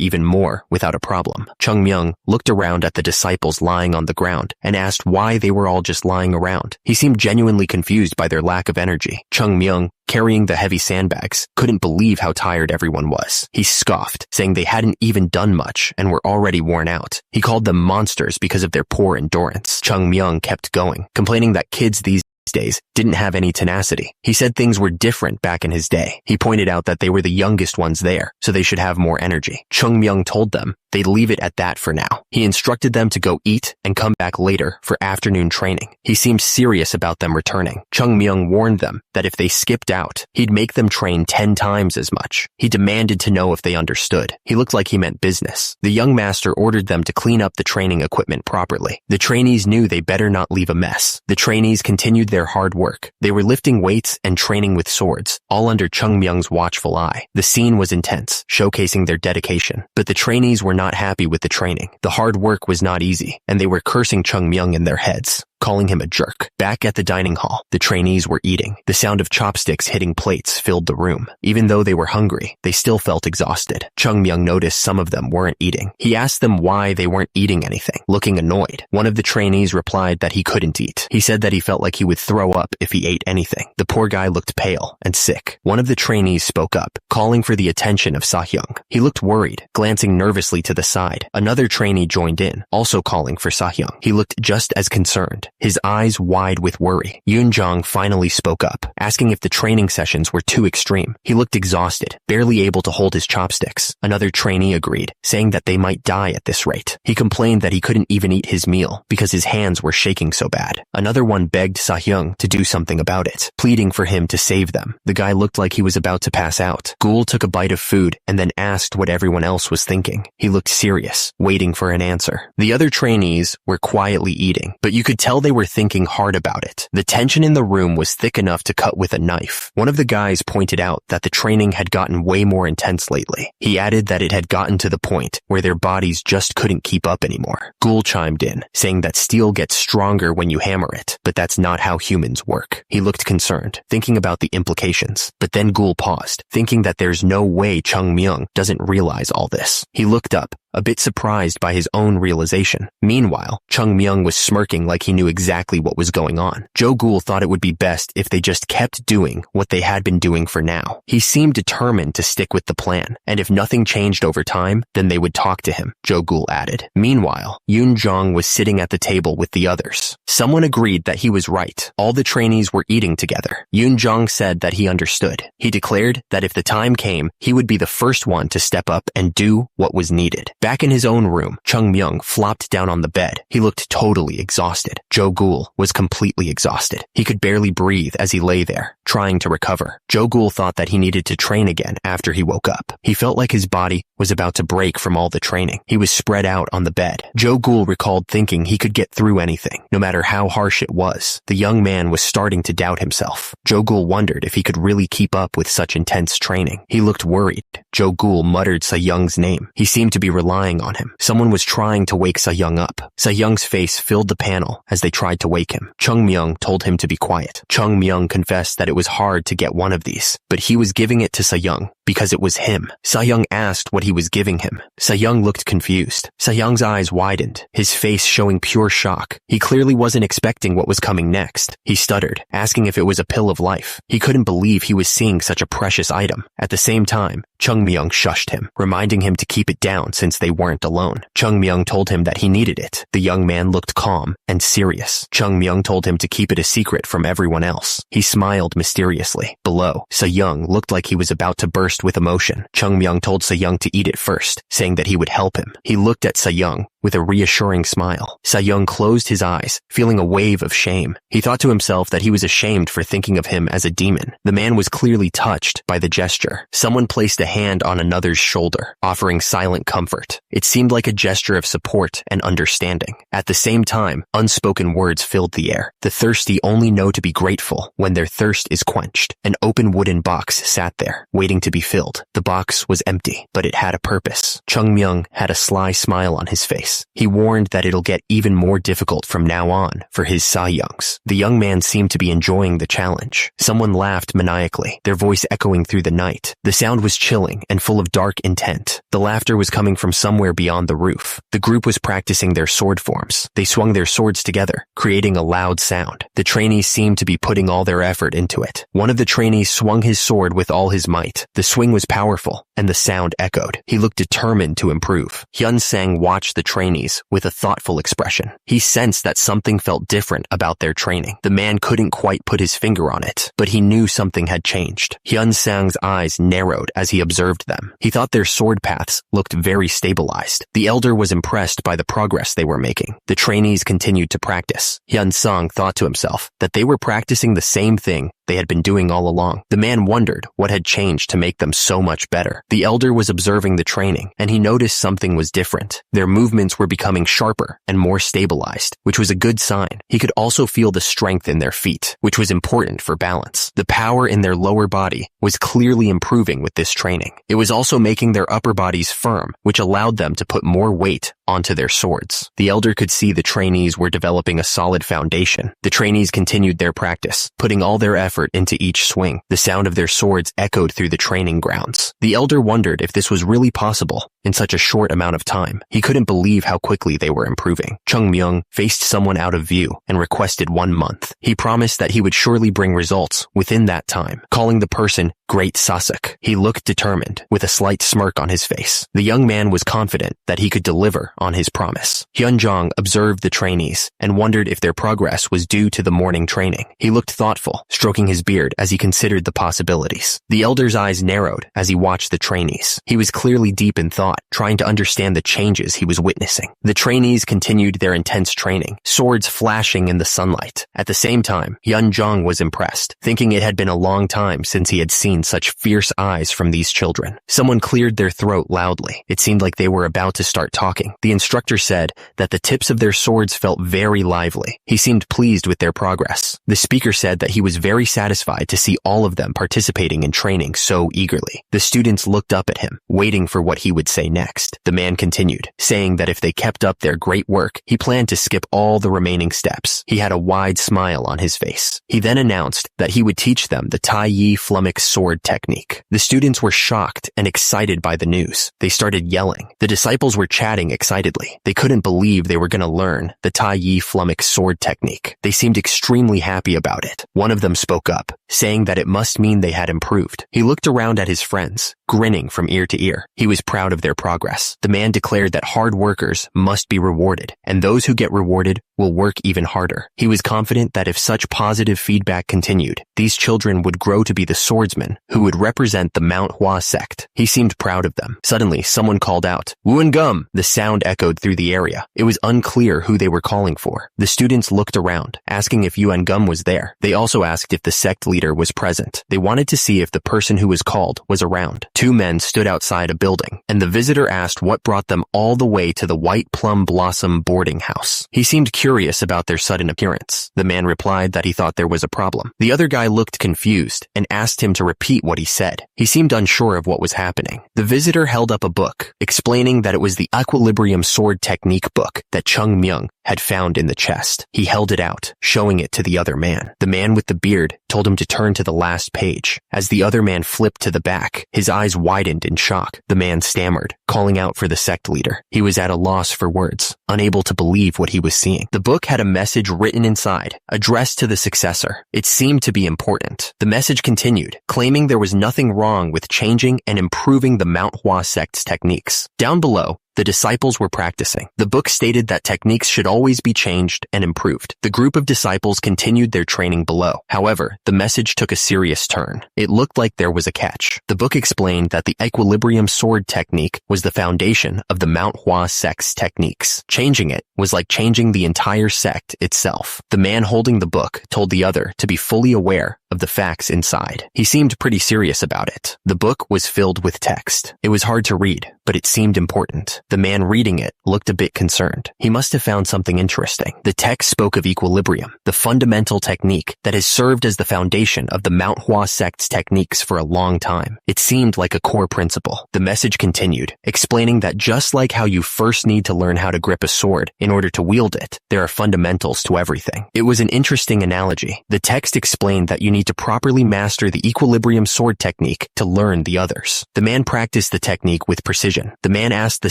Speaker 1: even more without a problem. Chung Myung looked around at the disciples lying on the ground and asked why they were all just lying around. He seemed genuinely confused by their lack of energy. Chung Myung, carrying the heavy sandbags, couldn't believe how tired everyone was. He scoffed, saying they hadn't even done much and were already worn out. He called them monsters because of their poor endurance. Chung Myung kept going, complaining that kids these days didn't have any tenacity. He said things were different back in his day. He pointed out that they were the youngest ones there, so they should have more energy. Chung Myung told them they'd leave it at that for now. He instructed them to go eat and come back later for afternoon training. He seemed serious about them returning. Chung Myung warned them that if they skipped out, he'd make them train 10 times as much. He demanded to know if they understood. He looked like he meant business. The young master ordered them to clean up the training equipment properly. The trainees knew they better not leave a mess. The trainees continued their hard work. They were lifting weights and training with swords, all under Chung Myung's watchful eye. The scene was intense, showcasing their dedication. But the trainees were not happy with the training. The hard work was not easy, and they were cursing Chung Myung in their heads, calling him a jerk. Back at the dining hall, the trainees were eating. The sound of chopsticks hitting plates filled the room. Even though they were hungry, they still felt exhausted. Chung Myung noticed some of them weren't eating. He asked them why they weren't eating anything, looking annoyed. One of the trainees replied that he couldn't eat. He said that he felt like he would throw up if he ate anything. The poor guy looked pale and sick. One of the trainees spoke up, calling for the attention of Sahyung. He looked worried, glancing nervously to the side. Another trainee joined in, also calling for Sahyung. He looked just as concerned, his eyes wide with worry. Yoonjong finally spoke up, asking if the training sessions were too extreme. He looked exhausted, barely able to hold his chopsticks. Another trainee agreed, saying that they might die at this rate. He complained that he couldn't even eat his meal because his hands were shaking so bad. Another one begged Sahyung to do something about it, pleading for him to save them. The guy looked like he was about to pass out. Gul took a bite of food and then asked what everyone else was thinking. He looked serious, waiting for an answer. The other trainees were quietly eating, but you could tell they were thinking hard about it. The tension in the room was thick enough to cut with a knife. One of the guys pointed out that the training had gotten way more intense lately. He added that it had gotten to the point where their bodies just couldn't keep up anymore. Gul chimed in, saying that steel gets stronger when you hammer it, but that's not how humans work. He looked concerned, thinking about the implications. But then Gul paused, thinking that there's no way Chung Myung doesn't realize all this. He looked up, a bit surprised by his own realization. Meanwhile, Chung Myung was smirking like he knew exactly what was going on. Jo Gul thought it would be best if they just kept doing what they had been doing for now. He seemed determined to stick with the plan, and if nothing changed over time, then they would talk to him, Jo Gul added. Meanwhile, Yoon Jong was sitting at the table with the others. Someone agreed that he was right. All the trainees were eating together. Yoon Jong said that he understood. He declared that if the time came, he would be the first one to step up and do what was needed. Back in his own room, Chung Myung flopped down on the bed. He looked totally exhausted. Jo Gul was completely exhausted. He could barely breathe as he lay there, trying to recover. Jo Gul thought that he needed to train again after he woke up. He felt like his body was about to break from all the training. He was spread out on the bed. Jo Gul recalled thinking he could get through anything, no matter how harsh it was. The young man was starting to doubt himself. Jo Gul wondered if he could really keep up with such intense training. He looked worried. Jo Gul muttered Sayoung's name. He seemed to be relying on him. Someone was trying to wake Sayoung up. Sayoung's face filled the panel as they tried to wake him. Chung Myung told him to be quiet. Chung Myung confessed that it was hard to get one of these, but he was giving it to Sayoung because it was him. Sayoung asked what he was giving him. Sayoung looked confused. Sayoung's eyes widened, his face showing pure shock. He clearly wasn't expecting what was coming next. He stuttered, asking if it was a pill of life. He couldn't believe he was seeing such a precious item. At the same time, Chung Myung shushed him, reminding him to keep it down since they weren't alone. Chung Myung told him that he needed it. The young man looked calm and serious. Chung Myung told him to keep it a secret from everyone else. He smiled mysteriously. Below, Sayoung looked like he was about to burst with emotion. Chung Myung told Sayoung to eat it first, saying that he would help him. He looked at Sayoung with a reassuring smile. Sayoung closed his eyes, feeling a wave of shame. He thought to himself that he was ashamed for thinking of him as a demon. The man was clearly touched by the gesture. Someone placed a hand on another's shoulder, offering silent comfort. It seemed like a gesture of support and understanding. At the same time, unspoken words filled the air. The thirsty only know to be grateful when their thirst is quenched. An open wooden box sat there, waiting to be filled. The box was empty, but it had a purpose. Chung Myung had a sly smile on his face. He warned that it'll get even more difficult from now on for his Sayoungs. The young man seemed to be enjoying the challenge. Someone laughed maniacally, their voice echoing through the night. The sound was chilling and full of dark intent. The laughter was coming from somewhere beyond the roof. The group was practicing their sword forms. They swung their swords together, creating a loud sound. The trainees seemed to be putting all their effort into it. One of the trainees swung his sword with all his might. The swing was powerful, and the sound echoed. He looked determined to improve. Hyun-sang watched the trainees with a thoughtful expression. He sensed that something felt different about their training. The man couldn't quite put his finger on it, but he knew something had changed. Hyun-sang's eyes narrowed as he observed them. He thought their sword paths looked very stabilized. The elder was impressed by the progress they were making. The trainees continued to practice. Hyun-sung thought to himself that they were practicing the same thing they had been doing all along. The man wondered what had changed to make them so much better. The elder was observing the training, and he noticed something was different. Their movements were becoming sharper and more stabilized, which was a good sign. He could also feel the strength in their feet, which was important for balance. The power in their lower body was clearly improving with this training. It was also making their upper bodies firm, which allowed them to put more weight onto their swords. The elder could see the trainees were developing a solid foundation. The trainees continued their practice, putting all their effort into each swing. The sound of their swords echoed through the training grounds. The elder wondered if this was really possible in such a short amount of time. He couldn't believe how quickly they were improving. Chung Myung faced someone out of view and requested 1 month. He promised that he would surely bring results within that time, calling the person Great Sasuk. He looked determined, with a slight smirk on his face. The young man was confident that he could deliver on his promise. Hyun-jong observed the trainees and wondered if their progress was due to the morning training. He looked thoughtful, stroking his beard as he considered the possibilities. The elder's eyes narrowed as he watched the trainees. He was clearly deep in thought, trying to understand the changes he was witnessing. The trainees continued their intense training, swords flashing in the sunlight. At the same time, Hyun-jong was impressed, thinking it had been a long time since he had seen such fierce eyes from these children. Someone cleared their throat loudly. It seemed like they were about to start talking. The instructor said that the tips of their swords felt very lively. He seemed pleased with their progress. The speaker said that he was very satisfied to see all of them participating in training so eagerly. The students looked up at him, waiting for what he would say next. The man continued, saying that if they kept up their great work, he planned to skip all the remaining steps. He had a wide smile on his face. He then announced that he would teach them the Tai Yi flummox sword technique. The students were shocked and excited by the news. They started yelling. The disciples were chatting excitedly. They couldn't believe they were going to learn the Tai Yi flummox sword technique. They seemed extremely happy about it. One of them spoke up, saying that it must mean they had improved. He looked around at his friends, grinning from ear to ear. He was proud of their progress. The man declared that hard workers must be rewarded, and those who get rewarded will work even harder. He was confident that if such positive feedback continued, these children would grow to be the swordsmen who would represent the Manhwa sect. He seemed proud of them. Suddenly, someone called out, "Woo Gum!" The sound echoed through the area. It was unclear who they were calling for. The students looked around, asking if Yuan Gum was there. They also asked if the sect leader was present. They wanted to see if the person who was called was around. 2 men stood outside a building, and the visitor asked what brought them all the way to the White Plum Blossom boarding house. He seemed curious about their sudden appearance. The man replied that he thought there was a problem. The other guy looked confused and asked him to repeat what he said. He seemed unsure of what was happening. The visitor held up a book, explaining that it was the Equilibrium Sword Technique book that Chung Myung had found in the chest. He held it out, showing it to the other man. The man with the beard told him to turn to the last page. As the other man flipped to the back, his eyes widened in shock. The man stammered, calling out for the sect leader. He was at a loss for words, unable to believe what he was seeing. The book had a message written inside, addressed to the successor. It seemed to be important. The message continued, claiming there was nothing wrong with changing and improving the Manhwa sect's techniques. Down below, the disciples were practicing. The book stated that techniques should always be changed and improved. The group of disciples continued their training below. However, the message took a serious turn. It looked like there was a catch. The book explained that the Equilibrium sword technique was the foundation of the Manhwa sect's techniques. Changing it was like changing the entire sect itself. The man holding the book told the other to be fully aware of the facts inside. He seemed pretty serious about it. The book was filled with text. It was hard to read, but it seemed important. The man reading it looked a bit concerned. He must have found something interesting. The text spoke of equilibrium, the fundamental technique that has served as the foundation of the Manhwa sect's techniques for a long time. It seemed like a core principle. The message continued, explaining that just like how you first need to learn how to grip a sword in order to wield it, there are fundamentals to everything. It was an interesting analogy. The text explained that you need need to properly master the equilibrium sword technique to learn the others. The man practiced the technique with precision. The man asked the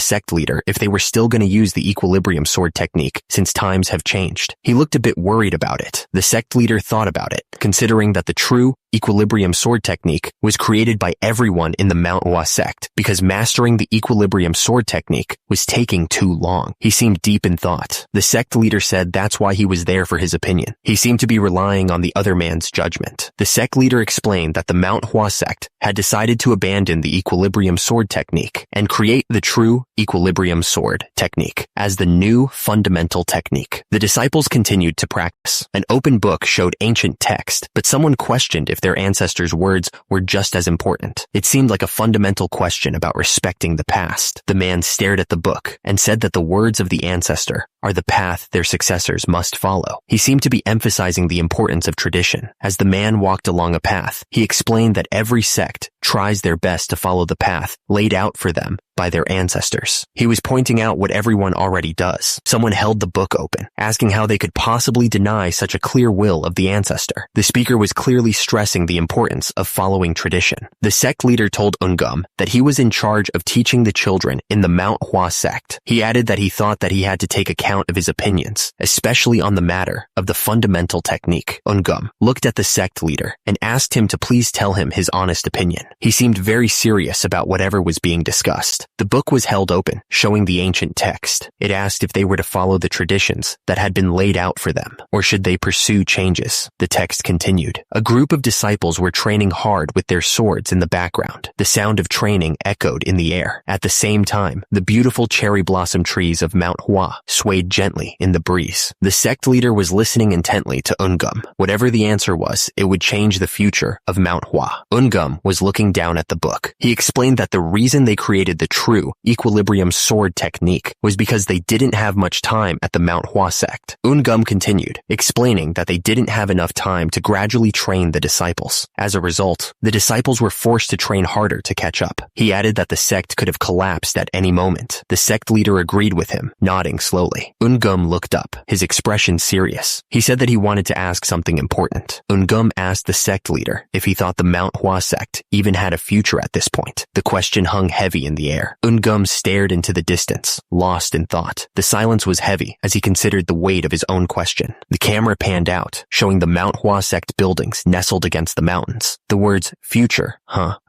Speaker 1: sect leader if they were still going to use the equilibrium sword technique since times have changed. He looked a bit worried about it. The sect leader thought about it, considering that the true equilibrium sword technique was created by everyone in the Manhwa sect because mastering the equilibrium sword technique was taking too long. He seemed deep in thought. The sect leader said that's why he was there for his opinion. He seemed to be relying on the other man's judgment. The sect leader explained that the Manhwa sect had decided to abandon the equilibrium sword technique and create the true equilibrium sword technique as the new fundamental technique. The disciples continued to practice. An open book showed ancient text, but someone questioned if their ancestors' words were just as important. It seemed like a fundamental question about respecting the past. The man stared at the book and said that the words of the ancestor are the path their successors must follow. He seemed to be emphasizing the importance of tradition. As the man walked along a path, he explained that every sect tries their best to follow the path laid out for them by their ancestors. He was pointing out what everyone already does. Someone held the book open, asking how they could possibly deny such a clear will of the ancestor. The speaker was clearly stressing the importance of following tradition. The sect leader told Ungum that he was in charge of teaching the children in the Manhwa sect. He added that he thought that he had to take account of his opinions, especially on the matter of the fundamental technique. Ungum looked at the sect leader and asked him to please tell him his honest opinion. He seemed very serious about whatever was being discussed. The book was held open, showing the ancient text. It asked if they were to follow the traditions that had been laid out for them, or should they pursue changes. The text continued. A group of disciples were training hard with their swords in the background. The sound of training echoed in the air. At the same time, the beautiful cherry blossom trees of Manhwa swayed gently in the breeze. The sect leader was listening intently to Ungum. Whatever the answer was, it would change the future of Manhwa. Ungum was looking down at the book. He explained that the reason they created the true equilibrium sword technique was because they didn't have much time at the Manhwa sect. Ungum continued, explaining that they didn't have enough time to gradually train the disciples. As a result, the disciples were forced to train harder to catch up. He added that the sect could have collapsed at any moment. The sect leader agreed with him, nodding slowly. Ungum looked up, his expression serious. He said that he wanted to ask something important. Ungum asked the sect leader if he thought the Manhwa sect even had a future at this point. The question hung heavy in the air. Ungum stared into the distance, lost in thought. The silence was heavy as he considered the weight of his own question. The camera panned out, showing the Manhwa sect buildings nestled against the mountains. The words, future,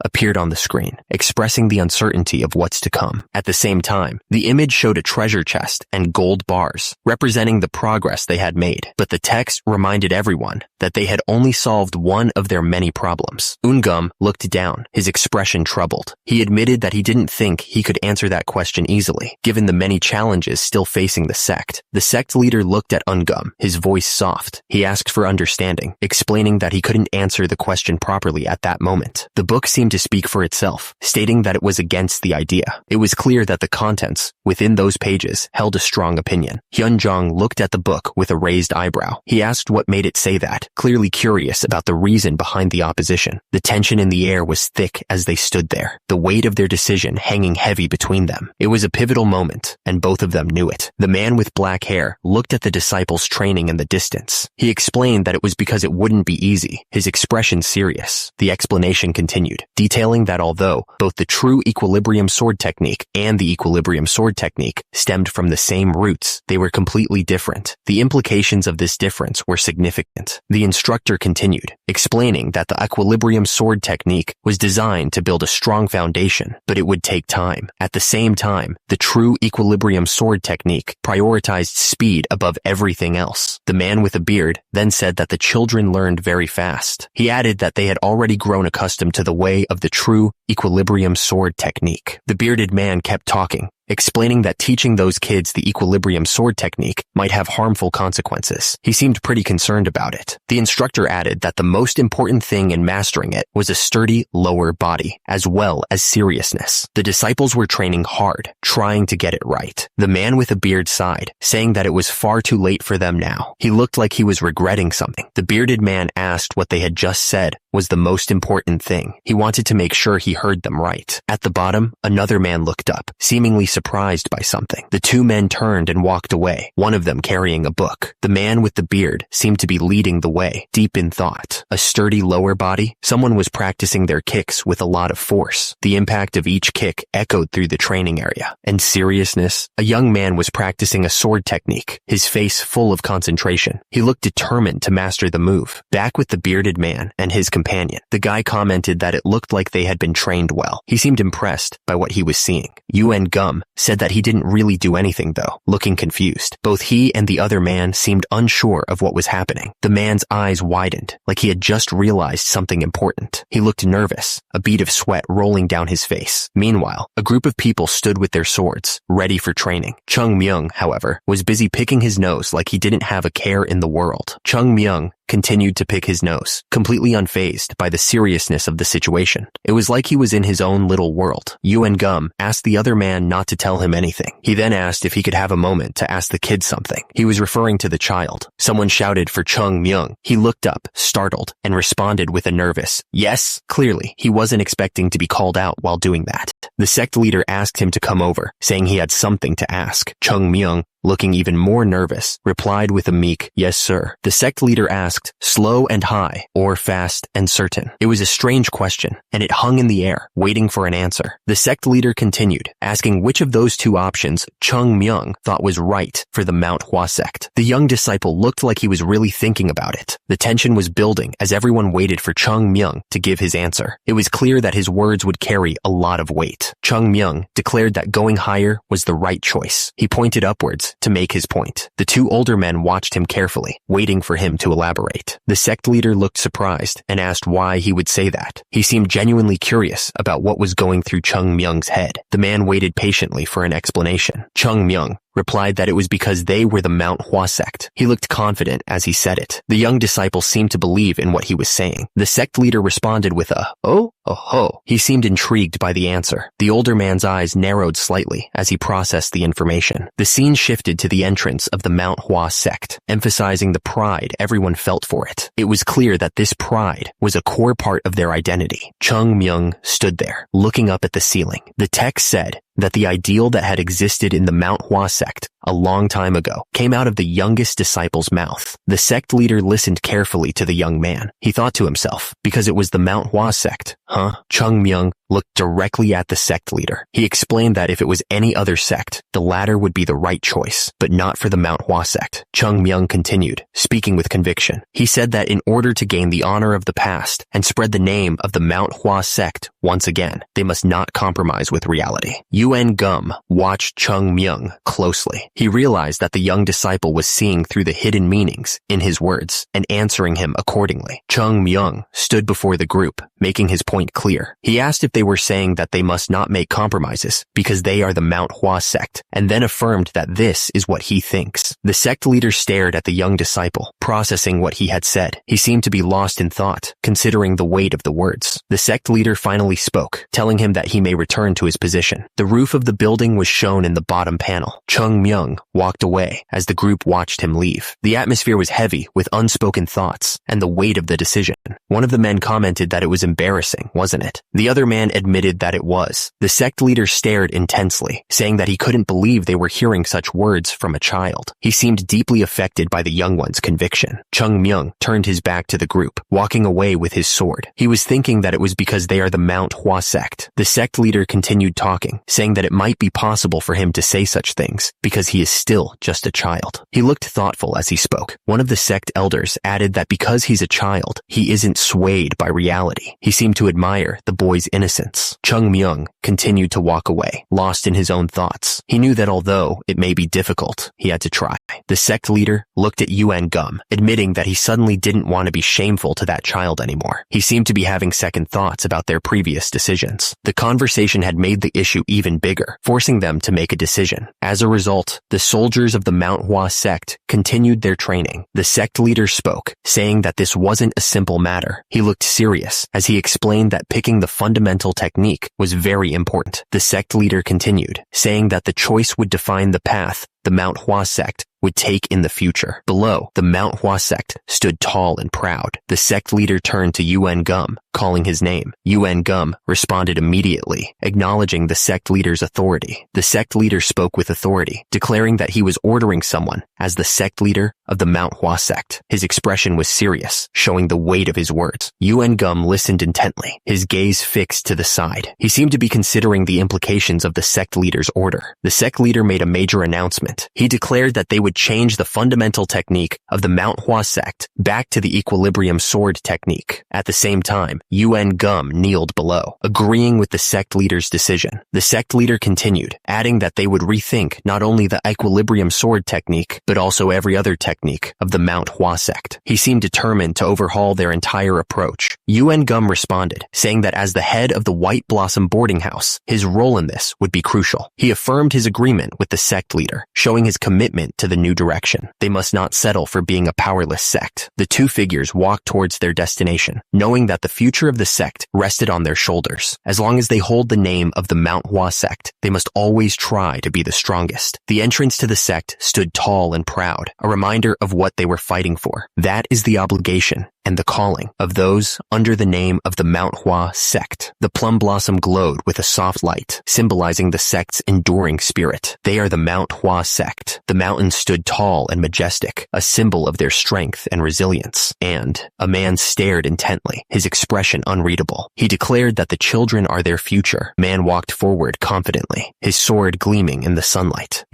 Speaker 1: appeared on the screen, expressing the uncertainty of what's to come. At the same time, the image showed a treasure chest and gold bars, representing the progress they had made. But the text reminded everyone that they had only solved one of their many problems. Ungum looked down, his expression troubled. He admitted that he didn't think he could answer that question easily, given the many challenges still facing the sect. The sect leader looked at Ungum, his voice soft. He asked for understanding, explaining that he couldn't answer the question properly at that moment. The book seemed to speak for itself, stating that it was against the idea. It was clear that the contents within those pages held a strong opinion. Hyunjong looked at the book with a raised eyebrow. He asked what made it say that, clearly curious about the reason behind the opposition. The tension in the air was thick as they stood there, the weight of their decision hanging heavy between them. It was a pivotal moment, and both of them knew it. The man with black hair looked at the disciples training in the distance. He explained that it was because it wouldn't be easy, his expression serious. The explanation continued, detailing that although both the true equilibrium sword technique and the equilibrium sword technique stemmed from the same roots, they were completely different. The implications of this difference were significant. The instructor continued, explaining that the equilibrium sword technique was designed to build a strong foundation, but it would take time. At the same time, the true equilibrium sword technique prioritized speed above everything else. The man with a beard then said that the children learned very fast. He added that they had already grown accustomed to the way of the true equilibrium sword technique. The bearded man kept talking, explaining that teaching those kids the equilibrium sword technique might have harmful consequences. He seemed pretty concerned about it. The instructor added that the most important thing in mastering it was a sturdy lower body, as well as seriousness. The disciples were training hard, trying to get it right. The man with a beard sighed, saying that it was far too late for them now. He looked like he was regretting something. The bearded man asked what they had just said was the most important thing. He wanted to make sure he heard them right. At the bottom, another man looked up, seemingly surprised by something. The two men turned and walked away, one of them carrying a book. The man with the beard seemed to be leading the way, deep in thought. A sturdy lower body, someone was practicing their kicks with a lot of force. The impact of each kick echoed through the training area. And seriousness, a young man was practicing a sword technique, his face full of concentration. He looked determined to master the move. Back with the bearded man and his companion, the guy commented that it looked like they had been trained well. He seemed impressed by what he was seeing. Yuan Gum said that he didn't really do anything though, looking confused. Both he and the other man seemed unsure of what was happening. The man's eyes widened, like he had just realized something important. He looked nervous, a bead of sweat rolling down his face. Meanwhile, a group of people stood with their swords, ready for training. Chung Myung, however, was busy picking his nose like he didn't have a care in the world. Chung Myung continued to pick his nose, completely unfazed by the seriousness of the situation. It was like he was in his own little world. Yuan Gum asked the other man not to tell him anything. He then asked if he could have a moment to ask the kid something. He was referring to the child. Someone shouted for Chung Myung. He looked up, startled, and responded with a nervous, "Yes." Clearly, he wasn't expecting to be called out while doing that. The sect leader asked him to come over, saying he had something to ask. Chung Myung, looking even more nervous, replied with a meek, "Yes, sir." The sect leader asked, "Slow and high, or fast and certain?" It was a strange question, and it hung in the air, waiting for an answer. The sect leader continued, asking which of those two options Chung Myung thought was right for the Manhwa sect. The young disciple looked like he was really thinking about it. The tension was building as everyone waited for Chung Myung to give his answer. It was clear that his words would carry a lot of weight. Chung Myung declared that going higher was the right choice. He pointed upwards to make his point. The two older men watched him carefully, waiting for him to elaborate. The sect leader looked surprised and asked why he would say that. He seemed genuinely curious about what was going through Chung Myung's head. The man waited patiently for an explanation. Chung Myung replied that it was because they were the Manhwa sect. He looked confident as he said it. The young disciple seemed to believe in what he was saying. The sect leader responded with a, "Oh, oh." He seemed intrigued by the answer. The older man's eyes narrowed slightly as he processed the information. The scene shifted to the entrance of the Manhwa sect, emphasizing the pride everyone felt for it. It was clear that this pride was a core part of their identity. Chung Myung stood there, looking up at the ceiling. The text said that the ideal that had existed in the Manhwa sect a long time ago came out of the youngest disciple's mouth. The sect leader listened carefully to the young man. He thought to himself, because it was the Manhwa sect, huh? Chung Myung looked directly at the sect leader. He explained that if it was any other sect, the latter would be the right choice, but not for the Manhwa sect. Chung Myung continued, speaking with conviction. He said that in order to gain the honor of the past and spread the name of the Manhwa sect once again, they must not compromise with reality. Yuan Gum watched Chung Myung closely. He realized that the young disciple was seeing through the hidden meanings in his words and answering him accordingly. Chung Myung stood before the group, making his point clear. He asked if they were saying that they must not make compromises because they are the Manhwa sect, and then affirmed that this is what he thinks. The sect leader stared at the young disciple, processing what he had said. He seemed to be lost in thought, considering the weight of the words. The sect leader finally spoke, telling him that he may return to his position. The roof of the building was shown in the bottom panel. Chung Myung walked away as the group watched him leave. The atmosphere was heavy with unspoken thoughts and the weight of the decision. One of the men commented that it was embarrassing, wasn't it? The other man admitted that it was. The sect leader stared intensely, saying that he couldn't believe they were hearing such words from a child. He seemed deeply affected by the young one's conviction. Chung Myung turned his back to the group, walking away with his sword. He was thinking that it was because they are the Manhwa sect. The sect leader continued talking, saying that it might be possible for him to say such things because he is still just a child. He looked thoughtful as he spoke. One of the sect elders added that because he's a child, he isn't swayed by reality. He seemed to admire the boy's innocence. Chung Myung continued to walk away, lost in his own thoughts. He knew that although it may be difficult, he had to try. The sect leader looked at Yuan Gum, admitting that he suddenly didn't want to be shameful to that child anymore. He seemed to be having second thoughts about their previous decisions. The conversation had made the issue even bigger, forcing them to make a decision. As a result, the soldiers of the Manhwa sect continued their training. The sect leader spoke, saying that this wasn't a simple matter. He looked serious as he explained that picking the fundamental technique was very important. The sect leader continued, saying that the choice would define the path the Manhwa sect would take in the future. Below, the Manhwa sect stood tall and proud. The sect leader turned to Yuen Gum, calling his name. Yuen Gum responded immediately, acknowledging the sect leader's authority. The sect leader spoke with authority, declaring that he was ordering someone as the sect leader of the Manhwa sect. His expression was serious, showing the weight of his words. Yuen Gum listened intently, his gaze fixed to the side. He seemed to be considering the implications of the sect leader's order. The sect leader made a major announcement. He declared that they would change the fundamental technique of the Manhwa sect back to the equilibrium sword technique. At the same time, Yuen Gum kneeled below, agreeing with the sect leader's decision. The sect leader continued, adding that they would rethink not only the equilibrium sword technique, but also every other technique of the Manhwa sect. He seemed determined to overhaul their entire approach. Yuen Gum responded, saying that as the head of the White Blossom boarding house, his role in this would be crucial. He affirmed his agreement with the sect leader, showing his commitment to the new direction. They must not settle for being a powerless sect. The two figures walked towards their destination, knowing that the future of the sect rested on their shoulders. As long as they hold the name of the Manhwa sect, they must always try to be the strongest. The entrance to the sect stood tall and proud, a reminder of what they were fighting for. That is the obligation and the calling of those under the name of the Manhwa sect. The plum blossom glowed with a soft light, symbolizing the sect's enduring spirit. They are the Manhwa sect. The mountain stood tall and majestic, a symbol of their strength and resilience. And a man stared intently, his expression unreadable. He declared that the children are their future. Man walked forward confidently, his sword gleaming in the sunlight.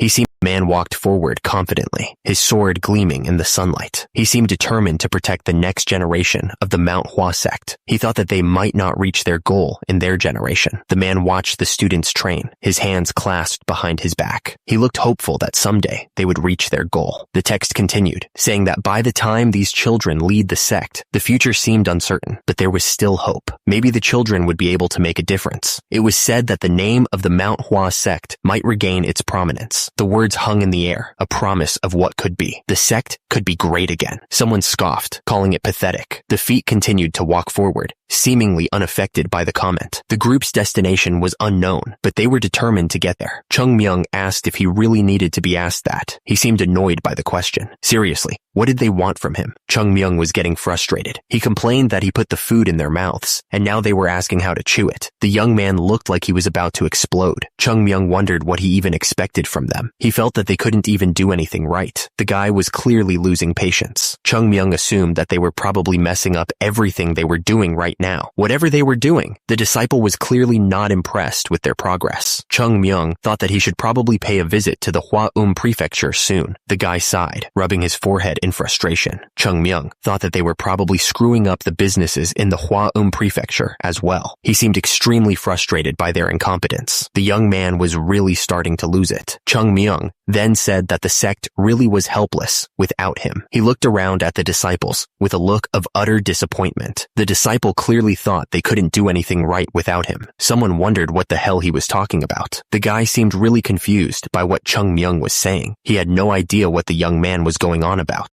Speaker 1: Man walked forward confidently, his sword gleaming in the sunlight. He seemed determined to protect the next generation of the Manhwa sect. He thought that they might not reach their goal in their generation. The man watched the students train, his hands clasped behind his back. He looked hopeful that someday they would reach their goal. The text continued, saying that by the time these children lead the sect, the future seemed uncertain, but there was still hope. Maybe the children would be able to make a difference. It was said that the name of the Manhwa sect might regain its prominence. The words hung in the air, a promise of what could be. The sect could be great again. Someone scoffed, calling it pathetic. The feet continued to walk forward, seemingly unaffected by the comment. The group's destination was unknown, but they were determined to get there. Chung Myung asked if he really needed to be asked that. He seemed annoyed by the question. Seriously, what did they want from him? Chung Myung was getting frustrated. He complained that he put the food in their mouths, and now they were asking how to chew it. The young man looked like he was about to explode. Chung Myung wondered what he even expected from them. He felt that they couldn't even do anything right. The guy was clearly losing patience. Chung Myung assumed that they were probably messing up everything they were doing right now. Whatever they were doing, the disciple was clearly not impressed with their progress. Chung Myung thought that he should probably pay a visit to the Hua prefecture soon. The guy sighed, rubbing his forehead in frustration. Chung Myung thought that they were probably screwing up the businesses in the Hua prefecture as well. He seemed extremely frustrated by their incompetence. The young man was really starting to lose it. Chung Myung then said that the sect really was helpless without him. He looked around at the disciples with a look of utter disappointment. The disciple clearly thought they couldn't do anything right without him. Someone wondered what the hell he was talking about. The guy seemed really confused by what Chung Myung was saying. He had no idea what the young man was going on about.